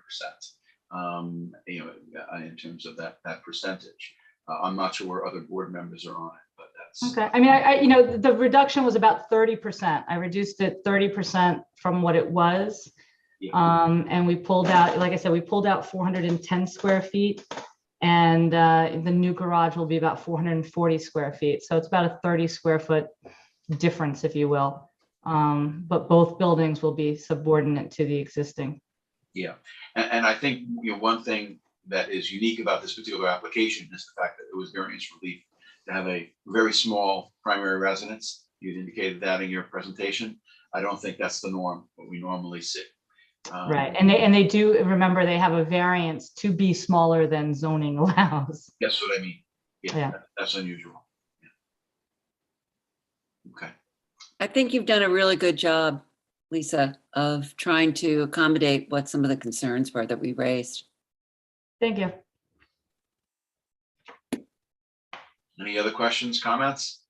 In terms of that percentage. I'm not sure where other board members are on it, but that's okay. I mean, the reduction was about 30%. I reduced it 30% from what it was. Yeah. And we pulled out, like I said, we pulled out 410 square feet, and the new garage will be about 440 square feet. So it's about a 30 square foot difference, if you will. But both buildings will be subordinate to the existing. Yeah, and I think one thing that is unique about this particular application is the fact that it was variance relief to have a very small primary residence. You'd indicated that in your presentation. I don't think that's the norm, what we normally see. Right, and they do, remember, they have a variance to be smaller than zoning allows. That's what I mean. Yeah. That's unusual. Yeah. Okay. I think you've done a really good job, Lisa, of trying to accommodate what some of the concerns were that we raised. Thank you. Any other questions, comments?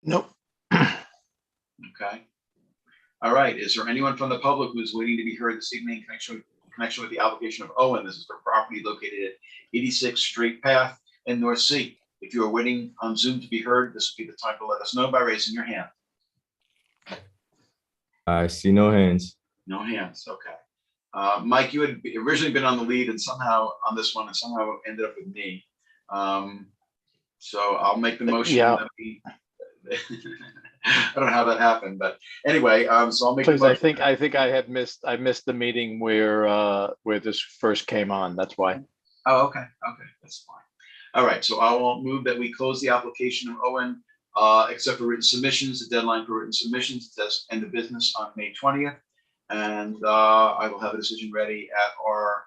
Nope. Okay. All right. Is there anyone from the public who's waiting to be heard this evening in connection with the application of Owen? This is for property located at 86 Straight Path in North Sea. If you are waiting on Zoom to be heard, this would be the time to let us know by raising your hand. I see no hands. No hands, okay. Mike, you had originally been on the lead and somehow on this one and somehow ended up with me. So I'll make the motion. Yeah. That we, I don't know how that happened, but anyway, so I'll make. Please, I think I missed the meeting where this first came on. That's why. Oh, okay, that's fine. All right, so I will move that we close the application of Owen, except for written submissions. The deadline for written submissions does end of business on May 20th. And I will have a decision ready at our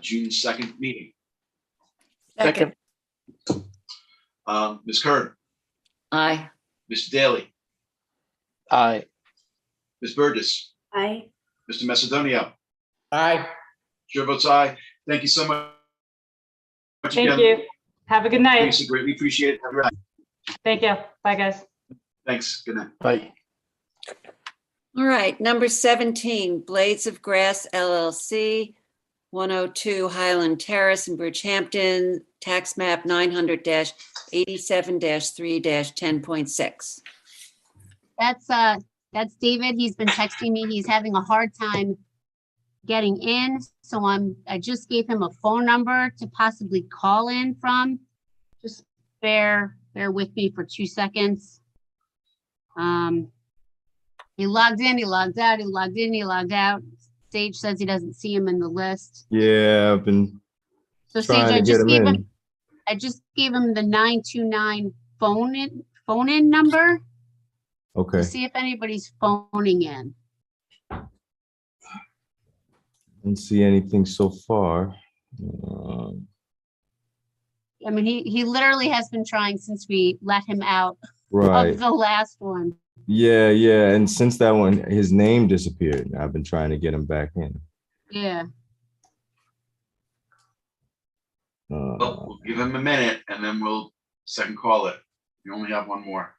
June 2nd meeting. Second. Ms. Kern, Aye. Mr. Daly, Aye. Ms. Burgess, Aye. Mr. Macedonio. Aye. Chair votes aye. Thank you so much. Thank you. Have a good night. Lisa, greatly appreciate it. Have a good night. Thank you. Bye, guys. Thanks. Good night. Bye. All right, number 17, Blades of Grass LLC, 102 Highland Terrace in Bridgehampton, tax map 900-87-3-10.6. That's David. He's been texting me. He's having a hard time getting in. So I just gave him a phone number to possibly call in from. Just bear with me for 2 seconds. He logged in, he logged out, he logged in, he logged out. Sage says he doesn't see him in the list. Yeah, I've been So Sage, trying to get him in. I just gave him the 929 phone in number Okay. to see if anybody's phoning in. Didn't see anything so far. I mean, he literally has been trying since we let him out Right. of the last one. Yeah. And since that one, his name disappeared. I've been trying to get him back in. Yeah. Well, we'll give him a minute and then we'll second call it. You only have one more.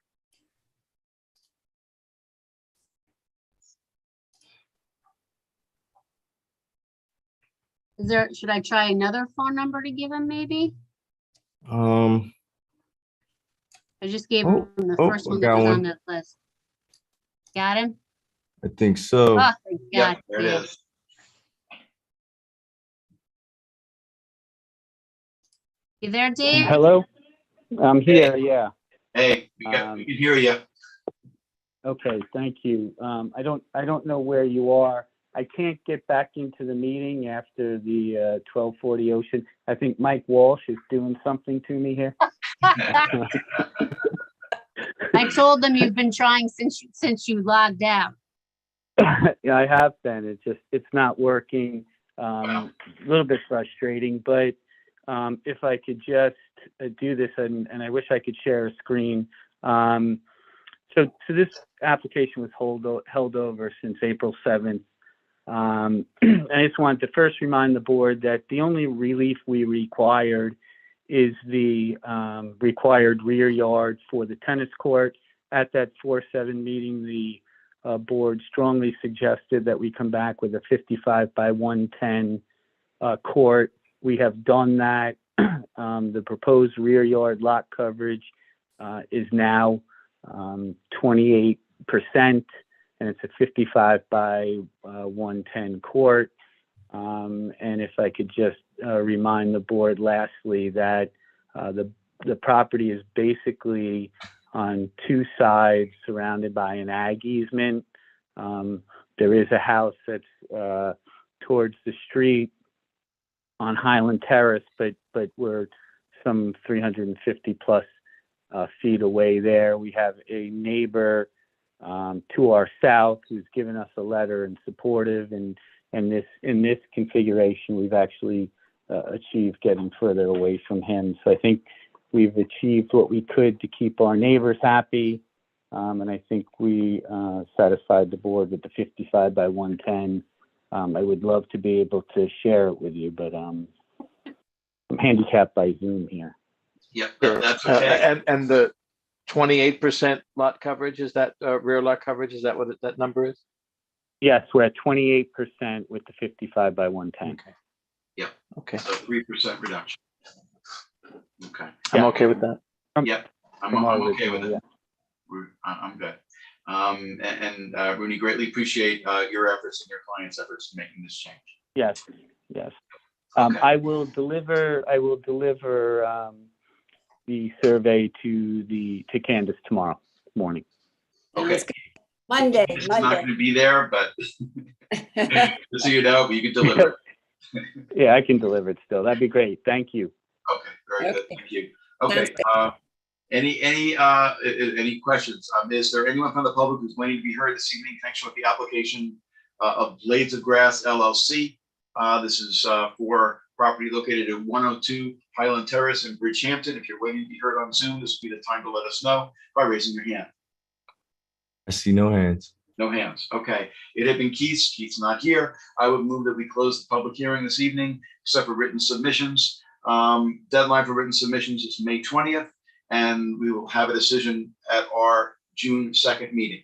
Should I try another phone number to give him maybe? I just gave him the first one that was on that list. Got him? I think so. Oh, thank Yeah, God. there it is. You there, Dave? Hello, I'm here. Yeah. Hey, we can hear you. Okay, thank you. I don't know where you are. I can't get back into the meeting after the 1240 Ocean. I think Mike Walsh is doing something to me here. I told them you've been trying since you logged out. Yeah, I have been. It's not working. A little bit frustrating, but if I could just do this, and I wish I could share a screen. So this application was held over since April 7th. I just wanted to first remind the board that the only relief we required is the required rear yard for the tennis court. At that 4-7 meeting, the board strongly suggested that we come back with a 55 by 110 court. We have done that. The proposed rear yard lot coverage is now 28%, and it's a 55 by 110 court. And if I could just remind the board lastly that the property is basically on two sides surrounded by an ag easement. There is a house that's towards the street on Highland Terrace, but we're some 350 plus feet away there. We have a neighbor to our south who's given us a letter and supportive, and in this configuration we've actually achieved getting further away from him. So I think we've achieved what we could to keep our neighbors happy, and I think we satisfied the board with the 55 by 110. I would love to be able to share it with you, but I'm handicapped by Zoom here. Yep, that's okay. And the 28% lot coverage, is that rear lot coverage? Is that what that number is? Yes, we're at 28% with the 55 by 110. Okay. Yep. Okay. So 3% reduction. Okay. I'm okay with that. Yep. I'm okay with it. I'm good. Rooney, greatly appreciate your efforts and your client's efforts in making this change. Yes, yes. Okay. I will deliver the survey to Candace tomorrow morning. Okay. Monday, It's not Monday. going to be there, but just so you know, but you can deliver. Yeah, I can deliver it still. That'd be great. Thank you. Okay, very good. Thank you. Okay. Any questions? Is there anyone from the public who's waiting to be heard this evening? Thanks for the application of Blades of Grass LLC. This is for property located at 102 Highland Terrace in Bridgehampton. If you're waiting to be heard on Zoom, this would be the time to let us know by raising your hand. I see no hands. No hands. Okay. It had been Keith's. Keith's not here. I would move that we close the public hearing this evening, except for written submissions. Deadline for written submissions is May 20th, and we will have a decision at our June 2nd meeting.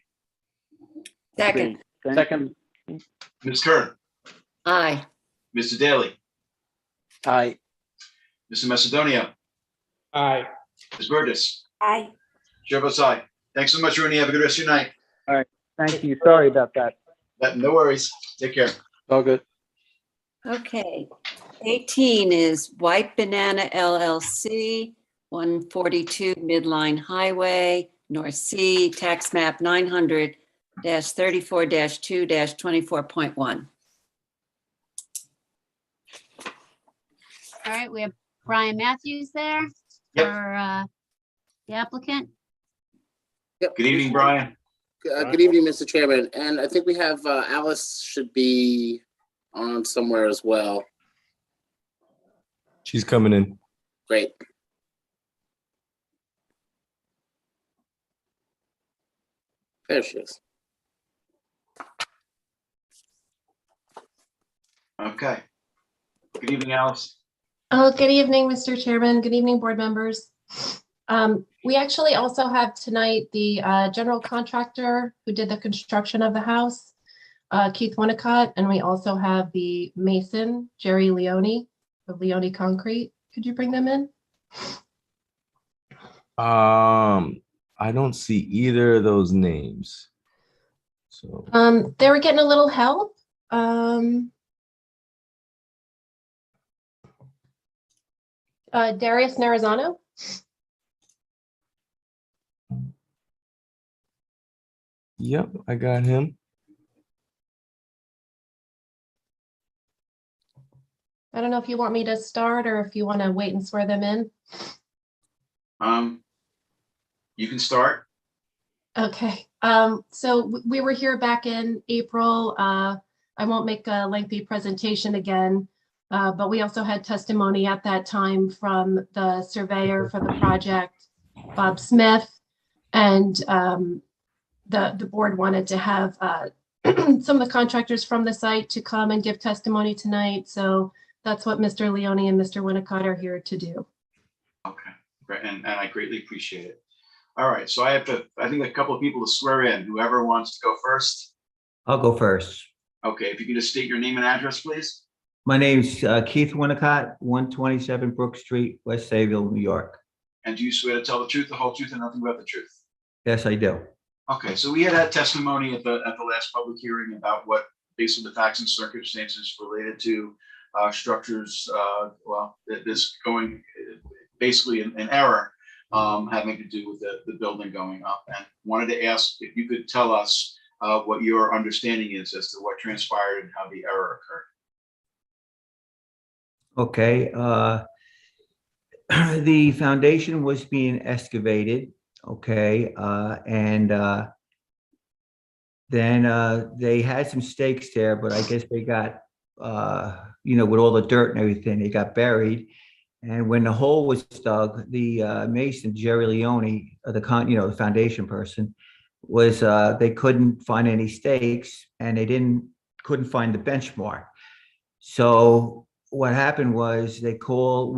Second. Second. Ms. Kern. Aye. Mr. Daly. Aye. Mr. Macedonia. Aye. Ms. Burgess. Aye. Chair votes aye. Thanks so much, Rooney. Have a good rest of your night. All right. Thank you. Sorry about that. No worries. Take care. All good. Okay. 18 is White Banana LLC, 142 Midline Highway, North Sea, tax map 900-34-2-24.1. All right, we have Brian Matthews there for the applicant. Good evening, Brian. Good evening, Mr. Chairman. And I think we have Alice should be on somewhere as well. She's coming in. Great. There she is. Okay. Good evening, Alice. Oh, good evening, Mr. Chairman. Good evening, board members. We actually also have tonight the general contractor who did the construction of the house, Keith Winnicott, and we also have the mason, Jerry Leone of Leone Concrete. Could you bring them in? I don't see either of those names. So They were getting a little help. Darius Narazano. yep, I got him. I don't know if you want me to start or if you want to wait and swear them in. You can start. Okay, so we were here back in April. I won't make a lengthy presentation again, but we also had testimony at that time from the surveyor for the project, Bob Smith, and the board wanted to have some of the contractors from the site to come and give testimony tonight. So that's what Mr. Leone and Mr. Winnicott are here to do. Okay, great, and I greatly appreciate it. All right, so I think a couple of people to swear in. Whoever wants to go first. I'll go first. Okay, if you can just state your name and address, please. My name's Keith Winnicott, 127 Brook Street, West Sayville, New York. And do you swear to tell the truth, the whole truth, and nothing but the truth? Yes, I do. Okay, so we had testimony at the last public hearing about what, based on the facts and circumstances related to structures, well, this going basically an error having to do with the building going up, and wanted to ask if you could tell us what your understanding is as to what transpired and how the error occurred. Okay. The foundation was being excavated. Okay. And then they had some stakes there, but I guess they got, with all the dirt and everything, they got buried. And when the hole was dug, the mason, Jerry Leone, the foundation person, was they couldn't find any stakes, and they couldn't find the benchmark. So what happened was we called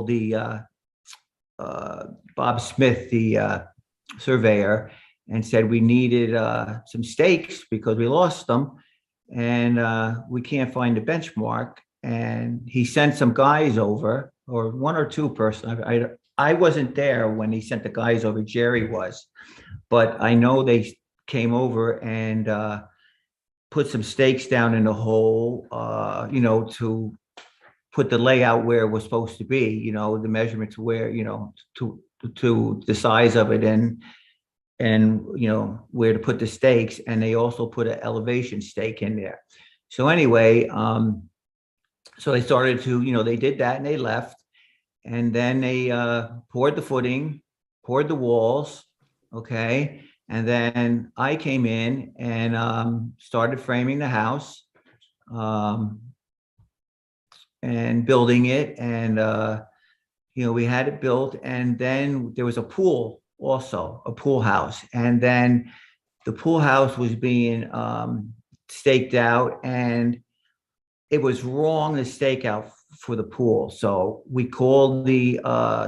the Bob Smith, the surveyor, and said we needed some stakes because we lost them, and we can't find the benchmark. And he sent some guys over, or one or two person. I wasn't there when he sent the guys over. Jerry was, but I know they came over and put some stakes down in the hole, to put the layout where it was supposed to be, the measurement to where, to the size of it and where to put the stakes. And they also put an elevation stake in there. So anyway, so they started to, they did that and they left. And then they poured the footing, poured the walls, okay? And then I came in and started framing the house and building it. And, we had it built. And then there was a pool also, a pool house. And then the pool house was being staked out, and it was wrong to stake out for the pool. So we called the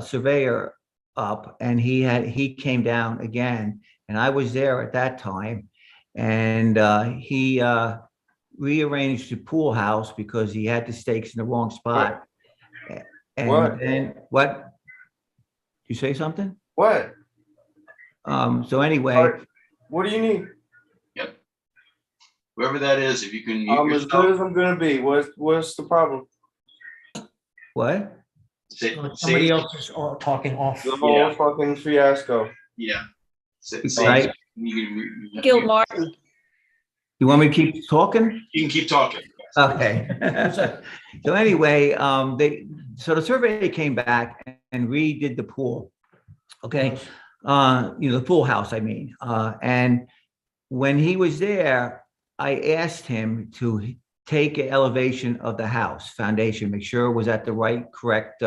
surveyor up, and he came down again, and I was there at that time, and he rearranged the pool house because he had the stakes in the wrong spot. And then what? You say something? What? So anyway. What do you need? Yep. Whoever that is, if you can. I'm as good as I'm gonna be. What's the problem? What? Somebody else is talking off. The whole fucking fiasco. Yeah. Right. Gil Martin. You want me to keep talking? You can keep talking. Okay. So anyway, so the survey came back and redid the pool. Okay. The pool house, I mean. And when he was there, I asked him to take an elevation of the house foundation, make sure it was at the right, correct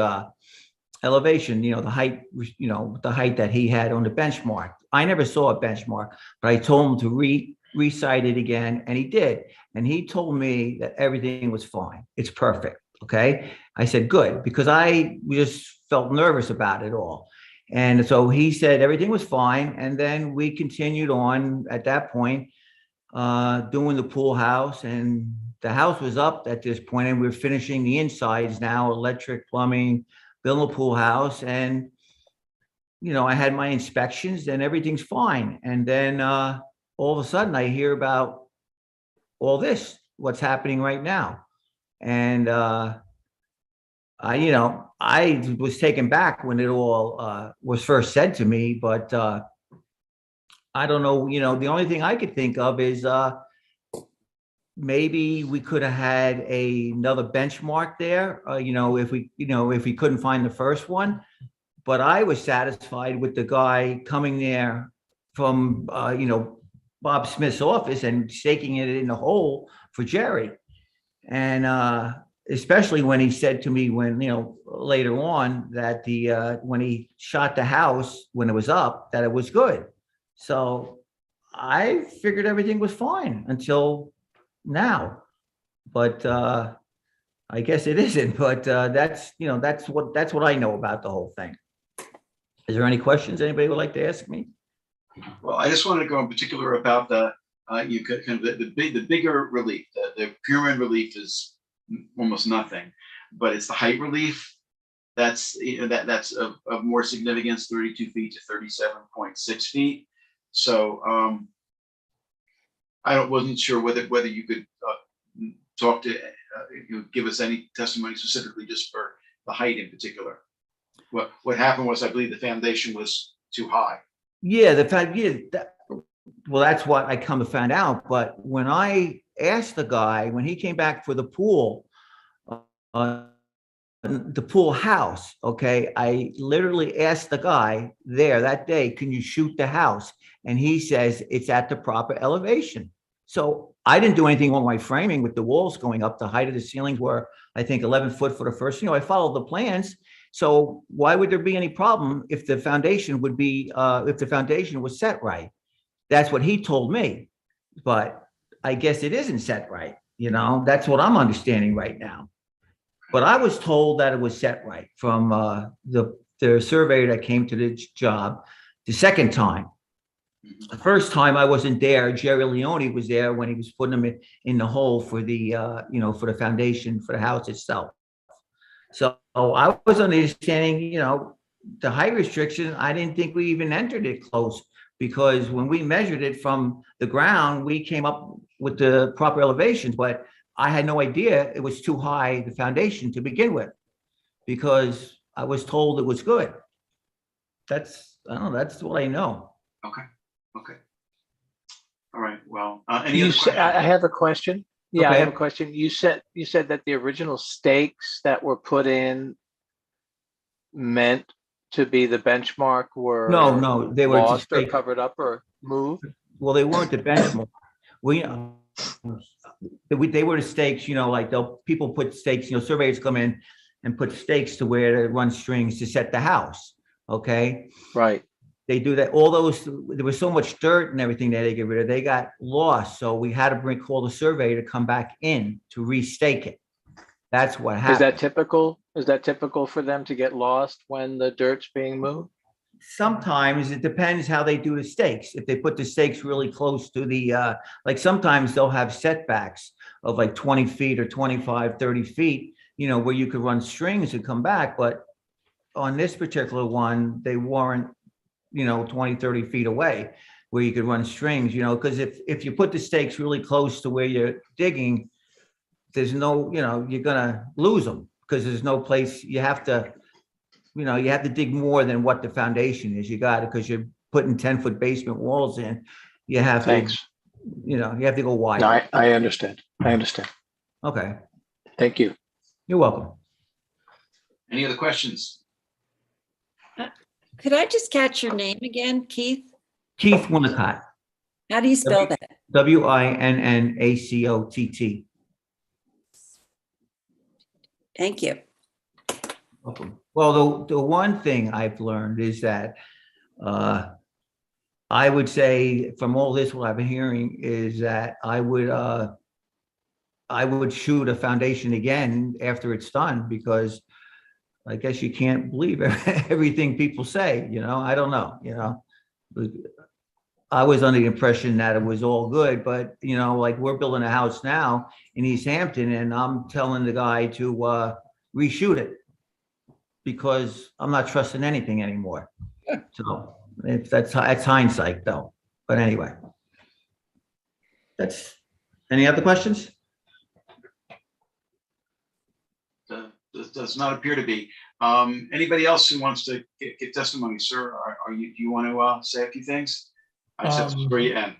elevation, the height, the height that he had on the benchmark. I never saw a benchmark, but I told him to recite it again, and he did. And he told me that everything was fine. It's perfect. Okay. I said, good, because I just felt nervous about it all. And so he said everything was fine. And then we continued on at that point, doing the pool house, and the house was up at this point, and we were finishing the insides now, electric, plumbing, building a pool house. And, I had my inspections and everything's fine. And then all of a sudden I hear about all this, what's happening right now. And I was taken back when it all was first said to me, but I don't know, the only thing I could think of is maybe we could have had another benchmark there, if we couldn't find the first one. But I was satisfied with the guy coming there from, Bob Smith's office and staking it in the hole for Jerry. And especially when he said to me later on that when he shot the house, when it was up, that it was good. So I figured everything was fine until now, but I guess it isn't. But that's what I know about the whole thing. Is there any questions anybody would like to ask me? Well, I just wanted to go in particular about the the bigger relief. The pyramid relief is almost nothing, but it's the height relief that's that's of more significance, 32 feet to 37.6 feet. So I wasn't sure whether you could talk to give us any testimony specifically just for the height in particular. What happened was, I believe the foundation was too high. Yeah, well, that's what I come to find out. But when I asked the guy, when he came back for the pool house, okay, I literally asked the guy there that day, can you shoot the house? And he says it's at the proper elevation. So I didn't do anything on my framing with the walls going up. The height of the ceilings were, I think, 11 foot for the first, I followed the plans. So why would there be any problem if the foundation would be, if the foundation was set right? That's what he told me, but I guess it isn't set right. That's what I'm understanding right now. But I was told that it was set right from the surveyor that came to the job the second time. The first time I wasn't there. Jerry Leone was there when he was putting them in the hole for the, for the foundation for the house itself. So I was understanding, the height restriction. I didn't think we even entered it close because when we measured it from the ground, we came up with the proper elevations, but I had no idea it was too high, the foundation to begin with, because I was told it was good. That's, I don't know, that's what I know. Okay, okay. All right, well, any You other said, questions? I have a question. Yeah, I Okay. have a question. You said that the original stakes that were put in meant to be the benchmark were No, they were just lost or fake. covered up or moved? Well, they weren't the benchmark. They were the stakes, you know, like people put stakes, you know, surveyors come in and put stakes to where to run strings to set the house. Okay. Right. They do that. All those, there was so much dirt and everything that they get rid of, they got lost. So we had to call the surveyor to come back in to restake it. That's what happened. Is that typical? Is that typical for them to get lost when the dirt's being moved? Sometimes it depends how they do the stakes. If they put the stakes really close to the, like sometimes they'll have setbacks of like 20 feet or 25, 30 feet, you know, where you could run strings and come back. But on this particular one, they weren't, you know, 20, 30 feet away where you could run strings, you know, because if you put the stakes really close to where you're digging, there's no, you know, you're gonna lose them because there's no place. You have to, you know, you have to dig more than what the foundation is. You got it because you're putting 10-foot basement walls in. You have Thanks. to, you know, you have to go wide. No, I understand. I understand. Okay, Thank you. you're welcome. Any other questions? Could I just catch your name again, Keith? Keith Winnicott, How do you spell that? Winnacott. Thank you. Welcome. Well, the one thing I've learned is that I would say from all this, what I've been hearing is that I would shoot a foundation again after it's done, because I guess you can't believe everything people say, you know, I don't know, you know. I was under the impression that it was all good, but you know, like we're building a house now in East Hampton and I'm telling the guy to reshoot it because I'm not trusting anything anymore. So that's hindsight though. But anyway, that's, any other questions? Does not appear to be. Anybody else who wants to get testimony, sir? Do you want to say a few things? I said where you end.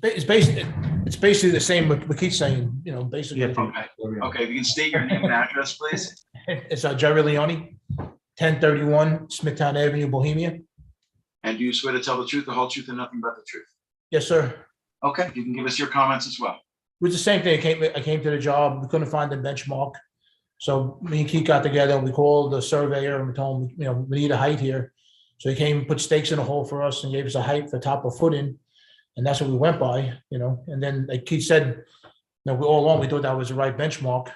It's basically the same what Keith's saying, you know, basically. Okay, if you can state your name and address, please. It's Jerry Leone, 1031 Smithtown Avenue, Bohemia. And do you swear to tell the truth, the whole truth, and nothing but the truth? Yes, sir. Okay, you can give us your comments as well. It was the same thing. I came to the job. We couldn't find the benchmark. So me and Keith got together and we called the surveyor and we told him, you know, we need a height here. So he came and put stakes in a hole for us and gave us a height for top of foot in. And that's what we went by, you know. And then like Keith said, you know, all along we thought that was the right benchmark.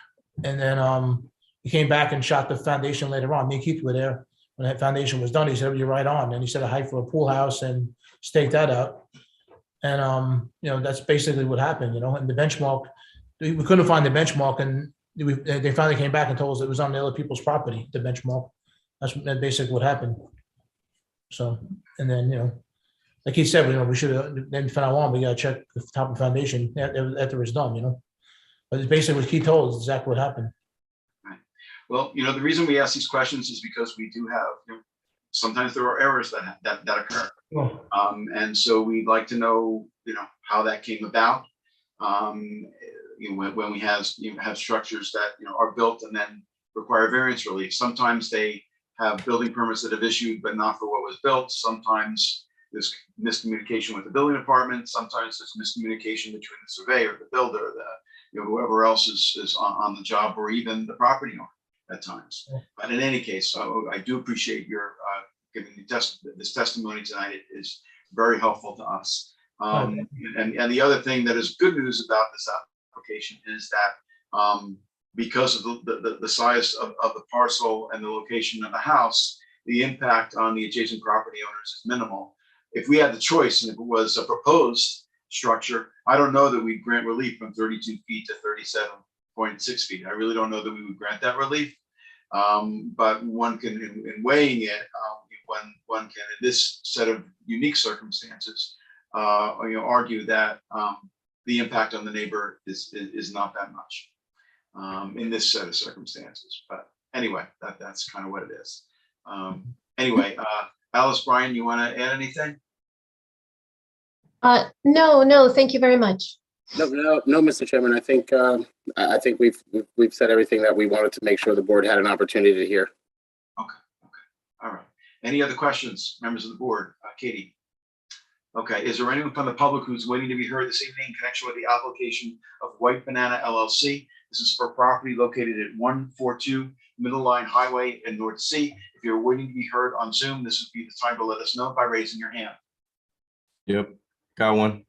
And then he came back and shot the foundation later on. Me and Keith were there when that foundation was done. He said, "You're right on." And he said a height for a pool house and staked that out. And you know, that's basically what happened, you know. And the benchmark, we couldn't find the benchmark, and they finally came back and told us it was on the other people's property, the benchmark. That's basically what happened. So, and then, you know, like he said, you know, we should have, then from now on, we gotta check the top of the foundation after it's done, you know. But it's basically what he told us, exactly what happened. Well, you know, the reason we ask these questions is because we do have, you know, sometimes there are errors that occur. Well, and so we'd like to know, you know, how that came about. You know, when we have structures that, you know, are built and then require variance relief. Sometimes they have building permits that have issued, but not for what was built. Sometimes there's miscommunication with the building department. Sometimes there's miscommunication between the surveyor, the builder, you know, whoever else is on the job, or even the property owner at times. But in any case, I do appreciate your giving this testimony tonight. It is very helpful to us. And the other thing that is good news about this application is that because of the size of the parcel and the location of the house, the impact on the adjacent property owners is minimal. If we had the choice and if it was a proposed structure, I don't know that we'd grant relief from 32 feet to 37.6 feet. I really don't know that we would grant that relief. But one can, in weighing it, one can, in this set of unique circumstances, argue that the impact on the neighbor is not that much in this set of circumstances. But anyway, that's kind of what it is. Anyway, Alice, Brian, you want to add anything? No, thank you very much. No, Mr. Chairman. I think we've said everything that we wanted to make sure the board had an opportunity to hear. Okay. All right. Any other questions, members of the board? Katie? Okay. Is there anyone from the public who's waiting to be heard this evening in connection with the application of White Banana LLC? This is for property located at 142 Middle Line Highway in North Sea. If you're waiting to be heard on Zoom, this would be the time to let us know by raising your hand. Yep, got one.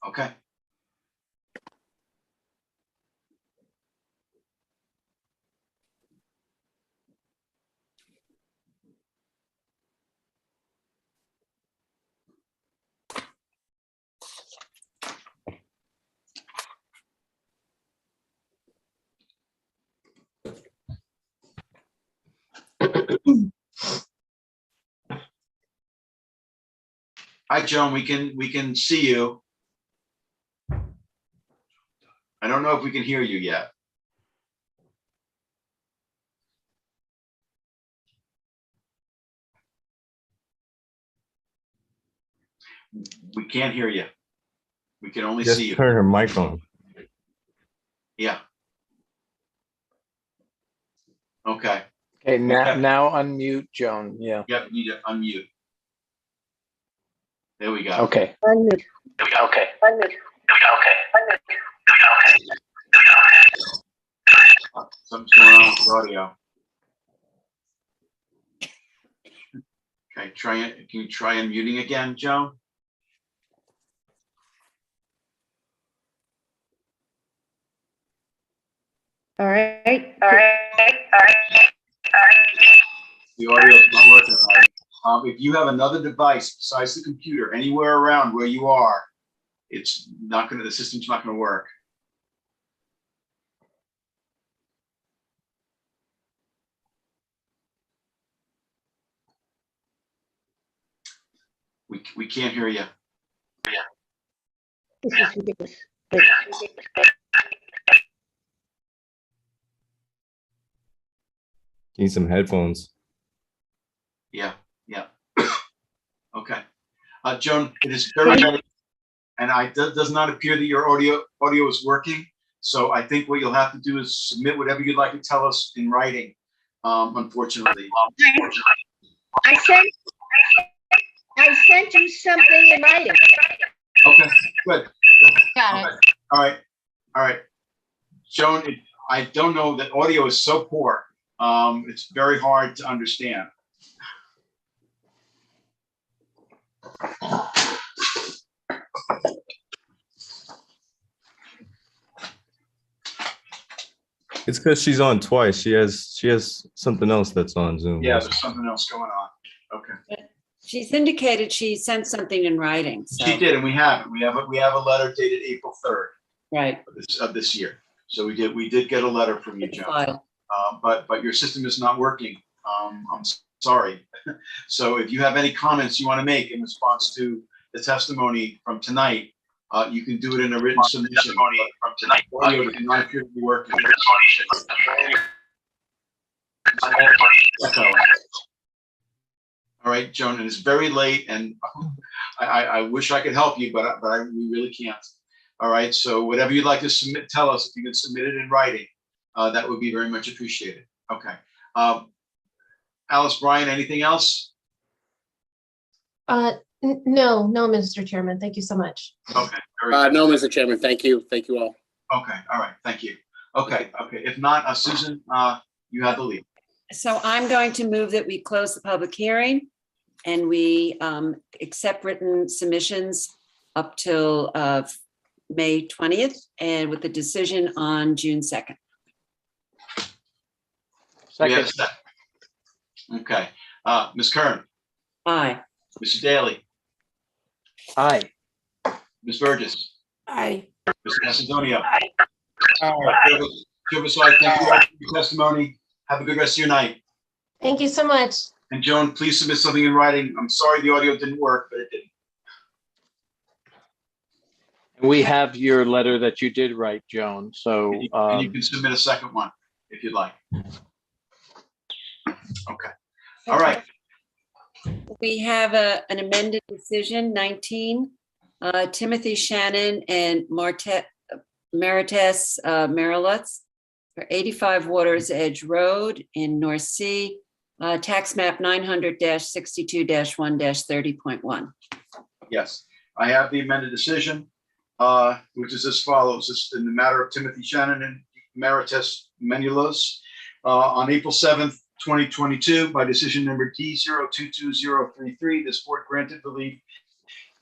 Okay. Hi, Joan, we can see you. I don't know if we can hear you yet. We can't hear you. We can only Just see you. turn her mic on. Yeah. Okay. Okay, now unmute Joan. Yeah. Yep, you need to unmute. There we go. Okay. Unmute. Okay. Something's going on with the audio. Okay, try it. Can you try unmuting again, Joan? All right. The audio is not working right. If you have another device besides the computer anywhere around where you are, it's not going to, the system's not going to work. We can't hear you. This is ridiculous. Need some headphones. Yeah. Okay. Joan, it is very late, and does not appear that your audio is working. So I think what you'll have to do is submit whatever you'd like to tell us in writing. Unfortunately. I sent you something in writing. Okay, good. Got it. All right. Joan, I don't know, that audio is so poor. It's very hard to understand. It's because she's on twice. She has something else that's on Zoom. Yeah, there's something else going on. Okay. She's indicated she sent something in writing. So. She did, and we have it. We have a letter dated April 3rd. Right. Of this year. So we did get a letter from you, Joan. But your system is not working. I'm sorry. So if you have any comments you want to make in response to the testimony from tonight, you can do it in a written submission. From tonight, audio does not appear to be working. All right, Joan, it is very late, and I wish I could help you, but we really can't. All right, so whatever you'd like to submit, tell us. If you can submit it in writing, that would be very much appreciated. Okay. Alice, Brian, anything else? No, Mr. Chairman. Thank you so much. Okay. No, Mr. Chairman. Thank you all. Okay. All right. Thank you. Okay. If not, Susan, you have the lead. So I'm going to move that we close the public hearing and we accept written submissions up till May 20th and with the decision on June 2nd. We have a second. Okay. Ms. Kern. Aye. Mr. Daly. Aye. Ms. Burgess. Aye. Mr. Macedonia. Aye. Thank you all for your testimony. Have a good rest of your night. Thank you so much. And Joan, please submit something in writing. I'm sorry the audio didn't work, but it did. We have your letter that you did write, Joan, so. And you can submit a second one if you'd like. Okay. All right. We have an amended decision 19, Timothy Shannon and Marites Marilutz for 85 Waters Edge Road in North Sea, tax map 900-62-1-30.1. Yes, I have the amended decision, which is as follows. This is in the matter of Timothy Shannon and Marites Marilutz on April 7th, 2022, by decision number D022033, this board granted relief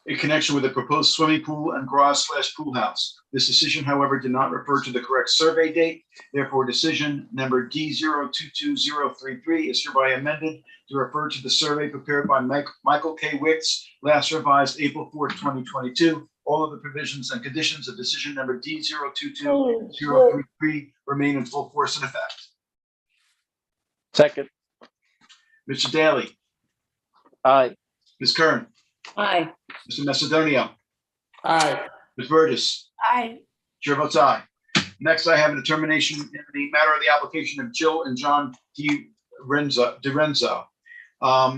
in connection with a proposed swimming pool and garage/pool house. This decision, however, did not refer to the correct survey date. Therefore, decision number D022033 is hereby amended to refer to the survey prepared by Michael K. Wicks, last revised April 4th, 2022. All of the provisions and conditions of decision number D022033 remain in full force and effect. Second. Mr. Daly. Aye. Ms. Kern. Aye. Mr. Macedonio. Aye. Ms. Burgess. Aye. Chair votes aye. Next, I have a determination in the matter of the application of Jill and John DiRenzo,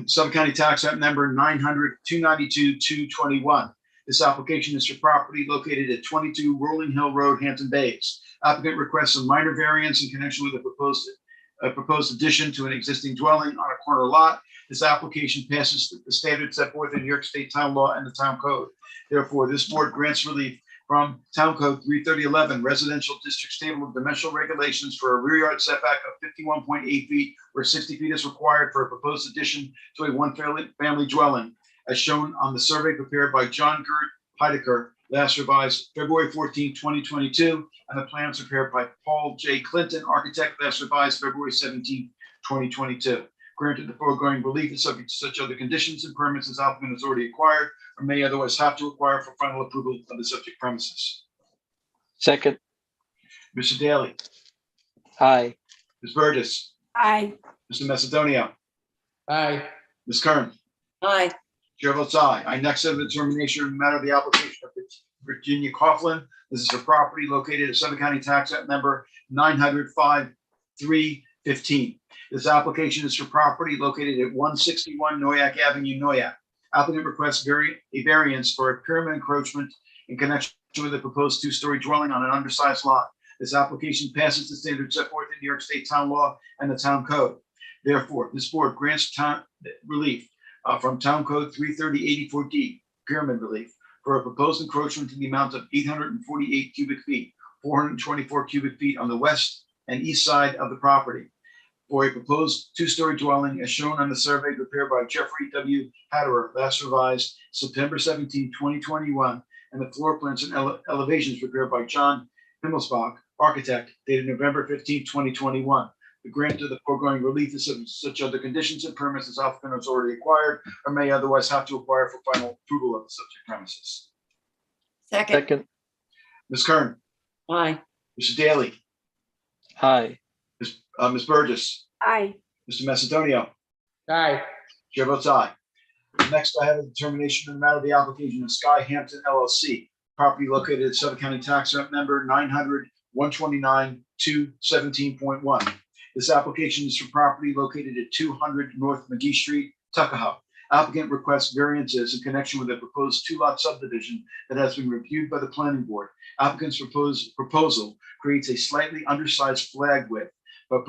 Suffolk County Tax Map number 900-292-221. This application is for property located at 22 Rolling Hill Road, Hampton Bays. Applicant requests a minor variance in connection with a proposed addition to an existing dwelling on a corner lot. This application passes the standards set forth in New York State Town Law and the Town Code. Therefore, this board grants relief from Town Code 33011, Residential Districts Table of Dimensional Regulations for a rear yard setback of 51.8 feet, where 60 feet is required for a proposed addition to a one-family dwelling, as shown on the survey prepared by John Gert Heidecker, last revised February 14, 2022, and the plans prepared by Paul J. Clinton, architect, last revised February 17, 2022. Granted, the foregoing relief is subject to such other conditions and permits as applicant has already acquired or may otherwise have to acquire for final approval of the subject premises. Second. Mr. Daly. Aye. Ms. Burgess. Aye. Mr. Macedonio. Aye. Ms. Kern. Aye. Chair votes aye. I next have a determination in the matter of the application of Virginia Coughlin. This is a property located at Suffolk County Tax Map number 900-5315. This application is for property located at 161 Noyak Avenue, Noyak. Applicant requests a variance for a pyramid encroachment in connection with a proposed two-story dwelling on an undersized lot. This application passes the standards set forth in New York State Town Law and the Town Code. Therefore, this board grants relief from Town Code 33084D, pyramid relief, for a proposed encroachment in the amount of 848 cubic feet, 424 cubic feet on the west and east side of the property, for a proposed two-story dwelling as shown on the survey prepared by Jeffrey W. Hatterer, last revised September 17, 2021, and the floor plans and elevations prepared by John Himmelsbach, architect, dated November 15, 2021. The grant of the foregoing relief is subject to such other conditions and permits as applicant has already acquired or may otherwise have to acquire for final approval of the subject premises. Second. Ms. Kern. Aye. Mr. Daly. Aye. Ms. Burgess. Aye. Mr. Macedonio. Aye. Chair votes aye. Next, I have a determination in the matter of the application of Sky Hampton LLC, property located at Suffolk County Tax Map number 900-129-217.1. This application is for property located at 200 North McGee Street, Tuckahoe. Applicant requests variances in connection with a proposed two-lot subdivision that has been reviewed by the planning board. Applicant's proposal creates a slightly undersized flag width, but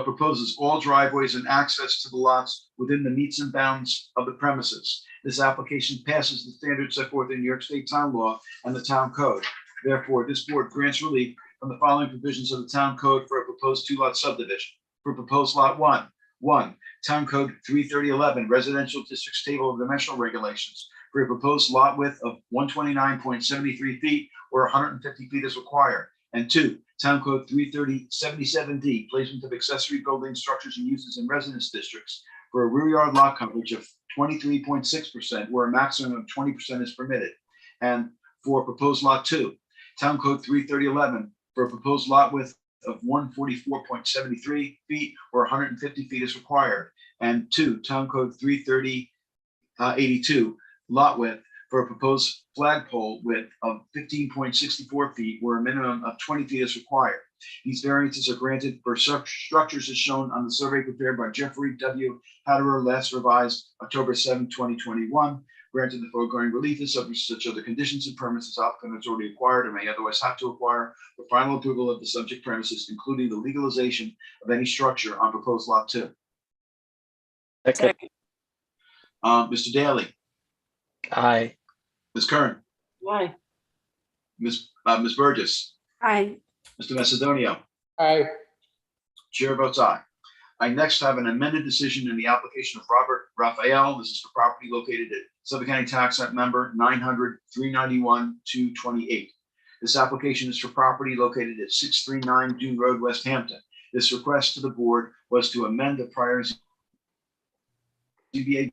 proposes all driveways and access to the lots within the metes and bounds of the premises. This application passes the standards set forth in New York State Town Law and the Town Code. Therefore, this board grants relief from the following provisions of the Town Code for a proposed two-lot subdivision. For proposed lot 1, Town Code 33011, Residential Districts Table of Dimensional Regulations, for a proposed lot width of 129.73 feet where 150 feet is required. And 2, Town Code 33077D, placement of accessory building structures and uses in residence districts, for a rear yard lot coverage of 23.6% where a maximum of 20% is permitted. And for proposed lot 2, Town Code 33011, for a proposed lot width of 144.73 feet where 150 feet is required. and 2, Town Code 330-82, lot width for a proposed flagpole width of 15.64 feet where a minimum of 20 feet is required. These variances are granted for structures as shown on the survey prepared by Jeffrey W. Hatterer, last revised October 7, 2021. Granted, the foregoing relief is subject to such other conditions and permits as applicant has already acquired or may otherwise have to acquire for final approval of the subject premises, including the legalization of any structure on proposed lot 2. Second. Mr. Daly, Aye. Ms. Kern, Aye. Ms. Burgess, Aye. Mr. Macedonio. Aye. Chair votes aye. I next have an amended decision in the application of Robert Raphael. This is for property located at Suffolk County Tax Map number 900-391-228. This application is for property located at 639 Dune Road, West Hampton. This request to the board was to amend the prior ZBA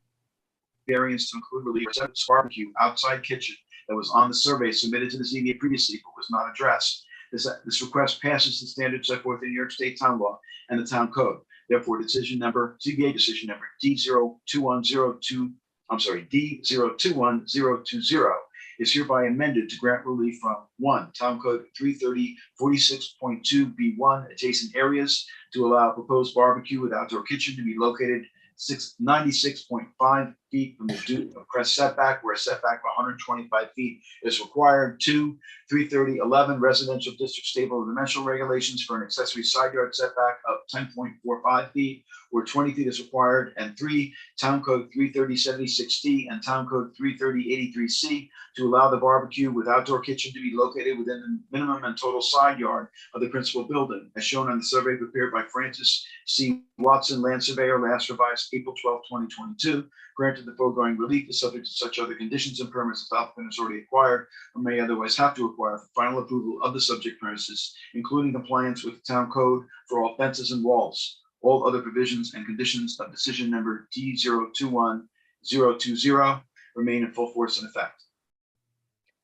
variance to include relief for barbecue outside kitchen that was on the survey submitted to the ZBA previously but was not addressed. This request passes the standards set forth in New York State Town Law and the Town Code. Therefore, ZBA decision number D021020 is hereby amended to grant relief from 1, Town Code 330-46.2B1 adjacent areas to allow a proposed barbecue with outdoor kitchen to be located 96.5 feet from the due of crest setback, where a setback of 125 feet is required. 2, 330-11 residential district stable dimensional regulations for an accessory side yard setback of 10.45 feet, where 20 feet is required. And 3, Town Code 330-76D and Town Code 330-83C to allow the barbecue with outdoor kitchen to be located within the minimum and total side yard of the principal building, as shown on the survey prepared by Francis C. Watson, land surveyor, last revised April 12, 2022. Granted, the foregoing relief is subject to such other conditions and permits as the applicant has already acquired or may otherwise have to acquire for final approval of the subject premises, including compliance with the town code for all fences and walls. All other provisions and conditions of decision number D021020 remain in full force and effect.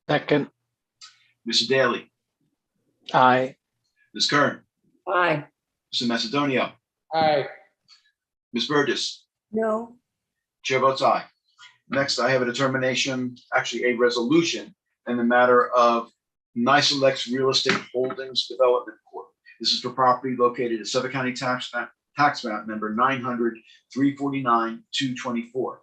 Second. Mr. Daly, Aye. Ms. Kern, Aye. Mr. Macedonio, Aye. Ms. Burgess. No. Chair votes aye. Next, I have a determination, actually a resolution in the matter of Nisolex Real Estate Holdings Development Corp. This is for property located at Suffolk County Tax Map number 900-349-224.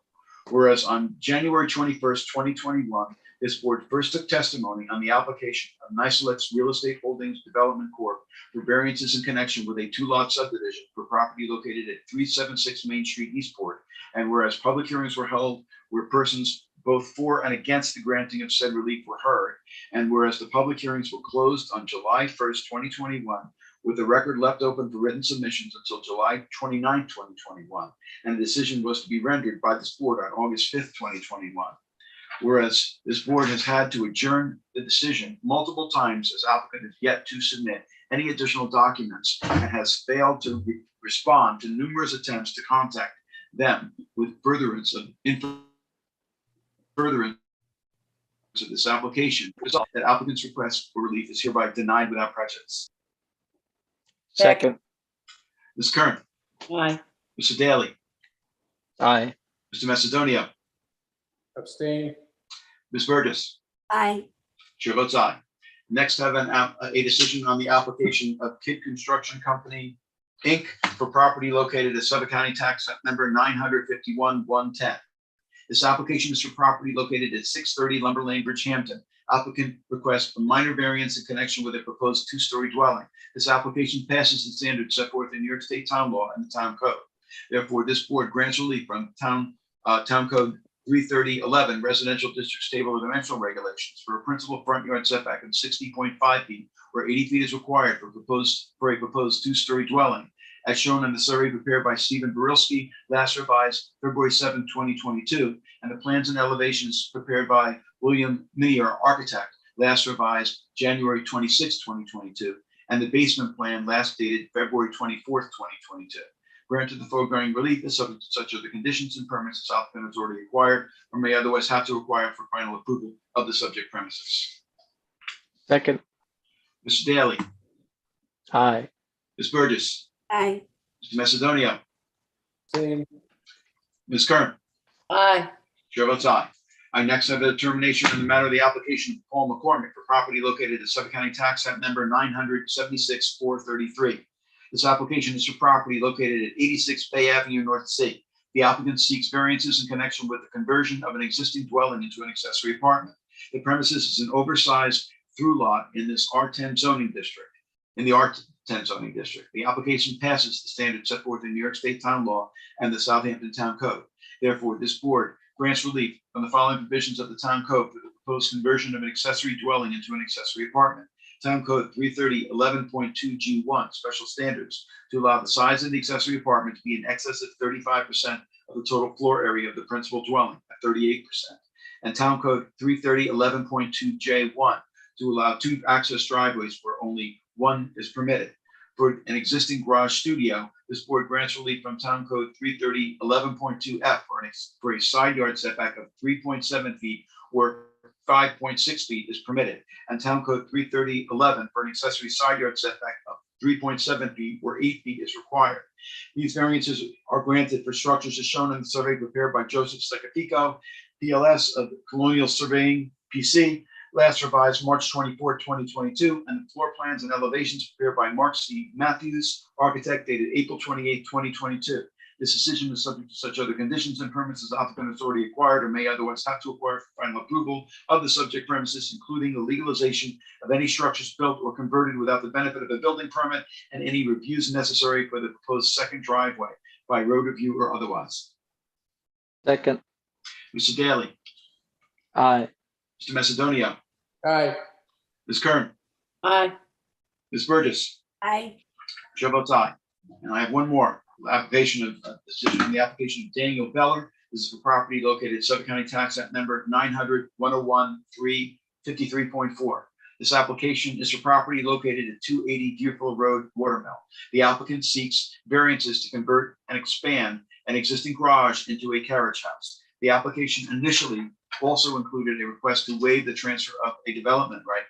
Whereas on January 21st, 2021, this board first took testimony on the application of Nisolex Real Estate Holdings Development Corp. for variances in connection with a 2-lot subdivision for property located at 376 Main Street, Eastport. And whereas public hearings were held where persons both for and against the granting of said relief were heard, and whereas the public hearings were closed on July 1st, 2021, with the record left open for written submissions until July 29, 2021, and the decision was to be rendered by this board on August 5th, 2021. Whereas this board has had to adjourn the decision multiple times as applicant has yet to submit any additional documents and has failed to respond to numerous attempts to contact them with furtherance of this application, result that applicant's request for relief is hereby denied without prejudice. Second. Ms. Kern. Aye. Mr. Daly. Aye. Mr. Macedonio. Abstain. Ms. Burgess. Aye. Chair votes aye. Next, I have a decision on the application of Kidd Construction Company, Inc. for property located at Suffolk County Tax number 951-110. This application is for property located at 630 Lumber Lane, Bridgehampton. Applicant requests a minor variance in connection with a proposed 2-story dwelling. This application passes the standards set forth in New York State Town Law and the Town Code. Therefore, this board grants relief from Town Code 330-11 residential district stable dimensional regulations for a principal front yard setback of 60.5 feet, where 80 feet is required for a proposed 2-story dwelling, as shown in the survey prepared by Stephen Barilski, last revised February 7, 2022, and the plans and elevations prepared by William Meyer, architect, last revised January 26, 2022, and the basement plan last dated February 24, 2022. Granted, the foregoing relief is subject to such other conditions and permits as applicant has already acquired or may otherwise have to acquire for final approval of the subject premises. Second. Mr. Daly. Aye. Ms. Burgess. Aye. Mr. Macedonio. Abstain. Ms. Kern. Aye. Chair votes aye. I next have a determination in the matter of the application of Paul McCormick for property located at Suffolk County Tax Map number 976-433. This application is for property located at 86 Bay Avenue, North C. The applicant seeks variances in connection with the conversion of an existing dwelling into an accessory apartment. The premises is an oversized through lot in this R10 zoning district, The application passes the standards set forth in New York State Town Law and the Southampton Town Code. Therefore, this board grants relief from the following provisions of the Town Code for the proposed conversion of an accessory dwelling into an accessory apartment. Town Code 330.11.2G1, special standards to allow the size of the accessory apartment to be in excess of 35% of the total floor area of the principal dwelling at 38%. And Town Code 330.11.2J1 to allow 2 access driveways where only 1 is permitted. For an existing garage studio, this board grants relief from Town Code 330.11.2F for a side yard setback of 3.7 feet where 5.6 feet is permitted, and Town Code 330.11 for an accessory side yard setback of 3.7 feet where 8 feet is required. These variances are granted for structures as shown in the survey prepared by Joseph Secapico, PLS of Colonial Surveying, PC, last revised March 24, 2022, and the floor plans and elevations prepared by Mark C. Matthews, architect, dated April 28, 2022. This decision is subject to such other conditions and permits as the applicant has already acquired or may otherwise have to acquire for final approval of the subject premises, including the legalization of any structures built or converted without the benefit of a building permit and any reviews necessary for the proposed second driveway by road review or otherwise. Second. Mr. Daly. Aye. Mr. Macedonio. Aye. Ms. Kern. Aye. Ms. Burgess. Aye. Chair votes aye. And I have one more application of decision on the application of Daniel Beller. This is for property located at Suffolk County Tax Act number 900-101-353.4. This application is for property located at 280 Deerfield Road, Watermill. The applicant seeks variances to convert and expand an existing garage into a carriage house. The application initially also included a request to waive the transfer of a development right,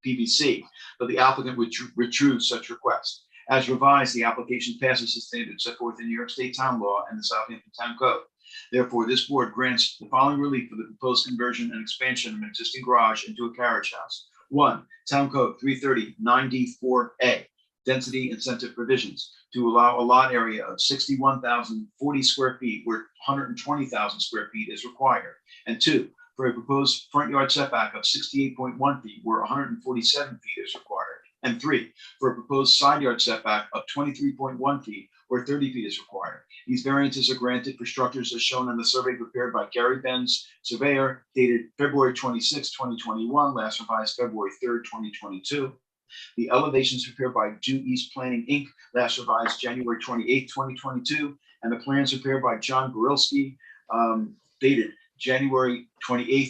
PVC, but the applicant withdrew such request. As revised, the application passes the standards set forth in New York State Town Law and the Southampton Town Code. Therefore, this board grants the following relief for the proposed conversion and expansion of an existing garage into a carriage house. 1, Town Code 330-9D4A, density incentive provisions, to allow a lot area of 61,040 square feet where 120,000 square feet is required. And 2, for a proposed front yard setback of 68.1 feet where 147 feet is required. And 3, for a proposed side yard setback of 23.1 feet where 30 feet is required. These variances are granted for structures as shown on the survey prepared by Gary Benz, surveyor, dated February 26, 2021, last revised February 3rd, 2022. The elevations prepared by Due East Planning, Inc., last revised January 28, 2022, and the plans prepared by John Gorilski, dated January 28,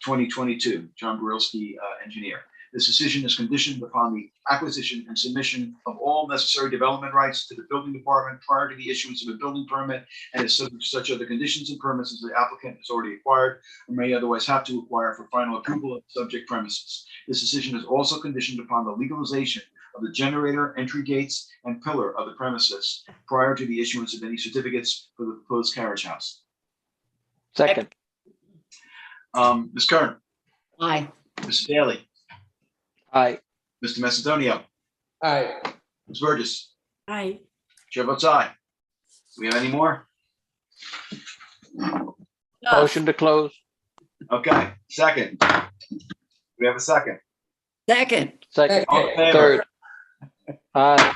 2022, John Gorilski, engineer. This decision is conditioned upon the acquisition and submission of all necessary development rights to the building department prior to the issuance of a building permit and is subject to such other conditions and permits as the applicant has already acquired or may otherwise have to acquire for final approval of the subject premises. This decision is also conditioned upon the legalization of the generator, entry gates, and pillar of the premises prior to the issuance of any certificates for the proposed carriage house. Second. Ms. Kern. Aye. Mr. Daly. Aye. Mr. Macedonio. Aye. Ms. Burgess. Aye. Chair votes aye. Do we have any more? Motion to close. Okay, second. We have a second. Second. Second. All in favor? Third. Aye.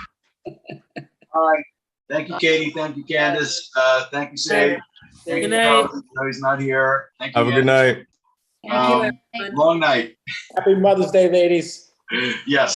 Aye. Thank you, Katie. Thank you, Candace. Thank you, Sage. Thank you, Good night. Carl. No, he's not here. Thank you. Have a good Ed. night. Long night. Happy Mother's Day, ladies. Yes.